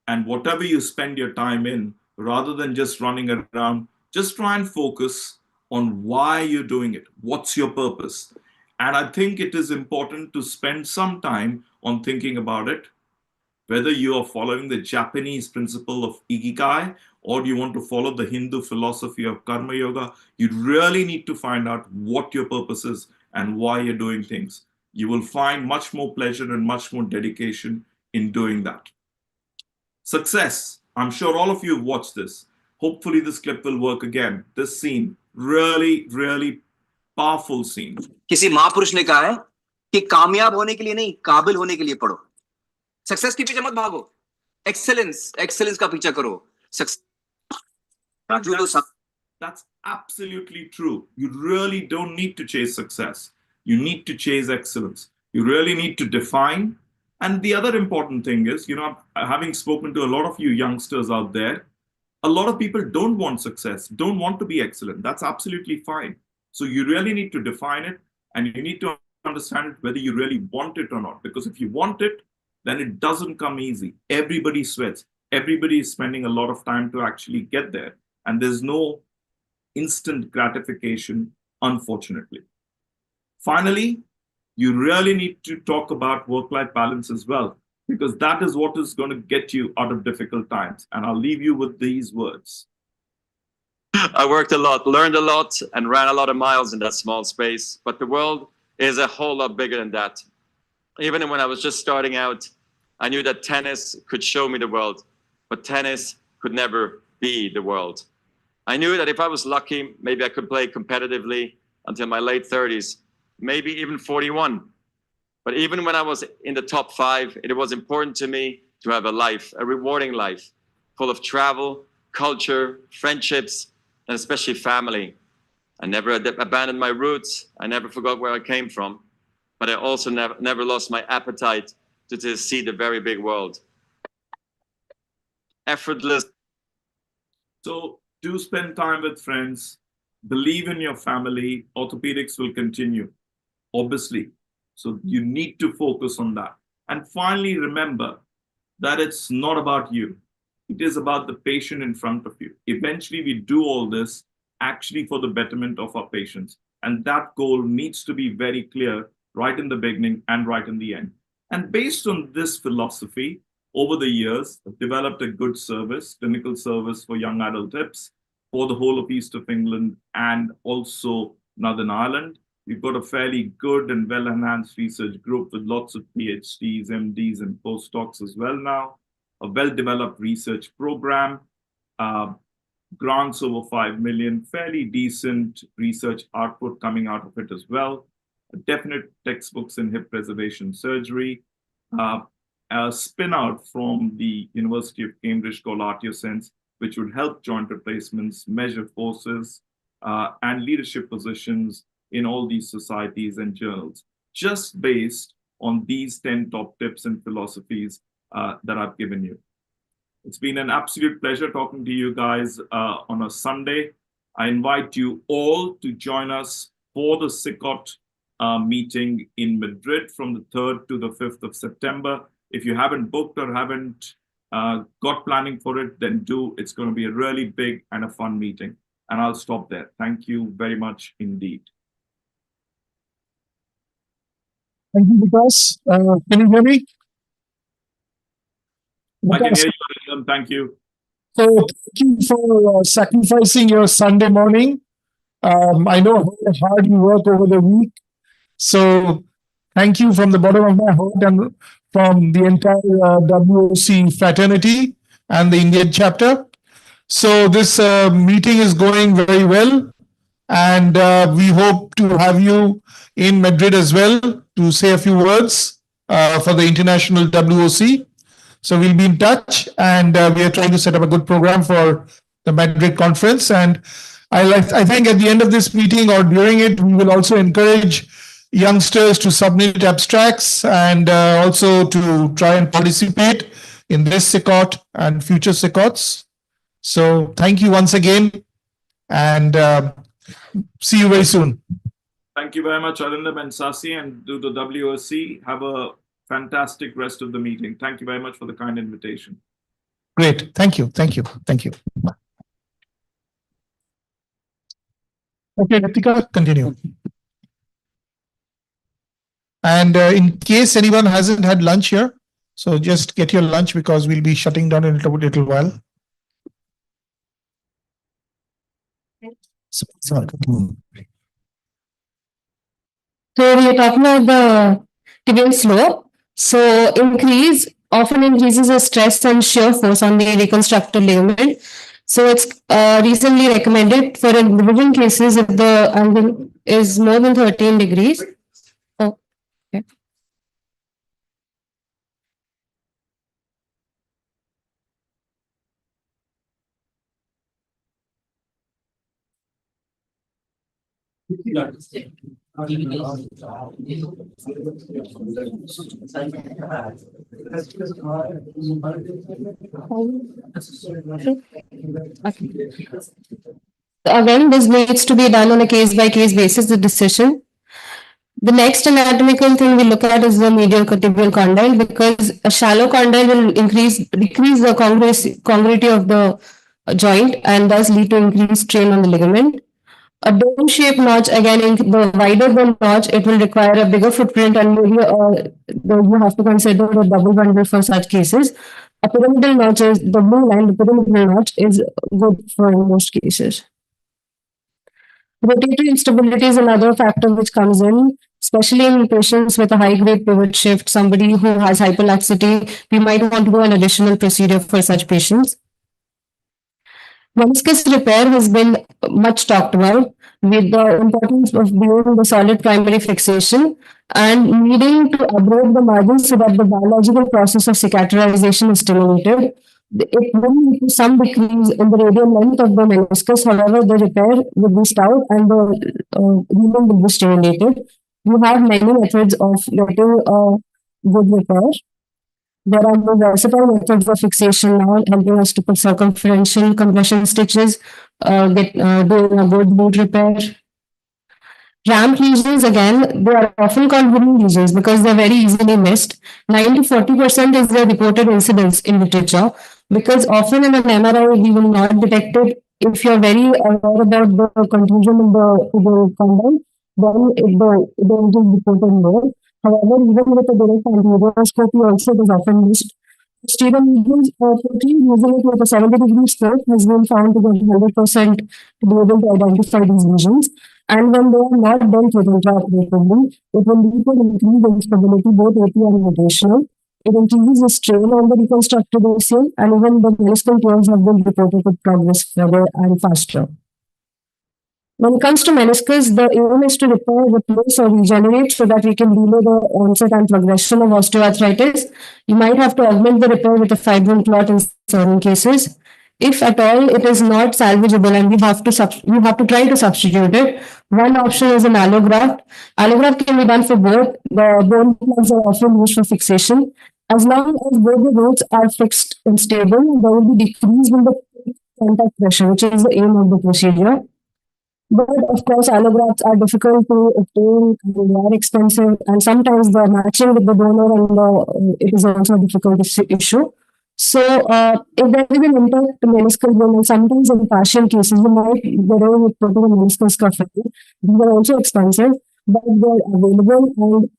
and whatever you spend your time in, rather than just running around, just try and focus on why you're doing it. What's your purpose? And I think it is important to spend some time on thinking about it, whether you are following the Japanese principle of Ikigai or you want to follow the Hindu philosophy of Karma Yoga. You really need to find out what your purpose is and why you're doing things. You will find much more pleasure and much more dedication in doing that. Success. I'm sure all of you have watched this. Hopefully this clip will work again. This scene, really, really powerful scene. किसी महापुरुष ने कहा है कि कामयाब होने के लिए नहीं, काबिल होने के लिए पढ़ो. सक्सेस के पीछे मत भागो. एक्सेलेंस का पीछा करो. That's absolutely true. You really don't need to chase success. You need to chase excellence. You really need to define. And the other important thing is, having spoken to a lot of you youngsters out there, a lot of people don't want success, don't want to be excellent. That's absolutely fine. So you really need to define it, and you need to understand it whether you really want it or not. Because if you want it, then it doesn't come easy. Everybody sweats. Everybody is spending a lot of time to actually get there. And there's no instant gratification, unfortunately. Finally, you really need to talk about work-life balance as well, because that is what is going to get you out of difficult times. And I'll leave you with these words. I worked a lot, learned a lot, and ran a lot of miles in that small space. But the world is a whole lot bigger than that. Even when I was just starting out, I knew that tennis could show me the world, but tennis could never be the world. I knew that if I was lucky, maybe I could play competitively until my late 30s, maybe even 41. But even when I was in the top 5, it was important to me to have a life, a rewarding life, full of travel, culture, friendships, and especially family. I never abandoned my roots. I never forgot where I came from. But I also never lost my appetite to see the very big world. Effortless. So do spend time with friends. Believe in your family. Orthopedics will continue, obviously. So you need to focus on that. And finally, remember that it's not about you. It is about the patient in front of you. Eventually, we do all this actually for the betterment of our patients. And that goal needs to be very clear right in the beginning and right in the end. And based on this philosophy, over the years, I've developed a good service, clinical service for young adult hips for the whole of East of England and also Northern Ireland. We've got a fairly good and well-enhanced research group with lots of PhDs, MDs, and postdocs as well now. A well-developed research program, grants over 5 million, fairly decent research output coming out of it as well. Definite textbooks in hip preservation surgery. A spin-out from the University of Cambridge called ArtioSense, which would help joint replacements, measure forces, and leadership positions in all these societies and journals, just based on these 10 top tips and philosophies that I've given you. It's been an absolute pleasure talking to you guys on a Sunday. I invite you all to join us for the SICOT meeting in Madrid from the 3rd to the 5th of September. If you haven't booked or haven't got planning for it, then do. It's going to be a really big and a fun meeting. And I'll stop there. Thank you very much indeed. Thank you, Vikas. Can you hear me? I can hear you, Arindam. Thank you. So thank you for sacrificing your Sunday morning. I know how hard you work over the week. So thank you from the bottom of my heart and from the entire WOC fraternity and the Indian chapter. So this meeting is going very well. And we hope to have you in Madrid as well to say a few words for the International WOC. So we'll be in touch, and we are trying to set up a good program for the Madrid conference. And I think at the end of this meeting or during it, we will also encourage youngsters to submit abstracts and also to try and participate in this SICOT and future SICOTs. So thank you once again, and see you very soon. Thank you very much, Arindam and Sasi, and to the WOC. Have a fantastic rest of the meeting. Thank you very much for the kind invitation. Great. Thank you. Thank you. Thank you. Okay, Ritika, continue. And in case anyone hasn't had lunch here, so just get your lunch because we'll be shutting down in a little while. So we are talking about the tibial slope. So often increases the stress and shear force on the reconstructed ligament. So it's recently recommended for individual cases if the angle is more than 13 degrees. Oh, okay. Again, this needs to be done on a case-by-case basis, the decision. The next anatomical thing we look at is the medial tibial condyle, because a shallow condyle will decrease the congruity of the joint and thus lead to increased strain on the ligament. A dome-shaped notch, again, the wider the notch, it will require a bigger footprint, and maybe you have to consider a double bundle for such cases. A pyramidal notch is the blue line, the pyramidal notch is good for most cases. Rotatory instability is another factor which comes in, especially in patients with a high-grade pivot shift, somebody who has hyperlaxity. We might want to do an additional procedure for such patients. Meniscus repair has been much talked about, with the importance of being the solid primary fixation and needing to abrade the margins so that the biological process of cicatrization is stimulated. It will lead to some decrease in the radial length of the meniscus. However, the repair will be stout and the healing will be stimulated. You have many methods of getting a good repair. There are more versatile methods of fixation now, helping us to put circumferential compression stitches, doing a good boot repair. Ramp lesions, again, they are often called hidden lesions because they're very easily missed. 9 to 40% is the reported incidence in literature, because often in an MRI we will not detect it. If you're very aware about the contusion in the condyle, then it is reported more. However, even with a direct angiography also it is often missed. Posterior lesions, protein using it with a 70-degree scope has been found to get 100% to be able to identify these lesions. And when they are not dealt with intraoperatively, it will lead to an increased instability, both AP and rotational. It increases the strain on the reconstructed ACL, and even the meniscal tears have been reported to progress further and faster. When it comes to meniscus, the aim is to repair, replace, or regenerate so that we can delay the onset and progression of osteoarthritis. You might have to augment the repair with a fibrin clot in certain cases. If at all it is not salvageable and we have to try to substitute it, one option is an allograft. Allograft can be done for both. The bone plugs are often used for fixation. As long as both the roots are fixed and stable, there will be decrease in the contact pressure, which is the aim of the procedure. But of course, allografts are difficult to obtain and they are expensive, and sometimes the matching with the donor and it is also a difficult issue. So, if there is an intact meniscal bone, and sometimes in partial cases, you might get away with putting a meniscal scaffold. These are also expensive, but they are available and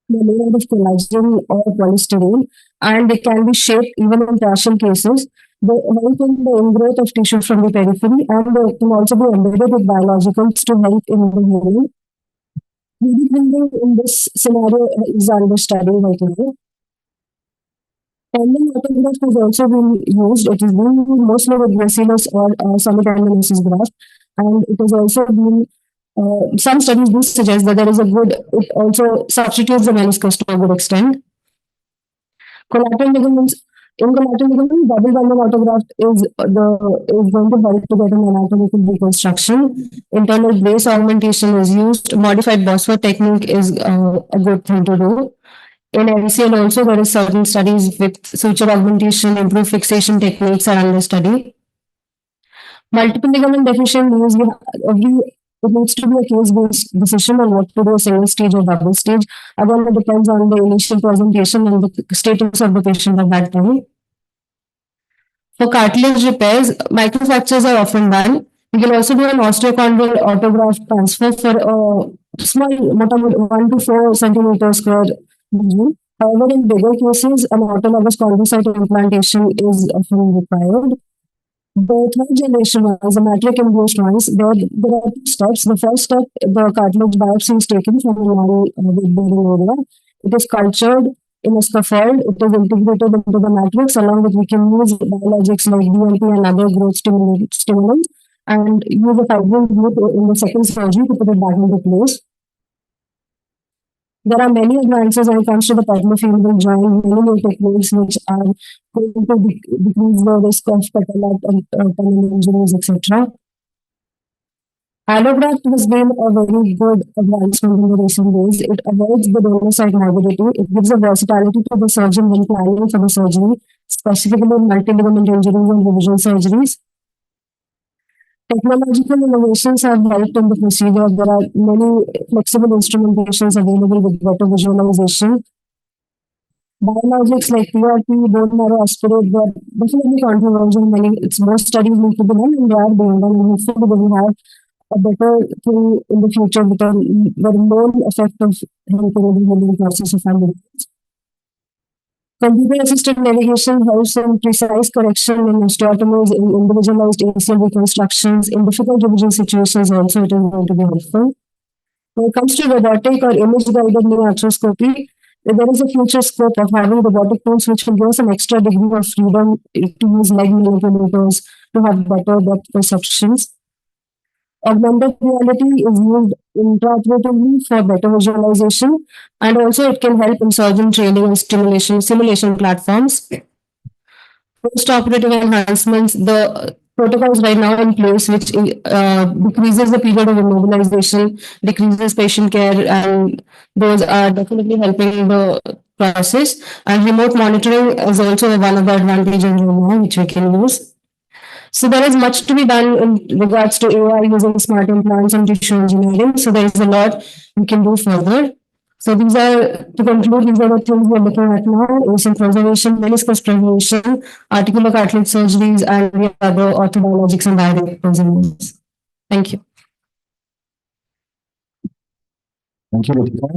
they're made out of collagen or polystyrene, and they can be shaped even in partial cases. They help in the ingrowth of tissue from the periphery, and they can also be embedded with biologicals to help in the healing. 3D printing in this scenario is under study right now. Tendon autograft has also been used. It is being used mostly with gracilis or semi-tendinosus graft. And it has also been, some studies do suggest that there is a good, it also substitutes the meniscus to a good extent. Collateral ligaments, in collateral ligament, double bundle autograft is going to help to get an anatomical reconstruction. Internal brace augmentation is used. Modified Bosworth technique is a good thing to do. In LCL also, there is certain studies with suture augmentation, improved fixation techniques are under study. Multiple ligament deficient means it needs to be a case-based decision on what to do, a single stage or double stage. Again, it depends on the initial presentation and the status of the patient at that time. For cartilage repairs, microfractures are often done. You can also do an osteochondral autograft transfer for a small, 1 to 4 centimeter square region. However, in bigger cases, an autologous chondrocyte implantation is often required. The third generation ones, the matric induced ones, there are 2 steps. The first step, the cartilage biopsy is taken from a non-weight-bearing area. It is cultured in a scaffold. It is integrated into the matrix, along with we can use biologics like DMP and other growth stimulants, and use a fibrin glue in the second surgery to put it back into place. There are many advances when it comes to the patellofemoral joint, many more techniques which are going to decrease the risk of patella tunnel injuries, etc. Allograft has been a very good advancement in the recent days. It avoids the donor site morbidity. It gives a versatility to the surgeon when planning for the surgery, specifically in multi-ligament injuries and revision surgeries. Technological innovations have helped in the procedure. There are many flexible instrumentations available with better visualization. Biologics like PRP, bone marrow aspirate, they are definitely controversial. Most studies need to be done and they are being done. And hopefully they will have a better thing in the future with a very low effect of helping in the healing process of family. Computer-assisted navigation helps in precise correction in osteotomies, in individualized ACL reconstructions, in difficult revision situations also it is going to be helpful. When it comes to robotic or image-guided knee arthroscopy, there is a future scope of having robotic tools which will give us an extra degree of freedom to use leg manipulators to have better depth perceptions. Augmented reality is used intraoperatively for better visualization, and also it can help in surgeon training and simulation platforms. Post-operative enhancements, the protocols right now in place which decreases the period of immobilization, decreases patient care, and those are definitely helping the process. And remote monitoring is also one of the advantages which we can use. So there is much to be done in regards to AI using smart implants and tissue engineering. So there is a lot we can do further. So these are, to conclude, these are the things we are looking at now: ACL preservation, meniscus preservation, articular cartilage surgeries, and the other orthobiologics and direct preservations. Thank you. Thank you, Ritika,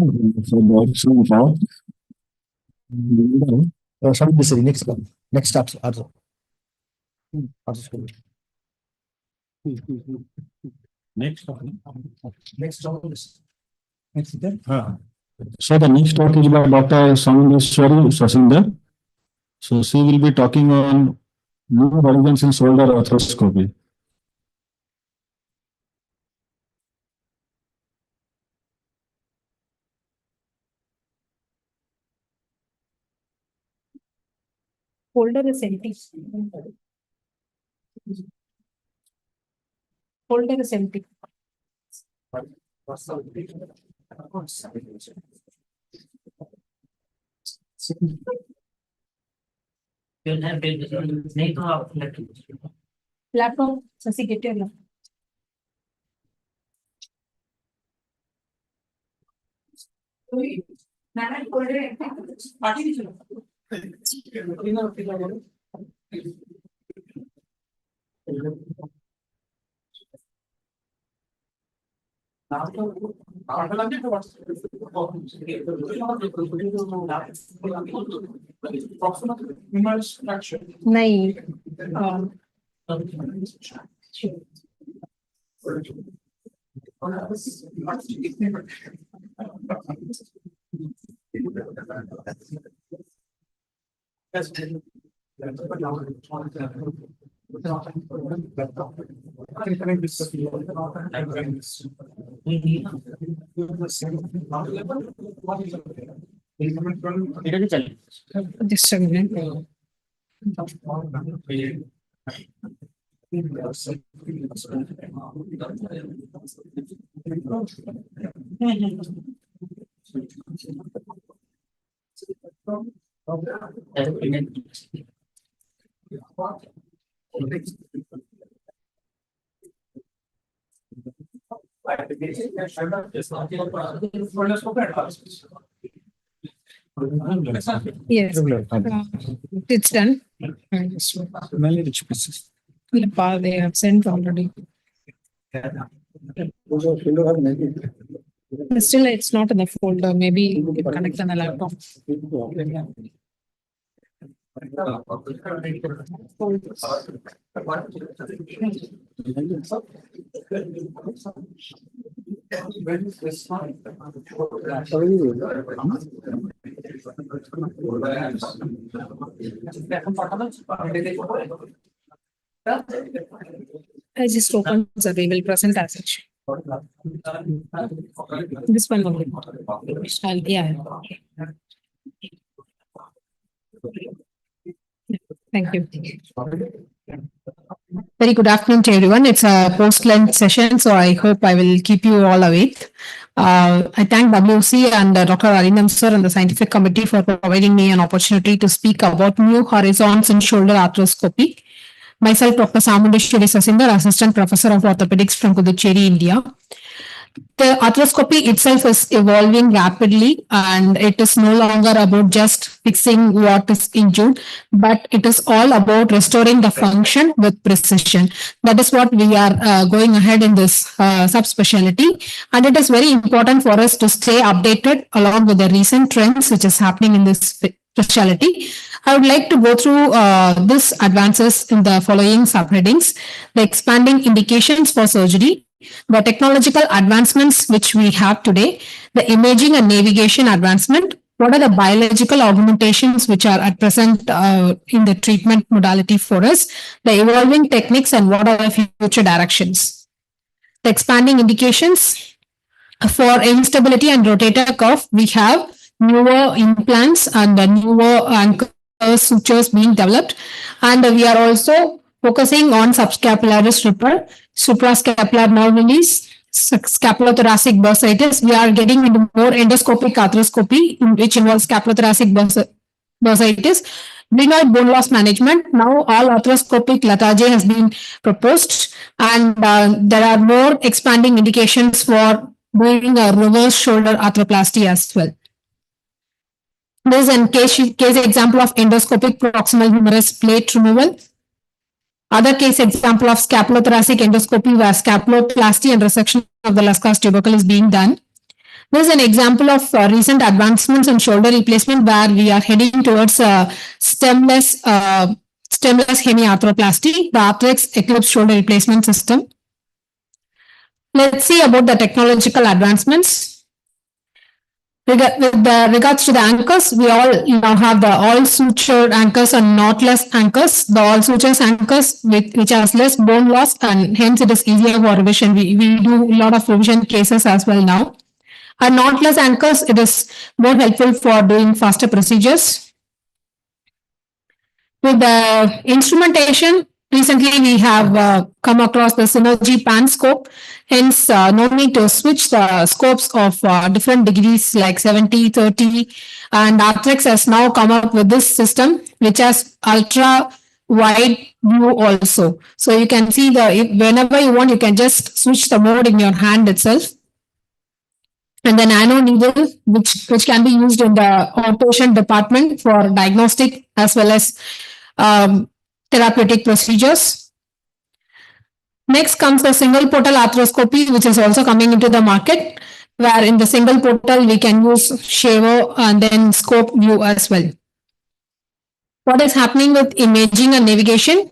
for the excellent talk. Sorry, this is next up. So the next talk is by Dr. Samindeshwari Sasinder. So she will be talking on new horizons in shoulder arthroscopy. Folder is empty. Folder is empty. Laptop, Sasi, get your laptop. नहीं Just a minute. Yes, it's done. They have sent already. Still, it's not in the folder. Maybe you can connect on the laptop. I just opened the we will present as such. This one only. Yeah. Thank you. Very good afternoon to everyone. It's a post-lunch session, so I hope I will keep you all awake. I thank WOC and Dr. Arindam sir and the scientific committee for providing me an opportunity to speak about new horizons in shoulder arthroscopy. Myself, Dr. Samundeshwari Sasinder, Assistant Professor of Orthopedics from Puducherry, India. The arthroscopy itself is evolving rapidly, and it is no longer about just fixing what is injured, but it is all about restoring the function with precision. That is what we are going ahead in this subspecialty, and it is very important for us to stay updated along with the recent trends which is happening in this specialty. I would like to go through these advances in the following subheadings: the expanding indications for surgery, the technological advancements which we have today, the imaging and navigation advancement, what are the biological augmentations which are at present in the treatment modality for us, the evolving techniques, and what are the future directions. The expanding indications for instability and rotator cuff, we have newer implants and the newer anchor sutures being developed, and we are also focusing on subscapularis repair, suprascapular nerve release, scapulothoracic bursitis. We are getting into more endoscopic arthroscopy, which involves scapulothoracic bursitis. Glenoid bone loss management. Now all arthroscopic lethargy has been proposed, and there are more expanding indications for doing a reverse shoulder arthroplasty as well. This is a case example of endoscopic proximal humerus plate removal. Other case example of scapulothoracic endoscopy where scapuloplasty and resection of the Lascars tubercle is being done. This is an example of recent advancements in shoulder replacement where we are heading towards stemless hemiarthroplasty, the Arthrex Eclipse shoulder replacement system. Let's see about the technological advancements. With regards to the anchors, we all now have the all sutured anchors and knotless anchors. The all sutures anchors which has less bone loss, and hence it is easier for revision. We do a lot of revision cases as well now. And knotless anchors, it is more helpful for doing faster procedures. With the instrumentation, recently we have come across the Synergy Pan scope. Hence, no need to switch the scopes of different degrees like 70, 30, and Arthrex has now come up with this system which has ultra wide view also. So you can see whenever you want, you can just switch the mode in your hand itself. And the nano needle, which can be used in the outpatient department for diagnostic as well as therapeutic procedures. Next comes the single portal arthroscopy, which is also coming into the market, where in the single portal we can use shaver and then scope view as well. What is happening with imaging and navigation?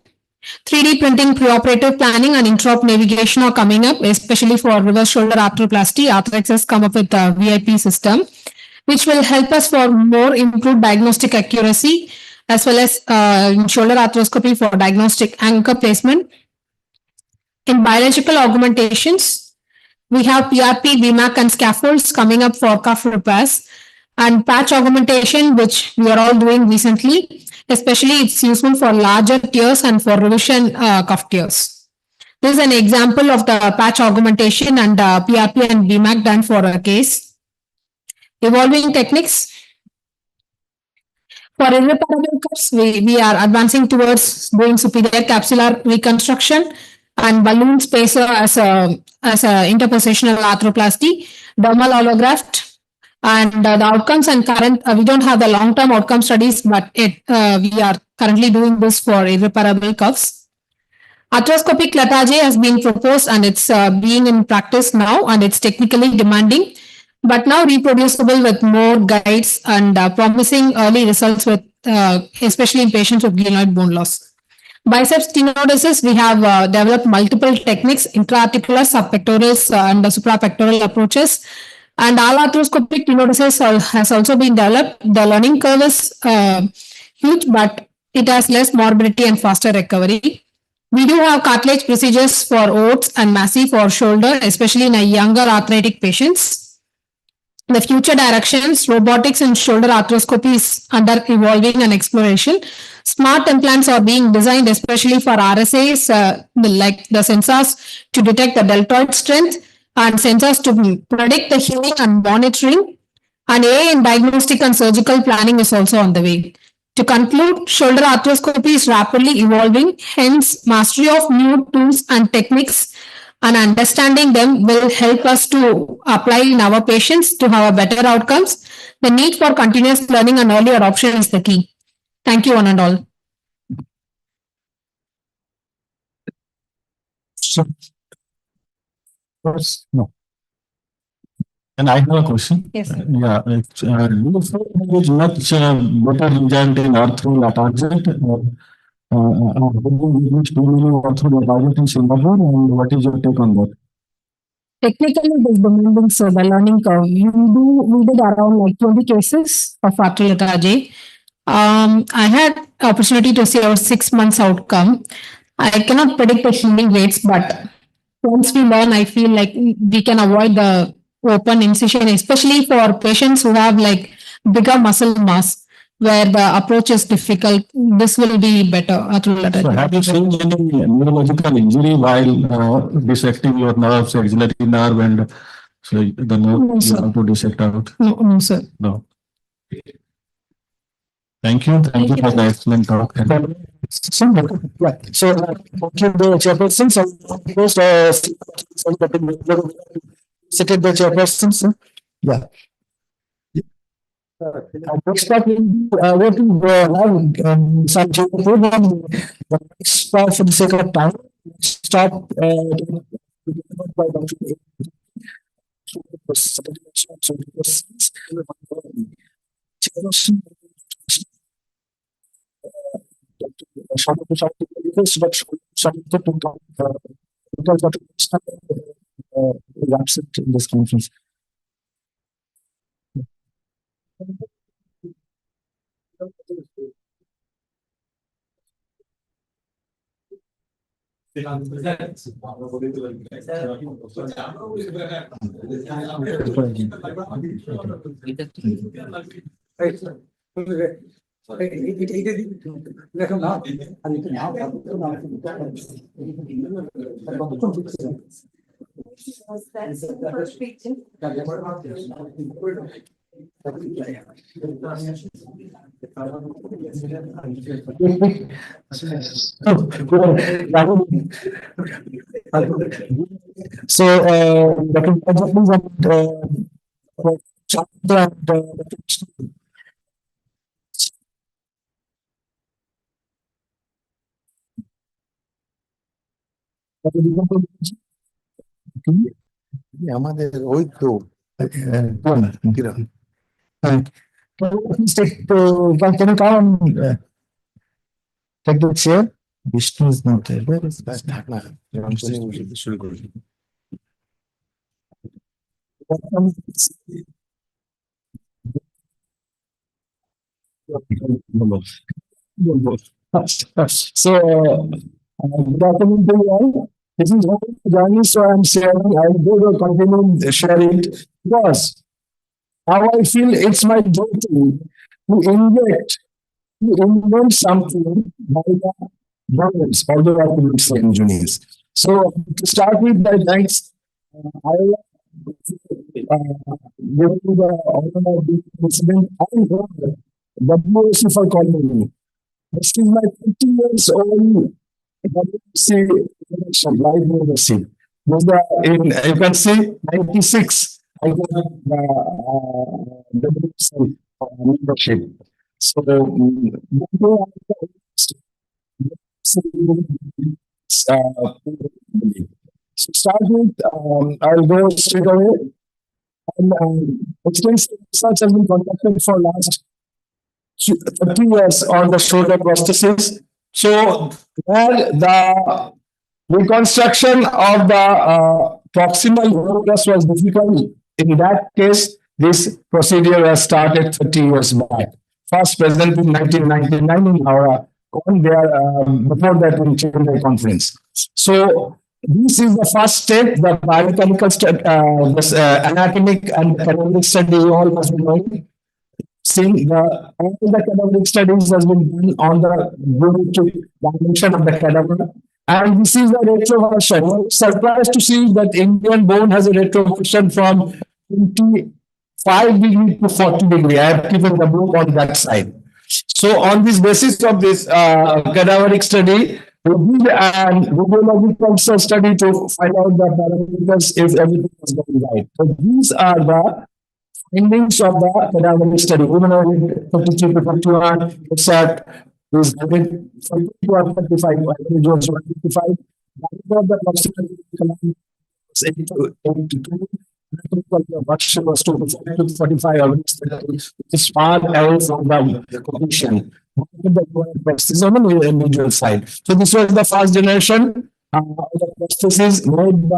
3D printing, preoperative planning, and intraop navigation are coming up, especially for reverse shoulder arthroplasty. Arthrex has come up with a VIP system, which will help us for more improved diagnostic accuracy, as well as shoulder arthroscopy for diagnostic anchor placement. In biological augmentations, we have PRP, BMAC, and scaffolds coming up for cuff repairs, and patch augmentation, which we are all doing recently. Especially, it's useful for larger tears and for revision cuff tears. This is an example of the patch augmentation and PRP and BMAC done for a case. Evolving techniques. For irreparable cuffs, we are advancing towards doing superior capsular reconstruction and balloon spacer as a interpositional arthroplasty, dermal allograft, and the outcomes and current, we don't have the long-term outcome studies, but we are currently doing this for irreparable cuffs. Arthroscopic Latage has been proposed and it's being in practice now, and it's technically demanding, but now reproducible with more guides and promising early results with especially in patients with glenoid bone loss. Biceps tenodesis, we have developed multiple techniques, intraarticular, subpectoral, and suprapectoral approaches. And all arthroscopic tenodesis has also been developed. The learning curve is huge, but it has less morbidity and faster recovery. We do have cartilage procedures for OATS and MASI for shoulder, especially in a younger arthritic patients. The future directions, robotics and shoulder arthroscopy is under evolving and exploration. Smart implants are being designed especially for RSAs, like the sensors to detect the deltoid strength and sensors to predict the healing and monitoring. And AI in diagnostic and surgical planning is also on the way. To conclude, shoulder arthroscopy is rapidly evolving, hence mastery of new tools and techniques and understanding them will help us to apply in our patients to have better outcomes. The need for continuous learning and early adoption is the key. Thank you, one and all. No. And I have a question. Yes. Do you feel there is much better result in ortho Latage? Too many ortho Latage in Singapore, and what is your take on that? Technically, it is demanding, so the learning curve. We did around like 20 cases of arthrolytage. I had opportunity to see our 6 months outcome. I cannot predict the healing rates, but once we learn, I feel like we can avoid the open incision, especially for patients who have like bigger muscle mass, where the approach is difficult. This will be better. So have you seen any neurological injury while dissecting your nerves, axillary nerve, and so the nerve No, you sir. have to dissect out? No, sir. No. Thank you. Thank you for the excellent talk. So, thank you, the chairperson. So, first, second, the chairperson, sir. Yeah. Next part will be what we have some program. The next part, for the sake of time, start by Dr. absent in this conference. So, Dr. আমাদের ওই তো please take can you come and take the chair? Vishnu is not there. Where is শুরু করি So, good afternoon to you all. This is how the journey, so I'm sharing. I will continue sharing it because now I feel it's my duty to invent something by the governments, although I could say engineers. So to start with, I thanks. I give to the honor of the president and WOC for calling me. This is my 50 years old WOC election, live leadership. You can see 96. I got the WOC membership. So, so start with, I'll go straight away. And extensive research has been conducted for last 30 years on the shoulder prosthesis. So, where the reconstruction of the proximal humerus was difficult, in that case, this procedure was started 30 years back. First present in 1999 in our before that in Chinmay conference. So this is the first step, the biomechanical anatomic and cadaveric study all has been done. Seeing all the cadaveric studies has been done on the dimension of the cadaver. And this is the retroversion. I'm surprised to see that Indian bone has a retroversion from 25 degree to 40 degree. I have given the book on that side. So on this basis of this cadaveric study, we did an radiological study to find out the parameters if everything is going right. So these are the findings of the cadaveric study. Humanoid 53 to 51, except is 42 or 35, individuals 155. The proximal 82. Version was 2 to 45, is far away from the completion. This is on the individual side. So this was the first generation of the prosthesis made by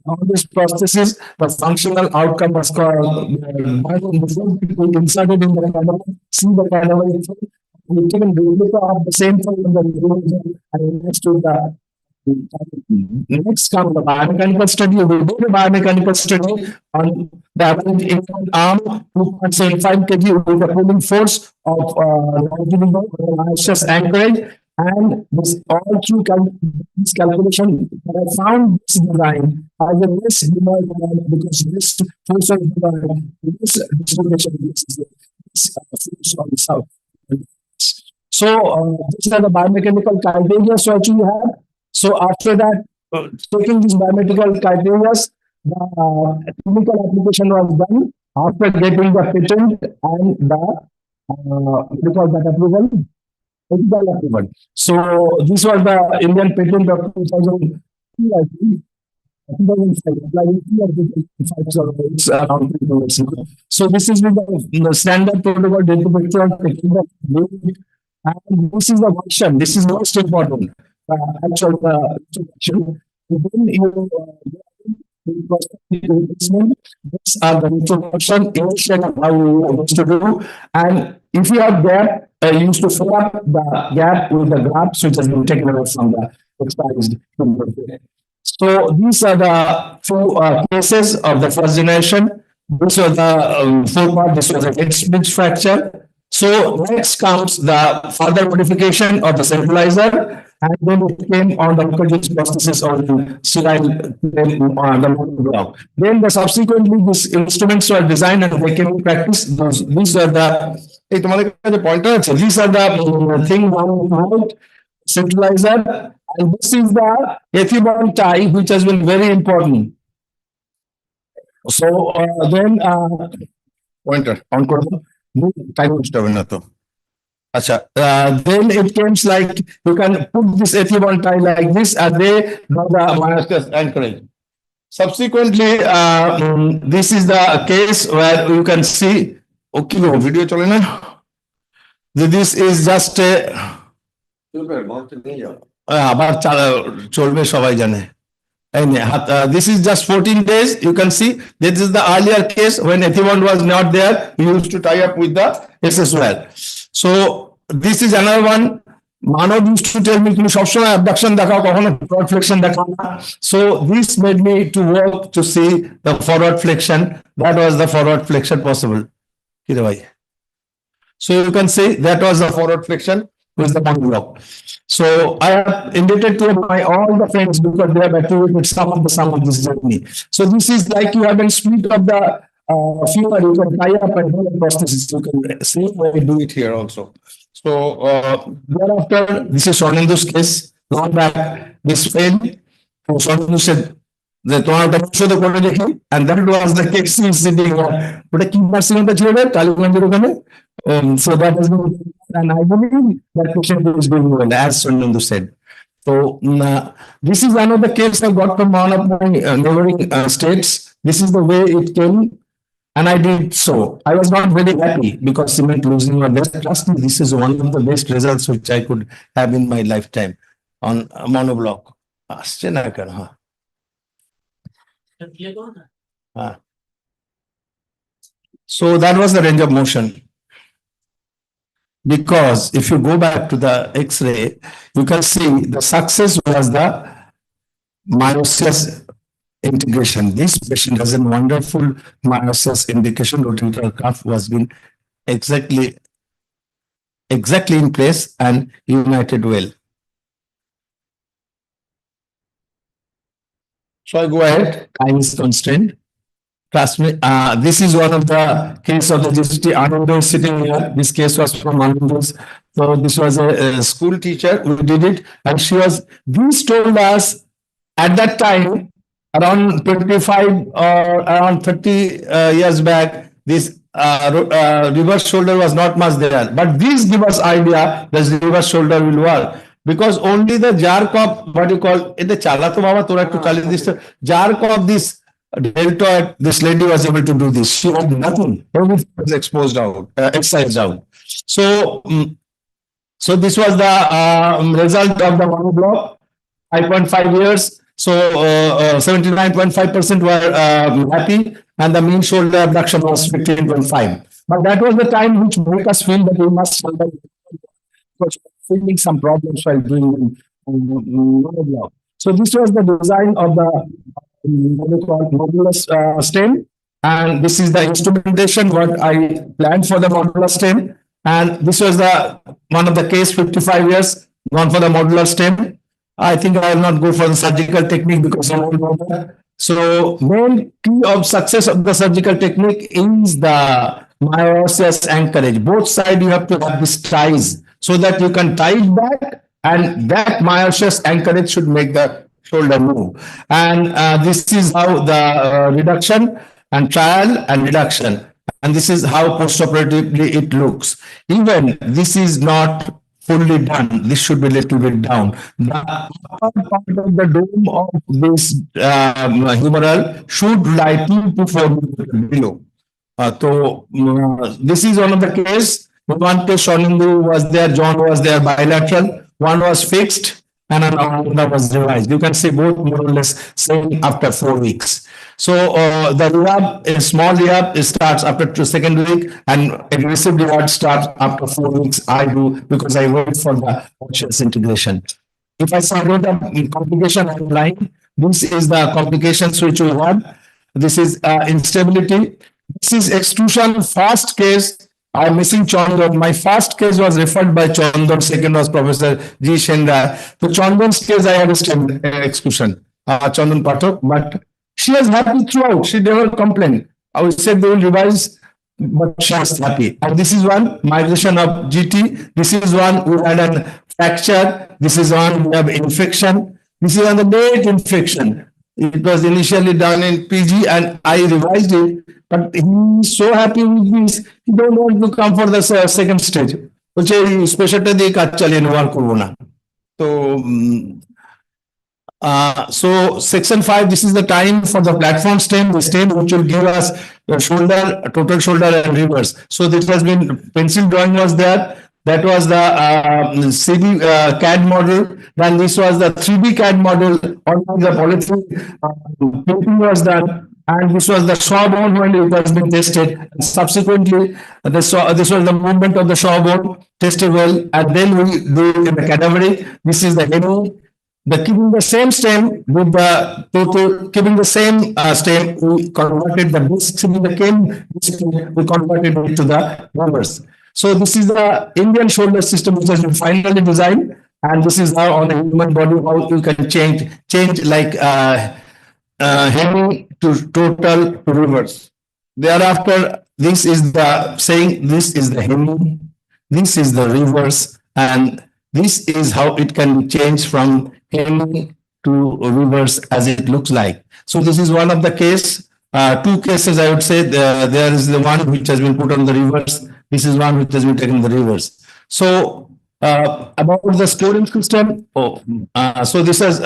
on this prosthesis, the functional outcome was called inserted in the cadaver, see the cadaver, we can replica of the same thing in the neurogen and next to the next comes the biomechanical study. We do the biomechanical study on the average infant arm, 2.75 kg with a pulling force of longitudinal anchorage. And this all through this calculation, I found this design as a less design because this force of this distribution is force on the south. So these are the biomechanical criteria which we have. So after that, taking these biomechanical criteria, the clinical application was done after getting the patent and the approval. So this was the Indian patent of 2002, I think. 2005, so this is the standard protocol data picture and this is the version. This is most important. Actual these are the introduction, initial of how we used to do, and if you have gap, you used to fill up the gap with the grafts which has been taken away from the exposed. So these are the two cases of the first generation. This was the format. This was a head fracture. So next comes the further modification of the centralizer, and then it came on the Reconnect prosthesis on the sterile the block. Then subsequently these instruments were designed and they came in practice. These are the pointer. So these are the thing one centralizer, and this is the ethibond tie, which has been very important. So then pointer on time then it comes like you can put this ethibond tie like this and they do the myoscus anchoring. Subsequently, this is the case where you can see video this is just a And this is just 14 days. You can see this is the earlier case when Ethibond was not there. We used to tie up with the SS well. So this is another one. Manav used to tell me, "You should abduction dekhao, kohona forward flexion dekhao." So this made me to work to see the forward flexion. That was the forward flexion possible. So you can see that was the forward flexion with the monologue. So I have indebted to my all the friends because they have attributed some of this journey. So this is like you have a split of the femur. You can tie up and do the prosthesis. You can see where we do it here also. So thereafter, this is Swarnendu's case. Long back, this failed. So Swarnendu said, "The and that was the case he's sitting here. But a key person on the children, so that has been, and I believe that patient is doing well, as Swarnendu said. So this is another case I got from one of my neighboring states. This is the way it came. And I did so. I was not very happy because cement losing my best. Trust me, this is one of the best results which I could have in my lifetime on a monoblock. So that was the range of motion. Because if you go back to the X-ray, you can see the success was the myosius integration. This patient has a wonderful myosius indication. Rotator cuff was been exactly in place and united well. So I go ahead. Time is constrained. Trust me, this is one of the case of the GCT. Arindam is sitting here. This case was from Arindam's. So this was a school teacher who did it, and she was. This told us at that time, around 25 or around 30 years back, this reverse shoulder was not much there. But these give us idea that the reverse shoulder will work. Because only the jark of what you call in the chalato baba tora to call this jark of this deltoid, this lady was able to do this. She had nothing. Everything was exposed out, excised out. So, so this was the result of the monoblock. 5.5 years. So 79.5% were happy, and the mean shoulder abduction was 15.5. But that was the time which made us feel that we must feeling some problems while doing monoblock. So this was the design of the modulus stem, and this is the instrumentation what I planned for the modulus stem, and this was the one of the case 55 years gone for the modular stem. I think I will not go for the surgical technique because I don't know that. So main key of success of the surgical technique is the myosius anchorage. Both sides you have to have this ties so that you can tie it back, and that myosius anchorage should make the shoulder move. And this is how the reduction and trial and reduction. And this is how postoperatively it looks. Even this is not fully done. This should be a little bit down. The upper part of the dome of this humeral should lie 2 to 4 millimeters below. So this is one of the case. One case, Swarnendu was there, John was there, bilateral. One was fixed and another was revised. You can see both more or less same after 4 weeks. So the rehab, a small rehab, it starts after the second week, and aggressive rehab starts after 4 weeks. I do because I wait for the conscious integration. If I say rate of complication I'm lying, this is the complications which we have. This is instability. This is extrusion. First case, I'm missing Chandan. My first case was referred by Chandan. Second was Professor G. Shendra. So Chandan's case, I had a exclusion, Chandan Pathak, but she was happy throughout. She never complained. I would say they will revise, but she was happy. And this is one migration of GT. This is one we had a fracture. This is one we have infection. This is on the late infection. It was initially done in PG and I revised it, but he's so happy with this, he don't want to come for the second stage. So section 5, this is the time for the platform stem, the stem which will give us the shoulder, total shoulder and reverse. So this has been, pencil drawing was there. That was the CD CAD model. Then this was the 3D CAD model. On the polythene painting was done. And this was the saw bone when it was being tested. And subsequently, this was the movement of the saw bone tested well. And then we do in the cadaveric. This is the hemi. The keeping the same stem with the total, keeping the same stem, we converted the discs in the cane, we converted it to the reverse. So this is the Indian shoulder system which has been finally designed, and this is how on a human body how you can change like hemi to total to reverse. Thereafter, this is the saying, this is the hemi, this is the reverse, and this is how it can be changed from hemi to reverse as it looks like. So this is one of the case, two cases I would say. There is the one which has been put on the reverse. This is one which has been taken the reverse. So about the scoring system. So this has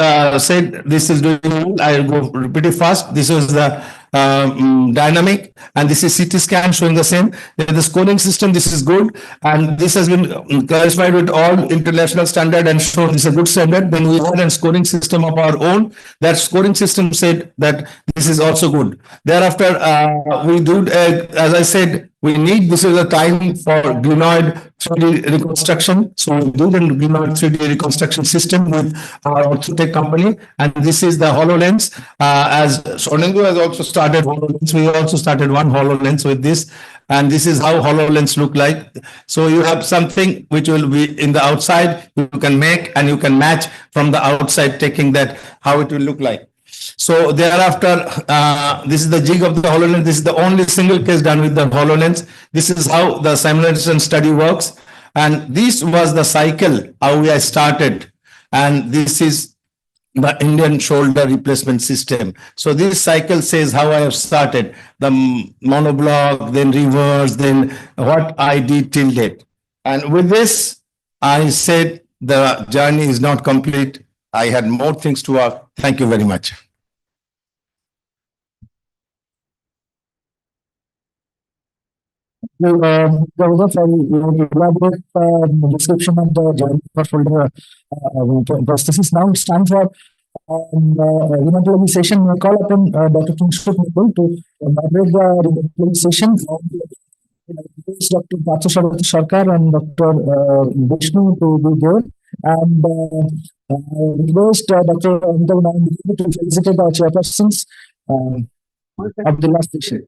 said this is doing well. I'll go pretty fast. This is the dynamic, and this is CT scan showing the same. The scoring system, this is good, and this has been clarified with all international standard and shown this is a good standard. Then we had a scoring system of our own. That scoring system said that this is also good. Thereafter, we do, as I said, we need, this is a time for glenoid 3D reconstruction. So we do the glenoid 3D reconstruction system with our OrthoTech company. And this is the HoloLens. As Sonendu has also started HoloLens, we also started one HoloLens with this. And this is how HoloLens look like. So you have something which will be in the outside, you can make and you can match from the outside, taking that, how it will look like. So thereafter, this is the jig of the HoloLens. This is the only single case done with the HoloLens. This is how the simulation study works. And this was the cycle, how we started. And this is the Indian shoulder replacement system. So this cycle says how I have started. The monoblock, then reverse, then what I did till date. And with this, I said the journey is not complete. I had more things to work. Thank you very much. Elaborate description of the journey for shoulder prosthesis. Now it's time for rheumatology session. We call upon Dr. Kingshuk Mukul to moderate the rheumatology session. Dr. Patsasharati Sarkar and Dr. Vishnu to be there. And request Dr. Arindam to felicitate our chairpersons of the last session.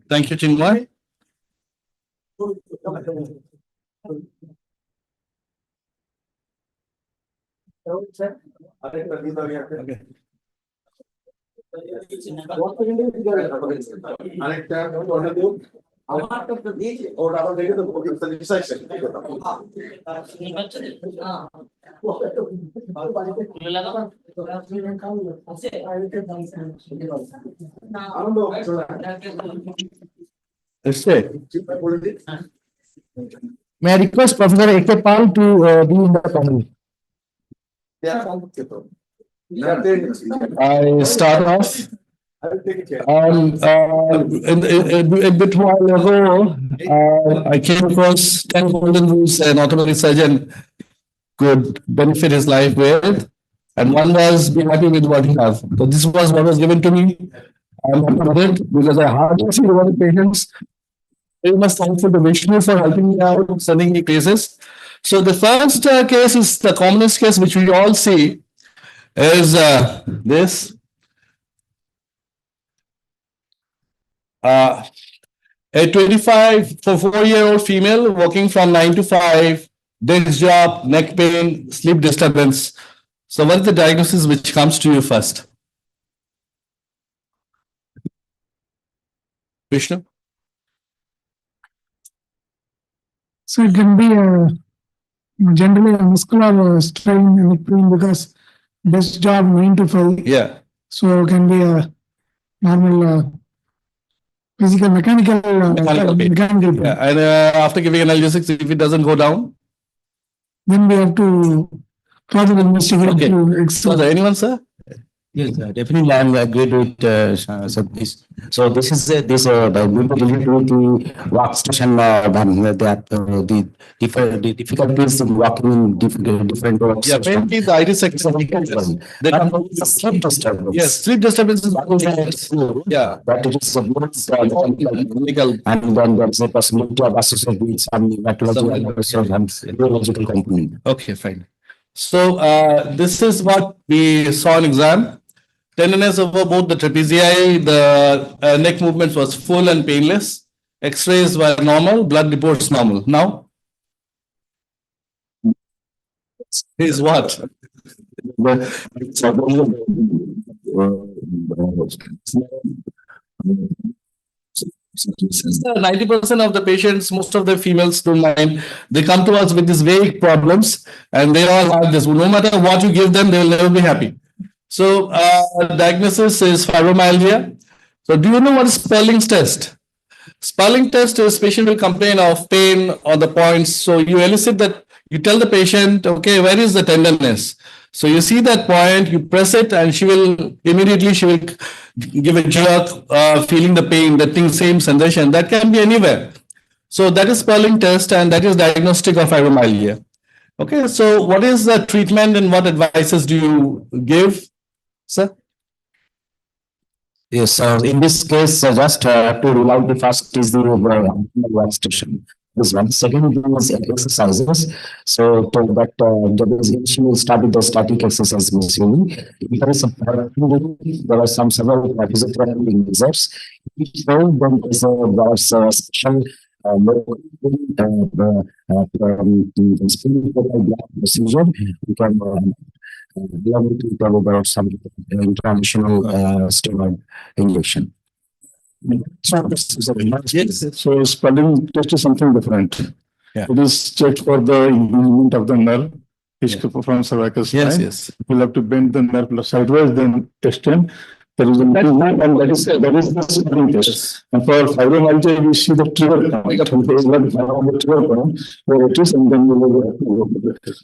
Thank you, Chinmay. May I request Professor A.K. Pal to be in the panel? I start off. A bit while ago, I came across 10 golden rules an orthopedic surgeon could benefit his life with, and one was be happy with what you have. So this was what was given to me. I'm happy with it because I hardly see one of the patients. Very much thankful to Vishnu for helping me out, sending me cases. So the first case is the commonest case which we all see is this. A 4-year-old female working from 9 to 5, desk job, neck pain, sleep disturbance. So what is the diagnosis which comes to you first? Vishnu? So it can be generally a muscular strain in the pain because desk job 9 to 5. Yeah. So it can be a normal physical, mechanical pain. Yeah. And after giving analgesics, if it doesn't go down? Then we have to further investigate. Okay. Was there anyone, sir? Yes, definitely. I'm agreed with Satish. So this is will be related with the workstation the difficulties in walking in different workstation. Yeah, mainly the IT sector. They come with sleep disturbance. Yes, sleep disturbance is yeah, that it is a medical and then there's a possibility of associated with some neurological component. Okay, fine. So this is what we saw in exam. Tenderness over both the trapezius, the neck movements was full and painless. X-rays were normal, blood reports normal. Now, is what? 90% of the patients, most of the females don't mind. They come to us with these vague problems, and they all have this. No matter what you give them, they will never be happy. So, diagnosis is fibromyalgia. So, do you know what is Sperling's test? Sperling test is patient will complain of pain on the points. So, you elicit that. You tell the patient, okay, where is the tenderness? So you see that point, you press it, and she will give a jerk, feeling the pain, that thing, same sensation. That can be anywhere. So that is Sperling test, and that is diagnostic of fibromyalgia. Okay, so what is the treatment and what advices do you give, sir? Yes, so in this case, just to rule out the first is the workstation. This one. Second is exercises. So to that, she will start with the static exercise basically. There is there are some several physiotherapy measures. Then there is a special procedure. You can allow to talk about some international steroid injection. So Sperling test is something different. Yeah. It is checked for the movement of the nerve, which from cervical spine. Yes. We'll have to bend the nerve sideways, then test him. There is a movement, and that is the Sperling test. And for fibromyalgia, we see the trigger point. The trigger point where it is, and then we will.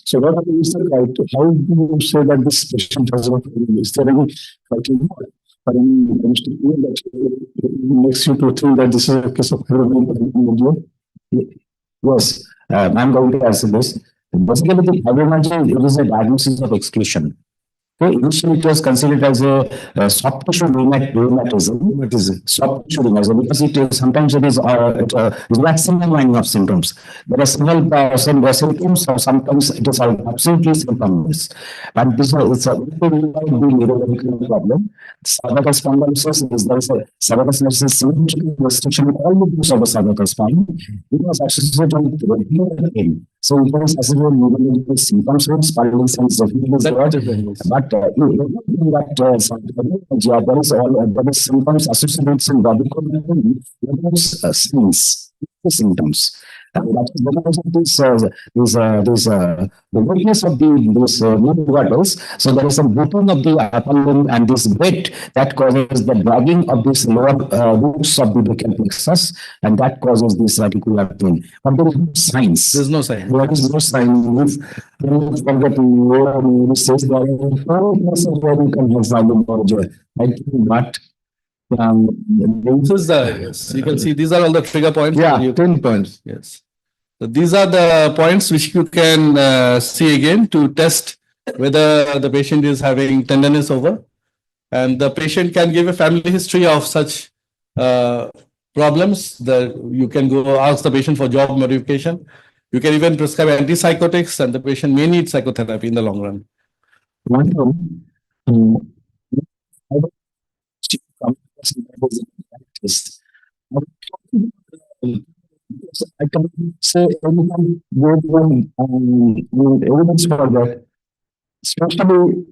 So what is the right? How do you say that this patient has got? Is there any criteria? Or any that makes you to think that this is a case of fibromyalgia? Yes, I'm going to answer this. Basically, the fibromyalgia is a diagnosis of exclusion. So initially, it was considered as a soft tissue rheumatism. It is soft tissue rheumatism because it is sometimes it is maximum lining of symptoms. There are several symptoms, or sometimes it is absolutely symptomless. And this is a neurological problem. Cervical spondylosis is there is a cervical symmetrical restriction of all the groups of the cervical spine. It was associated with regular pain. So it was associated with neurological symptoms with spinal sense definitely. But there is symptoms associated with some body symptoms. And that is because of the weakness of these vertebras. So there is some booting of the upper limb and this weight that causes the dragging of these lower roots of the brachial plexus, and that causes this radicular pain. But there is no signs. There's no sign. There is no sign. If you forget to says there are 4 places where you can have fibromyalgia. I think that. This is yes. You can see these are all the trigger points. Yeah, 10 points. Yes. So these are the points which you can see again to test whether the patient is having tenderness over, and the patient can give a family history of such problems. That you can go ask the patient for job modification. You can even prescribe antipsychotics, and the patient may need psychotherapy in the long run. I can say anyone good one evidence for that, especially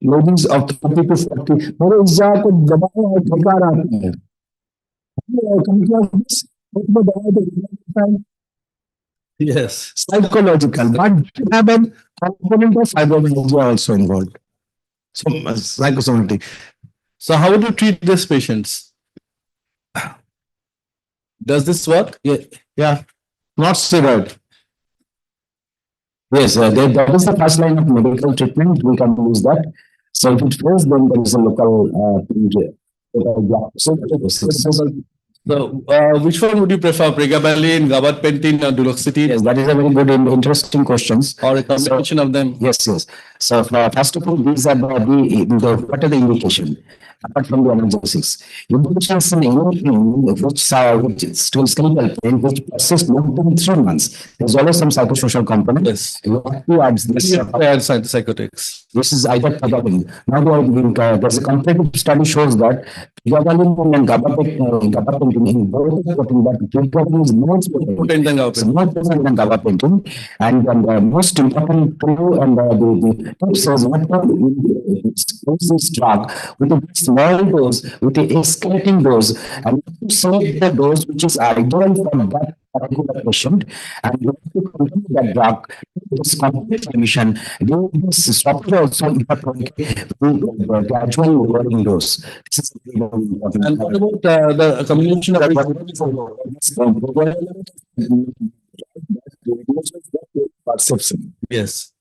ladies of 30 to 40. मेरे Itza को दबाव और ठोकर आते हैं. Yes, psychological, but have a component of fibromyalgia also involved. So psychosomatic. So how do you treat these patients? Does this work? Yeah. Not steroid. Yes, that is the first line of medical treatment. We can use that. So if it fails, then there is a local which one would you prefer, pregabalin, gabapentin, or duloxetine? Yes, that is a very good and interesting questions. Or a combination of them? Yes, yes. So first of all, these are what are the indication? Apart from the analgesics, indications in anything which still skeletal pain, which persists more than 3 months. There's always some psychosocial component. Yes. You have to add this. Antipsychotics. This is either pregabalin. Now there's a comparative study shows that pregabalin and gabapentin in both that pregabalin is more potent than gabapentin, and the most important tool and the tip says what this drug with a small dose, with the escalating dose, and to select the dose which is ideal for that particular patient, and you have to continue that drug this complete remission. This stop also gradual lowering dose. This is important. And what about the combination of perception? Yes.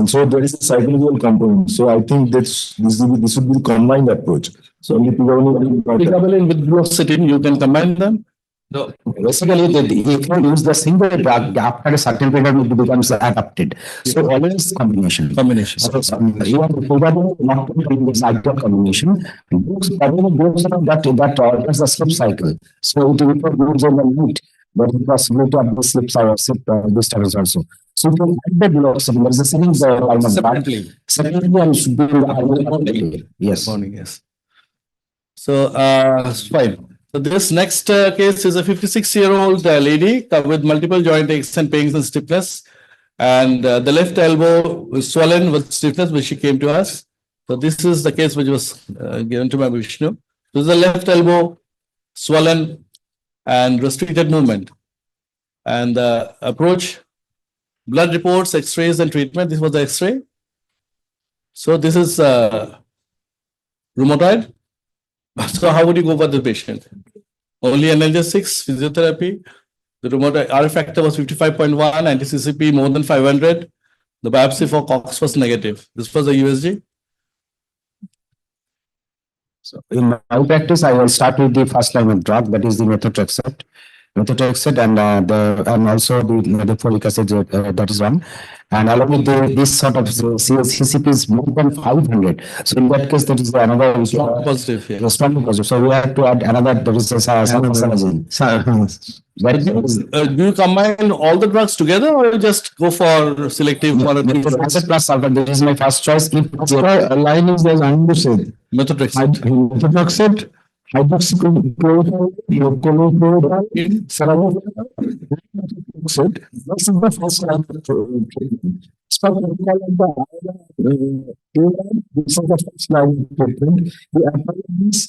So there is a psychological component. So I think this would be a combined approach. So pregabalin with duloxetine, you can combine them. No, basically, you can use the single drug after a certain period it becomes adapted. So always combination. So you have probably not this ideal combination. Books probably goes on that alters the sleep cycle. So it will goes on the night, but the possibility of the sleep cycle disturbance also. So you can add the duloxetine. There is a second line of Separately. Secondly, and should be in the yes. Morning, yes. So fine. So this next case is a 56-year-old lady with multiple joint aches and pains and stiffness, and the left elbow was swollen with stiffness when she came to us. So this is the case which was given to my Vishnu. This is the left elbow swollen and restricted movement, and the approach, blood reports, X-rays, and treatment. This was the X-ray. So this is rheumatoid. So how would you go for the patient? Only analgesics, physiotherapy. The rheumatoid R factor was 55.1, anti-CCP more than 500. The biopsy for Cox was negative. This was a USG. So in my practice, I will start with the first line of drug, that is the methotrexate. And also the folic acid, that is one. And along with this sort of CCP is more than 500. So in that case, that is another positive. Yeah. Strongly positive. So we have to add another. There is a do you combine all the drugs together, or you just go for selective? Methotrexate plus sulfur. This is my first choice. If your line is there's unlimited methotrexate. Hydroxychloroquine, this is the first line of treatment. This is the first line of treatment. The appliance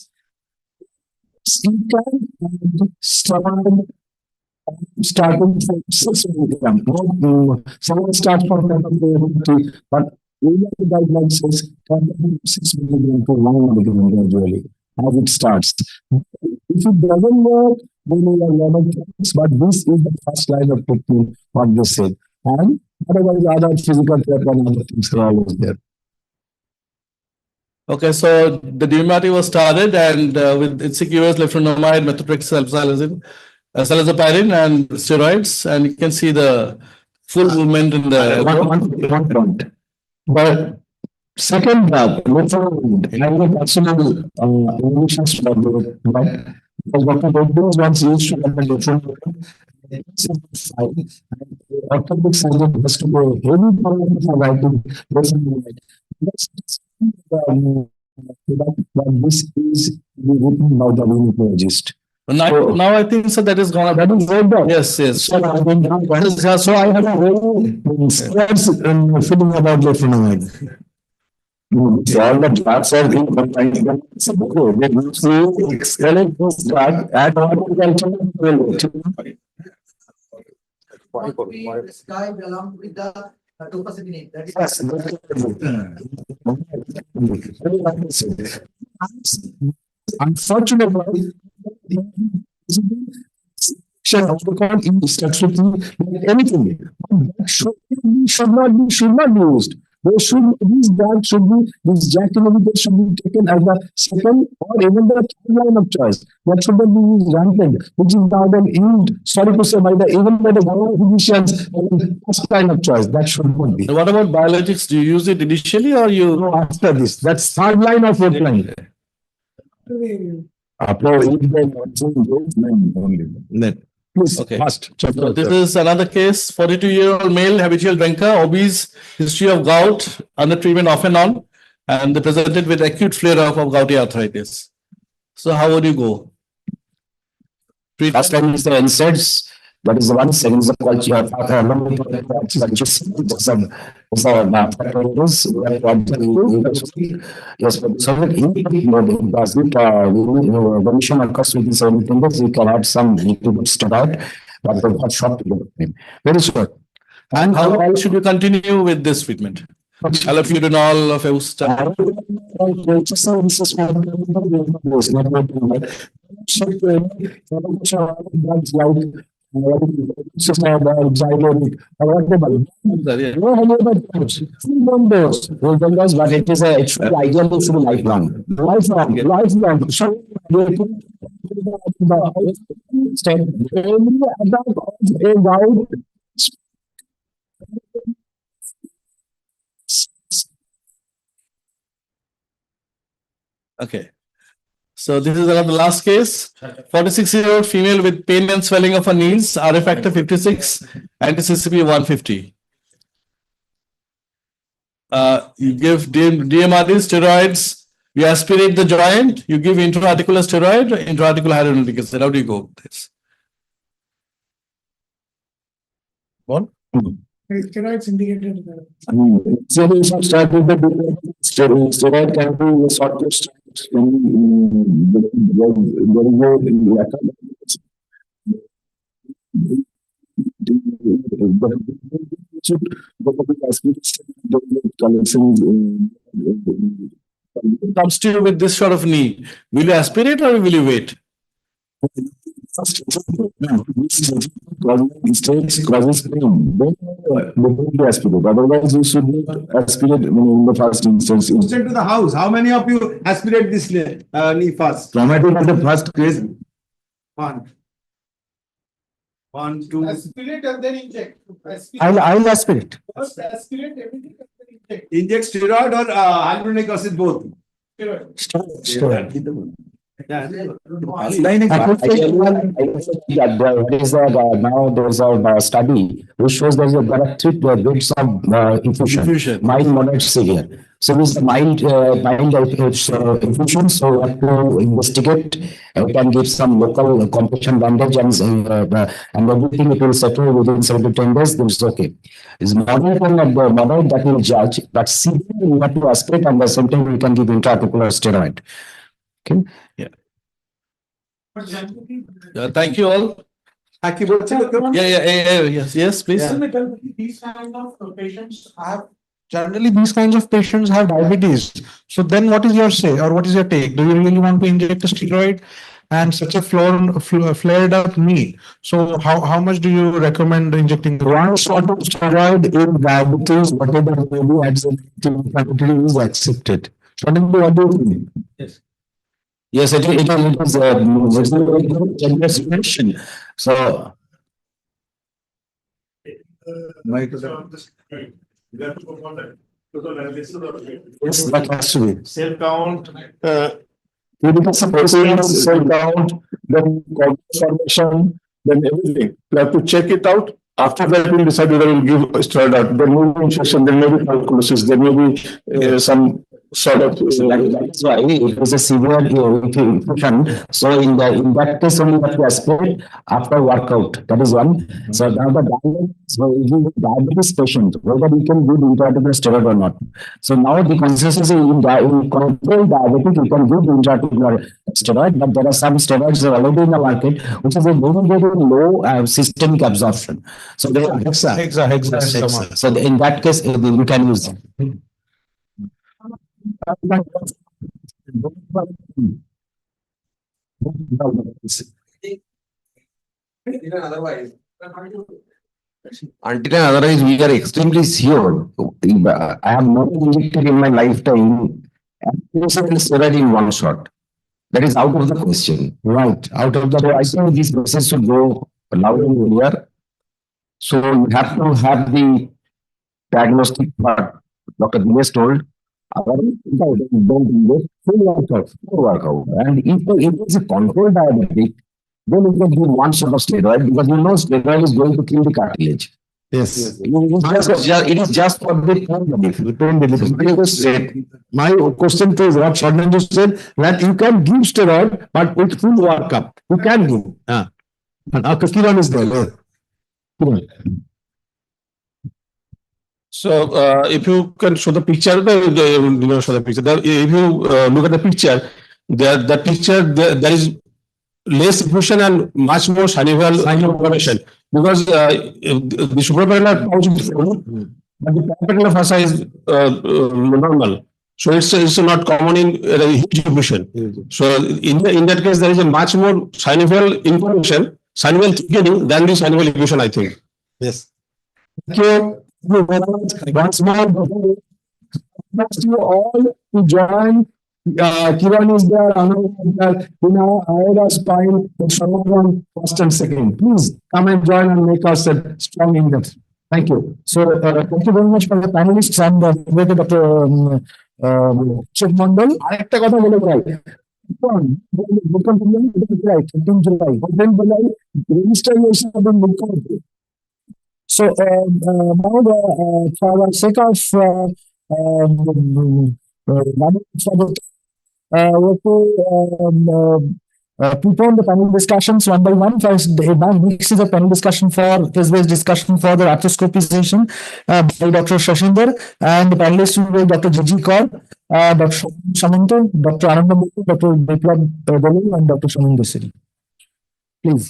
starting from 6 milligram. Someone starts from 50, but the guideline says 6 milligram to 1 milligram gradually. As it starts. If it doesn't work, then we have a lot of things, but this is the first line of treatment, what they say. And otherwise, other physical therapy and other things are always there. Okay, so the DMRT was started, and with INCQS, leflunomide, methotrexate, salazapine, and steroids, and you can see the full movement in the one point. But second drug, metformin, and I have personal emotions for it, right? Because Dr. Reddy's once used to have a metformin. Orthopedic surgeon has to go heavy for writing metformin. This is written by the rheumatologist. Now I think so that is gone. That is very bad. Yes, yes. So I have a very scared feeling about metformin. All the drugs are being combined. They escalate this drug at horticulture. Prescribed along with the tofacitinib. That is unfortunately, anything should not be used. These drugs should be, these JAK inhibitors should be taken as the second or even the third line of choice. That should not be used rampant, which is now then used, sorry to say, even by the government physicians, first line of choice. That should not be. What about biologics? Do you use it initially or you? No, after this. That's third line or fourth line. Please, Okay. first. So this is another case, 42-year-old male, habitual drinker, obese, history of gout, under treatment off and on, and they presented with acute flare-up of gouty arthritis. So how would you go? Last time is the NSAIDs. That is the one. Second is the culture. Yes, but so that remission occurs within 17 days, you can add some little bit steroid, but the short period. Very short. And how long should you continue with this treatment? Allopurinol, Feustat. But it is it should be ideally it should be lifelong. Lifelong. So Okay. So this is another last case. 46-year-old female with pain and swelling of her knees, RF factor 56, anti-CCP 150. You give DMRD steroids, you aspirate the joint, you give intra-articular steroid, intra-articular hyaluronic acid. How do you go with this? What? Steroids indicated. So we should start with the steroid can be short course. Comes to you with this sort of knee. Will you aspirate or will you wait? Mistakes causes pain. Then aspirate. Otherwise, you should not aspirate in the first instance. Send to the house. How many of you aspirate this knee first? Traumatic is the first case. One, two. Aspirate and then inject. I'll aspirate. First aspirate everything and then inject. Inject steroid or hyaluronic acid both? Steroid. Yeah. Now there's a study which shows there are three rates of infusion, mild, moderate, severe. So this is mild infusion. So we have to investigate. We can give some local compression bandage and everything. It will settle within 7 to 10 days. Then it's okay. It's moderate and moderate that will judge. But severe we have to aspirate, and sometimes we can give intra-articular steroid. Okay. Yeah. Thank you all. Yes, please. These kind of patients have generally these kinds of patients have diabetes. So then what is your say or what is your take? Do you really want to inject a steroid and such a flared up knee? So how much do you recommend injecting? One sort of steroid in diabetes, whatever maybe adds is accepted. What do you think? Yes. Yes, it is a mention. So yes, that has to be. Cell count. Cell count, then formation, then everything. You have to check it out. After that, we'll decide whether we'll give steroid out. There may be injection, there may be calculosis, there may be some sort of. That's why it was a severe infusion. So in that case, only have to aspirate after workout. That is one. So now the diabetes patient, whether we can give intra-articular steroid or not. So now the consensus is in control diabetic, you can give intra-articular steroid, but there are some steroids already in the market, which is a very low systemic absorption. So they are hexa. So in that case, we can use them. Otherwise. Until and otherwise, we are extremely sure. I have not injected in my lifetime steroid in one shot. That is out of the question. Right, out of the. So I think this process should go loud and clear. So you have to have the diagnostic part. Dr. Dinesh told, don't invest full workout. And if it is a controlled diabetic, then you can give one shot of steroid because you know steroid is going to kill the cartilage. Yes. It is just for the pain relief. My question to what Sharnendu said, that you can give steroid, but with full workup. You can give. And Kiran is there. Kiran. So if you can show the picture, show the picture. If you look at the picture, there is less diffusion and much more synovial formation because the suprapatellar pouch is full, but the parapatellar fossa is normal. So it's not common in huge diffusion. So in that case, there is a much more synovial information, synovial thickening than the synovial diffusion, I think. Yes. Thank you very much. Once more, thanks you all to join. Kiran is there, Anu is there, Ayada Spine, Shamaran, first and second. Please come and join and make us a strong index. Thank you. So, thank you very much for the panelists and Dr. Mandal. আরেকটা কথা বলে যাই So, now for the sake of prepone the panel discussions one by one. First, next is a panel discussion for case-based discussion for the arthroscopy session by Dr. Shashinder, and the panelists will be Dr. Gigi Kaur, Dr. Shamanto, Dr. Arindam, Dr. Biplab Dalu, and Dr. Shaman Desiri. Please.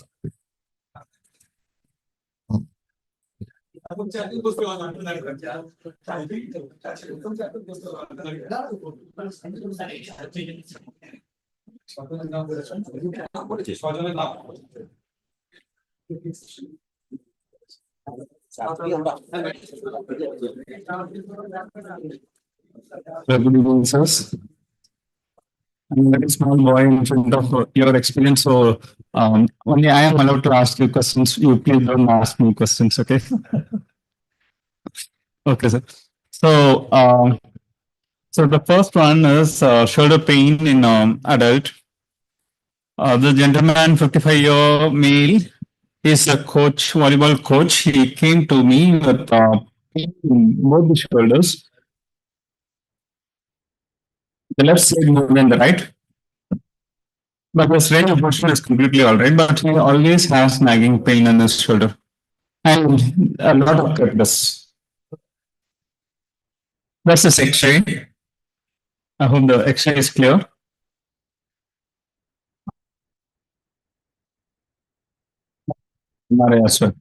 Good evening, sirs. I'm a very small boy in front of your experience, so only I am allowed to ask you questions. You please don't ask me questions, okay? Okay, sir. So the first one is shoulder pain in adult. The gentleman, 55-year male, is a coach, volleyball coach. He came to me with pain in both the shoulders. The left side more than the right. But his range of motion is completely all right, but he always has nagging pain in his shoulder and a lot of cutness. That's his X-ray. I hope the X-ray is clear. MRI as well.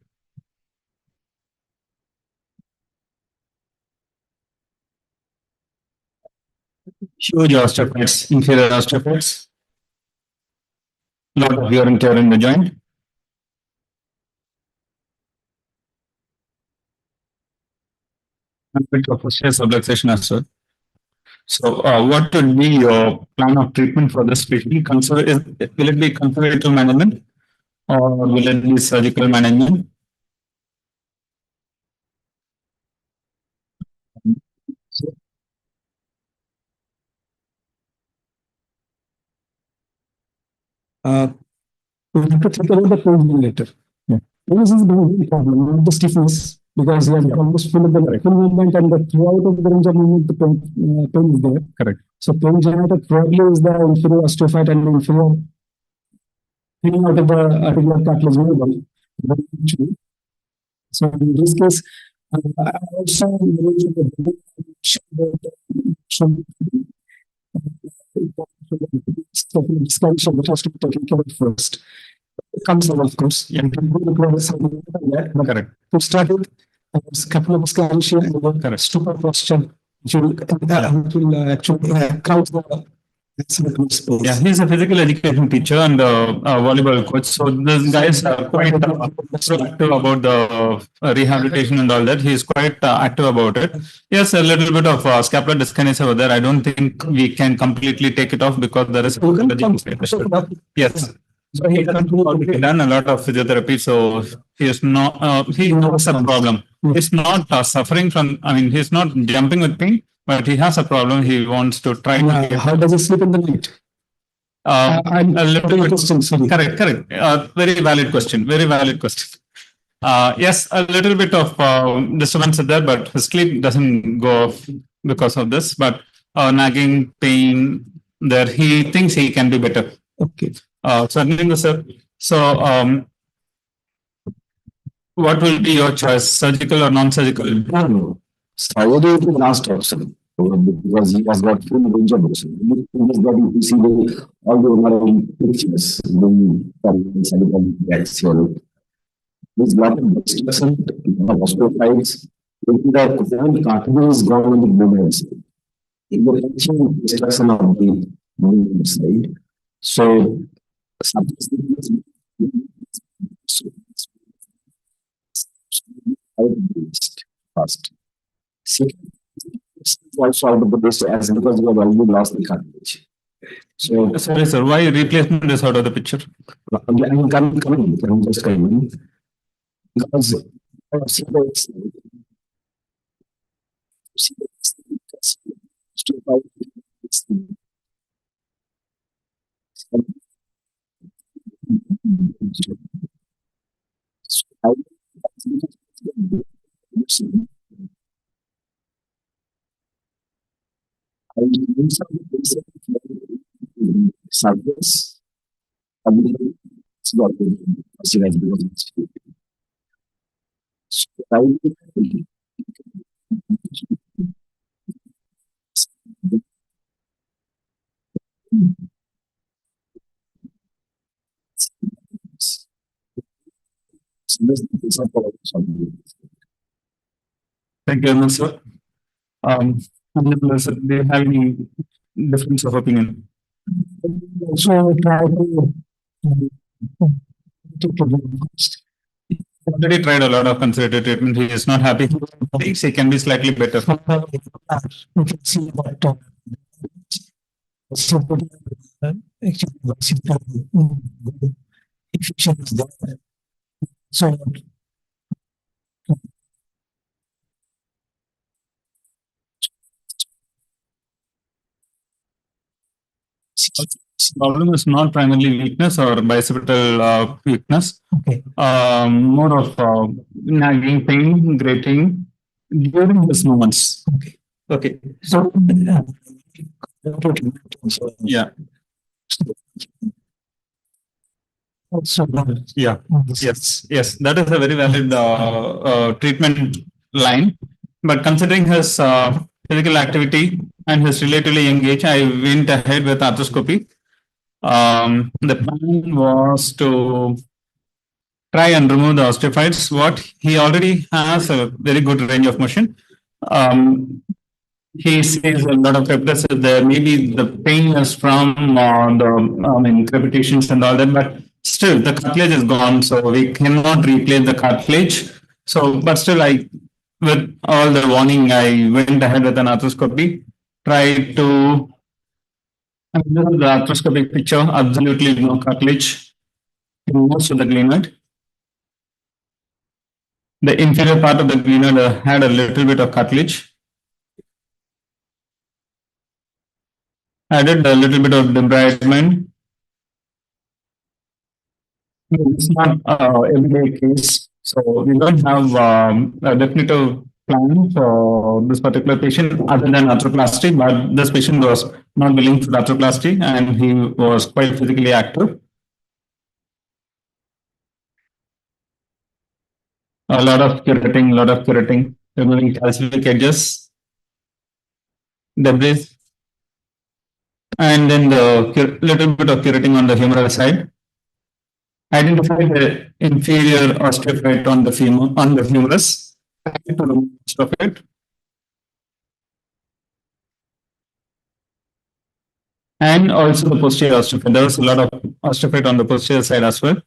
Huge osteophytes, inferior osteophytes. Lot of wear and tear in the joint. And bit of posterior subluxation as well. So, what would be your plan of treatment for this patient? Will it be conservative management or will it be surgical management? We have to think about the pain later. This is the problem, not the stiffness, because he has almost full of the full movement and the throughout of the range of movement, the pain is there. Correct. So pain generated probably is the inferior osteophyte and inferior thinning out of the articular cartilage. So in this case, I also discussion that has to be taken care of first. It comes out, of course. And people require something like that. Correct. To start with, couple of sclerotia and stupor posture, which will actually crowd the Yeah, he's a physical education teacher and a volleyball coach. So these guys are quite active about the rehabilitation and all that. He's quite active about it. Yes, a little bit of scapular dyskinesia over there. I don't think we can completely take it off because there is a yes. So he has done a lot of physiotherapy. So he is not. He has a problem. He's not suffering from. I mean, he's not jumping with pain, but he has a problem. He wants to try. How does he sleep in the night? A little bit. Correct. Very valid question. Very valid question. Yes, a little bit of disturbance is there, but his sleep doesn't go off because of this. But nagging pain there, he thinks he can be better. Okay. Certainly, sir. So, what will be your choice, surgical or non-surgical? No. So I would do it with last option because he has got full range of motion. In his body, you see all the overall pictures, the axial. There's a lot of destruction, osteophytes. The whole cartilage is gone on the bone side. In the actual destruction of the bone side. So, first. Second, also out of the base as because you have already lost the cartilage. So, sorry, sir, why replacement is out of the picture? I'm just coming. Because Cyprus, Thank you very much, sir. Do you have any difference of opinion? So try Already tried a lot of conservative treatment. He is not happy. He thinks he can be slightly better. You can see that infection is there. So problem is not primarily weakness or bicipital weakness. Okay. More of nagging pain, grating during these moments. Okay. Okay. So yeah. Yeah. Yes. That is a very valid treatment line. But considering his physical activity and his relatively young age, I went ahead with arthroscopy. The plan was to try and remove the osteophytes. What he already has a very good range of motion. He sees a lot of crepitations there. Maybe the pain is from the crepitations and all that, but still the cartilage is gone, so we cannot replace the cartilage. So, but still, with all the warning, I went ahead with an arthroscopy. Tried to. And this is the arthroscopic picture. Absolutely no cartilage in most of the glenoid. The inferior part of the glenoid had a little bit of cartilage. Added a little bit of debridement. It's not everyday case, so we don't have a definitive plan for this particular patient other than arthroplasty, but this patient was not willing for arthroplasty and he was quite physically active. A lot of curating, removing calcific edges, debris, and then the little bit of curating on the humeral side. Identify the inferior osteophyte on the femur, on the humerus, to remove most of it. and also the posterior osteophyte. There was a lot of osteophyte on the posterior side as well.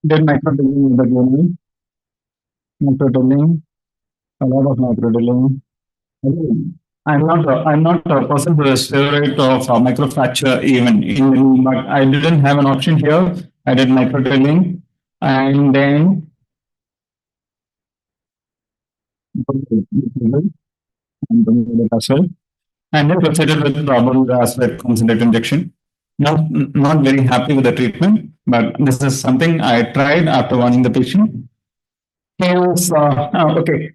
Did microdrilling in the bone, microdrilling, a lot of microdrilling. I'm not a person who is favorite of microfracture but I didn't have an option here. I did microdrilling and then as well. And then proceeded with double aspect concentrate injection. Not very happy with the treatment, but this is something I tried after warning the patient. He was okay.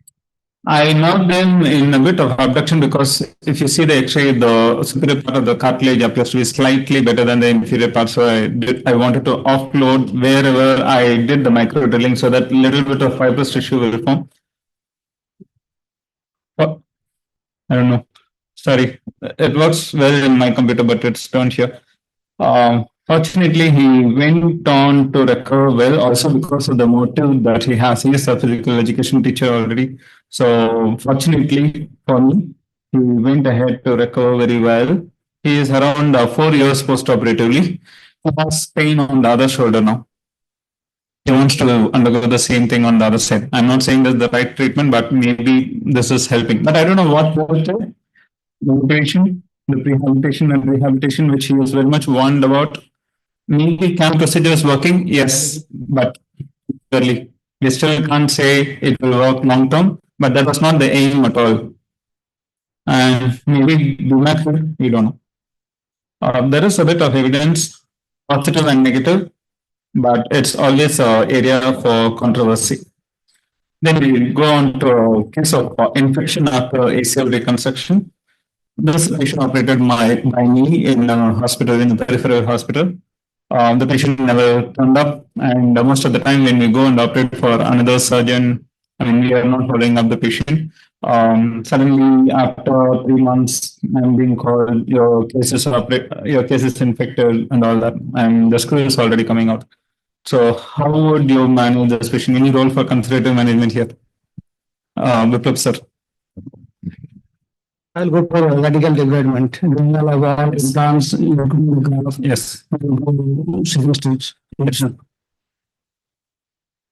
I knocked him in a bit of abduction because if you see the X-ray, the superior part of the cartilage appears to be slightly better than the inferior part. So I wanted to offload wherever I did the micro drilling so that little bit of fibrous tissue will form. Oh, I don't know. Sorry, it works well in my computer, but it's turned here. Fortunately, he went on to recover well, also because of the motive that he has. He is a physical education teacher already. So, fortunately for me, he went ahead to recover very well. He is around 4 years post-operatively. He has pain on the other shoulder now. He wants to undergo the same thing on the other side. I'm not saying that's the right treatment, but maybe this is helping. But I don't know what the motivation, the prehabilitation and rehabilitation, which he was very much warned about. Maybe CAM procedure is working, yes, but clearly we still can't say it will work long term, but that was not the aim at all. And maybe do not, we don't know. There is a bit of evidence, positive and negative, but it's always an area for controversy. Then we go on to a case of infection after ACL reconstruction. This patient operated by me in a hospital, in a peripheral hospital. The patient never turned up, and most of the time when we go and operate for another surgeon, I mean, we are not following up the patient. Suddenly, after 3 months, I'm being called, your case is infected and all that, and the screw is already coming out. So, how would you manage this patient? Any role for conservative management here? Viplab, sir. I'll go for radical debridement. Then I'll have advanced Yes. second stage.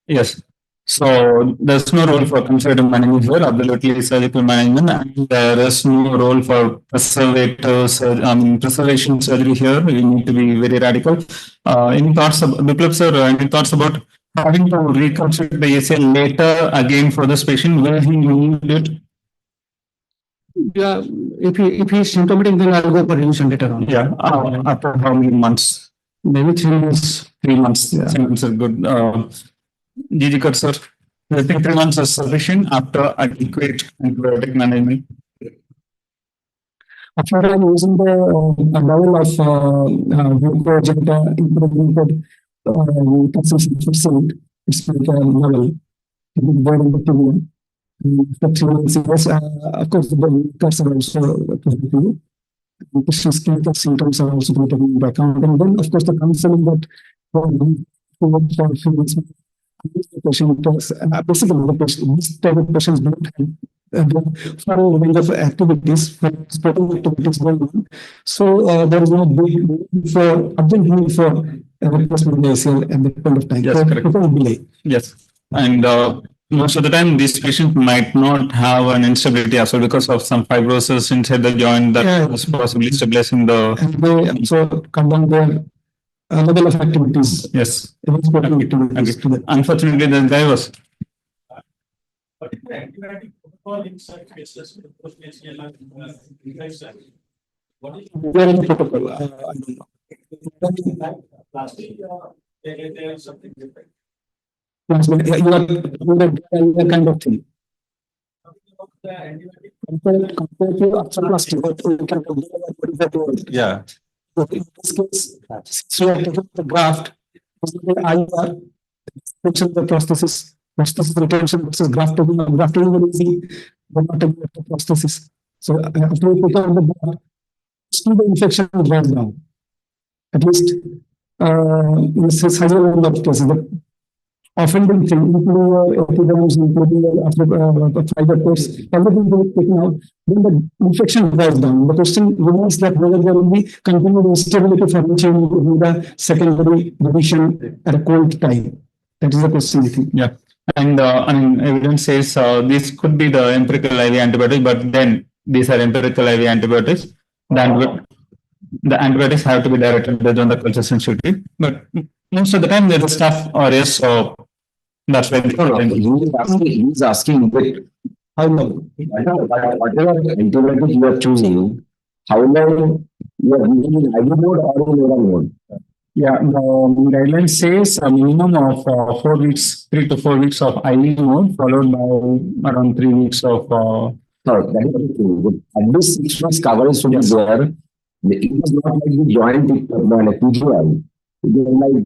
Yes. So there's no role for conservative management here, absolutely surgical management, and there is no role for preservation surgery here. We need to be very radical. Any thoughts, Viplab sir, any thoughts about having to reconstruct the ACL later again for this patient? Will he need it? Yeah, if he's symptomatic, then I'll go for revision later on. Yeah, after how many months? Maybe 3 months. 3 months. Yeah. 3 months is good. Gigi Kar, sir, I think 3 months is sufficient after adequate antibiotic management. After I'm using the level of improved consistency, it's like a level. There in the tibia. After 3 months, yes, of course, the cuts are also positive. The patient's clinical symptoms are also taken into account. And then, of course, the counseling that for few months, the patient basically the patient, this type of patients don't have for a range of activities, for sporting activities going on. So there is no big need for urgent need for replacement of the ACL at that point of time. Yes, so correct. Delay. Yes, and most of the time these patients might not have an instability as well because of some fibrosis inside the joint that is possibly stabilizing the. And they also come down their level of activities. Yes. Unfortunately, the guy was. We are in the protocol. I don't know. You are kind of thing. Compared to arthroplasty, what we can do. Yeah. In this case, since we are taking the graft, IR, the prosthesis retention versus grafting will easy, but not taking the prosthesis. So after we put on the graft, still the infection will rise down. At least in this higher level of cases. offending thing, including your epidermis, including your fiber course, everything will be taken out. Then the infection goes down. The question remains that whether there will be continued instability for reaching the secondary division at a cold time. That is the question, I think. Yeah. And evidence says this could be the empirical IV antibiotic, but then these are empirical IV antibiotics. The antibiotics have to be directed based on the culture sensitivity. But most of the time, there's stuff or yes, so that's why. He's asking that how long, whatever antibiotic you are choosing, how long you are using in IV mode or in oral mode? Yeah, the guideline says a minimum of 4 weeks, 3 to 4 weeks of IV mode, followed by around 3 weeks of. No, that is the thing. At least 6 months coverage should be there. It is not like the joint like PGI. It is like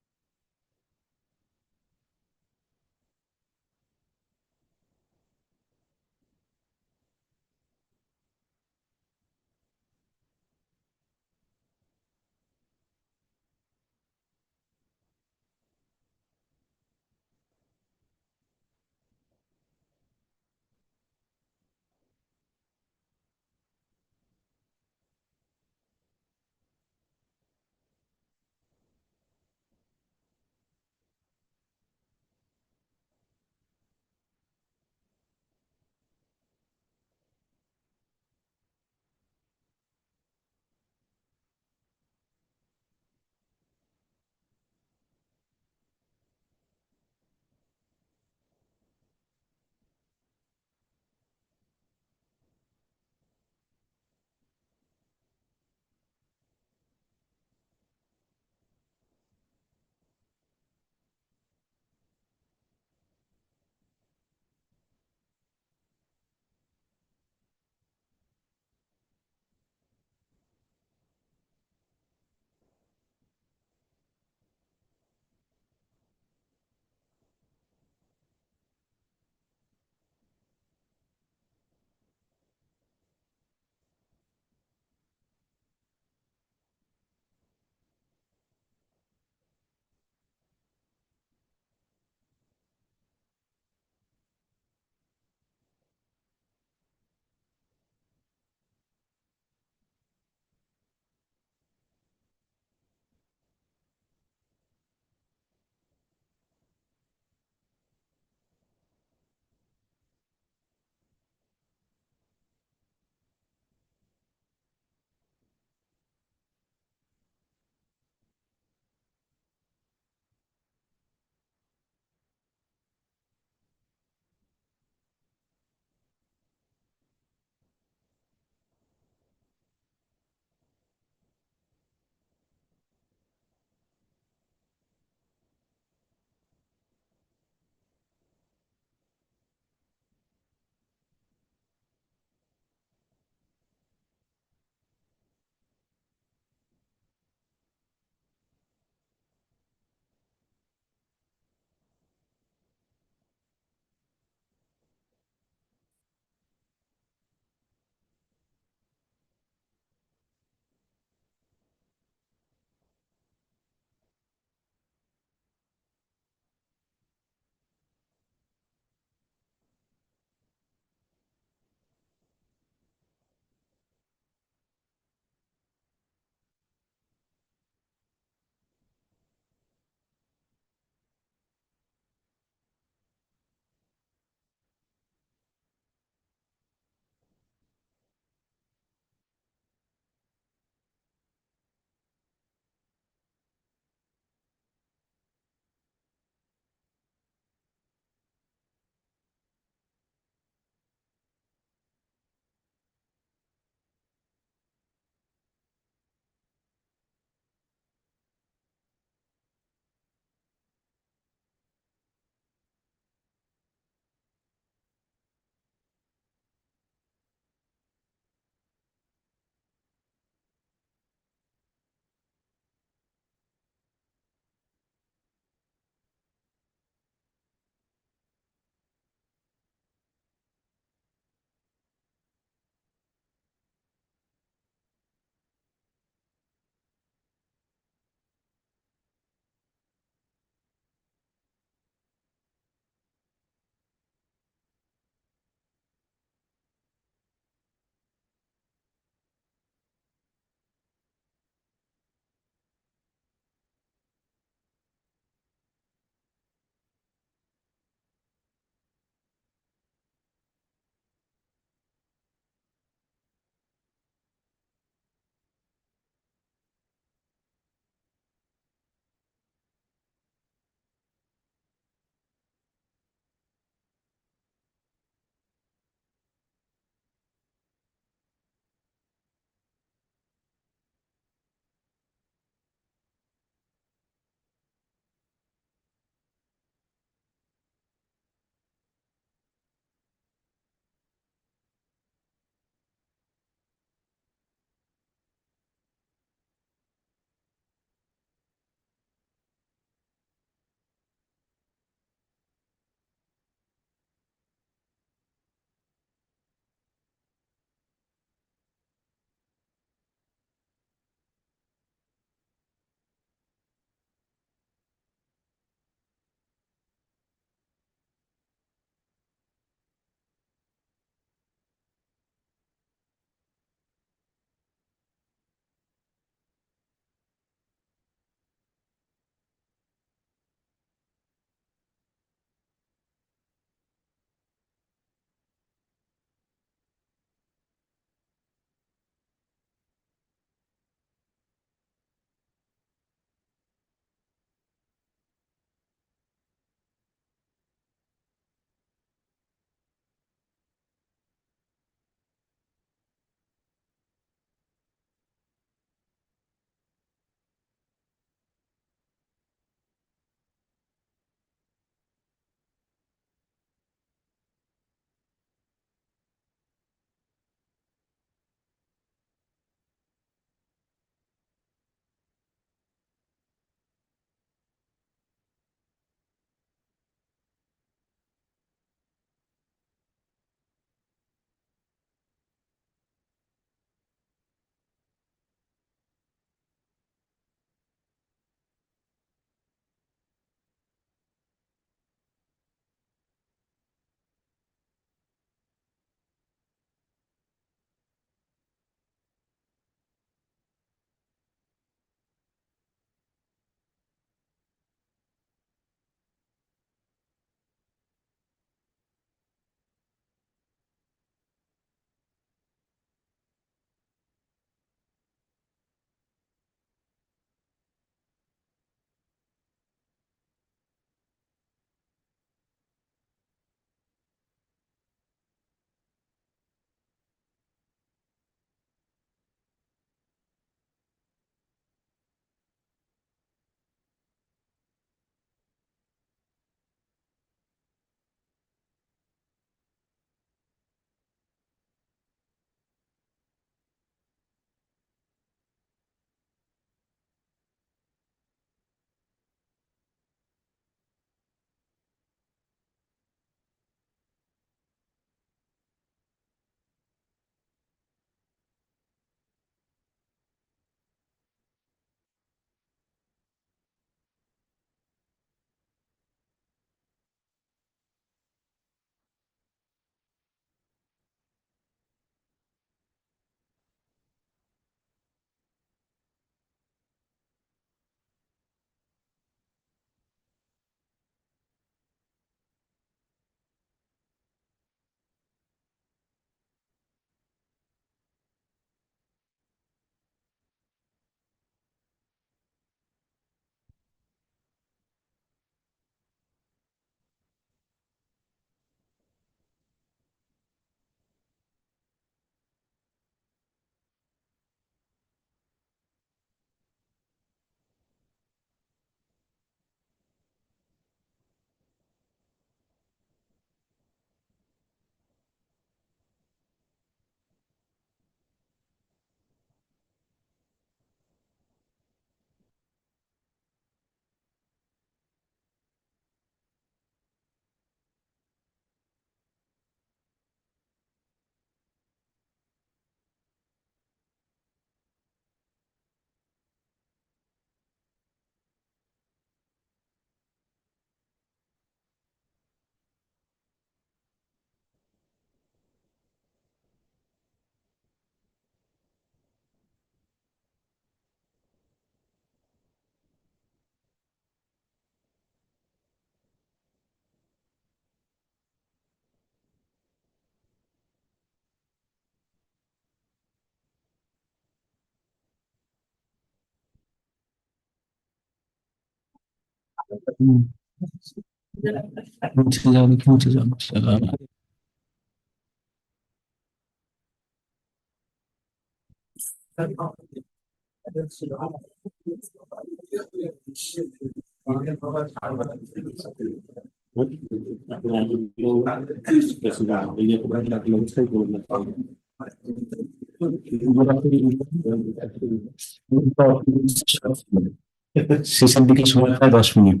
শেষের দিকে সময় প্রায় 10 minute.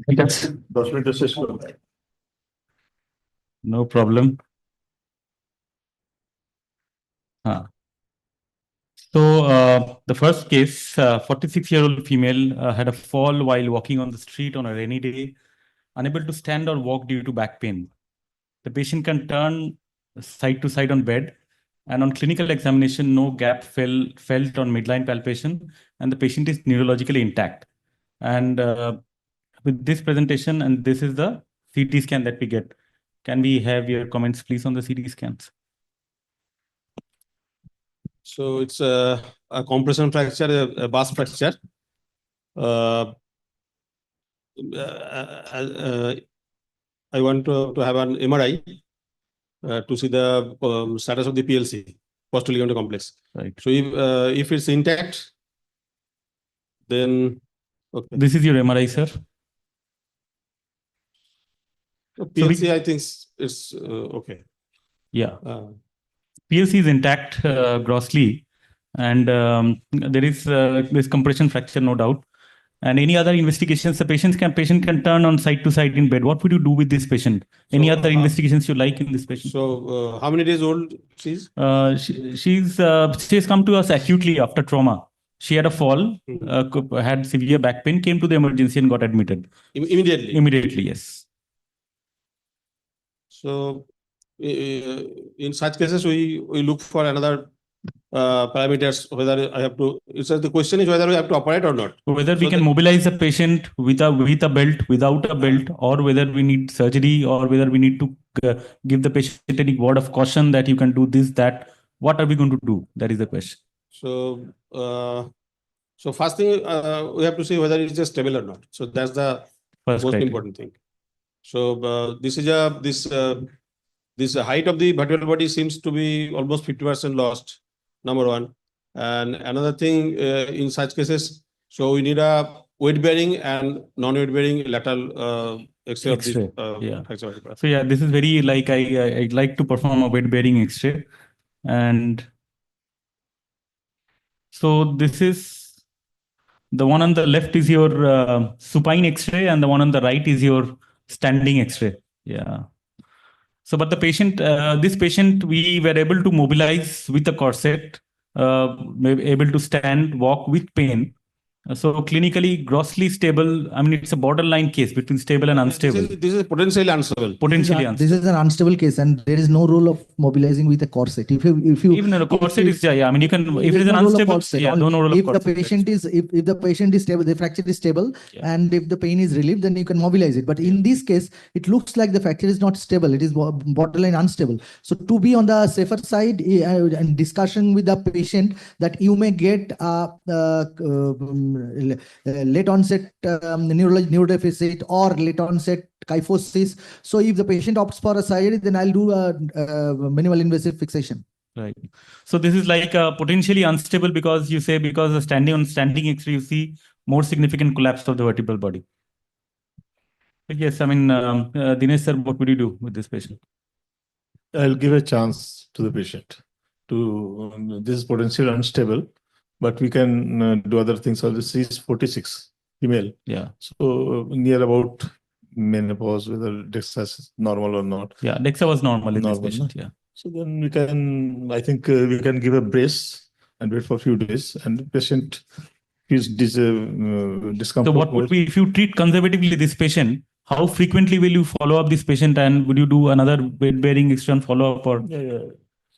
ঠিক আছে, 10 মিনিটে শেষ করো। No problem. So the first case, 46-year-old female had a fall while walking on the street on a rainy day, unable to stand or walk due to back pain. The patient can turn side to side on bed, and on clinical examination, no gap felt on midline palpation, and the patient is neurologically intact. And with this presentation, and this is the CT scan that we get. Can we have your comments, please, on the CT scans? So it's a compression fracture, a bus fracture. I want to have an MRI to see the status of the PLC, posterior ligament complex. Right. So if it's intact, then okay. This is your MRI, sir. PLC, I think it's okay. Yeah. PLC is intact grossly, and there is this compression fracture, no doubt. And any other investigations, the patient can turn on side to side in bed. What would you do with this patient? Any other investigations you like in this patient? So how many days old she's? She's come to us acutely after trauma. She had a fall, had severe back pain, came to the emergency and got admitted. Immediately? Immediately, yes. So in such cases, we look for another parameters, whether I have to, the question is whether we have to operate or not. Whether we can mobilize a patient with a belt, without a belt, or whether we need surgery, or whether we need to give the patient any word of caution that you can do this, that. What are we going to do? That is the question. So first thing, we have to see whether it is stable or not. So that's the most important thing. So this height of the vertebral body seems to be almost 50% lost, number one. And another thing, in such cases, so we need a weight-bearing and non-weight-bearing lateral X-ray of this fracture. So yeah, this is very like I'd like to perform a weight-bearing X-ray, and so this is the one on the left is your supine X-ray, and the one on the right is your standing X-ray. Yeah. So, but the patient, this patient, we were able to mobilize with a corset, able to stand, walk with pain. So clinically grossly stable. I mean, it's a borderline case between stable and unstable. This is potentially unstable. Potentially unstable. This is an unstable case, and there is no rule of mobilizing with a corset. If you even a corset is I mean, you can if it is an unstable. No rule of corset. The patient is if the patient is stable, the fracture is stable, and if the pain is relieved, then you can mobilize it. But in this case, it looks like the fracture is not stable. It is borderline unstable. So to be on the safer side, and discussion with the patient that you may get late onset neurodeficit or late onset kyphosis. So if the patient opts for a surgery, then I'll do a minimal invasive fixation. Right. So this is like potentially unstable because you say because the standing X-ray you see more significant collapse of the vertebral body. But yes, I mean, Dinesh sir, what would you do with this patient? I'll give a chance to the patient. This is potentially unstable, but we can do other things. So this is 46, female. Yeah. So near about menopause, whether DEXA is normal or not. Yeah, DEXA was normal in this patient. Yeah. So then we can, I think we can give a brace and wait for a few days, and the patient feels discomfort. So what would be, if you treat conservatively this patient, how frequently will you follow up this patient, and would you do another weight-bearing external follow-up or? Yeah.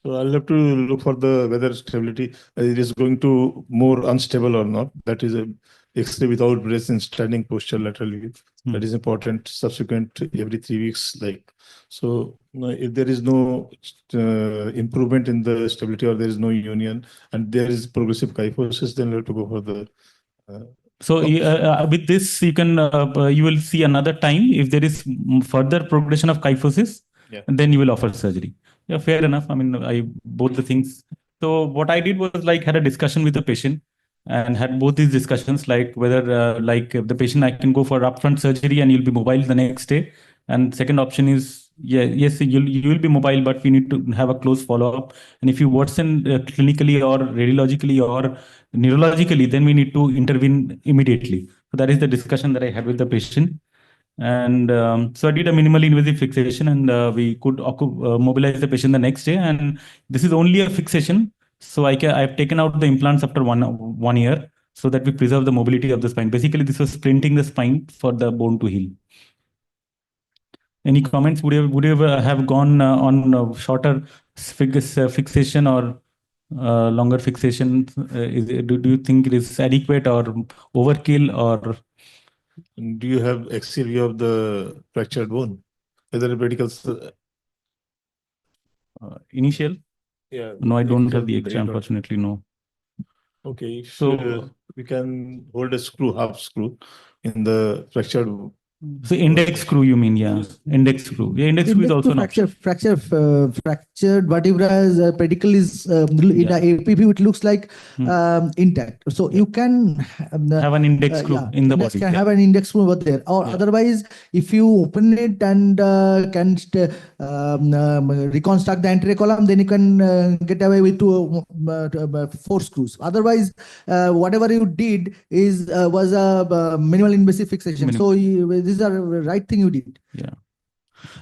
So I'll have to look for the whether stability it is going to more unstable or not. That is a X-ray without brace in standing posture laterally. That is important. Subsequent every 3 weeks, like so. If there is no improvement in the stability or there is no union and there is progressive kyphosis, then we'll have to go for the So with this, you can you will see another time if there is further progression of kyphosis, then you will offer surgery. Yeah, fair enough. I mean, I both the things. So what I did was like had a discussion with the patient and had both these discussions, like whether like the patient I can go for upfront surgery and you'll be mobile the next day. And second option is yes, you will be mobile, but we need to have a close follow up. And if you worsen clinically or radiologically or neurologically, then we need to intervene immediately. So that is the discussion that I had with the patient. And so I did a minimally invasive fixation, and we could mobilize the patient the next day. And this is only a fixation, so I've taken out the implants after one year, so that we preserve the mobility of the spine. Basically, this was splinting the spine for the bone to heal. Any comments? Would you have gone on shorter fixation or longer fixation? Do you think it is adequate or overkill, or do you have axial view of the fractured bone? Whether medical initial? Yeah. No, I don't have the initial X-ray, unfortunately. No. Okay, So we can hold a screw, half screw, in the fractured. So index screw, you mean? Yeah, index screw. Yeah, index screw is also an option. Fractured vertebra pedicle is in a APP. It looks like intact. So you can have an index screw in the body. Can have an index screw over there, or otherwise, if you open it and can reconstruct the anterior column, then you can get away with 4 screws. Otherwise, whatever you did was a minimal invasive fixation. So this is the right thing you did. Yeah.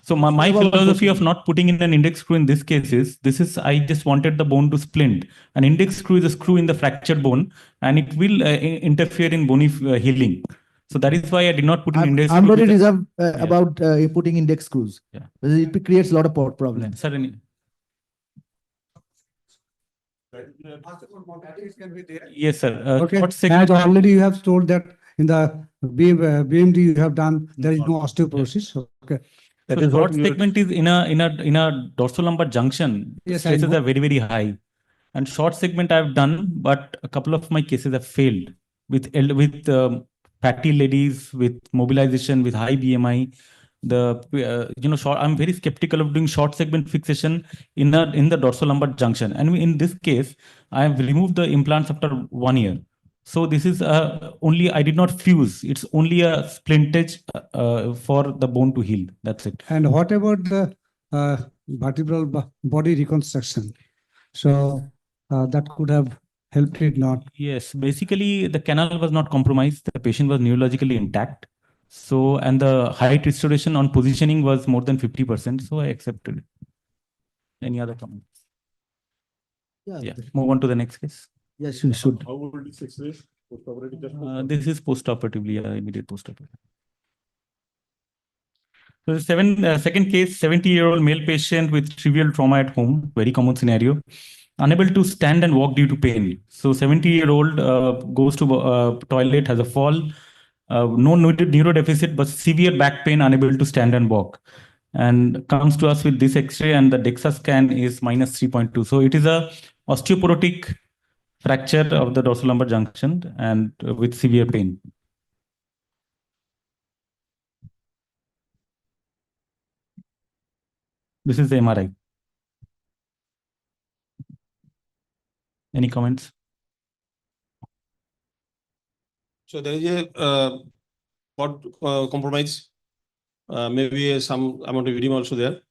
So my philosophy of not putting in an index screw in this case is I just wanted the bone to splint. An index screw is a screw in the fractured bone, and it will interfere in bony healing. So that is why I did not put in index screw. I'm very reserved about putting index screws. Yeah. It creates a lot of problems. Certainly. Yes, sir. Okay. As already you have told that in the BMD you have done, there is no osteoporosis. Okay. So short segment is in a dorsolumbar junction. Yes, stresses are very, very high. And short segment I've done, but a couple of my cases have failed with fatty ladies, with mobilization, with high BMI. I'm very skeptical of doing short segment fixation in the dorsolumbar junction. And in this case, I have removed the implants after 1 year. So this is only, I did not fuse. It's only a splintage for the bone to heal. That's it. And what about the vertebral body reconstruction? So that could have helped it not. Yes, basically the canal was not compromised. The patient was neurologically intact. So, and the height restoration on positioning was more than 50%. So I accepted it. Any other comments? Yeah. Move on to the next case. Yes, you should. How would you fix this? This is post-operatively, immediate post-operative. So the second case, 70-year-old male patient with trivial trauma at home, very common scenario, unable to stand and walk due to pain. So 70-year-old goes to toilet, has a fall, no neuro deficit, but severe back pain, unable to stand and walk, and comes to us with this X-ray, and the DEXA scan is -3.2. So it is a osteoporotic fracture of the dorsolumbar junction and with severe pain. This is the MRI. Any comments? So there is a compromise, maybe some amount of edema also there,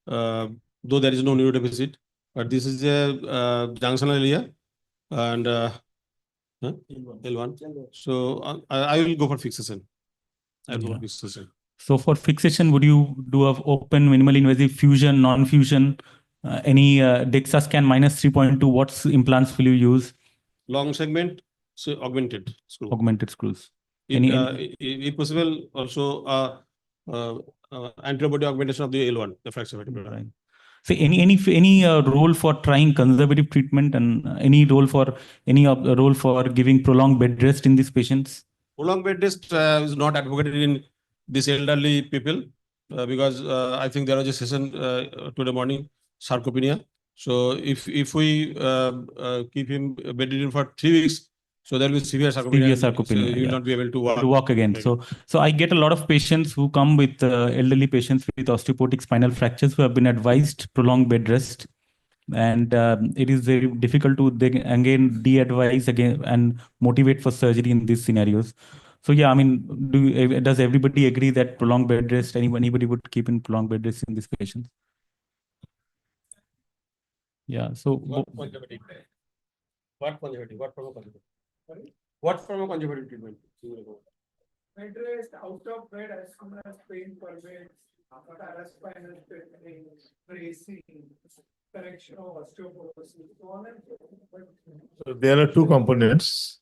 though there is no neuro deficit. But this is a junctional area. And L1. So I will go for fixation. So for fixation, would you do a open, minimal invasive, fusion, non-fusion, any DEXA scan -3.2? What implants will you use? Long segment, so augmented screw. Augmented screws. If possible, also anterior body augmentation of the L1, the fracture vertebra. Right. So any role for trying conservative treatment, and any role for giving prolonged bed rest in these patients? Prolonged bed rest is not advocated in these elderly people because I think there was a session today morning, sarcopenia. So if we keep him bedridden for 3 weeks, So there will be severe Severe sarcopenia. So sarcopenia, you will yeah. not be able to walk. To walk again. So I get a lot of patients who come with elderly patients with osteoporotic spinal fractures who have been advised prolonged bed rest. And it is very difficult to again de-advise again and motivate for surgery in these scenarios. So yeah, I mean, does everybody agree that prolonged bed rest, anybody would keep in prolonged bed rest in these patients? Yeah, so What conservative? What conservative? What form of conservative? Sorry? What form of conservative treatment? Bed rest, out of bed as soon as pain pervades, paraspinal straightening, bracing, correction of osteoporosis, so on and so forth. So there are two components.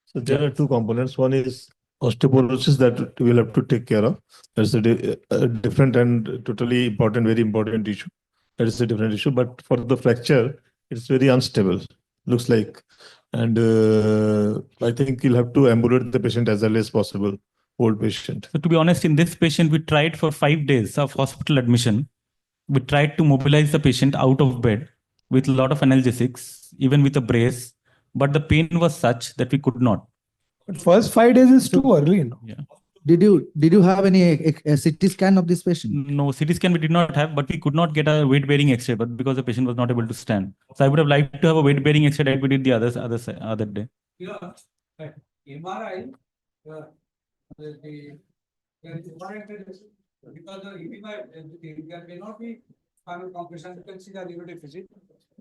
So there are two components. One is osteoporosis that we will have to take care of. That's a different and totally important, very important issue. That is a different issue. But for the fracture, it's very unstable, looks like. And I think you'll have to ambulate the patient as early as possible, old patient. So to be honest, in this patient, we tried for 5 days of hospital admission. We tried to mobilize the patient out of bed with a lot of analgesics, even with a brace, but the pain was such that we could not. But first 5 days is too early, you know. Yeah. Did you have any CT scan of this patient? No, CT scan we did not have, but we could not get a weight-bearing X-ray, but because the patient was not able to stand. So I would have liked to have a weight-bearing X-ray that we did the other day. Yeah, right. MRI, the important is because the edema, there may not be spinal compression, you can see the liver deficit.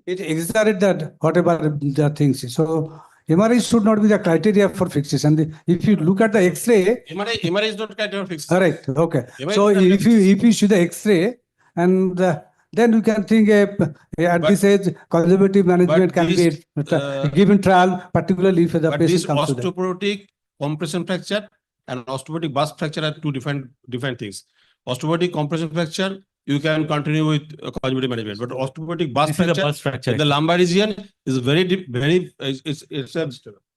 It exaggerates that whatever the things is. So MRI should not be the criteria for fixation. If you look at the X-ray, MRI is not criteria for fixation. correct. Okay. MRI So if you see the X-ray and then you can think at this age conservative management can be given trial, particularly if the patient comes to that. Osteoporotic compression fracture and osteoporotic burst fracture are two different things. Osteoporotic compression fracture, you can continue with conservative management, but osteoporotic burst fracture in the lumbar region is it's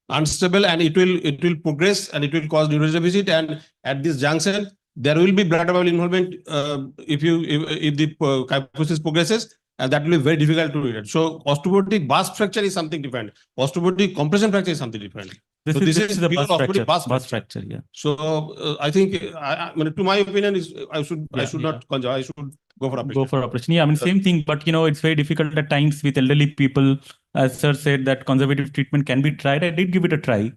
unstable, and it will progress and it will cause neurological deficit. And at this junction, there will be blood bubble involvement if the kyphosis progresses, and that will be very difficult to read. So osteoporotic burst fracture is something different. Osteoporotic compression fracture is something different. This is the pure osteoporotic burst fracture. Yeah. So I think, to my opinion, is I should not conjure. I should go for operation. Go for operation. Yeah, I mean, same thing, but it's very difficult at times with elderly people. As sir said, that conservative treatment can be tried. I did give it a try,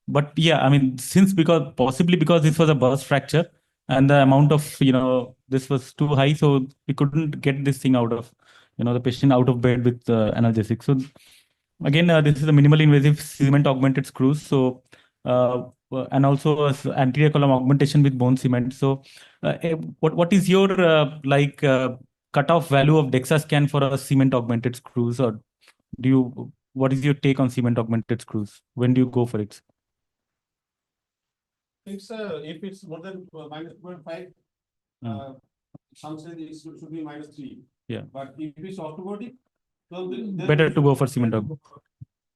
but yeah, I mean, possibly because this was a burst fracture and the amount of this was too high, so we couldn't get this thing out of the patient out of bed with analgesics. So again, this is a minimally invasive cement augmented screws. So and also anterior column augmentation with bone cement. So what is your cutoff value of DEXA scan for a cement augmented screws, or what is your take on cement augmented screws? When do you go for it? If it's more than -0.5, some say it should be -3. Yeah. But if it's osteoporotic, so better to go for cement augmented.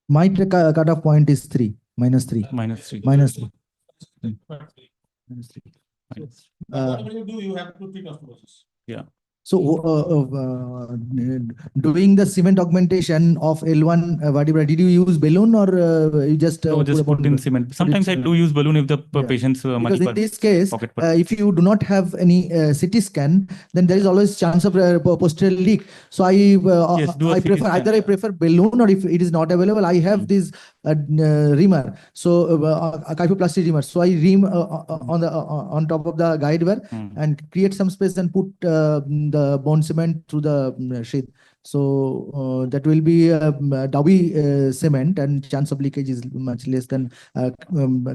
My cutoff point is 3, -3. -3. -3. Whatever you do, you have to treat osteoporosis. Yeah. So doing the cement augmentation of L1 vertebra, did you use balloon or you just put in cement? Sometimes I do use balloon if the patient's because in this case, if you do not have any CT scan, then there is always chance of posterior leak. So I prefer balloon, or if it is not available, I have this reamer, so a kyphoplasty reamer. So I ream on top of the guide wire and create some space and put the bone cement through the sheath. So that will be doughy cement, and chance of leakage is much less than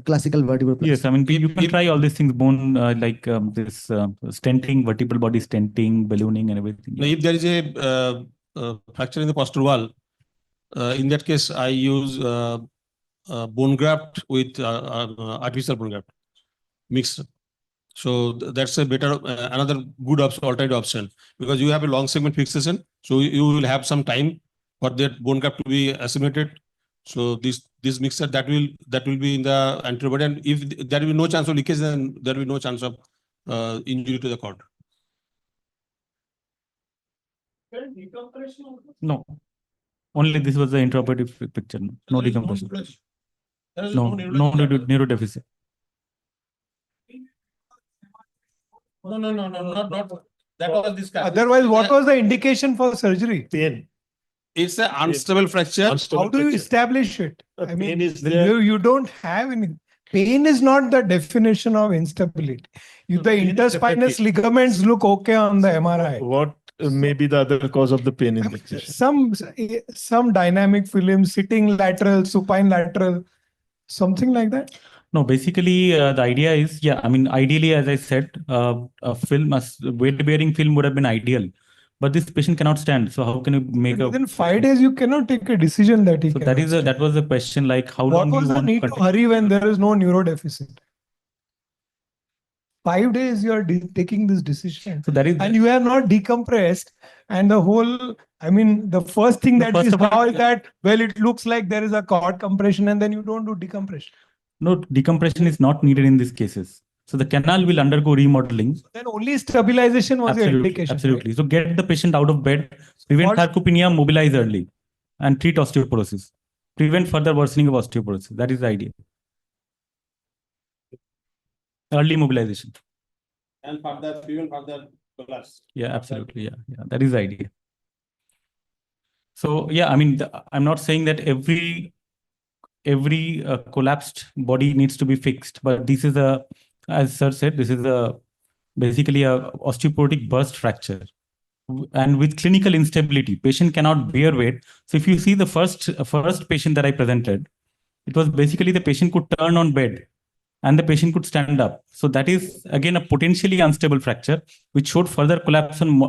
classical vertebral plasty. Yes, I mean, you can try all these things, bone this stenting, vertebral body stenting, ballooning, and everything. Now, if there is a fracture in the posterior wall, in that case, I use bone graft with artificial bone graft mixed. So that's a better, another good alternative option, because you have a long segment fixation. So you will have some time for that bone graft to be assimilated. So this mixture that will be in the anterior body, and if there will be no chance of leakage, then there will be no chance of injury to the cord. No. Only this was the intraoperative picture. No decompression. No neurodeficit. No, not. That was this guy. Otherwise, what was the indication for surgery? Pain. It's an unstable fracture. How do you establish it? I Pain mean, is there. you don't have any. Pain is not the definition of instability. The interspinous ligaments look okay on the MRI. What may be the other cause of the pain in the patient? Some dynamic film, sitting lateral, supine lateral, something like that. No, basically the idea is, yeah, I mean, ideally, as I said, a film, a weight-bearing film would have been ideal, but this patient cannot stand. So how can you make a? Within 5 days, you cannot take a decision that he. So that was the question. Like, how What long was do you the want need to hurry when there is no neurodeficit? 5 days you are taking this decision. So that is, and you are not decompressed. And the whole, I mean, the first thing that is now is that, well, it looks like there is a cord compression and then you don't do decompression. No, decompression is not needed in these cases. So the canal will undergo remodeling. Then only stabilization was the indication. Absolutely. Right? So get the patient out of bed, prevent sarcopenia, mobilize early, and treat osteoporosis. Prevent further worsening of osteoporosis. That is the idea. Early mobilization. And prevent further collapse. Yeah, absolutely. Yeah. That is the idea. So yeah, I mean, I'm not saying that every collapsed body needs to be fixed, but this is as sir said, this is basically a osteoporotic burst fracture, and with clinical instability, patient cannot bear weight. So if you see the first patient that I presented, it was basically the patient could turn on bed and the patient could stand up. So that is again a potentially unstable fracture, which showed further collapse on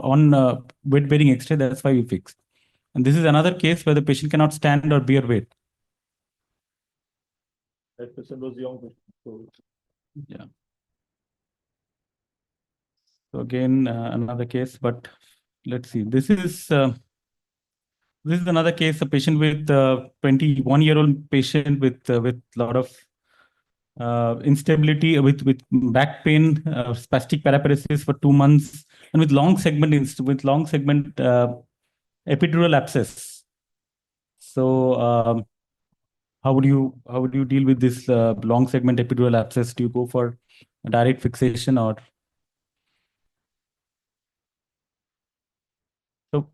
weight-bearing X-ray. That's why we fixed. And this is another case where the patient cannot stand or bear weight. That patient was young. Yeah. So again, another case, but let's see. This is another case, a patient with 21-year-old patient with lot of instability, with back pain, spastic paraparesis for 2 months, and with long segment epidural abscess. So how would you deal with this long segment epidural abscess? Do you go for a direct fixation or? So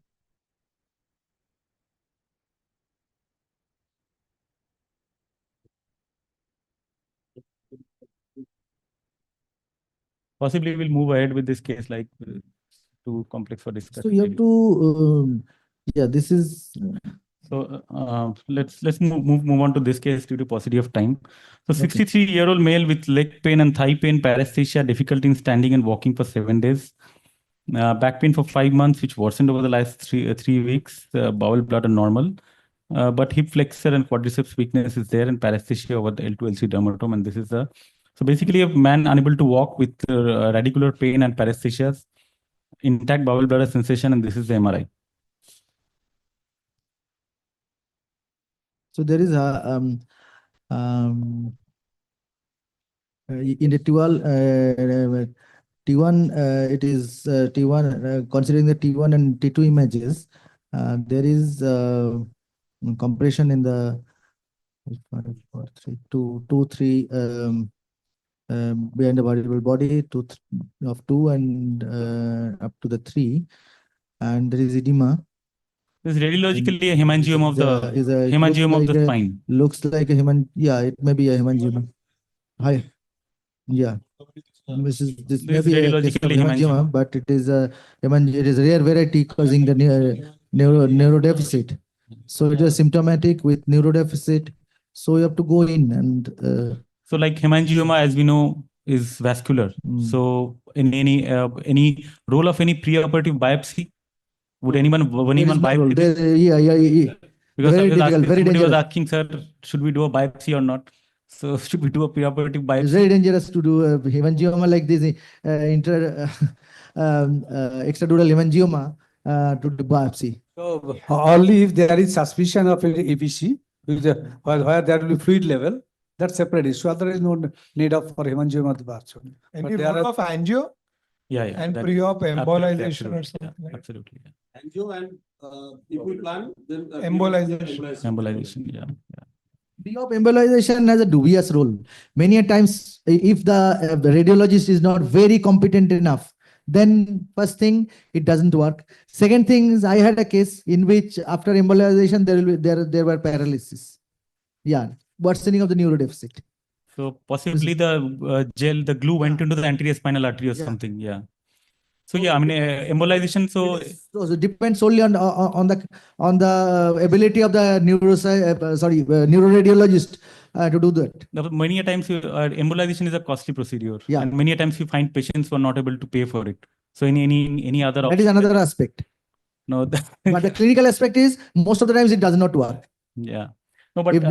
possibly we'll move ahead with this case, like too complex for discussion. So you have to, this is. So let's move on to this case due to paucity of time. So 63-year-old male with leg pain and thigh pain, paresthesia, difficulty in standing and walking for 7 days, back pain for 5 months, which worsened over the last three weeks. Bowel bladder normal, but hip flexor and quadriceps weakness is there, and paresthesia over the L2-L3 dermatome. And this is so basically a man unable to walk with radicular pain and paresthesias, intact bowel bladder sensation, and this is the MRI. So there is in the T1, it is T1, considering the T1 and T2 images, there is compression in the 3 behind the variable body, 2 and up to the 3, and there is edema. This is radiologically a hemangioma of the spine. Looks like a it may be a hemangioma. Hi. Yeah. This may be a case of hemangioma, but it is a rare variety causing the neurodeficit. So it is symptomatic with neurodeficit. So you have to go in and. So like hemangioma, as we know, is vascular. So in any role of any preoperative biopsy, would anyone biopsy? Because somebody was asking, sir, should we do a biopsy or not? So should we do a preoperative biopsy? It's very dangerous to do a hemangioma like this, extradural hemangioma to do biopsy. So only if there is suspicion of EPC, where there will be fluid level, that's separate issue. Otherwise, no need of for hemangioma to biopsy. Any role of angio? Yeah, yeah. And that- pre-op absolutely, embolization or absolutely, something yeah, like absolutely. Yeah. Angio and if we plan, then Embolization. Embolization, yeah. Pre-op embolization has a dubious role. Many a times, if the radiologist is not very competent enough, then first thing, it doesn't work. Second thing is, I had a case in which after embolization, there were paralysis. Yeah, worsening of the neurodeficit. So possibly the glue went into the anterior spinal artery or Yeah. something. Yeah. So yeah, I mean embolization. So So it depends solely on the ability of the neuroradiologist to do that. many a times embolization is a costly procedure. Yeah. And many a times you find patients who are not able to pay for it. So any other That is another aspect. No. But the clinical aspect is most of the times it does not work. Yeah. No, but if the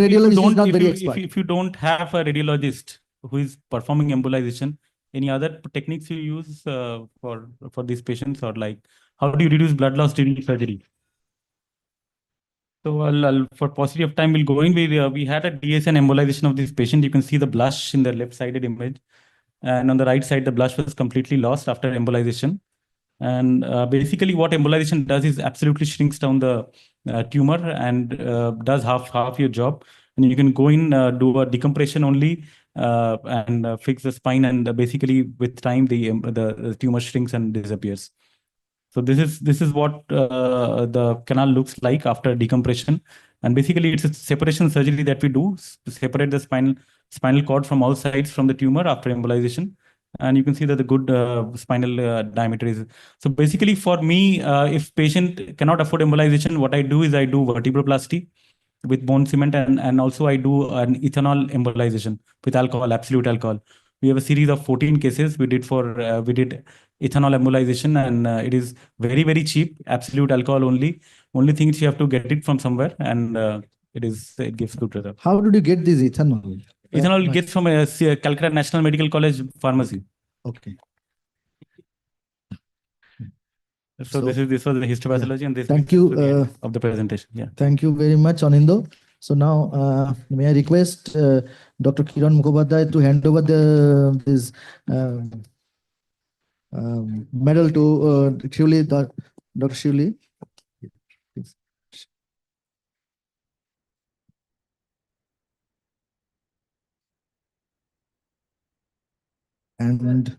radiologist is not very expert. If you don't have a radiologist who is performing embolization, any other techniques you use for these patients, or like how do you reduce blood loss during surgery? So for paucity of time, we'll go in. We had a DSN embolization of this patient. You can see the blush in the left-sided image, and on the right side, the blush was completely lost after embolization. And basically, what embolization does is absolutely shrinks down the tumor and does half your job. And you can go in, do a decompression only, and fix the spine. And basically, with time, the tumor shrinks and disappears. So this is what the canal looks like after decompression. And basically, it's a separation surgery that we do to separate the spinal cord from all sides from the tumor after embolization. And you can see that the good spinal diameter is. So basically, for me, if patient cannot afford embolization, what I do is I do vertebroplasty with bone cement, and also I do an ethanol embolization with alcohol, absolute alcohol. We have a series of 14 cases we did ethanol embolization, and it is very, very cheap, absolute alcohol only. Only thing is you have to get it from somewhere, and it gives good result. How did you get this ethanol? Ethanol gets from Calcutta National Medical College pharmacy. Okay. So this was the histopathology, and this thank is you to the end of the presentation. Yeah. Thank you very much, Anindo. So now, may I request Dr. Kiran Mukhopadhyay to hand over this medal to Shivli, Dr. Shivli. And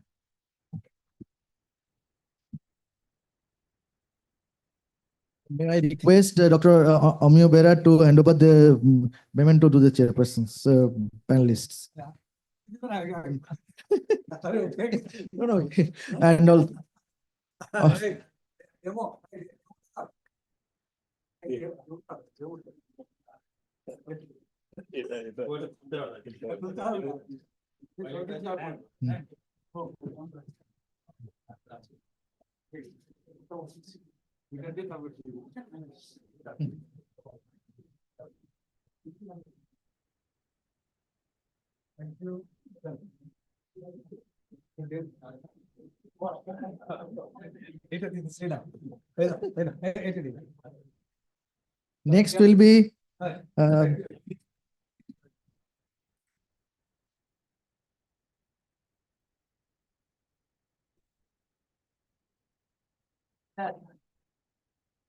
may I request Dr. Amyo Bera to hand over the memento to the chairpersons, panelists. No. And all. Thank you. Next will be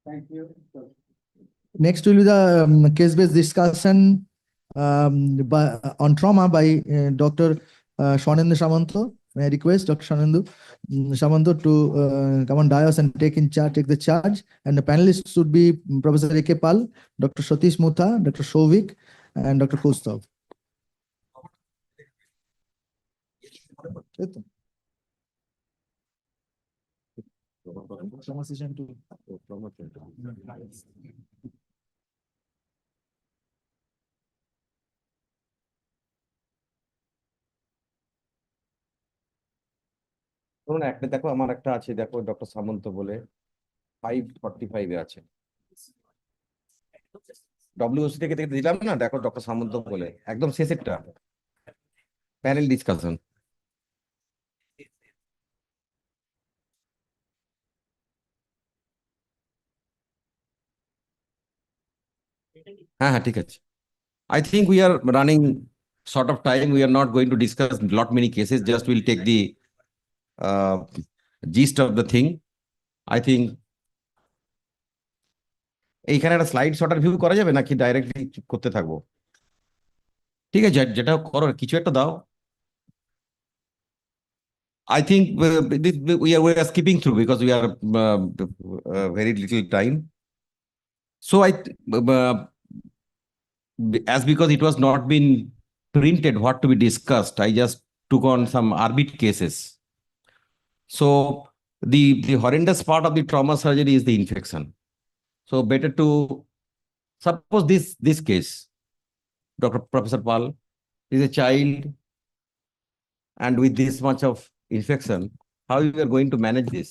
Thank you. next will be the case-based discussion on trauma by Dr. Swanendu Samanto. May I request Dr. Swanendu Samanto to come on dais and take the charge. And the panelists should be Professor A.K. Pal, Dr. Satish Mutha, Dr. Shovik, and Dr. Kaustav. ধরুন একটা দেখো, আমার একটা আছে, দেখো doctor সামন্ত বলে 545 এ আছে, WOC থেকে দিলাম না, দেখো ডক্টর সামন্ত বলে একদম শেষেরটা প্যানেল ডিসকাশন। হ্যাঁ, ঠিক আছে। I think we are running short of time. We are not going to discuss lot many cases. Just we'll take the gist of the thing. I think এইখানে একটা স্লাইড শটার ভিউ করা যাবে নাকি directly করতে থাকবো? ঠিক আছে, যেটা করো কিছু একটা দাও। I think we are skipping through because we are very little time. So as because it was not been printed what to be discussed, I just took on some arbit cases. So the horrendous part of the trauma surgery is the infection. So better to suppose this case, Professor Pal is a child, and with this much of infection, how you are going to manage this?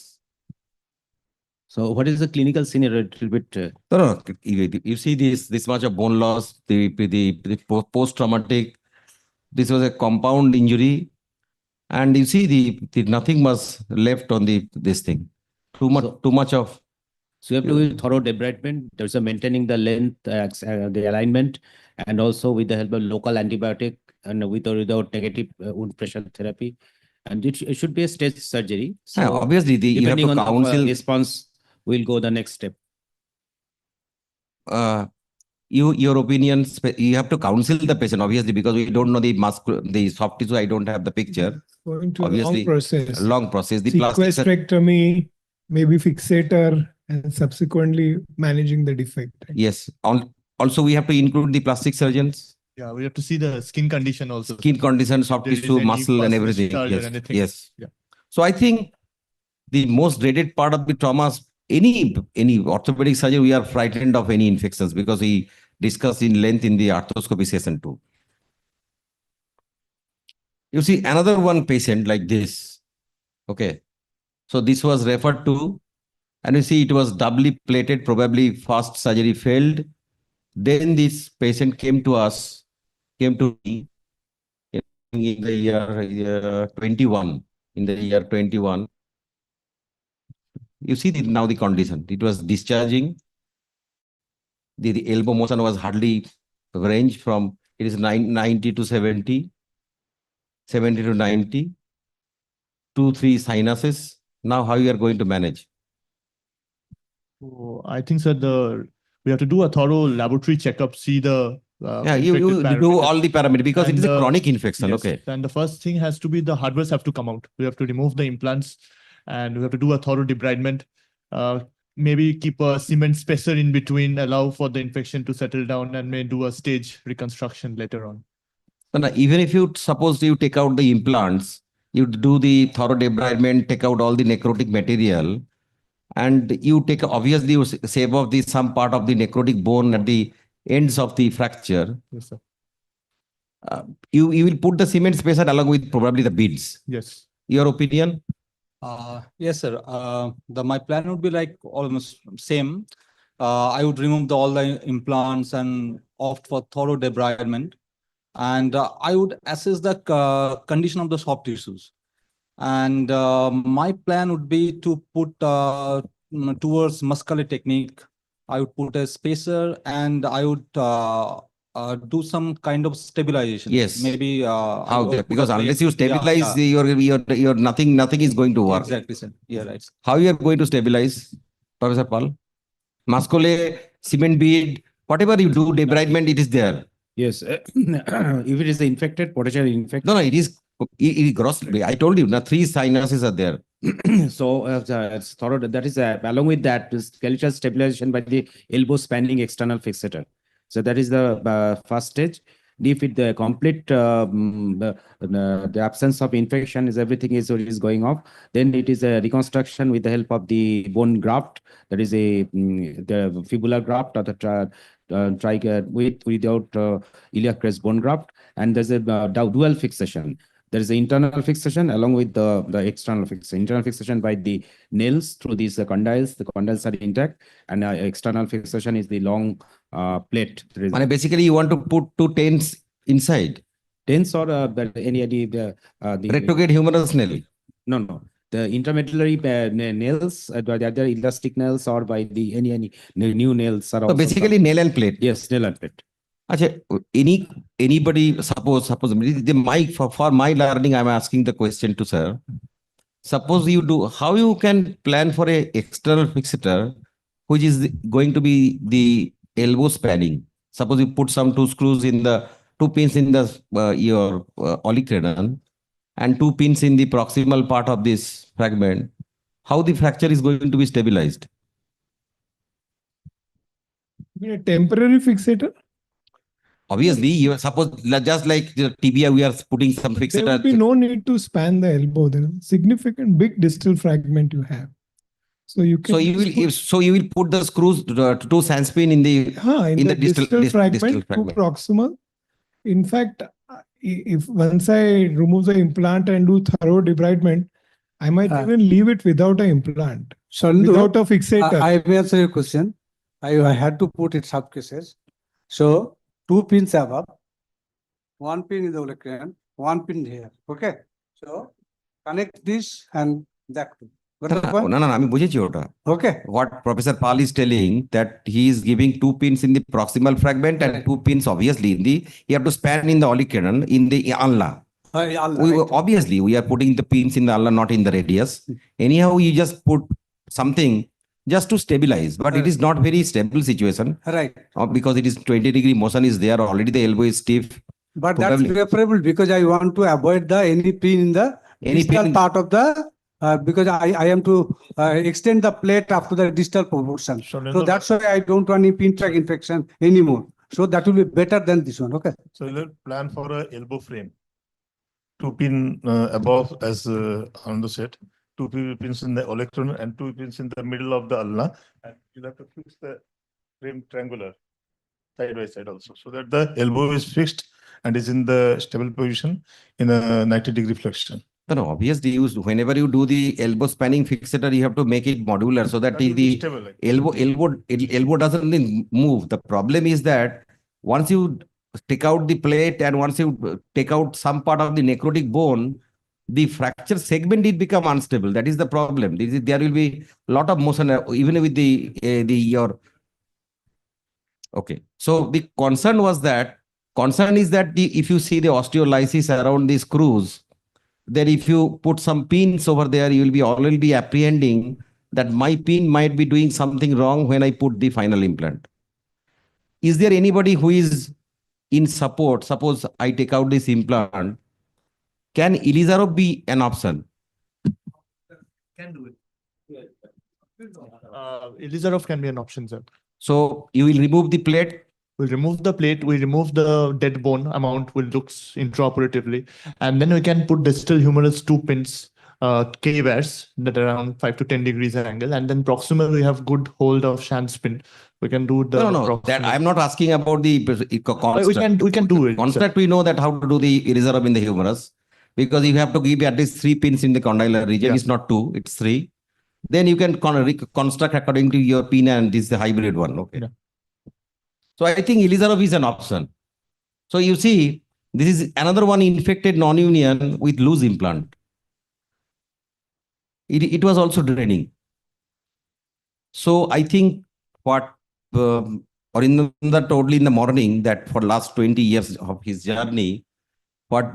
So what is the clinical scenario a little bit? No, you see this much of bone loss, the post-traumatic, this was a compound injury, and you see the nothing was left on this thing. Too much of. So you have to do thorough debridement. There's a maintaining the length, the alignment, and also with the help of local antibiotic and with or without negative wound pressure therapy. And it should be a stage surgery. So obviously, you have to counsel. The response, we'll go the next step. Your opinions, you have to counsel the patient, obviously, because we don't know the soft tissue. I don't have the picture. Going to Obviously, a long process. Long process. The Sequestrectomy, maybe fixator, and subsequently managing the defect. Yes. Also, we have to include the plastic surgeons. Yeah, we have to see the skin condition also. Skin condition, soft tissue, muscle, and everything. Yes. Yes. Yeah. So I think the most dreaded part of the traumas, any orthopedic surgery, we are frightened of any infections because we discussed in length in the arthroscopy session too. You see another one patient like this. Okay. So this was referred to, and you see it was doubly plated, probably first surgery failed. Then this patient came to me in the year 21. In the year 21. You see now the condition. It was discharging. The elbow motion was hardly range from, it is 90 to 70, 70 to 90, 2-3 sinuses. Now how you are going to manage? So I think, sir, we have to do a thorough laboratory checkup, see the you do all the parameters because it is a chronic infection. Yes, okay. And the first thing has to be the hardware have to come out. We have to remove the implants and we have to do a thorough debridement. Maybe keep a cement spacer in between, allow for the infection to settle down, and may do a stage reconstruction later on. No, even if you suppose you take out the implants, you do the thorough debridement, take out all the necrotic material, and you take, obviously you save off some part of the necrotic bone at the ends of the fracture. Yes, sir. You will put the cement spacer along with probably the beads. Yes. Your opinion? Yes, sir. My plan would be like almost same. I would remove all the implants and opt for thorough debridement. And I would assess the condition of the soft tissues. And my plan would be to put towards muscular technique. I would put a spacer and I would do some kind of stabilization. Yes. Maybe how? Because unless you stabilize, your nothing is going to work. Exactly, sir. Yeah, right. How you are going to stabilize, Professor Paul? Muscule, cement bead, whatever you do, debridement, it is there. Yes. If it is the infected, potentially infected. No, it is gross. I told you, now 3 sinuses are there. So it's thorough. That is along with that, skeletal stabilization by the elbow spanning external fixator. So that is the first stage. If it the complete the absence of infection is everything is going off, then it is a reconstruction with the help of the bone graft. That is the fibular graft or the without iliac crest bone graft, and there's a dual fixation. There is an internal fixation along with the external fixation. Internal fixation by the nails through these condyles. The condyles are intact, and external fixation is the long plate. And basically, you want to put 2 tens inside. Tens or any the retrograde humerus nail. No. The intermedullary nails, the other elastic nails, or by the any new nails are. So basically, nail and plate. Yes, nail and plate. Anybody suppose the mic for my learning, I'm asking the question to sir. suppose you do, how you can plan for a external fixator, which is going to be the elbow spanning? Suppose you put some two pins in the your olecranon and 2 pins in the proximal part of this fragment. How the fracture is going to be stabilized? A temporary fixator? Obviously, you suppose just like the tibia, we are putting some There fixator. will be no need to span the elbow. There is a significant big distal fragment you have. So you can. So you will put the screws to sandspin in the distal fragment, fragment. proximal. In fact, if once I remove the implant and do thorough debridement, I might even leave it without an implant, without a fixator. I will answer your question. I had to put it sub cases. So 2 pins above, 1 pin in the olecranon, 1 pin here. Okay. So connect this and that. No, আমি বুঝেছি ওটা. Okay. What Professor Pal is telling, that he is giving 2 pins in the proximal fragment and 2 pins obviously in the, you have to span in the olecranon in the ulna. Obviously, we are putting the pins in the ulna, not in the radius. Anyhow, you just put something just to stabilize, but it is not very stable situation. Right. Because it is 20-degree motion is there, already the elbow is stiff. But that's preferable because I want to avoid any pin in the distal part of the, because I am to extend the plate up to the distal proportion. So that's why I don't want any pin track infection anymore. So that will be better than this one. Okay. So we'll plan for a elbow frame. 2 pin above, as Anand said, 2 pins in the olecranon and 2 pins in the middle of the ulna, and you'll have to fix the frame triangular side by side also, so that the elbow is fixed and is in the stable position in a 90-degree flexion. No, obviously, whenever you do the elbow spanning fixator, you have to make it modular so that the elbow doesn't move. The problem is that once you take out the plate and once you take out some part of the necrotic bone, the fracture segment it become unstable. That is the problem. There will be a lot of motion even with your. Okay, so the concern is that if you see the osteolysis around the screws, then if you put some pins over there, you will already be apprehending that my pin might be doing something wrong when I put the final implant. Is there anybody who is in support? Suppose I take out this implant. Can Elizarov be an option? Can do it. Elizarov can be an option, sir. So you will remove the plate? We'll remove the plate, we remove the dead bone amount, will look intraoperatively, and then we can put distal humerus 2 pins, K-wires that are around 5 to 10 degrees angle, and then proximal we have good hold of shank spin. We can do the that I'm not asking about the construct. We can do it. Construct, we know that how to do the Elizarov in the humerus, because you have to give at least 3 pins in the condylar region. It's not 2, it's 3. Then you can construct according to your pin, and this is the hybrid one. Okay. Yeah. So I think Elizarov is an option. So you see, this is another one infected non-union with loose implant. It was also draining. So I think what Arindam told in the morning, that for last 20 years of his journey,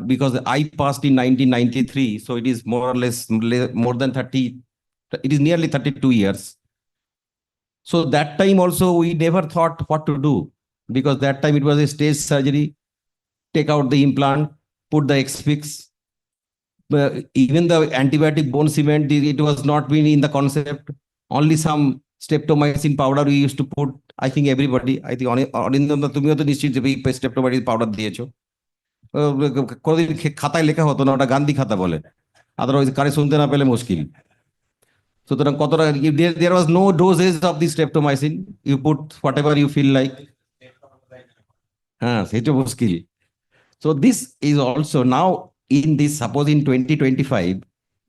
because I passed in 1993, so it is more or less more than 30, it is nearly 32 years. So that time also we never thought what to do, because that time it was a stage surgery, take out the implant, put the X-fix. Even the antibiotic bone cement, it was not been in the concept. Only some streptomycin powder we used to put. I think everybody, I think Arindam, তুমিও তো নিশ্চিত যে streptomycin powder দিয়েছো। কোনদিন খাতায় লেখা হতো না, ওটা গান্ধী খাতা বলে। Otherwise কারে শুনতে না পেলে মুশকিল। সুতরাং কতটা, there was no dosage of the streptomycin. You put whatever you feel like. সেটা মুশকিল। So this is also now in this, suppose in 2025,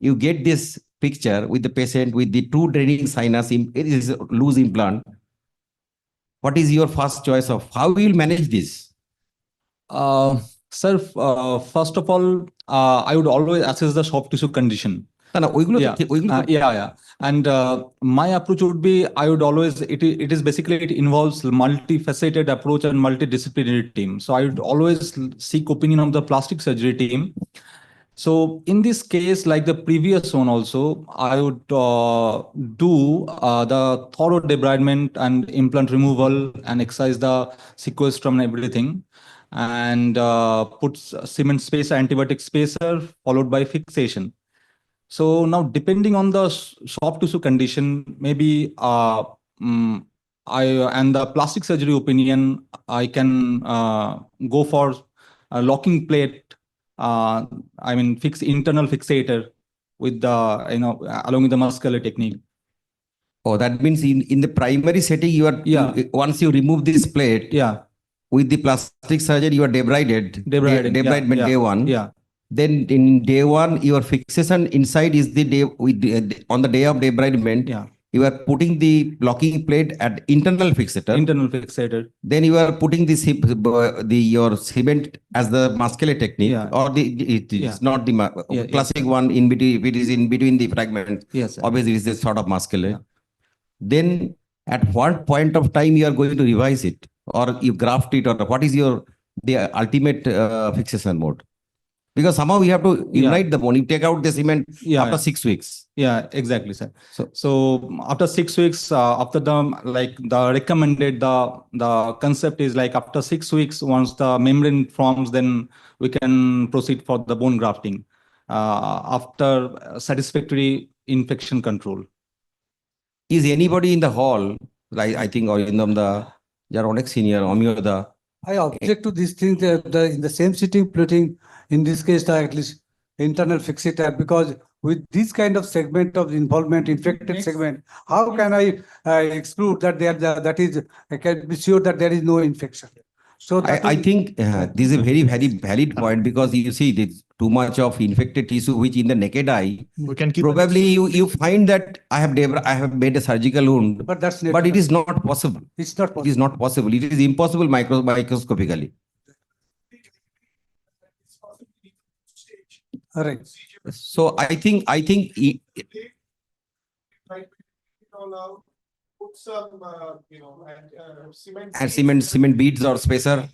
you get this picture with the patient with the 2 draining sinus, it is a loose implant. What is your first choice of how we will manage this? Sir, first of all, I would always assess the soft tissue condition. And my approach would be, I would always, it is basically, it involves multifaceted approach and multidisciplinary team. So I would always seek opinion of the plastic surgery team. So in this case, like the previous one also, I would do the thorough debridement and implant removal and excise the sequestrum and everything, and put cement spacer, antibiotic spacer, followed by fixation. So now, depending on the soft tissue condition, maybe I and the plastic surgery opinion, I can go for a locking plate. I mean, fix internal fixator with the along with the muscular technique. Oh, that means in the primary setting, once you remove this plate, with the plastic surgery, you are debridement day one. Yeah. Then in day one, your fixation inside is the day on the day of debridement. You are putting the locking plate at internal fixator. Then you are putting your cement as the muscular technique, or it's not the classic one in between. If it is in between the fragments, obviously it is a sort of muscular. Then at what point of time you are going to revise it, or you graft it, or what is the ultimate fixation mode? Because somehow we have to unite the bone. You take out the cement after 6 weeks. Yeah, exactly, sir. So after 6 weeks, after the recommended, the concept is like after 6 weeks, once the membrane forms, then we can proceed for the bone grafting after satisfactory infection control. Is anybody in the hall, like I think Arindam, Jaronic Senior, Omyoda? I object to this thing that in the same sitting putting, in this case, at least internal fixator, because with this kind of segment of involvement, infected segment, how can I exclude that I can be sure that there is no infection? So I think this is a very, very valid point, because you see there's too much of infected tissue, which in the naked eye, we can keep probably you find that I have made a surgical wound, but it is not possible. It's not possible. It is not possible. It is impossible microscopically. All right. So I think put some, cement beads or spacer,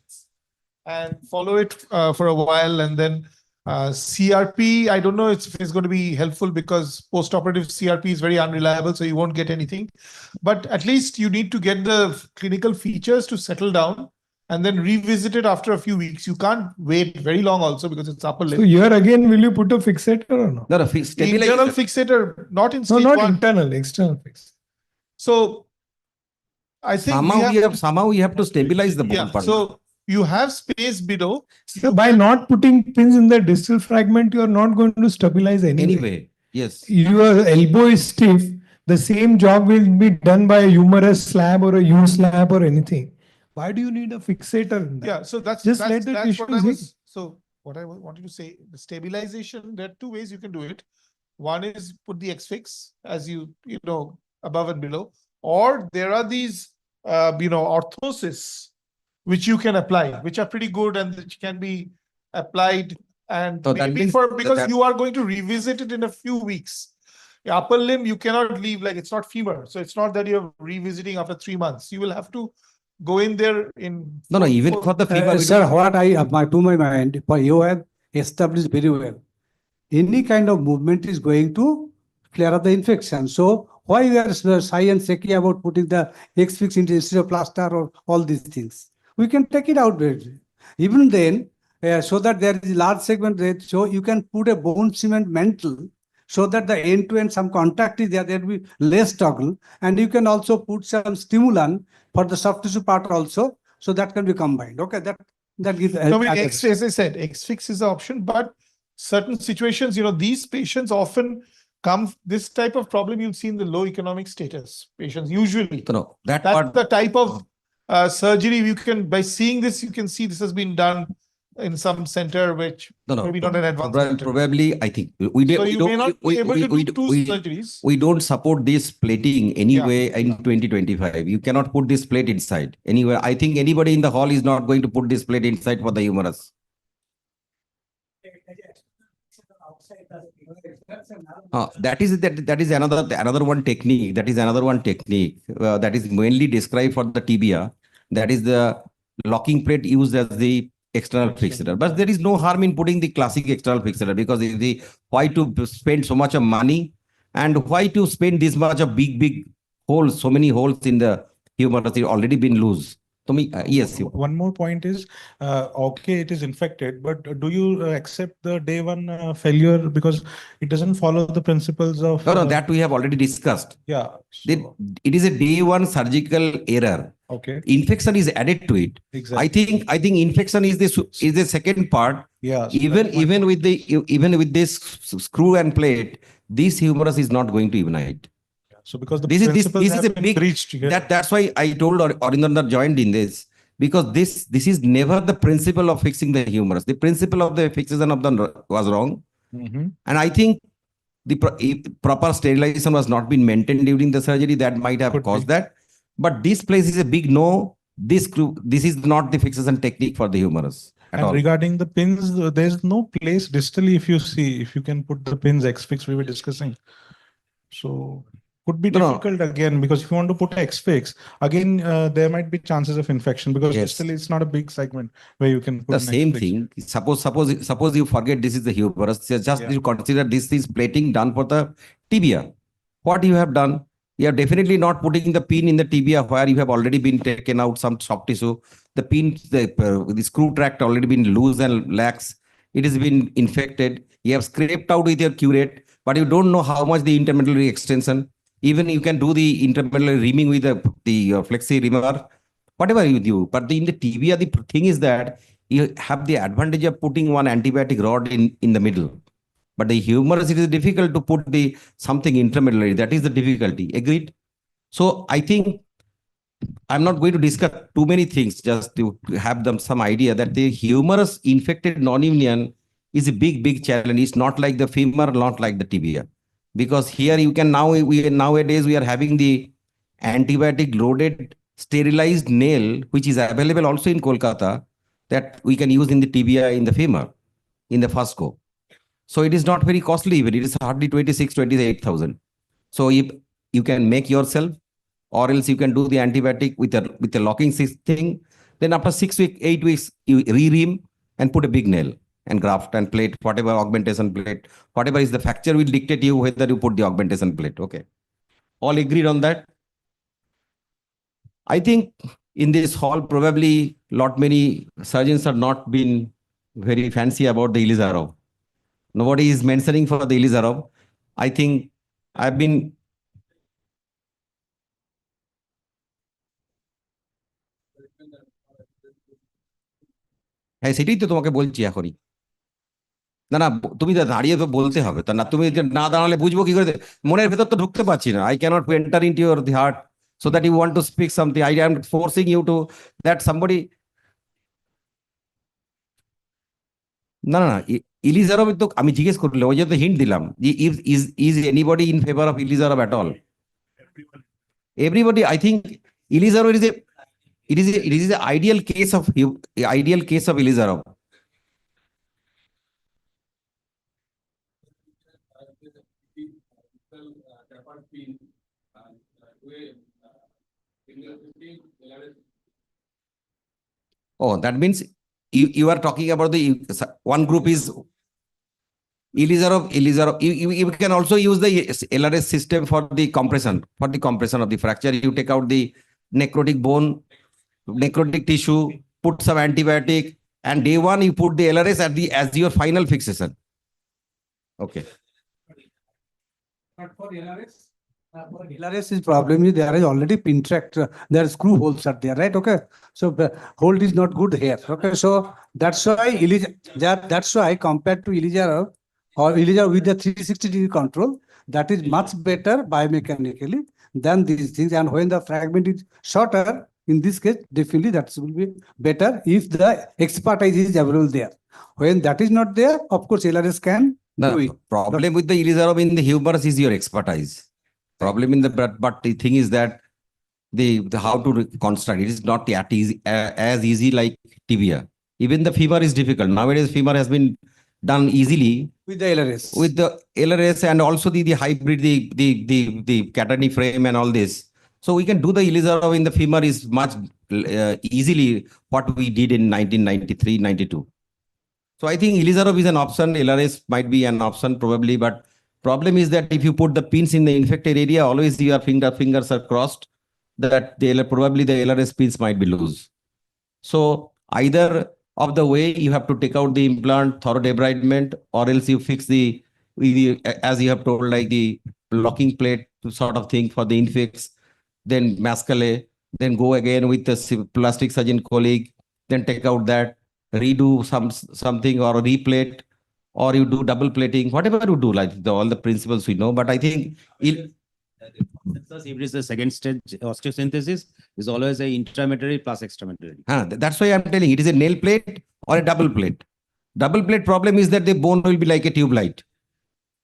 and follow it for a while, and then CRP. I don't know if it's going to be helpful, because post-operative CRP is very unreliable, so you won't get anything. But at least you need to get the clinical features to settle down, and then revisit it after a few weeks. You can't wait very long also, because it's upper limb. So here again, will you put a fixator or no? No, Internal fixator, not in No, stage not one. internal, external fixator. So I think somehow we have to stabilize the bone. Yeah, so you have space below. So by not putting pins in the distal fragment, you are not going to stabilize anyway. Yes. Your elbow is stiff. The same job will be done by a humerus slab or a U slab or anything. Why do you need a fixator in that? Yeah, so that's Just that's, let the that's what I tissues was. So what I wanted to say, the stabilization. There are two ways you can do it. One is put the X-fix as you know above and below, or there are these orthosis which you can apply, which are pretty good and which can be applied. And So that means because you are going to revisit it in a few weeks. The upper limb you cannot leave, like it's not femur, so it's not that you're revisiting after 3 months. You will have to go in there in. No, even for the femur. Sir, what to my mind, you have established very well. Any kind of movement is going to flare up the infection. So why you are shy and shaky about putting the X-fix instead of plaster or all these things? We can take it out. Even then, so that there is a large segment there, so you can put a bone cement mantle, so that the end-to-end some contact is there will be less toggle, and you can also put some stimulant for the soft tissue part also, so that can be combined. Okay, that gives. No, as I said, X-fix is the option, but certain situations, these patients often come. This type of problem you'll see in the low economic status patients usually. No, that's the type of surgery you can. By seeing this, you can see this has been done in some center, which maybe not an advanced center. Probably, I think we don't support this plating anyway in 2025. You cannot put this plate inside anywhere. I think anybody in the hall is not going to put this plate inside for the humerus. That is another one technique. That is another one technique that is mainly described for the tibia. That is the locking plate used as the external fixator. But there is no harm in putting the classic external fixator, because why to spend so much of money and why to spend this much of big holes, so many holes in the humerus already been loose. To me, yes. One more point is, okay, it is infected, but do you accept the day one failure, because it doesn't follow the principles of? No, that we have already discussed. Yeah. It is a day one surgical error. Okay. Infection is added to it. Exactly. I think infection is the second part. Yeah. So Even with this screw and plate, this humerus is not going to unite. So because the this is a big breached here. That's why I told Arindam joined in this, because this is never the principle of fixing the humerus. The principle of the fixation of the was wrong. Mm-hmm. And I think the proper sterilization was not been maintained during the surgery. That might have caused that. But this place is a big no. This is not the fixation technique for the humerus at And all. regarding the pins, there's no place distally. If you can put the pins X-fix, we were discussing. So could be difficult again, because if you want to put X-fix again, there might be chances of infection, because distally it's not a big segment where you can put The an same X-fix. thing. Suppose you forget this is the humerus. You consider this is plating done for the tibia. What you have done? You are definitely not putting the pin in the tibia where you have already been taken out some soft tissue. The pin, the screw tract already been loose and lax. It has been infected. You have scraped out with your curate, but you don't know how much the intermedullary extension. Even you can do the intermedullary reaming with the flexi reamer, whatever you do. But in the tibia, the thing is that you have the advantage of putting one antibiotic rod in the middle. But the humerus, it is difficult to put something intramedullary. That is the difficulty. Agreed? So I think I'm not going to discuss too many things, just to have them some idea that the humerus infected non-union is a big challenge. It's not like the femur, not like the tibia. Because here you can nowadays we are having the antibiotic loaded sterilized nail, which is available also in Kolkata, that we can use in the tibia, in the femur, in the first go. So it is not very costly even. It is hardly 28,000. So if you can make yourself, or else you can do the antibiotic with a locking thing, then after 6 weeks, 8 weeks, you re-ream and put a big nail and graft and plate, whatever augmentation plate, whatever is the fracture will dictate you whether you put the augmentation plate. Okay. All agreed on that? I think in this hall, probably many surgeons have not been very fancy about the Ilizarov. Nobody is mentioning for the Ilizarov. I think I've been হ্যাঁ সেটাই তো তোমাকে বলছি এখনই। না তুমি তো দাঁড়িয়ে তো বলতে হবে তা না, তুমি না দাঁড়ালে বুঝবো কি করে? মনের ভেতর তো ঢুকতে পারছি না। I cannot enter into your heart so that you want to speak something. I am forcing you to that somebody. না ইলিজারভ তো আমি জিজ্ঞেস করলাম, ওই যে তো হিন্ট দিলাম, is anybody in favor of Ilizarov at all? Everybody. I think Ilizarov is the ideal case of Ilizarov. Oh, that means you are talking about the one group is Ilizarov. You can also use the LRS system for the compression of the fracture. You take out the necrotic bone, necrotic tissue, put some antibiotic, and day one you put the LRS as your final fixation. Okay. But for LRS is problem is there is already pin tract, there are screw holes are there, right? Okay. So the hold is not good here. Okay. So that's why compared to Ilizarov with the 360-degree control, that is much better biomechanically than these things. And when the fragment is shorter, in this case, definitely that will be better if the expertise is available there. When that is not there, of course, LRS can do it. The problem with the Ilizarov in the humerus is your expertise. Problem in the but the thing is that the how to construct it is not as easy like tibia. Even the femur is difficult. Nowadays, femur has been done easily with the LRS. With the LRS and also the hybrid, the catenary frame and all this. So we can do the Ilizarov in the femur is much easily what we did in 1993, 92. So I think Elizarov is an option. LRS might be an option probably, but problem is that if you put the pins in the infected area, always your fingers are crossed that probably the LRS pins might be loose. So either of the way you have to take out the implant, thorough debridement, or else you fix as you have told, like the locking plate sort of thing for the infix, then mascale, then go again with the plastic surgeon colleague, then take out that, redo something or replate, or you do double plating, whatever you do, like all the principles we know. But I think if it is the second stage osteosynthesis, is always a intramedullary plus extramedullary. That's why I'm telling it is a nail plate or a double plate. Double plate problem is that the bone will be like a tube light.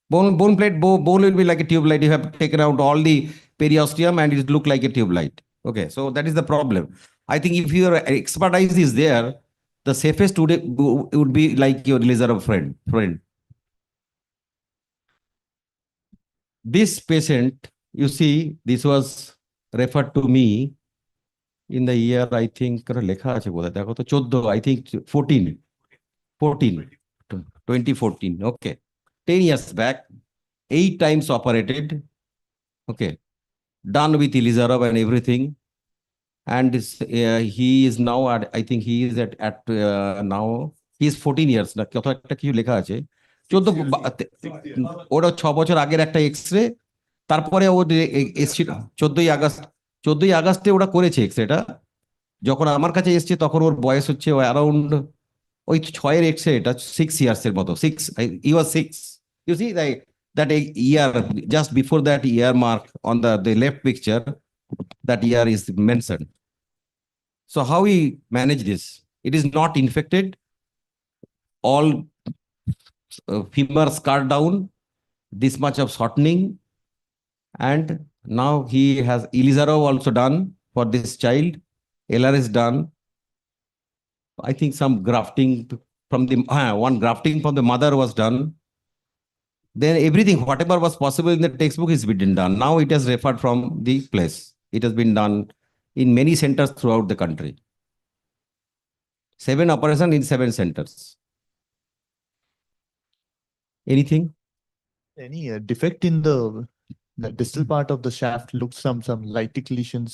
Bone will be like a tube light. You have taken out all the periosteum and it look like a tube light. Okay, so that is the problem. I think if your expertise is there, the safest would be like your Elizarov friend. This patient, you see, this was referred to me in the year, I think, 2014. Okay. 10 years back, 8 times operated. Okay. Done with Elizarov and everything. And he is now, I think he is at now, he is 14 years. না কত একটা কিছু লেখা আছে 14 ওটা 6 বছর আগের একটা এক্সরে তারপরে ও এসছিল 14ই আগস্টে ওটা করেছে এক্সরেটা যখন আমার কাছে এসেছে তখন ওর বয়স হচ্ছে অ্যারাউন্ড ওই 6 এর এক্সরে এটা 6 ইয়ার্স এর মতো 6 he was 6 you see that year just before that year mark on the left picture that year is mentioned. So how we manage this? It is not infected. All femur scar down, this much of shortening, and now he has Elizarov also done for this child. LRS done. I think some grafting from the one grafting from the mother was done. Then everything, whatever was possible in the textbook is been done. Now it has referred from the place. It has been done in many centers throughout the country. 7 operations in 7 centers. Anything? Any defect in the distal part of the shaft? Looks some lytic lesions.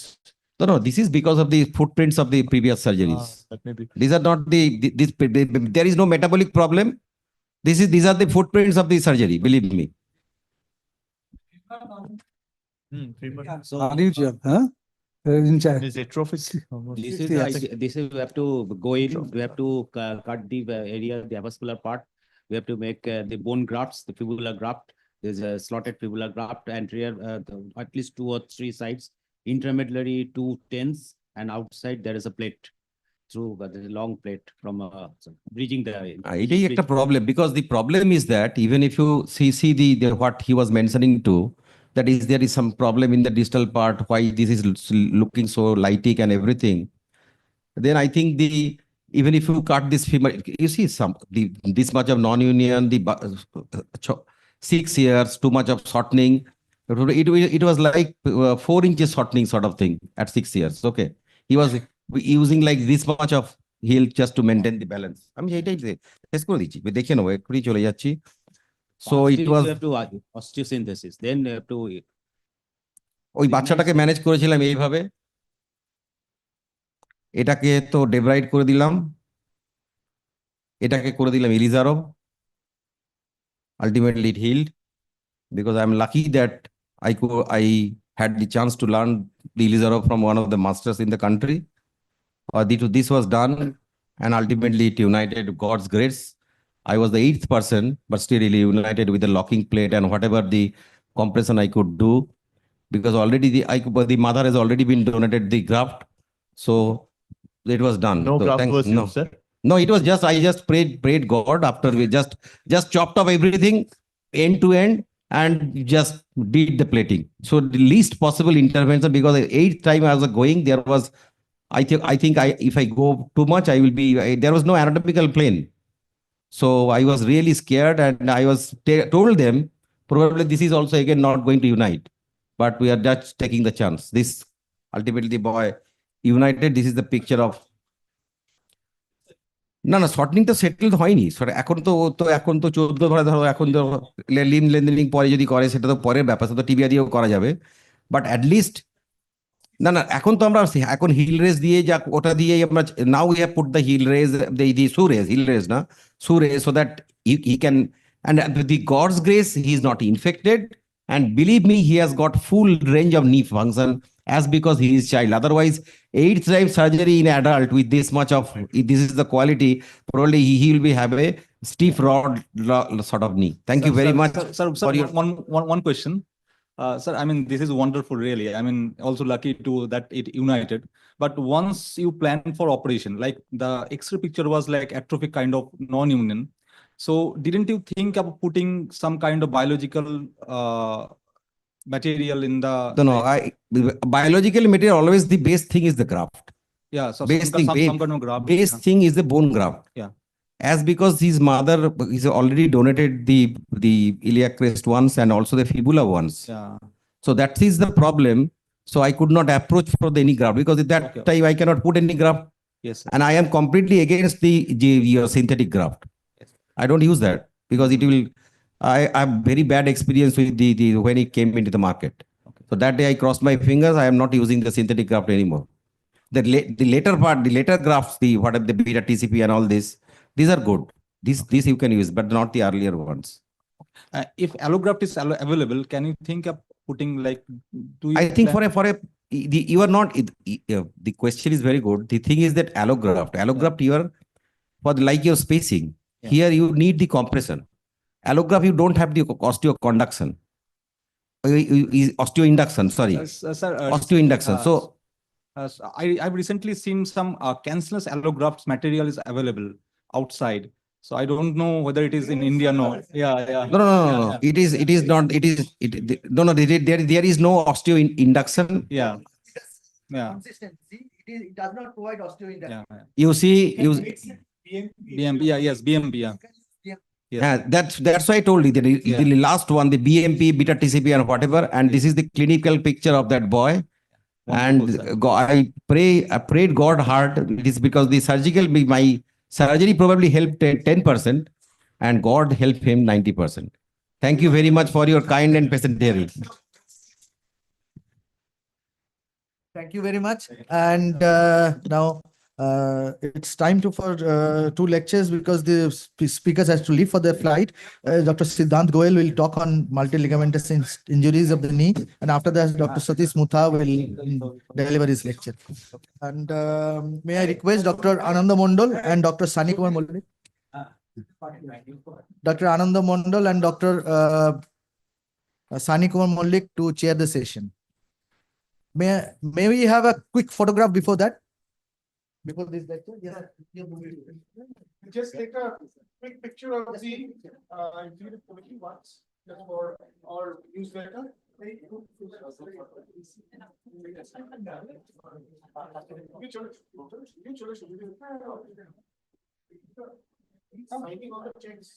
No, this is because of the footprints of the previous surgeries. That may be. These are not there is no metabolic problem. These are the footprints of the surgery, believe me. So, Is atrophy? This is we have to go in. We have to cut the area, the avascular part. We have to make the bone grafts, the fibular graft. There's a slotted fibular graft anterior, at least 2 or 3 sides. Intramedullary 2 tens, and outside there is a plate. Through the long plate from bridging the. It is a problem because the problem is that even if you see the what he was mentioning too, that is there is some problem in the distal part why this is looking so lytic and everything. Then I think even if you cut this femur, you see this much of non-union, 6 years, too much of shortening. It was like 4 inches shortening sort of thing at 6 years. Okay, he was using like this much of heel just to maintain the balance. আমি এইটাই test করে দিচ্ছি দেখে নেবো একটুই চলে যাচ্ছি. So it was osteosynthesis. Then you have to ওই বাচ্চাটাকে ম্যানেজ করেছিলাম এইভাবে এটাকে তো ডেব্রাইড করে দিলাম এটাকে করে দিলাম Elizarov. Ultimately it healed because I'm lucky that I had the chance to learn the Elizarov from one of the masters in the country. This was done and ultimately it united. God's grace. I was the 8th person, but still really united with the locking plate and whatever the compression I could do, because already the mother has already been donated the graft, so it was done. No so graft was used, sir? No, it was just I just prayed God after we just chopped off everything end to end and just did the plating. So the least possible intervention, because the 8th time I was going, there was I think if I go too much, I will be there was no anatomical plane. So I was really scared and I was told them probably this is also again not going to unite, but we are just taking the chance. This ultimately the boy united. This is the picture of না না শর্টনিং তো settled হয়নি এখন তো এখন তো 14 ধরো এখন তো লিম লেন্থেনিং পরে যদি করে সেটা তো পরের ব্যাপার, সেটা টিবিয়া দিয়েও করা যাবে, বাট অ্যাটলিস্ট না না এখন তো আমরা এখন হিল রেজ দিয়ে যা ওটা দিয়ে আমরা now we have put the heel raise the shoe raise, heel raise না shoe raise, so that he can, and with the God's grace he is not infected, and believe me he has got full range of knee function as because he is child. Otherwise 8th time surgery in adult with this much of, if this is the quality, probably he will be have a stiff rod sort of knee. Thank you very much. Sir, for your one question. Sir, I mean, this is wonderful, really. I mean, also lucky to that it united. But once you plan for operation, like the X-ray picture was like atrophic kind of non-union. So didn't you think of putting some kind of biological material in the? No, biological material, always the base thing is the graft. Yeah, so base some, thing, some kind of graft. Base thing is the bone graft. Yeah. As because his mother is already donated the iliac crest ones and also the fibula ones. Yeah. So that is the problem. So I could not approach for any graft because at that time I cannot put any graft. Yes. Sir. And I am completely against your synthetic graft. Yes. I don't use that because it will. I have very bad experience with the when it came into the market. So that day I crossed my fingers. I am not using the synthetic graft anymore. The later part, the later grafts, the whatever the beta TCP and all this, these are good. This you can use, but not the earlier ones. If allograft is available, can you think of putting like? Do you I think plan- for a you are not. The question is very good. The thing is that allograft you are for like your spacing. Yeah. Here you need the compression. Allograft you don't have the osteoconduction. Osteoinduction. Sorry, Sir, osteoinduction. So. I've recently seen some cancellous allograft material is available outside. So I don't know whether it is in India. No. Yeah. No. It is not. No. There is no osteoinduction. Yeah. Consistency. It does not provide osteoinduction. Yeah. You see, BMP. Yeah. Yes. BMP. Yeah. Yes. Yeah, that's why I told you the last one, the BMP, beta TCP, and whatever. And this is the clinical picture of that boy. And I prayed God hard. It is because my surgery probably helped 10%, and God helped him 90%. Thank you very much for your kind and patient hearing. Thank you very much. And now it's time for 2 lectures because the speakers has to leave for their flight. Dr. Siddhant Goel will talk on multiligamentous injuries of the knee, and after that, Dr. Satish Mutha will deliver his lecture. And may I request Dr. Ananda Mondal and Dr. Sani Kumar Mollik? Dr. Ananda Mondal and Dr. Sani Kumar Mollik to chair the session. May we have a quick photograph before that? Before this lecture? Just take a quick picture of the executive committee once for our newsletter. Signing on the checks.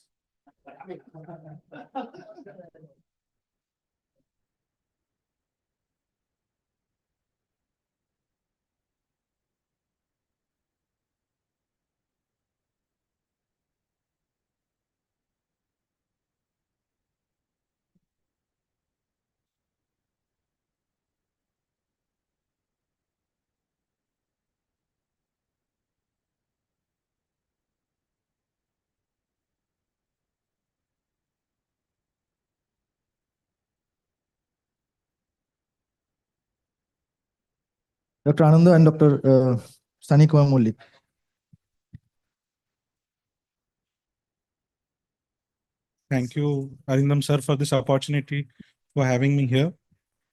Dr. Ananda and Dr. Sani Kumar Mollik. Thank you, Arindam sir, for this opportunity for having me here.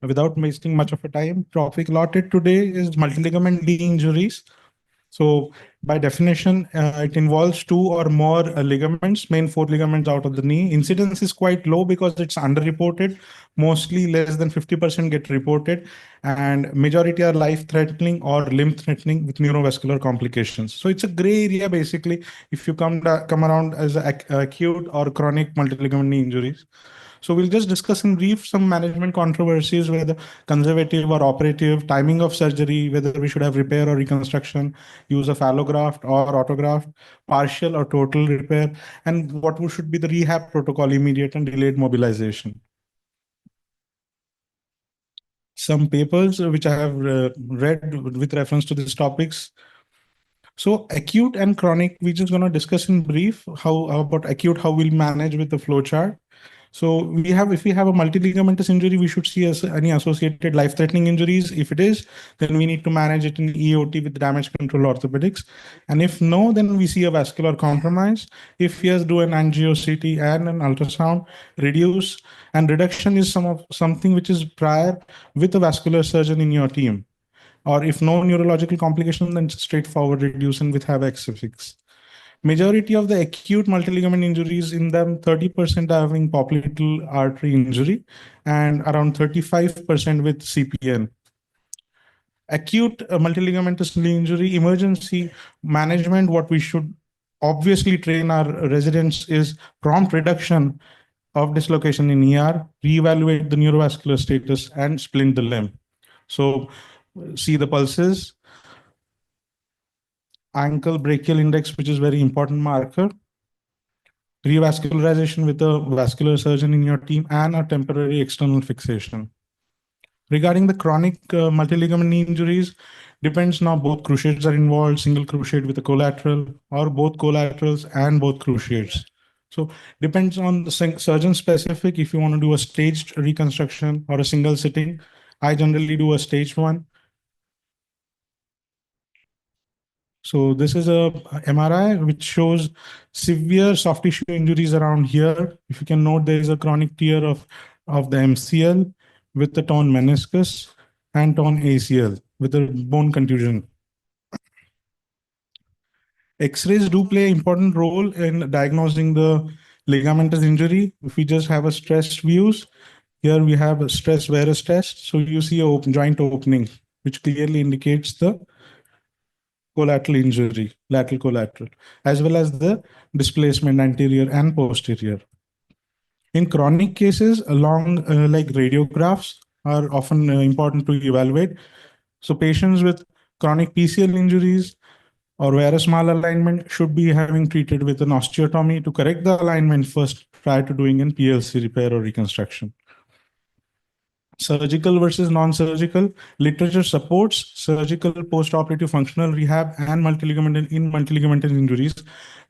Without wasting much of a time, topic allotted today is multiligament knee injuries. So by definition, it involves 2 or more ligaments, main 4 ligaments out of the knee. Incidence is quite low because it's underreported. Mostly less than 50% get reported, and majority are life-threatening or limb-threatening with neurovascular complications. So it's a gray area basically if you come around as acute or chronic multiligament knee injuries. So we'll just discuss in brief some management controversies, whether conservative or operative, timing of surgery, whether we should have repair or reconstruction, use of allograft or autograft, partial or total repair, and what should be the rehab protocol, immediate and delayed mobilization. Some papers which I have read with reference to these topics. So acute and chronic, we're just going to discuss in brief how about acute, how we'll manage with the flow chart. So we have, if we have a multiligamentous injury, we should see any associated life-threatening injuries. If it is, then we need to manage it in EOT with damage control orthopedics. And if no, then we see a vascular compromise. If yes, do an angio-CT and an ultrasound, reduce. And reduction is something which is prior with a vascular surgeon in your team. Or if no neurological complication, then straightforward reduce and with have XFX. Majority of the acute multiligament injuries, in them 30% are having popliteal artery injury and around 35% with CPN. Acute multiligamentous injury, emergency management, what we should obviously train our residents is prompt reduction of dislocation in ER, reevaluate the neurovascular status and splint the limb. So see the pulses, ankle brachial index, which is very important marker, revascularization with a vascular surgeon in your team, and a temporary external fixation. Regarding the chronic multiligament injuries, depends now both cruciates are involved, single cruciate with a collateral, or both collaterals and both cruciates. So depends on the surgeon specific. If you want to do a staged reconstruction or a single sitting, I generally do a stage one. So this is a MRI which shows severe soft tissue injuries around here. If you can note, there is a chronic tear of the MCL with the torn meniscus and torn ACL with a bone contusion. X-rays do play an important role in diagnosing the ligamentous injury. If we just have a stress views, here we have a stress varus test. So you see a joint opening, which clearly indicates the collateral injury, lateral collateral, as well as the displacement anterior and posterior. In chronic cases, along like radiographs are often important to evaluate. So patients with chronic PCL injuries or varus malalignment should be having treated with an osteotomy to correct the alignment first prior to doing an PLC repair or reconstruction. Surgical versus non-surgical, literature supports surgical post-operative functional rehab and multiligamental injuries.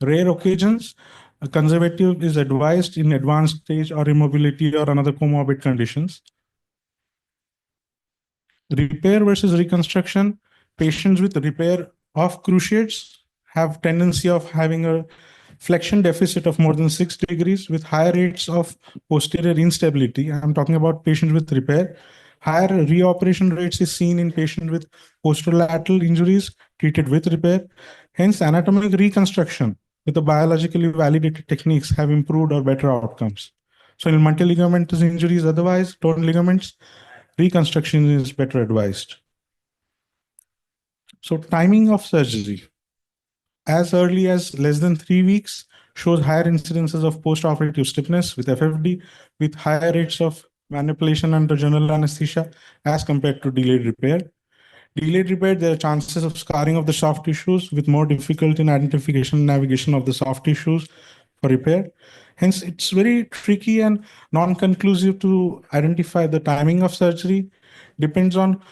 Rare occasions, a conservative is advised in advanced stage or immobility or another comorbid conditions. Repair versus reconstruction, patients with repair of cruciates have tendency of having a flexion deficit of more than 6 degrees with higher rates of posterior instability. I'm talking about patients with repair. Higher reoperation rates is seen in patients with posterolateral injuries treated with repair. Hence, anatomic reconstruction with the biologically validated techniques have improved or better outcomes. So in multiligamentous injuries, otherwise, torn ligaments, reconstruction is better advised. So timing of surgery. As early as less than 3 weeks shows higher incidences of post-operative stiffness with FFD with higher rates of manipulation under general anesthesia as compared to delayed repair. Delayed repair, there are chances of scarring of the soft tissues with more difficulty in identification and navigation of the soft tissues for repair. Hence, it's very tricky and non-conclusive to identify the timing of surgery. Depends on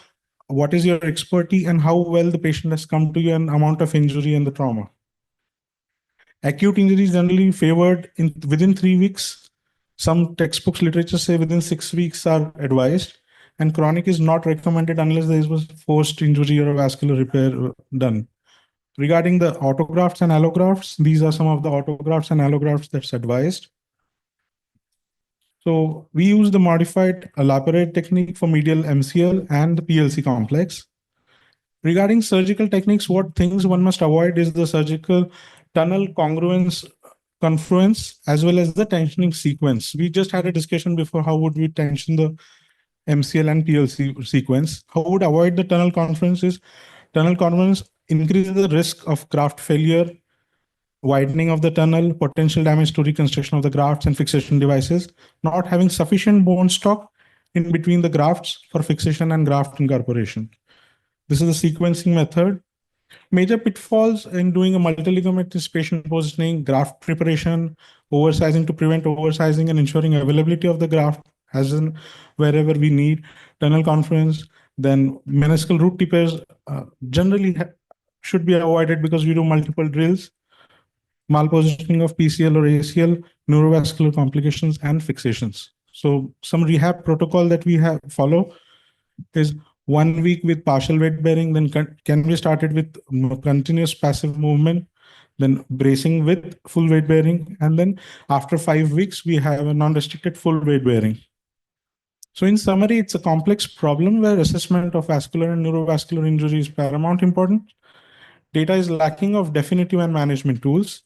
what is your expertise and how well the patient has come to you and amount of injury and the trauma. Acute injuries generally favored within 3 weeks. Some textbooks literature say within 6 weeks are advised, and chronic is not recommended unless there was forced injury or vascular repair done. Regarding the autografts and allografts, these are some of the autografts and allografts that's advised. So we use the modified laparate technique for medial MCL and the PLC complex. Regarding surgical techniques, what things one must avoid is the surgical tunnel congruence confluence as well as the tensioning sequence. We just had a discussion before how would we tension the MCL and PLC sequence. How would avoid the tunnel confluence is tunnel confluence increases the risk of graft failure widening of the tunnel, potential damage to reconstruction of the grafts and fixation devices, not having sufficient bone stock in between the grafts for fixation and graft incorporation. This is the sequencing method. Major pitfalls in doing a multiligamentous patient positioning, graft preparation, oversizing to prevent oversizing and ensuring availability of the graft as in wherever we need, tunnel conference, then meniscal root tears generally should be avoided because we do multiple drills, malpositioning of PCL or ACL, neurovascular complications and fixations. So some rehab protocol that we have follow is 1 week with partial weight bearing, then can be started with continuous passive movement, then bracing with full weight bearing, and then after 5 weeks, we have a non-restricted full weight bearing. So in summary, it's a complex problem where assessment of vascular and neurovascular injury is paramount importance. Data is lacking of definitive and management tools.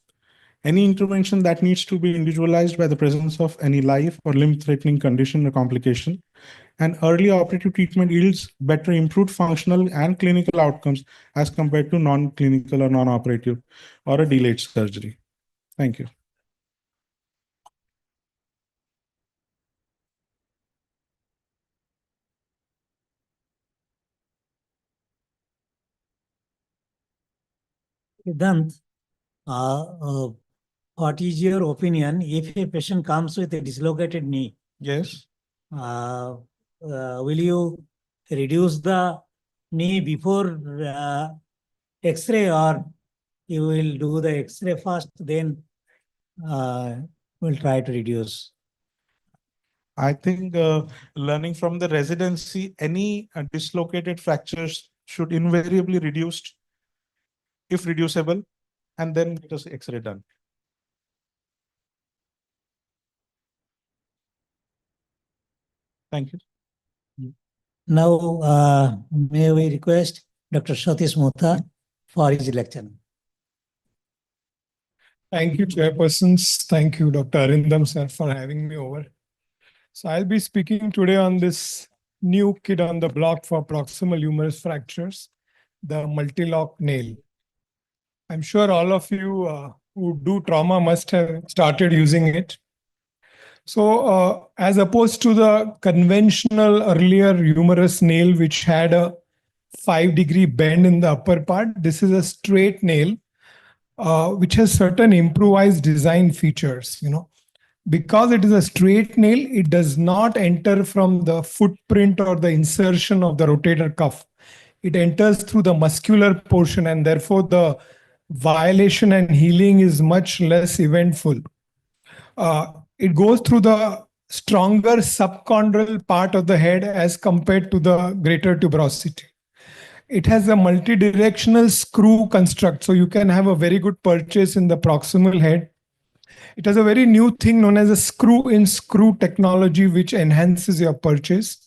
Any intervention that needs to be individualized by the presence of any life or limb-threatening condition or complication. And early operative treatment yields better improved functional and clinical outcomes as compared to non-clinical or non-operative or a delayed surgery. Thank you. Siddhant, what is your opinion if a patient comes with a dislocated knee? Yes. Will you reduce the knee before X-ray, or you will do the X-ray first, then we'll try to reduce? I think learning from the residency, any dislocated fractures should invariably reduced if reducible, and then get us X-ray done. Thank you. Now, may we request Dr. Satish Mutha for his lecture. Thank you, chairpersons. Thank you, Dr. Arindam sir, for having me over. So I'll be speaking today on this new kid on the block for proximal humerus fractures, the multi-lock nail. I'm sure all of you who do trauma must have started using it. So as opposed to the conventional earlier humerus nail, which had a 5-degree bend in the upper part, this is a straight nail, which has certain improvised design features. Because it is a straight nail, it does not enter from the footprint or the insertion of the rotator cuff. It enters through the muscular portion, and therefore the violation and healing is much less eventful. It goes through the stronger subchondral part of the head as compared to the greater tuberosity. It has a multi-directional screw construct, so you can have a very good purchase in the proximal head. It has a very new thing known as a screw-in-screw technology, which enhances your purchase.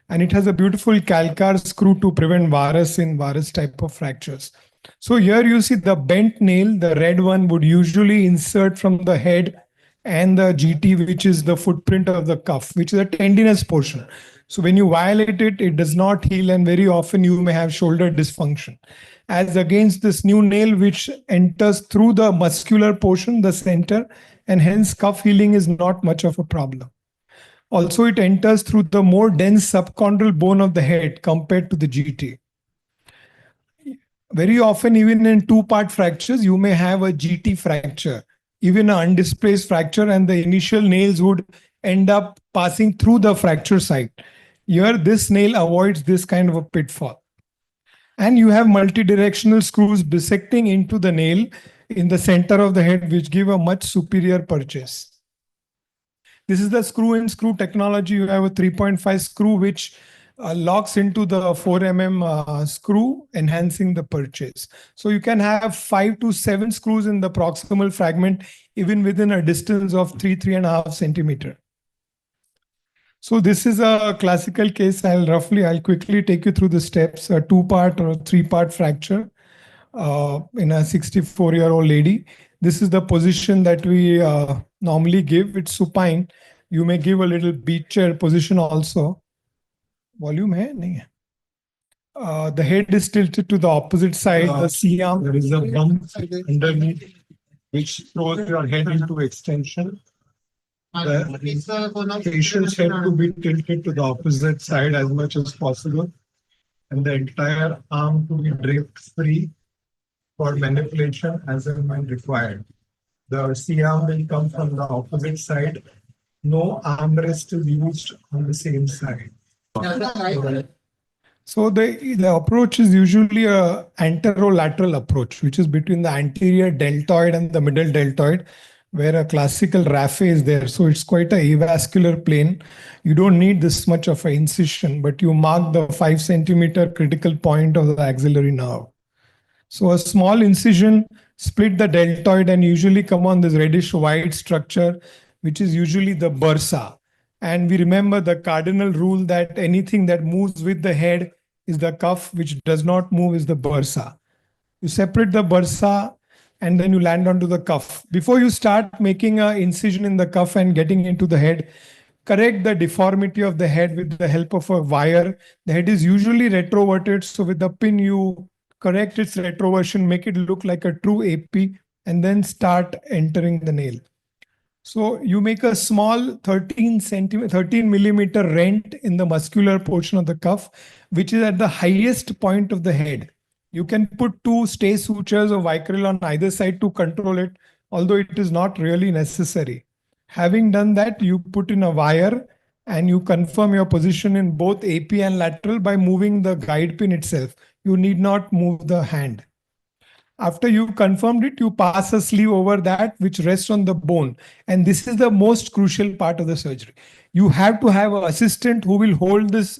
And it has a beautiful calcar screw to prevent varus in varus type of fractures. So here you see the bent nail, the red one would usually insert from the head and the GT, which is the footprint of the cuff, which is a tendinous portion. So when you violate it, it does not heal, and very often you may have shoulder dysfunction. As against this new nail, which enters through the muscular portion, the center, and hence cuff healing is not much of a problem. Also, it enters through the more dense subchondral bone of the head compared to the GT. Very often, even in two-part fractures, you may have a GT fracture, even an undisplaced fracture, and the initial nails would end up passing through the fracture site. Here, this nail avoids this kind of a pitfall. And you have multi-directional screws bisecting into the nail in the center of the head, which give a much superior purchase. This is the screw-in-screw technology. You have a 3.5 screw, which locks into the 4 mm screw, enhancing the purchase. So you can have 5 to 7 screws in the proximal fragment, even within a distance of 3.5 centimeters. So this is a classical case. I'll quickly take you through the steps. A 2-part or 3-part fracture in a 64-year-old lady. This is the position that we normally give. It's supine. You may give a little beach chair position also. Volume hai? The head is tilted to the opposite side. The C-arm, there is a bump underneath. which throws your head into extension. The patient's head to be tilted to the opposite side as much as possible, and the entire arm to be draped free for manipulation as and when required. The C-arm will come from the opposite side. No armrest is used on the same side. So the approach is usually a anterolateral approach, which is between the anterior deltoid and the middle deltoid, where a classical raphe is there. So it's quite a avascular plane. You don't need this much of an incision, but you mark the 5 centimeter critical point of the axillary nerve. So a small incision split the deltoid and usually come on this reddish white structure, which is usually the bursa. And we remember the cardinal rule that anything that moves with the head is the cuff, which does not move is the bursa. You separate the bursa and then you land onto the cuff. Before you start making an incision in the cuff and getting into the head, correct the deformity of the head with the help of a wire. The head is usually retroverted, so with the pin you correct its retroversion, make it look like a true AP, and then start entering the nail. So you make a small 13 millimeter rent in the muscular portion of the cuff, which is at the highest point of the head. You can put 2 stay sutures or Vicryl on either side to control it, although it is not really necessary. Having done that, you put in a wire and you confirm your position in both AP and lateral by moving the guide pin itself. You need not move the hand. After you've confirmed it, you pass a sleeve over that which rests on the bone. And this is the most crucial part of the surgery. You have to have an assistant who will hold this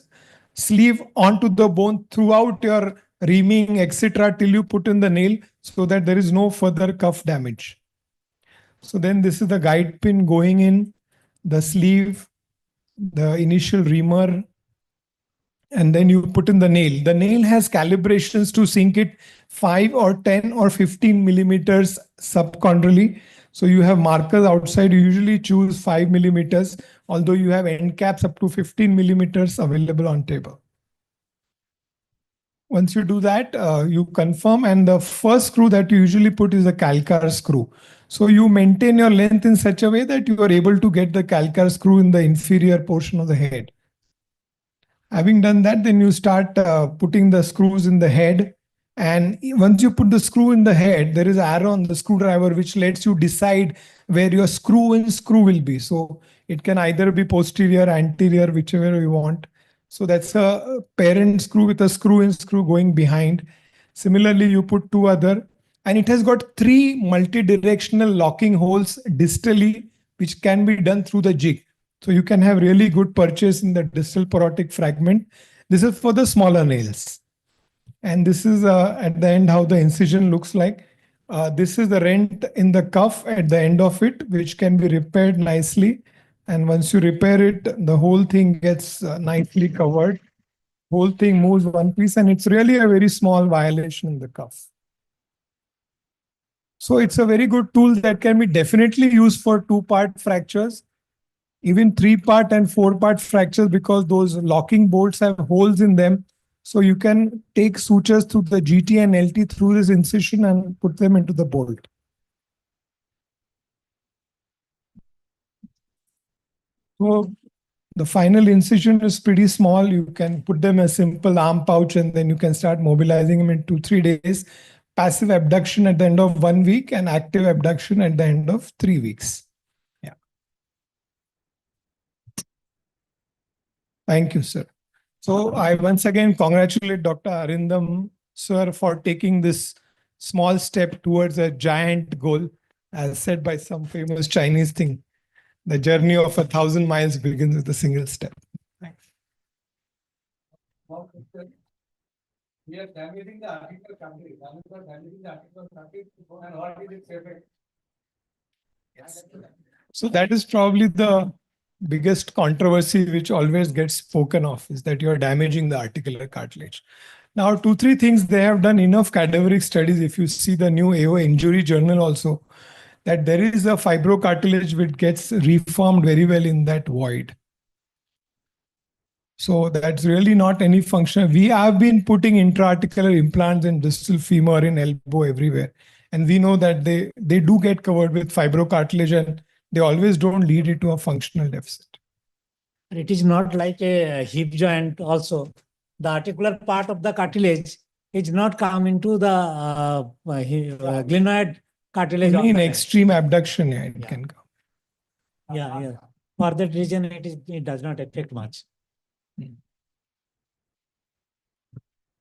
sleeve onto the bone throughout your reaming, etc., till you put in the nail so that there is no further cuff damage. So then this is the guide pin going in, the sleeve, the initial reamer, and then you put in the nail. The nail has calibrations to sink it 5 or 10 or 15 millimeters subchondrally. So you have markers outside. You usually choose 5 millimeters, although you have end caps up to 15 millimeters available on table. Once you do that, you confirm, and the first screw that you usually put is a calcar screw. So you maintain your length in such a way that you are able to get the calcar screw in the inferior portion of the head. Having done that, then you start putting the screws in the head. And once you put the screw in the head, there is an arrow on the screwdriver which lets you decide where your screw will be. So it can either be posterior, anterior, whichever you want. So that's a parent screw with a screw going behind. Similarly, you put 2 other, and it has got 3 multi-directional locking holes distally, which can be done through the jig. So you can have really good purchase in the distal porotic fragment. This is for the smaller nails. And this is at the end how the incision looks like. This is the rent in the cuff at the end of it, which can be repaired nicely. And once you repair it, the whole thing gets nicely covered. Whole thing moves one piece, and it's really a very small violation in the cuff. So it's a very good tool that can be definitely used for 2-part fractures, even 3-part and 4-part fractures, because those locking bolts have holes in them. So you can take sutures through the GT and LT through this incision and put them into the bolt. So the final incision is pretty small. You can put them in a simple arm pouch, and then you can start mobilizing them in 2-3 days. Passive abduction at the end of 1 week and active abduction at the end of 3 weeks. Yeah. Thank you, sir. So I once again congratulate Dr. Arindam, sir, for taking this small step towards a giant goal, as said by some famous Chinese thing. The journey of 1,000 miles begins with a single step. Thanks. We are damaging the article country. Damaging the article country, and what is its effect? Yes. So that is probably the biggest controversy which always gets spoken of, is that you are damaging the articular cartilage. Now, 2-3 things, they have done enough cadaveric studies. If you see the new AO injury journal also, that there is a fibrocartilage which gets reformed very well in that void. So that's really not any function. We have been putting intra-articular implants in distal femur, in elbow, everywhere. And we know that they do get covered with fibrocartilage and they always don't lead it to a functional deficit. It is not like a hip joint also. The articular part of the cartilage is not come into the glenoid cartilage. Only in extreme abduction, yeah, it can come. Yeah. For that reason, it does not affect much.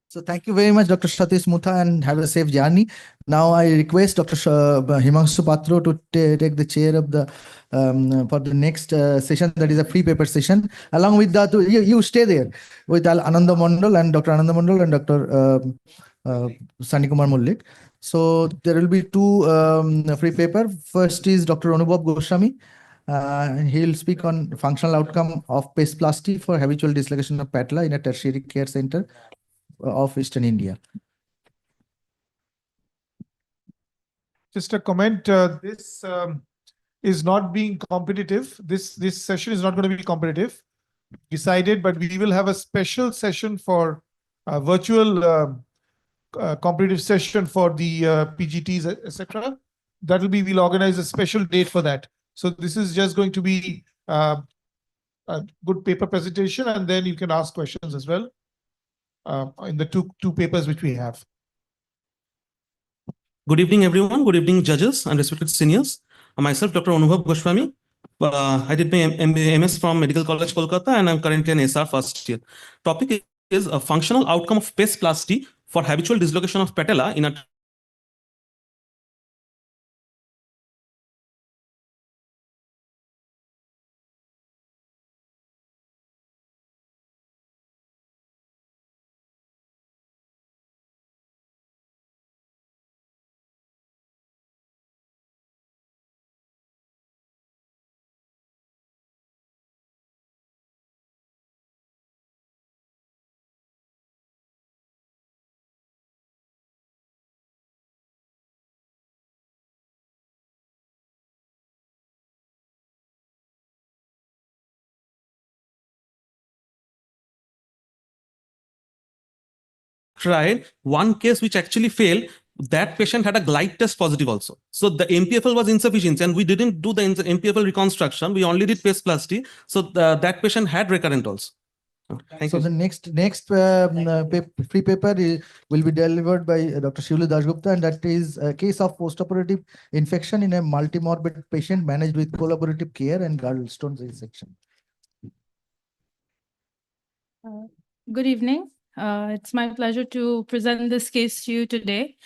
So thank you very much, Dr. Satish Mutha, and have a safe journey. Now I request Dr. Himanshu Patro to take the chair of the for the next session, that is a free paper session. Along with that, you stay there with Ananda Mondal and Dr. Ananda Mondal and Dr. Sani Kumar Mullik. So there will be two free paper. First is Dr. Anubhav Goswami. He will speak on functional outcome of paceplasty for habitual dislocation of patella in a tertiary care center of Eastern India. Just a comment, this is not being competitive. This session is not going to be competitive, decided, but we will have a special session for virtual competitive session for the PGTs, etc. We'll organize a special date for that. So this is just going to be a good paper presentation, and then you can ask questions as well in the two papers which we have. Good evening, everyone. Good evening, judges and respected seniors. Myself, Dr. Anubhav Goswami. I did my MS from Medical College, Kolkata, and I'm currently an SR first year. Topic is a functional outcome of paceplasty for habitual dislocation of patella in a tried one case which actually failed. That patient had a glide test positive also. So the MPFL was insufficient and we didn't do the MPFL reconstruction. We only did paceplasty. So that patient had recurrent also. Thank you. The next free paper will be delivered by Dr. Shivli Dasgupta, and that is a case of postoperative infection in a multimorbid patient managed with collaborative care and gallstone resection. Good evening. It's my pleasure to present this case to you today.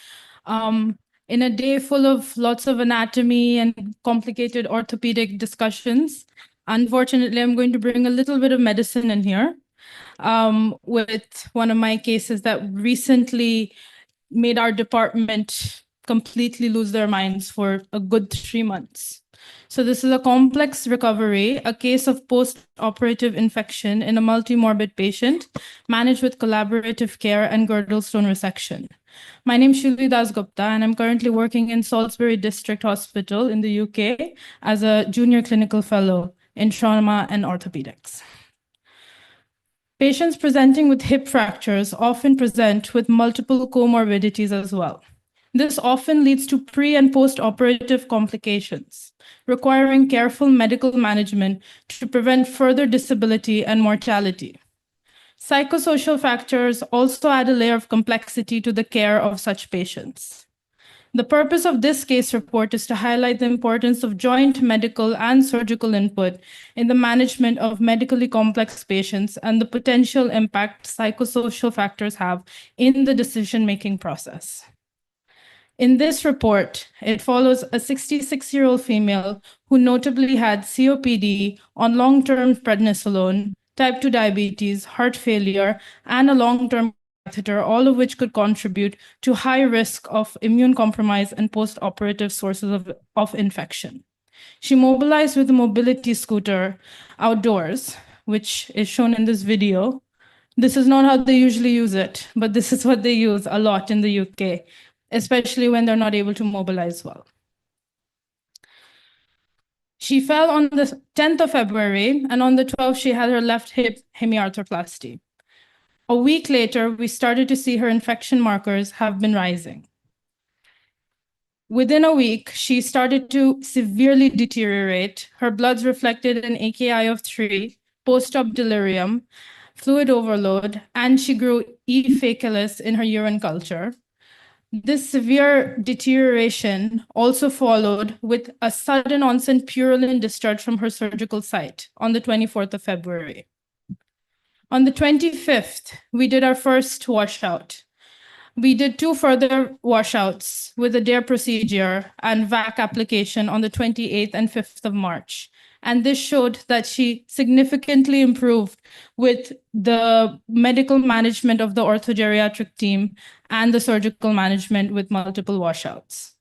In a day full of lots of anatomy and complicated orthopedic discussions, unfortunately, I'm going to bring a little bit of medicine in here with one of my cases that recently made our department completely lose their minds for a good 3 months. So this is a complex recovery, a case of post-operative infection in a multimorbid patient managed with collaborative care and girdle stone resection. My name is Shivli Dasgupta, and I'm currently working in Salisbury District Hospital in the UK as a junior clinical fellow in trauma and orthopedics. Patients presenting with hip fractures often present with multiple comorbidities as well. This often leads to pre- and post-operative complications, requiring careful medical management to prevent further disability and mortality. Psychosocial factors also add a layer of complexity to the care of such patients. The purpose of this case report is to highlight the importance of joint medical and surgical input in the management of medically complex patients and the potential impact psychosocial factors have in the decision-making process. In this report, it follows a 66-year-old female who notably had COPD on long-term prednisolone, type 2 diabetes, heart failure, and a long-term catheter, all of which could contribute to high risk of immune compromise and post-operative sources of infection. She mobilized with a mobility scooter outdoors, which is shown in this video. This is not how they usually use it, but this is what they use a lot in the UK, especially when they're not able to mobilize well. She fell on the 10th of February, and on the 12th, she had her left hip hemiarthroplasty. A week later, we started to see her infection markers have been rising. Within a week, she started to severely deteriorate. Her bloods reflected an AKI of 3, post-op delirium, fluid overload, and she grew E. faecalis in her urine culture. This severe deterioration also followed with a sudden onset purulent discharge from her surgical site on the 24th of February. On the 25th, we did our first washout. We did 2 further washouts with a DARE procedure and VAC application on the 28th and 5th of March. And this showed that she significantly improved with the medical management of the orthogeriatric team and the surgical management with multiple washouts.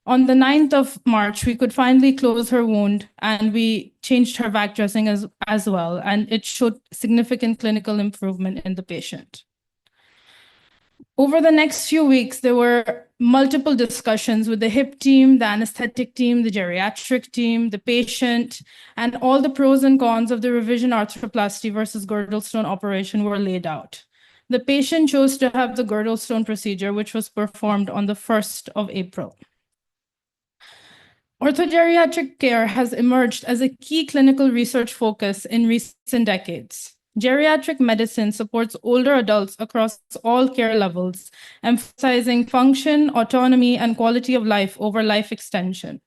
On the 9th of March, we could finally close her wound and we changed her VAC dressing as well. And it showed significant clinical improvement in the patient. Over the next few weeks, there were multiple discussions with the hip team, the anesthetic team, the geriatric team, the patient, and all the pros and cons of the revision arthroplasty versus girdle stone operation were laid out. The patient chose to have the girdle stone procedure, which was performed on the 1st of April. Orthogeriatric care has emerged as a key clinical research focus in recent decades. Geriatric medicine supports older adults across all care levels, emphasizing function, autonomy, and quality of life over life extension.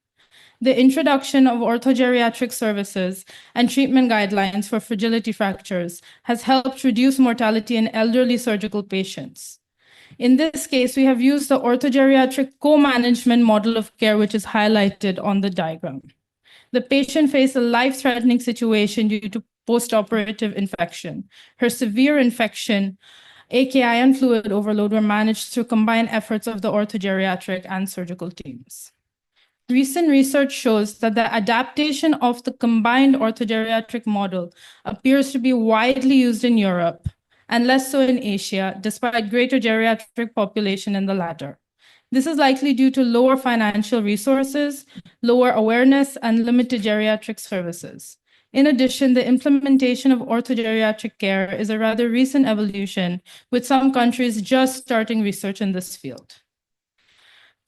The introduction of orthogeriatric services and treatment guidelines for fragility fractures has helped reduce mortality in elderly surgical patients. In this case, we have used the orthogeriatric co-management model of care, which is highlighted on the diagram. The patient faced a life-threatening situation due to post-operative infection. Her severe infection, AKI, and fluid overload were managed through combined efforts of the orthogeriatric and surgical teams. Recent research shows that the adaptation of the combined orthogeriatric model appears to be widely used in Europe and less so in Asia, despite greater geriatric population in the latter. This is likely due to lower financial resources, lower awareness, and limited geriatric services. In addition, the implementation of orthogeriatric care is a rather recent evolution, with some countries just starting research in this field.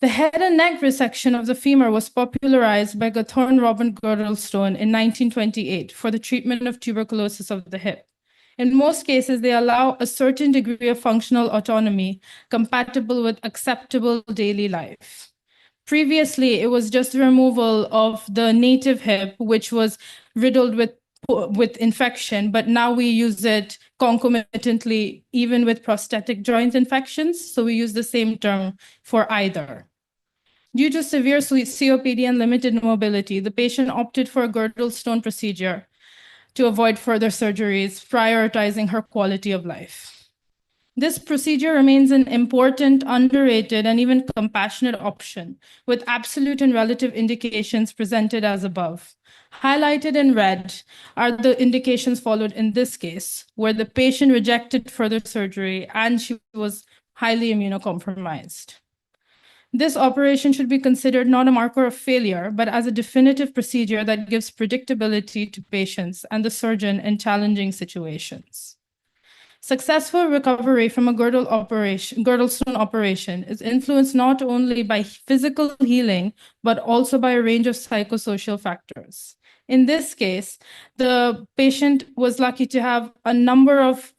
The head and neck resection of the femur was popularized by Gathorne Robert Girdlestone in 1928 for the treatment of tuberculosis of the hip. In most cases, they allow a certain degree of functional autonomy compatible with acceptable daily life. Previously, it was just the removal of the native hip, which was riddled with infection, but now we use it concomitantly, even with prosthetic joint infections. So we use the same term for either. Due to severe COPD and limited mobility, the patient opted for a girdle stone procedure to avoid further surgeries, prioritizing her quality of life. This procedure remains an important, underrated, and even compassionate option, with absolute and relative indications presented as above. Highlighted in red are the indications followed in this case, where the patient rejected further surgery and she was highly immunocompromised. This operation should be considered not a marker of failure, but as a definitive procedure that gives predictability to patients and the surgeon in challenging situations. Successful recovery from a girdle stone operation is influenced not only by physical healing, but also by a range of psychosocial factors. In this case, the patient was lucky to have a number of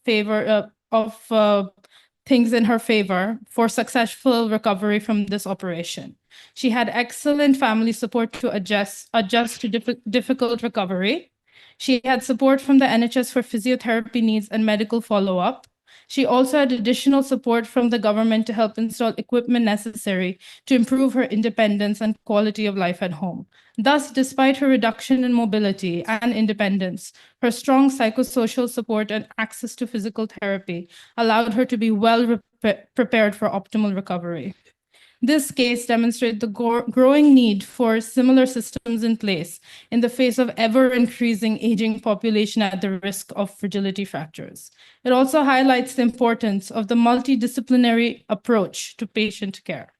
things in her favor for successful recovery from this operation. She had excellent family support to adjust to difficult recovery. She had support from the NHS for physiotherapy needs and medical follow-up. She also had additional support from the government to help install equipment necessary to improve her independence and quality of life at home. Thus, despite her reduction in mobility and independence, her strong psychosocial support and access to physical therapy allowed her to be well prepared for optimal recovery. This case demonstrates the growing need for similar systems in place in the face of ever-increasing aging population at the risk of fragility fractures. It also highlights the importance of the multidisciplinary approach to patient care.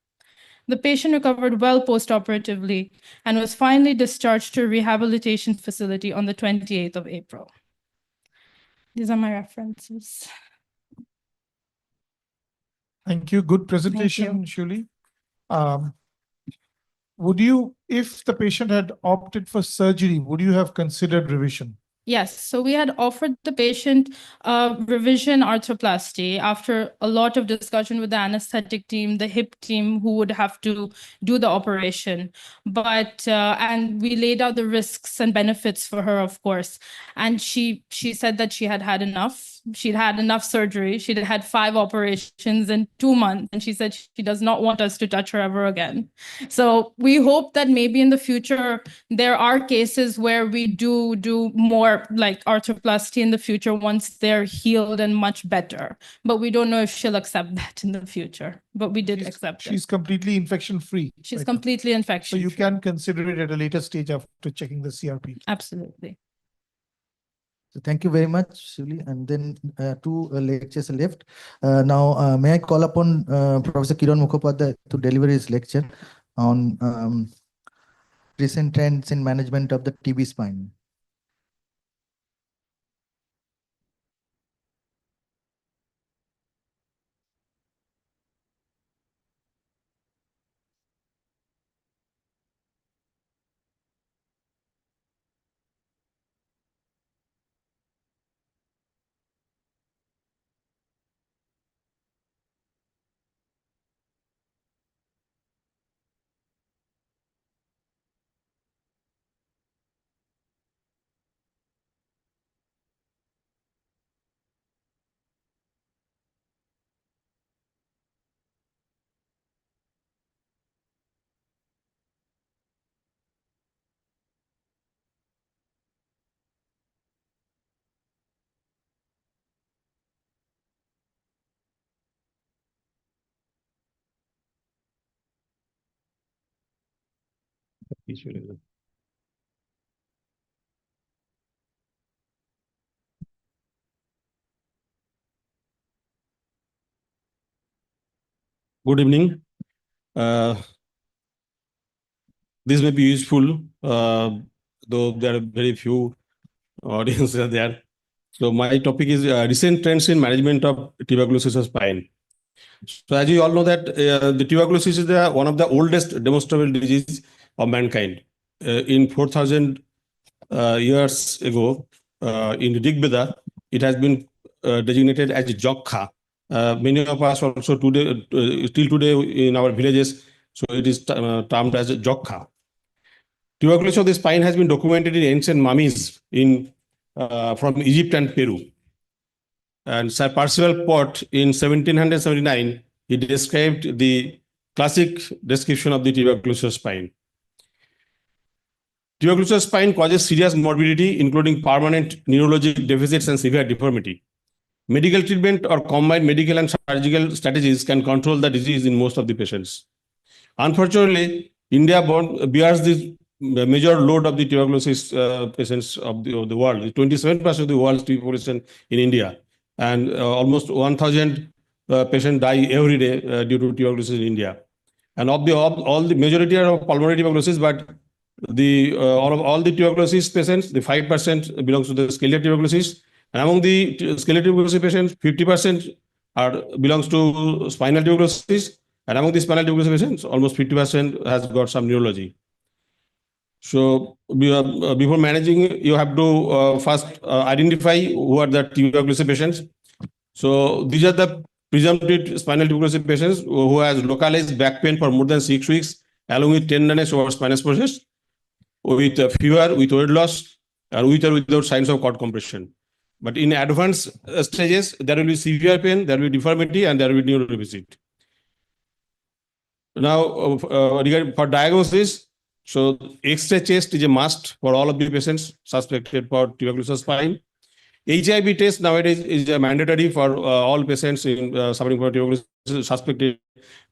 The patient recovered well post-operatively and was finally discharged to a rehabilitation facility on the 28th of April. These are my references. Thank you. Good presentation, Shuli. would you, if the patient had opted for surgery, would you have considered revision? Yes, so we had offered the patient revision arthroplasty after a lot of discussion with the anesthetic team, the hip team who would have to do the operation. But and we laid out the risks and benefits for her, of course. And she said that she had had enough. She'd had enough surgery. She'd had 5 operations in 2 months, and she said she does not want us to touch her ever again. So we hope that maybe in the future there are cases where we do more like arthroplasty in the future once they're healed and much better. But we don't know if she'll accept that in the future. But we did accept it. She's completely infection free. She's completely infection So you free. can consider it at a later stage after checking the CRP. Absolutely. So thank you very much, Shivli. And then 2 lectures left. Now, may I call upon Professor Kiran Mukhopadhyay to deliver his lecture on recent trends in management of the TB spine. Good evening. This may be useful, though there are very few audiences there. So my topic is recent trends in management of tuberculosis of spine. So as you all know that the tuberculosis is one of the oldest demonstrable disease of mankind. In 4,000 years ago, in Rig Veda, it has been designated as Jokha. Many of us also today, still today in our villages, so it is termed as Jokha. Tuberculosis of the spine has been documented in ancient mummies from Egypt and Peru. And Sir Percival Pott in 1779, he described the classic description of the tuberculosis spine. Tuberculosis spine causes serious morbidity, including permanent neurologic deficits and severe deformity. Medical treatment or combined medical and surgical strategies can control the disease in most of the patients. Unfortunately, India bears the major load of the tuberculosis patients of the world. 27% of the world's TB population in India, and almost 1,000 patients die every day due to tuberculosis in India. And of all the majority are of pulmonary tuberculosis, but all the tuberculosis patients, the 5% belongs to the scalar tuberculosis. And among the scalar tuberculosis patients, 50% belongs to spinal tuberculosis. And among the spinal tuberculosis patients, almost 50% has got some neurology. So before managing, you have to first identify who are the tuberculosis patients. So these are the presumptive spinal tuberculosis patients who has localized back pain for more than 6 weeks, along with tenderness over spinous process, with fever, with weight loss, and with or without signs of cord compression. But in advanced stages, there will be severe pain, there will be deformity, and there will be neural deficit. Now, for diagnosis, so X-ray chest is a must for all of the patients suspected for tuberculosis spine. HIV test nowadays is mandatory for all patients in suffering from tuberculosis, suspected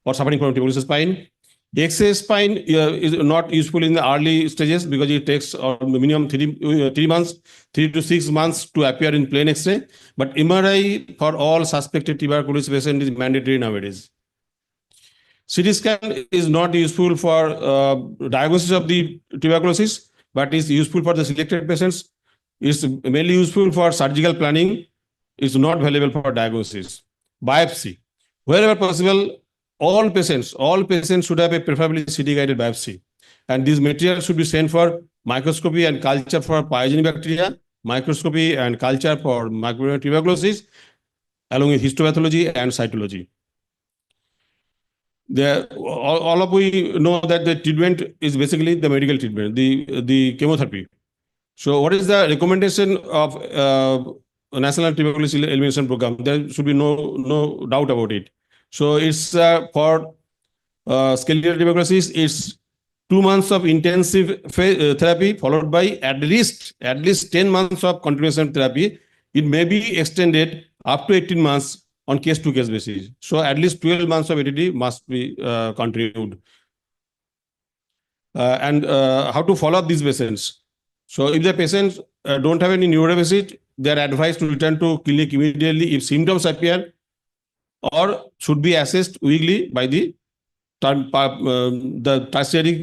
or suffering from tuberculosis spine. X-ray spine is not useful in the early stages because it takes minimum 3 months, 3 to 6 months to appear in plain X-ray. But MRI for all suspected tuberculosis patients is mandatory nowadays. CT scan is not useful for diagnosis of the tuberculosis, but is useful for the selected patients. It's mainly useful for surgical planning. It's not valuable for diagnosis. Biopsy. Wherever possible, all patients should have a preferably CT guided biopsy. And these materials should be sent for microscopy and culture for pyogenic bacteria, microscopy and culture for microbial tuberculosis, along with histopathology and cytology. All of we know that the treatment is basically the medical treatment, the chemotherapy. So what is the recommendation of National Tuberculosis Elimination Program? There should be no doubt about it. So it's for skeletal tuberculosis, it's 2 months of intensive therapy followed by at least 10 months of continuation therapy. It may be extended up to 18 months on case-to-case basis. So at least 12 months of ATT must be continued. And how to follow up these patients? So if the patients don't have any neurodeficit, they are advised to return to clinic immediately if symptoms appear, or should be assessed weekly by the tertiary,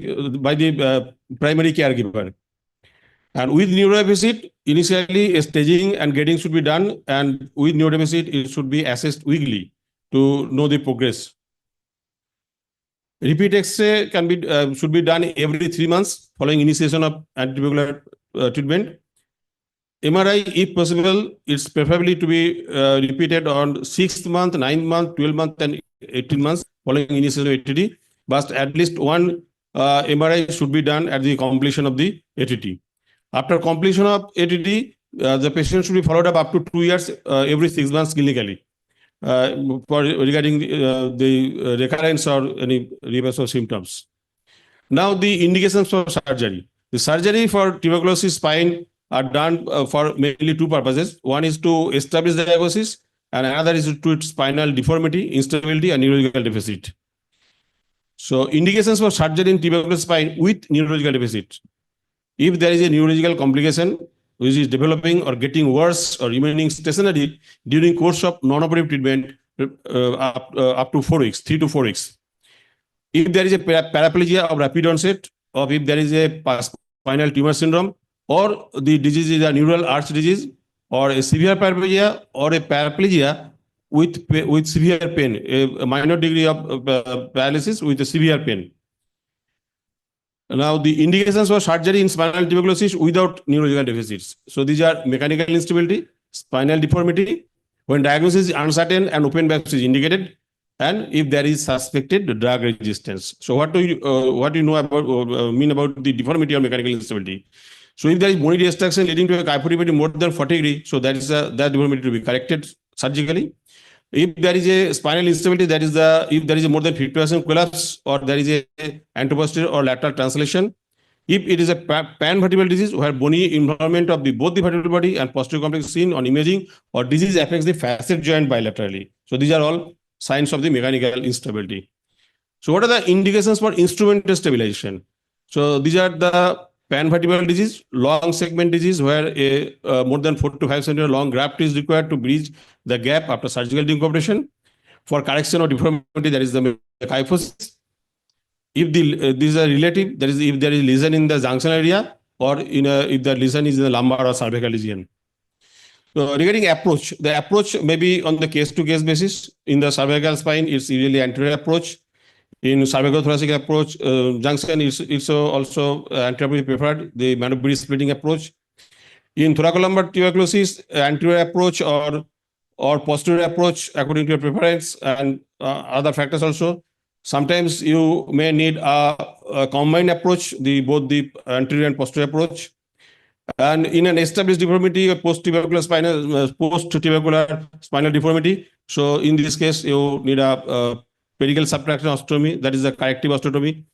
by the primary caregiver. And with neurodeficit, initially staging and grading should be done, and with neurodeficit, it should be assessed weekly to know the progress. Repeat X-ray should be done every 3 months following initiation of antitubercular treatment. MRI, if possible, it's preferably to be repeated on 6th month, 9th month, 12th month, and 18 months following initiation of ATT. But at least one MRI should be done at the completion of the ATT. After completion of ATT, the patient should be followed up to 2 years every 6 months clinically regarding the recurrence or any reverse of symptoms. Now the indications for surgery. The surgery for tuberculosis spine are done for mainly 2 purposes. One is to establish the diagnosis, and another is to treat spinal deformity, instability, and neurological deficit. So indications for surgery in tuberculosis spine with neurological deficit. If there is a neurological complication which is developing or getting worse or remaining stationary during course of non-operative treatment up to 4 weeks, 3 to 4 weeks. If there is a paraplegia of rapid onset, or if there is a spinal tumor syndrome, or the disease is a neural arch disease, or a severe paraplegia, or a paraplegia with severe pain, a minor degree of paralysis with a severe pain. Now, the indications for surgery in spinal tuberculosis without neurological deficits. So these are mechanical instability, spinal deformity, when diagnosis is uncertain and open biopsy is indicated, and if there is suspected drug resistance. So what do you know about mean about the deformity or mechanical instability? So if there is bony destruction leading to a kyphotic more than 40 degrees, so that is that deformity to be corrected surgically. If there is a spinal instability, that is if there is a more than 50% collapse, or there is a anteroposterior or lateral translation. If it is a pan-vertebral disease where bony involvement of both the vertebral body and posterior complex is seen on imaging, or disease affects the facet joint bilaterally. So these are all signs of the mechanical instability. So what are the indications for instrumental stabilization? So these are the pan-vertebral disease, long segment disease, where a more than 4 to 5 centimeter long graft is required to bridge the gap after surgical decompression. For correction of deformity, there is the kyphosis. If these are relative, that is, if there is lesion in the junction area, or if the lesion is in the lumbar or cervical region. So regarding approach, the approach may be on the case-to-case basis. In the cervical spine, it's usually anterior approach. In cervicothoracic approach, junction is also anterior preferred, the mandibular splitting approach. In thoracolumbar tuberculosis, anterior approach or posterior approach according to your preference, and other factors also. Sometimes you may need a combined approach, both the anterior and posterior approach. And in an established deformity, post-tubercular spinal deformity, so in this case, you need a pedicle subtraction osteotomy, that is a corrective osteotomy.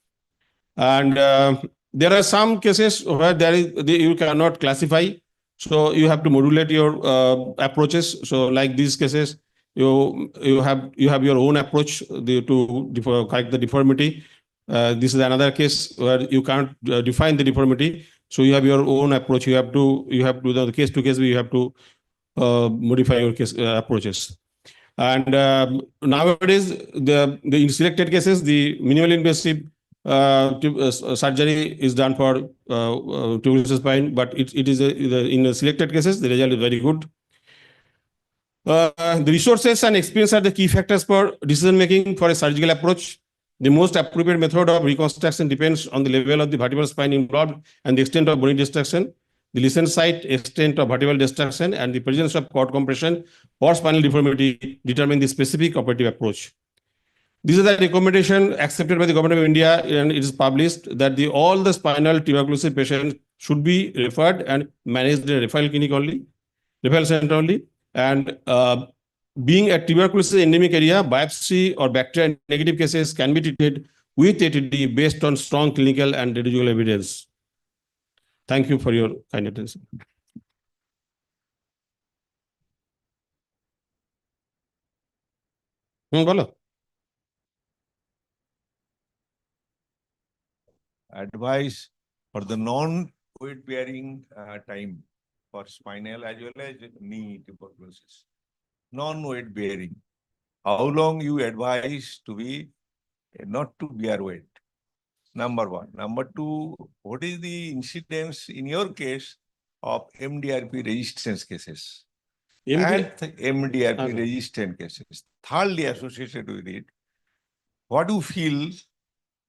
And there are some cases where you cannot classify, so you have to modulate your approaches. So like these cases, you have your own approach to correct the deformity. This is another case where you can't define the deformity, so you have your own approach. You have to the case to case, you have to modify your case approaches. And nowadays, in selected cases, the minimally invasive surgery is done for tuberculosis spine, but it is in selected cases, the result is very good. The resources and experience are the key factors for decision making for a surgical approach. The most appropriate method of reconstruction depends on the level of the vertebral spine involved and the extent of bony destruction, the lesion site, extent of vertebral destruction, and the presence of cord compression or spinal deformity determine the specific operative approach. This is the recommendation accepted by the Government of India, and it is published that all the spinal tuberculosis patients should be referred and managed in a referral clinic only, referral center only, and being a tuberculosis endemic area, biopsy or bacteria negative cases can be treated with ATD based on strong clinical and residual evidence. Thank you for your kind attention. Bolo. Advice for the non-weight bearing time for spinal as well as knee tuberculosis. Non-weight bearing. How long you advise to be not to bear weight? Number one. Number two, what is the incidence in your case of MDRP resistance cases? MDRP resistant cases. Thirdly, associated with it, what do you feel,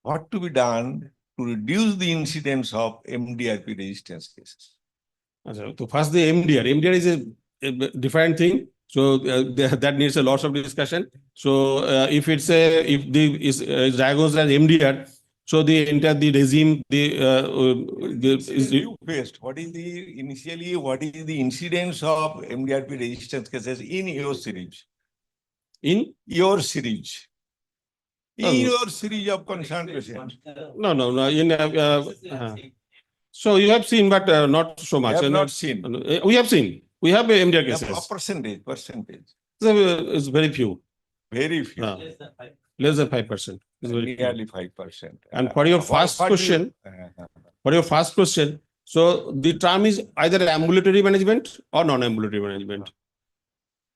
what to be done to reduce the incidence of MDRP resistance cases? So first the MDR. MDR is a different thing. So that needs a lot of discussion. So if it's if the is diagnosed as MDR, so the entire the regime is you faced. What is the incidence of MDRP resistance cases in your series? In your series. In your series of concerned patients. No. So you have seen, but not so much. You have not seen. We have seen. We have MDR cases. A percentage. It's very few. Very few. Less than 5%. Nearly 5%. And for your first question, so the term is either ambulatory management or non-ambulatory management.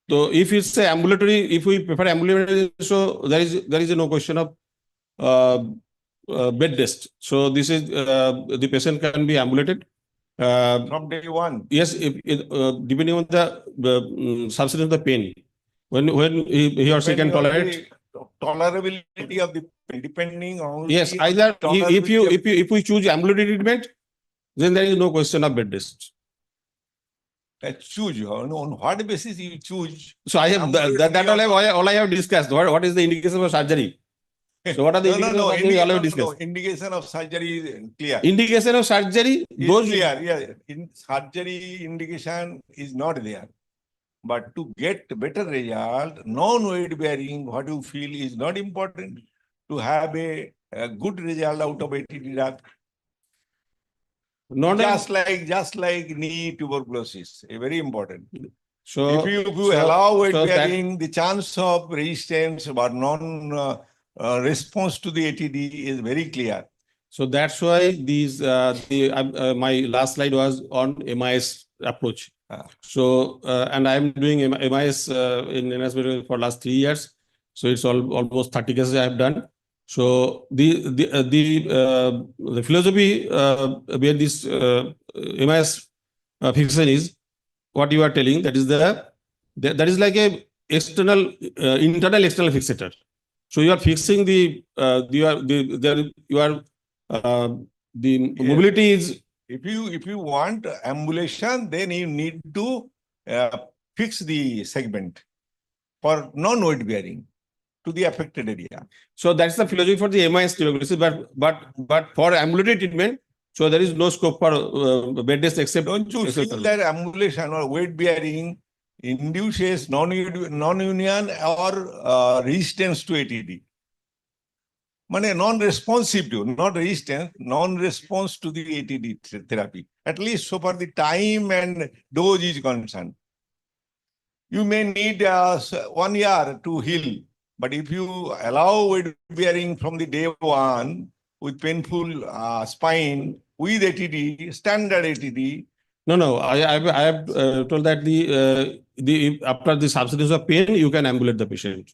So if it's a ambulatory, if we prefer ambulatory, so there is no question of bed rest. So this is the patient can be ambulated from day one. Yes, depending on the substance of the pain, when he or she can tolerate. Tolerability of the pain, depending on. Yes, either if we choose ambulatory treatment, then there is no question of bed rest. Choose on what basis you choose? So I have that all I have discussed. What is the indication of surgery? So what are the indication of surgery is clear. Indication of surgery is clear. Yeah, surgery indication is not there. But to get better result, non-weight bearing, what you feel is not important. To have a good result out of ATD drug. Just like knee tuberculosis, very important. So if you allow weight bearing, the chance of resistance or response to the ATD is very clear. So that's why these my last slide was on MIS approach. So and I'm doing MIS in NS for last 3 years. So it's almost 30 cases I have done. So the philosophy behind this MIS fixation is what you are telling. That is that is like a internal fixator. So you are fixing the mobility is. If you want ambulation, then you need to fix the segment for non-weight bearing to the affected area. So that's the philosophy for the MIS tuberculosis. But for ambulatory treatment, so there is no scope for bed rest except. Don't you feel that ambulation or weight bearing induces non-union or resistance to ATD? Non-responsive to, not resistance, non-response to the ATD therapy. At least so far the time and dose is concerned. You may need 1 year to heal. But if you allow weight bearing from the day one with painful spine, with ATD, standard ATD. No. I have told that after the subsidence of pain, you can ambulate the patient.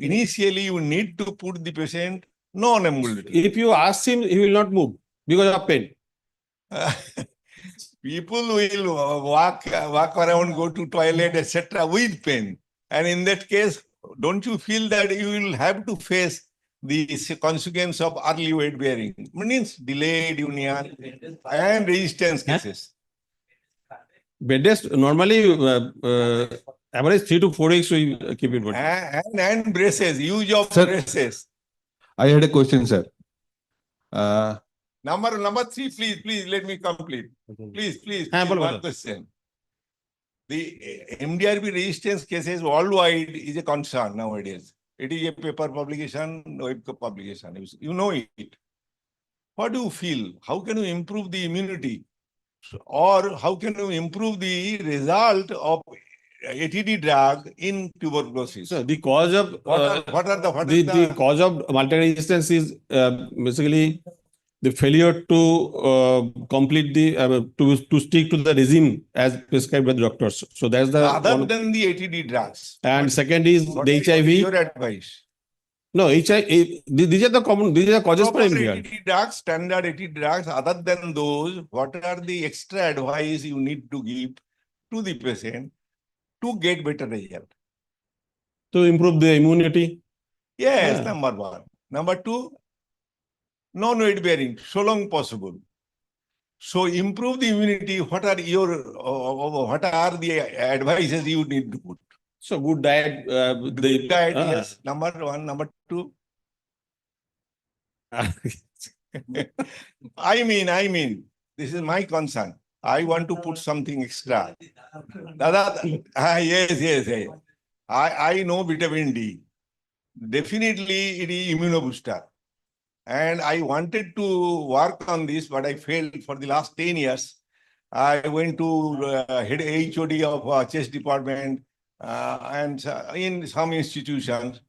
Initially, you need to put the patient non-ambulatory. If you ask him, he will not move because of pain. People will walk around, go to toilet, etc. with pain. And in that case, don't you feel that you will have to face the consequence of early weight bearing, means delayed union and resistance cases. Bed rest normally average 3 to 4 weeks we keep it. And braces, use of braces. I had a question, sir. Number 3, please let me complete. Please, one question. The MDRP resistance cases worldwide is a concern nowadays. It is a paper publication, web publication. You know it. What do you feel? How can you improve the immunity? Or how can you improve the result of ATD drug in tuberculosis? So the cause of the cause of multi-resistance is basically the failure to complete the to stick to the regime as prescribed by the doctors. So that's the other than the ATD drugs. And second is the HIV. Your advice? No, HIV. These are the common. These are causes for MDR. ATD drugs, standard ATD drugs. Other than those, what are the extra advice you need to give to the patient to get better result? To improve the immunity. Yes, number 1. Number 2, non-weight bearing, so long possible. So improve the immunity. What are the advices you need to put? So good diet. Good diet, yes. Number 1, number 2. I mean, this is my concern. I want to put something extra. Yes. I know vitamin D. Definitely it is immunobooster. And I wanted to work on this, but I failed for the last 10 years. I went to head HOD of chest department and in some institutions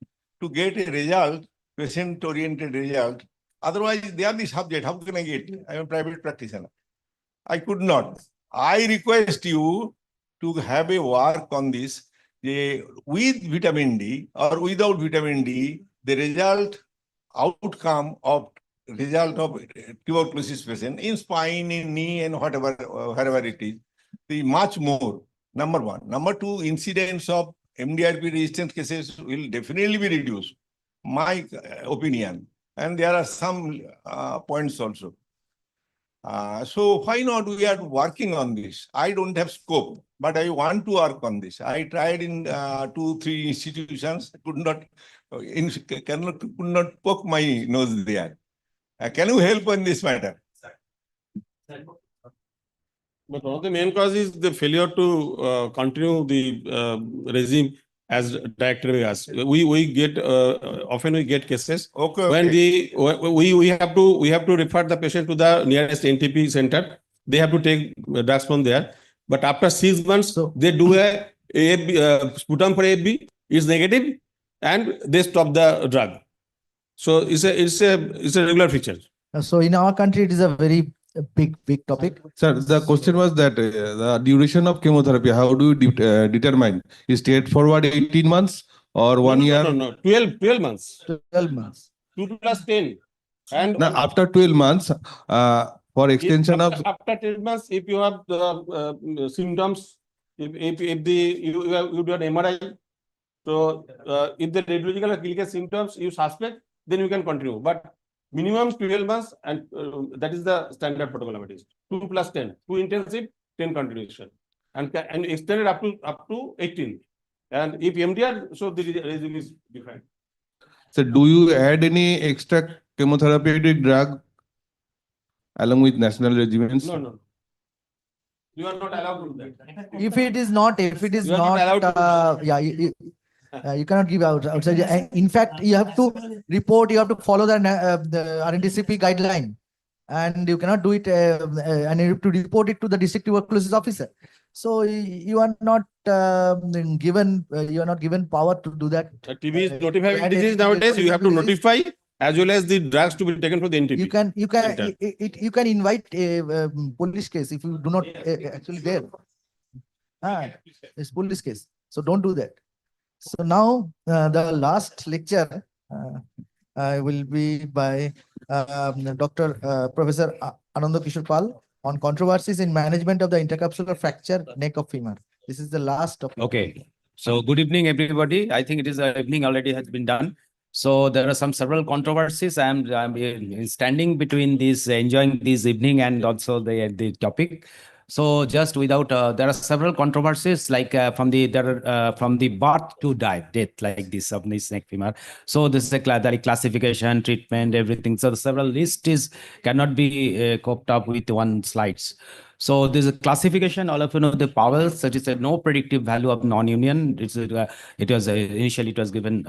to get a result, patient-oriented result. Otherwise, they are the subject. How can I get? I am a private practitioner. I could not. I request you to have a work on this. With vitamin D or without vitamin D, the outcome of tuberculosis patient in spine, in knee, and wherever it is, the much more. Number 1. Number 2, incidence of MDRP resistant cases will definitely be reduced. My opinion. And there are some points also. So why not we are working on this? I don't have scope, but I want to work on this. I tried in 2-3 institutions, could not poke my nose there. Can you help in this matter? But one of the main causes is the failure to continue the regime as directed by us. We get often we get cases when we have to refer the patient to the nearest NTP center. They have to take drugs from there. But after 6 months, they do a sputum for AFB is negative, and they stop the drug. So it's a regular feature. So in our country, it is a very big topic. Sir, the question was that the duration of chemotherapy, how do you determine? Is straightforward 18 months or 1 year? No. 12 months. 12 months. 2 plus 10. And now, after 12 months, for extension of... After 12 months, if you have the symptoms, if you do an MRI, so if the radiological or clinical symptoms you suspect, then you can continue. But minimum 12 months, and that is the standard protocol nowadays. 2 plus 10, 2 intensive, 10 continuation, and extended up to 18. And if MDR, so the regime is different. So, do you add any extra chemotherapeutic drug along with national regimens? No. You are not allowed to do that. If it is not, you cannot give outside. In fact, you have to report. You have to follow the RNDCP guideline, and you cannot do it. And you have to report it to the district tuberculosis officer. So you are not given. You are not given power to do that. TB is notified disease nowadays. You have to notify as well as the drugs to be taken from the NTP. You can invite a police case if you do not actually there. It's police case. So don't do that. So now the last lecture will be by Dr. Professor Ananda Kishore Pal on controversies in management of the intercapsular fracture neck of femur. This is the last topic. Okay. So good evening, everybody. I think it is evening already has been done. So there are some several controversies. I'm standing between this, enjoying this evening and also the topic. So just without, there are several controversies like from the birth to death like this of this neck femur. So this is a classification, treatment, everything. So the several list cannot be coped up with one slides. So there's a classification, all of you know the Powell's, that is a no predictive value of non-union. Initially it was given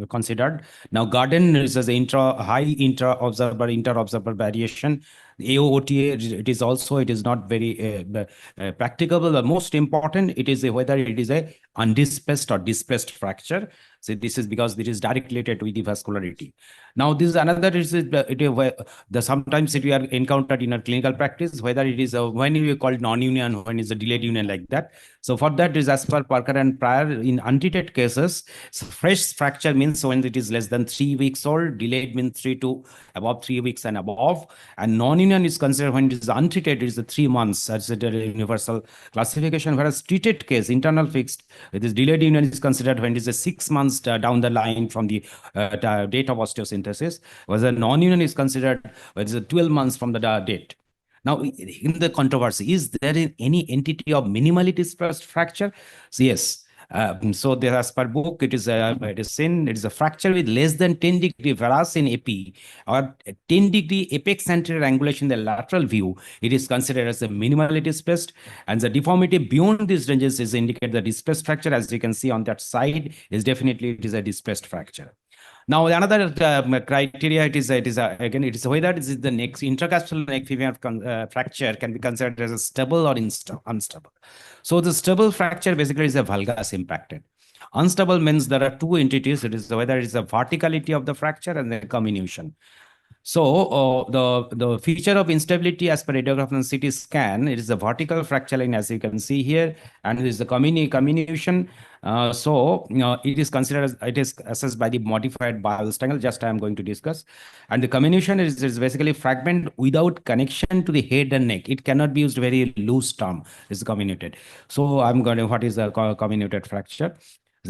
considered. Now Garden is as high inter-observer variation. AOTA, it is not very practicable. The most important, it is whether it is a undisplaced or displaced fracture. So this is because it is directly related with the vascularity. Now this is another, sometimes it we are encountered in our clinical practice, whether it is when you call it non-union, when is a delayed union like that. So for that is as per Parker and Pryor, in untreated cases, so fresh fracture means when it is less than 3 weeks old, delayed means 3 to above 3 weeks and above, and non-union is considered when it is untreated, it is 3 months. That's a universal classification. Whereas treated case, internal fixed, it is delayed union is considered when it is a 6 months down the line from the date of osteosynthesis, whereas a non-union is considered when it is 12 months from the date. Now, in the controversy, is there any entity of minimally displaced fracture? So yes. So there, as per book, it is a fracture with less than 10 degree varus in AP or 10 degree apex anterior angulation in the lateral view. It is considered as a minimally displaced, and the deformity beyond these ranges is indicate the displaced fracture. As you can see on that side, is definitely it is a displaced fracture. Now, another criteria, it is whether it is the next intercostal neck femur fracture can be considered as a stable or unstable. So the stable fracture basically is a valgus impacted. Unstable means there are two entities. It is whether it is the verticality of the fracture and the comminution. So the feature of instability as per radiograph and CT scan, it is a vertical fracture line as you can see here, and it is the comminution. It is considered as, it is assessed by the modified Bowell's triangle, just I am going to discuss. And the comminution is basically fragment without connection to the head and neck. It cannot be used very loose term, is comminuted. So I'm going to, what is a comminuted fracture?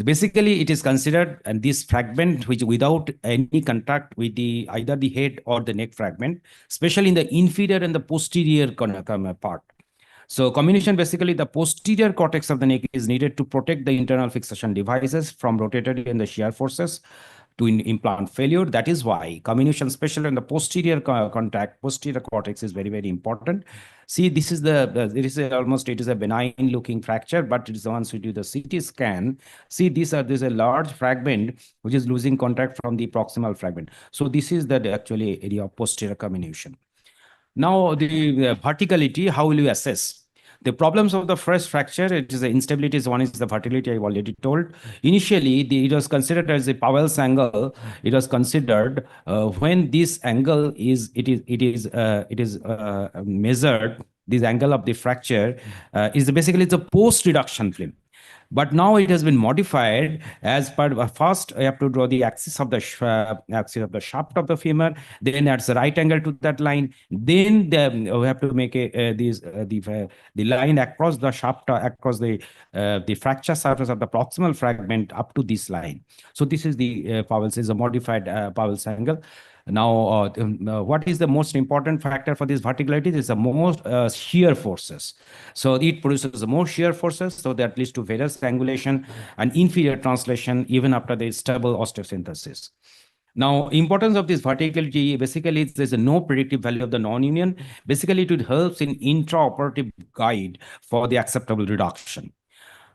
Basically, it is considered, and this fragment which without any contact with either the head or the neck fragment, especially in the inferior and the posterior part. So comminution, basically the posterior cortex of the neck is needed to protect the internal fixation devices from rotatory and the shear forces to implant failure. That is why comminution, especially in the posterior posterior cortex, is very, very important. See, this is it is a benign looking fracture, but it is once we do the CT scan, see there's a large fragment which is losing contact from the proximal fragment. So this is the actually area of posterior comminution. Now the verticality, how will you assess? The problems of the first fracture, it is the instabilities. One is the verticality, I've already told. Initially, it was considered as a Powell's angle. It was considered when this angle is measured. This angle of the fracture is basically it's a post-reduction film. But now it has been modified as per first I have to draw the axis of the shaft of the femur, then at the right angle to that line, then we have to make the line across the shaft, across the fracture surface of the proximal fragment up to this line. So this is the Powell's, is a modified Powell's angle. Now, what is the most important factor for this verticality? Is the most shear forces. So it produces the more shear forces, so that leads to varus angulation and inferior translation even after the stable osteosynthesis. Now, importance of this verticality, basically, there's no predictive value of the non-union. Basically, it helps in intraoperative guide for the acceptable reduction.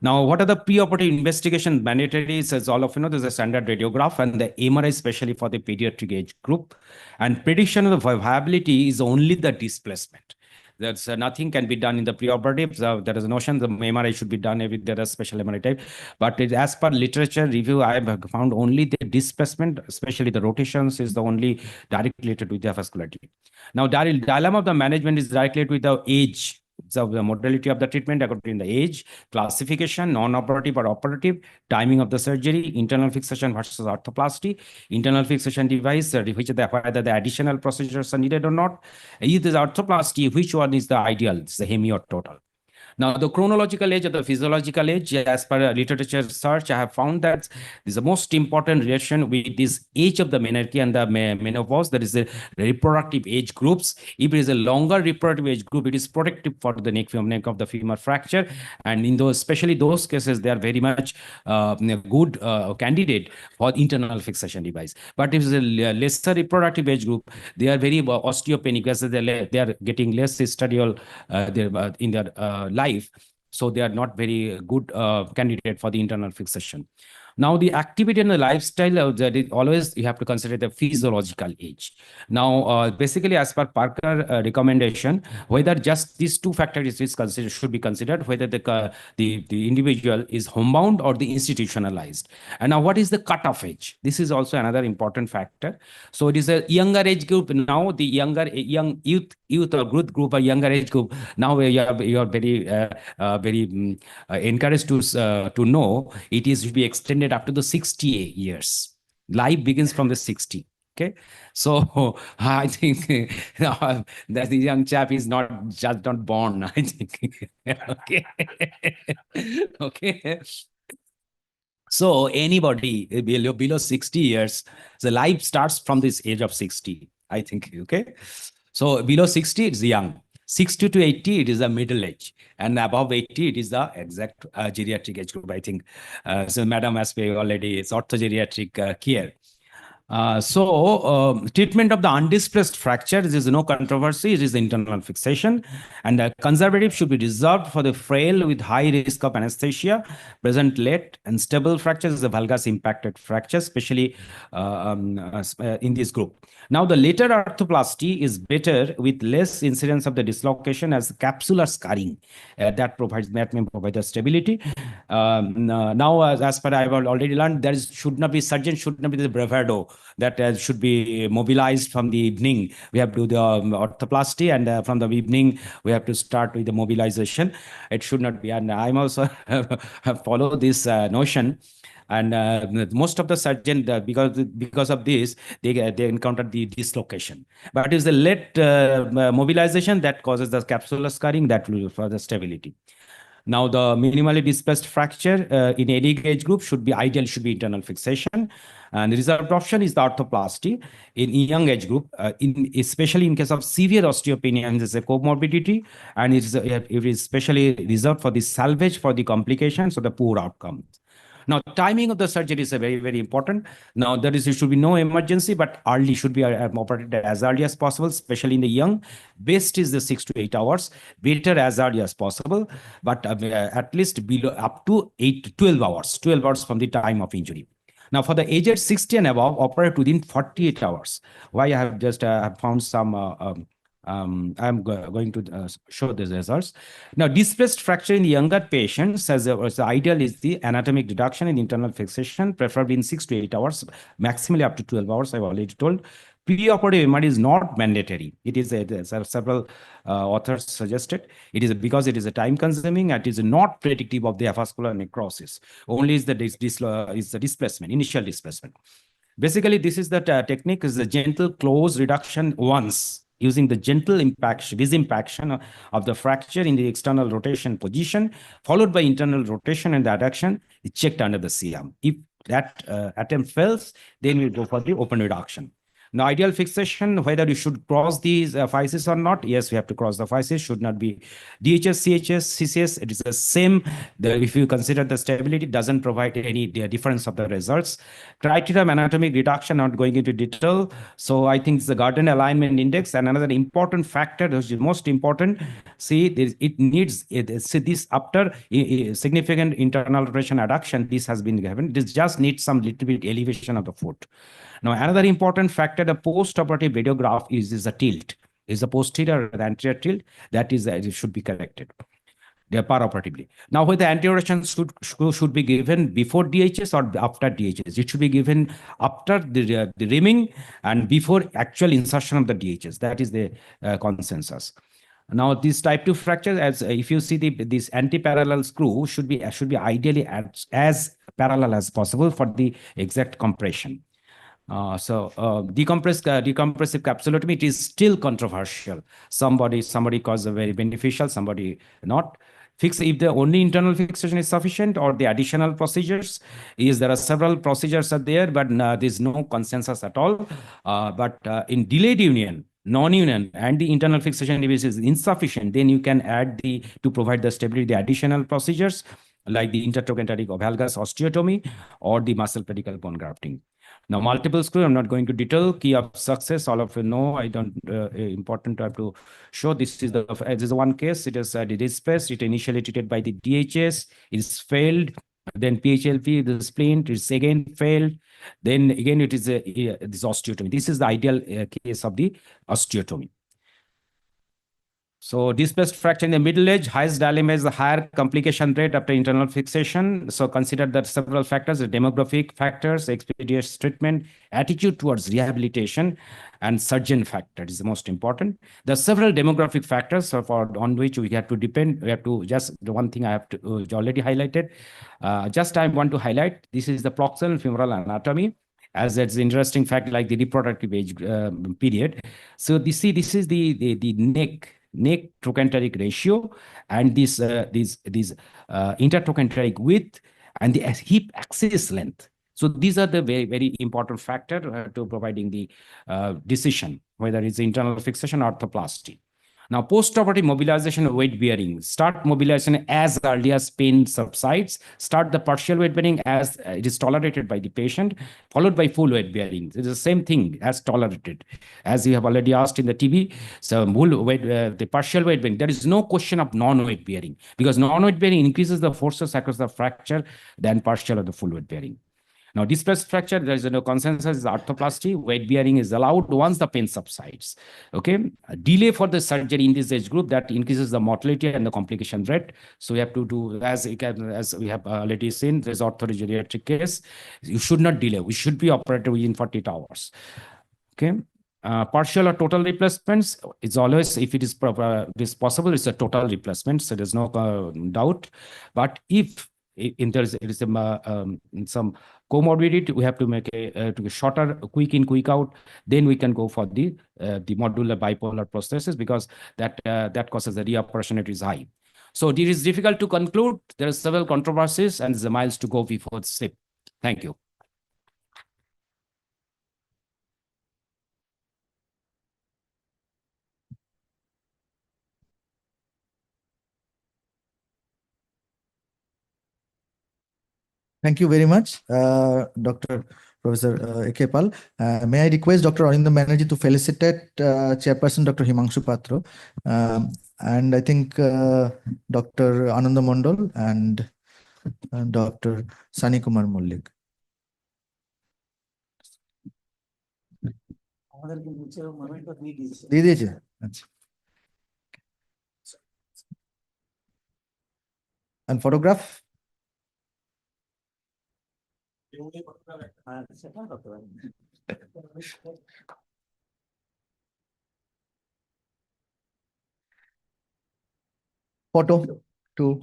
Now, what are the preoperative investigation mandatories? As all of you know, there's a standard radiograph and the MRI, especially for the pediatric age group. And prediction of the viability is only the displacement. There's nothing can be done in the preoperative. So there is a notion the MRI should be done with the special MRI type. But as per literature review, I have found only the displacement, especially the rotations, is the only directly related with the vascularity. Now, dilemma of the management is directly with the age. So the modality of the treatment according to the age, classification, non-operative or operative, timing of the surgery, internal fixation versus arthroplasty, internal fixation device, which whether the additional procedures are needed or not. If there's arthroplasty, which one is the ideal? It's the hemi or total. Now, the chronological age or the physiological age, as per literature search, I have found that is the most important relation with this age of the menarche and the menopause. That is the reproductive age groups. If it is a longer reproductive age group, it is protective for the neck of the femur fracture. And in those, especially those cases, they are very much good candidate for internal fixation device. But if it's a lesser reproductive age group, they are very osteopenic, as they are getting less estradiol in their life. So they are not very good candidate for the internal fixation. Now, the activity and the lifestyle, that is always you have to consider the physiological age. Now, basically, as per Parker recommendation, whether just these two factors is considered, should be considered, whether the individual is homebound or the institutionalized. And now, what is the cutoff age? This is also another important factor. So it is a younger age group. Now, the young youth or group or younger age group. Now you are very encouraged to know it is to be extended up to the 60 years. Life begins from the 60. Okay, so I think that the young chap is not just not born. I think. Okay. Okay. So anybody below 60 years, the life starts from this age of 60. I think. Okay. So below 60, it's young. 60 to 80, it is the middle age. And above 80, it is the exact geriatric age group, I think. So Madam Aspe already, it's orthogeriatric care. Treatment of the undisplaced fracture, there is no controversy, it is the internal fixation. And the conservative should be reserved for the frail with high risk of anesthesia, present late and stable fractures, the valgus impacted fracture, especially in this group. Now, the later arthroplasty is better with less incidence of the dislocation as capsular scarring that may provide the stability. Now, as per I have already learned, there should not be the bravado that should be mobilized from the evening. We have to do the orthoplasty, and from the evening we have to start with the mobilization. It should not be, and I'm also follow this notion. And most of the surgeons, because of this, they encounter the dislocation. But it is the late mobilization that causes the capsular scarring that will further stability. Now, the minimally displaced fracture in any age group should be internal fixation. And the reserved option is the arthroplasty in young age group, especially in case of severe osteopenia, and there's a comorbidity, and it is especially reserved for the salvage for the complications or the poor outcomes. Now, timing of the surgery is very, very important. Now, there should be no emergency, but early should be operated as early as possible, especially in the young. Best is the 6 to 8 hours, better as early as possible, but at least below up to 8 to 12 hours from the time of injury. Now, for the aged 60 and above, operate within 48 hours. Why I have just found some I'm going to show the results. Now, displaced fracture in the younger patients, as the ideal is the anatomic reduction in internal fixation, preferably in 6 to 8 hours, maximally up to 12 hours, I've already told. Preoperative MRI is not mandatory. It is several authors suggested. It is because it is a time consuming and it is not predictive of the avascular necrosis. Only is the displacement, initial displacement. Basically, this is the technique is the gentle close reduction once, using the gentle impaction of the fracture in the external rotation position, followed by internal rotation and the adduction is checked under the C-arm. If that attempt fails, then we'll go for the open reduction. Now, ideal fixation, whether you should cross these physis or not, yes, we have to cross the physis, should not be DHS, CHS, CCS, it is the same. If you consider the stability, it doesn't provide any difference of the results. Criteria anatomic reduction, not going into detail. So I think it's the Gardner alignment index, and another important factor, which is most important, see, it needs, this after significant internal rotation adduction, this has been given. This just needs some little bit elevation of the foot. Now, another important factor, the post-operative radiograph is the tilt. Is the posterior or the anterior tilt? That is, it should be corrected. They are paraoperatively. Now, whether anterior rotation should be given before DHS or after DHS, it should be given after the rimming and before actual insertion of the DHS. That is the consensus. Now, this type 2 fracture, as if you see this anti-parallel screw should be ideally as parallel as possible for the exact compression. Decompressive capsulotomy, it is still controversial. Somebody calls it very beneficial, somebody not. Fix if the only internal fixation is sufficient or the additional procedures is there are several procedures are there, but there's no consensus at all. But in delayed union, non-union and the internal fixation device is insufficient, then you can add to provide the stability, the additional procedures like the intertrochanteric valgus osteotomy or the muscle pedicle bone grafting. Now, multiple screw, I'm not going to detail. Key of success, all of you know, I don't, important to have to show. This is one case. It is displaced. It initially treated by the DHS, is failed. Then PHLP, the splint is again failed. Then again, it is this osteotomy. This is the ideal case of the osteotomy. So displaced fracture in the middle age, highest dilemma is the higher complication rate after internal fixation. So consider that several factors, the demographic factors, expeditious treatment, attitude towards rehabilitation, and surgeon factor is the most important. There are several demographic factors on which we have to depend. We have to just, the one thing I have to already highlighted. Just I want to highlight, this is the proximal femoral anatomy. As it's interesting fact, like the reproductive age period. So this is the neck trochanteric ratio and this intertrochanteric width and the hip axis length. So these are the very, very important factor to providing the decision, whether it's internal fixation or orthoplasty. Now, post-operative mobilization of weight bearing. Start mobilization as early as pain subsides. Start the partial weight bearing as it is tolerated by the patient, followed by full weight bearing. It is the same thing as tolerated, as you have already asked in the TV. So, the partial weight bearing, there is no question of non-weight bearing because non-weight bearing increases the forces across the fracture than partial or the full weight bearing. Now, displaced fracture, there is no consensus, is arthroplasty. Weight bearing is allowed once the pain subsides. Okay. A delay for the surgery in this age group that increases the mortality and the complication rate. So we have to do, as we have already seen, this orthogeriatric case, you should not delay. We should be operated within 48 hours. Okay. Partial or total replacements, it's always, if it is possible, it's a total replacement. So there's no doubt. But if there is some comorbidity, we have to make a shorter, quick in, quick out. Then we can go for the modular bipolar prosthesis because that causes the reoperation rate is high. So it is difficult to conclude. There are several controversies and the miles to go before the slip. Thank you. Thank you very much, Dr. Professor Ekepal. May I request Dr. Arindam Banerjee to felicitate Chairperson Dr. Himanshu Patro, and I think Dr. Ananda Mondol and Dr. Sani Kumar Mullik. দিয়ে দিয়েছে আচ্ছা and photograph photo 2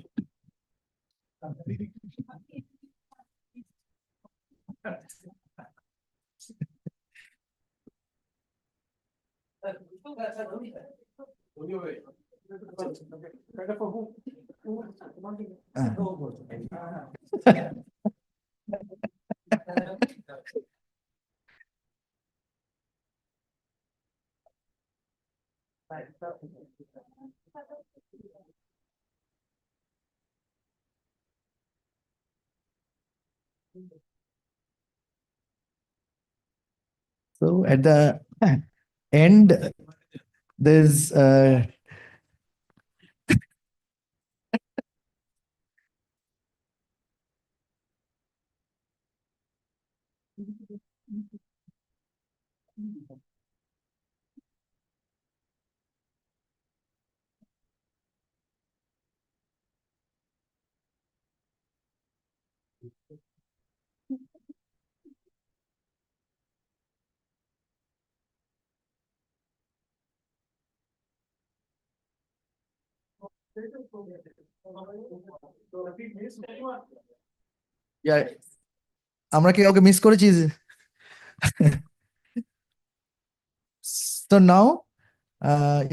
So at the end, there's yeah, আমরা কি কাউকে miss করেছি? So now,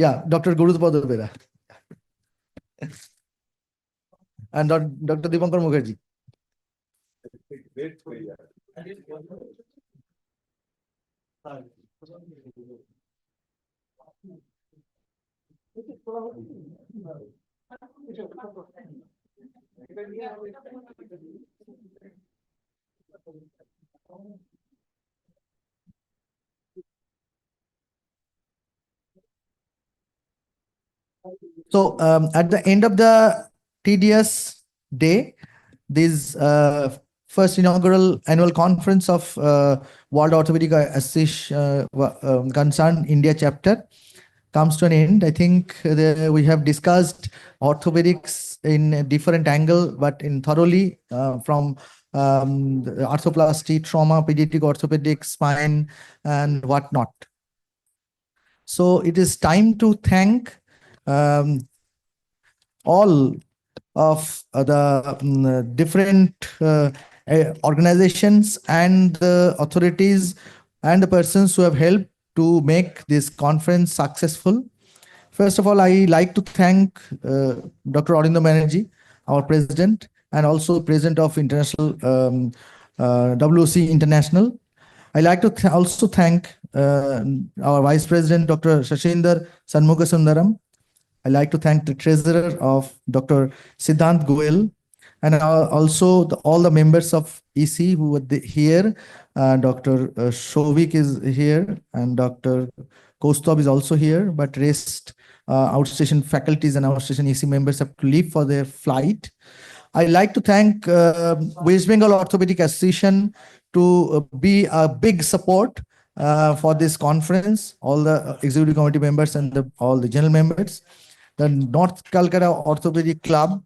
yeah, Dr. Gurupada Bera. and Dr. Dipankar Mukherjee. So at the end of the tedious day, this first inaugural annual conference of World Orthopaedic Concern India chapter comes to an end. I think we have discussed orthopedics in a different angle, but in thoroughly from arthroplasty, trauma, pediatric orthopedic, spine, and whatnot. So it is time to thank all of the different organizations and the authorities and the persons who have helped to make this conference successful. First of all, I like to thank Dr. Arindam Banerjee, our president, and also president of International WOC International. I like to also thank our vice president, Dr. Shashinder Sanmugasundaram. I like to thank the treasurer of Dr. Siddhant Goel, and also all the members of EC who were here. Dr. Shovik is here, and Dr. Kostov is also here, but rest outstation faculties and outstation EC members have to leave for their flight. I like to thank West Bengal Orthopedic Association to be a big support for this conference, all the executive committee members and all the general members. The North Calcutta Orthopedic Club,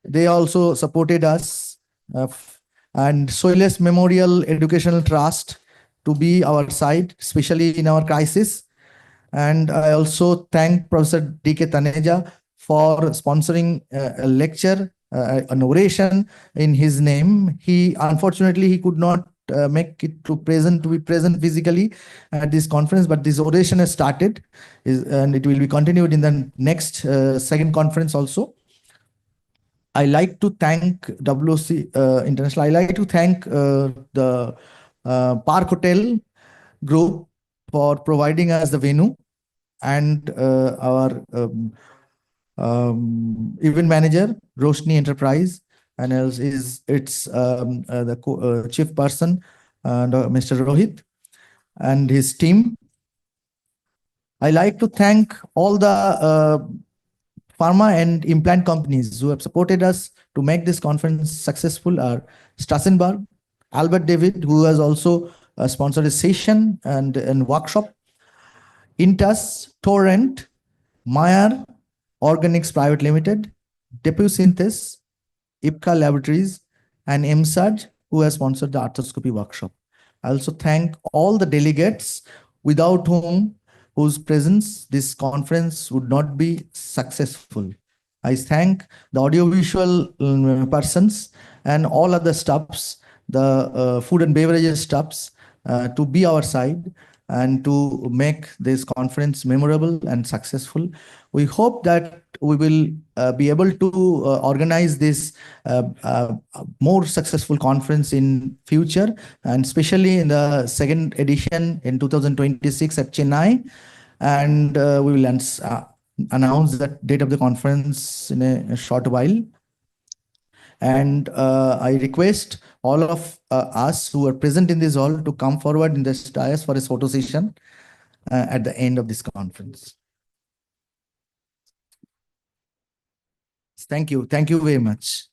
they also supported us, and Soiles Memorial Educational Trust to be our side, especially in our crisis. And I also thank Professor D.K. Taneja for sponsoring a lecture, an oration in his name. Unfortunately, he could not make it to be present physically at this conference, but this oration has started, and it will be continued in the next second conference also. I like to thank WOC International. I like to thank the Park Hotel Group for providing us the venue, and our event manager, Roshni Enterprise, and else is the chief person, Mr. Rohit, and his team. I like to thank all the pharma and implant companies who have supported us to make this conference successful. Are Strassenberg, Albert David, who has also sponsored a session and workshop, Intas, Torrent, Meyer Organics Private Limited, Depusynthesis, IPCA Laboratories, and MSARG, who has sponsored the arthroscopy workshop. I also thank all the delegates without whose presence this conference would not be successful. I thank the audiovisual persons and all other staffs, the food and beverages staffs, to be our side and to make this conference memorable and successful. We hope that we will be able to organize this more successful conference in future, and especially in the second edition in 2026 at Chennai. And we will announce the date of the conference in a short while. And I request all of us who are present in this hall to come forward in the dais for a photo session at the end of this conference. Thank you. Thank you very much.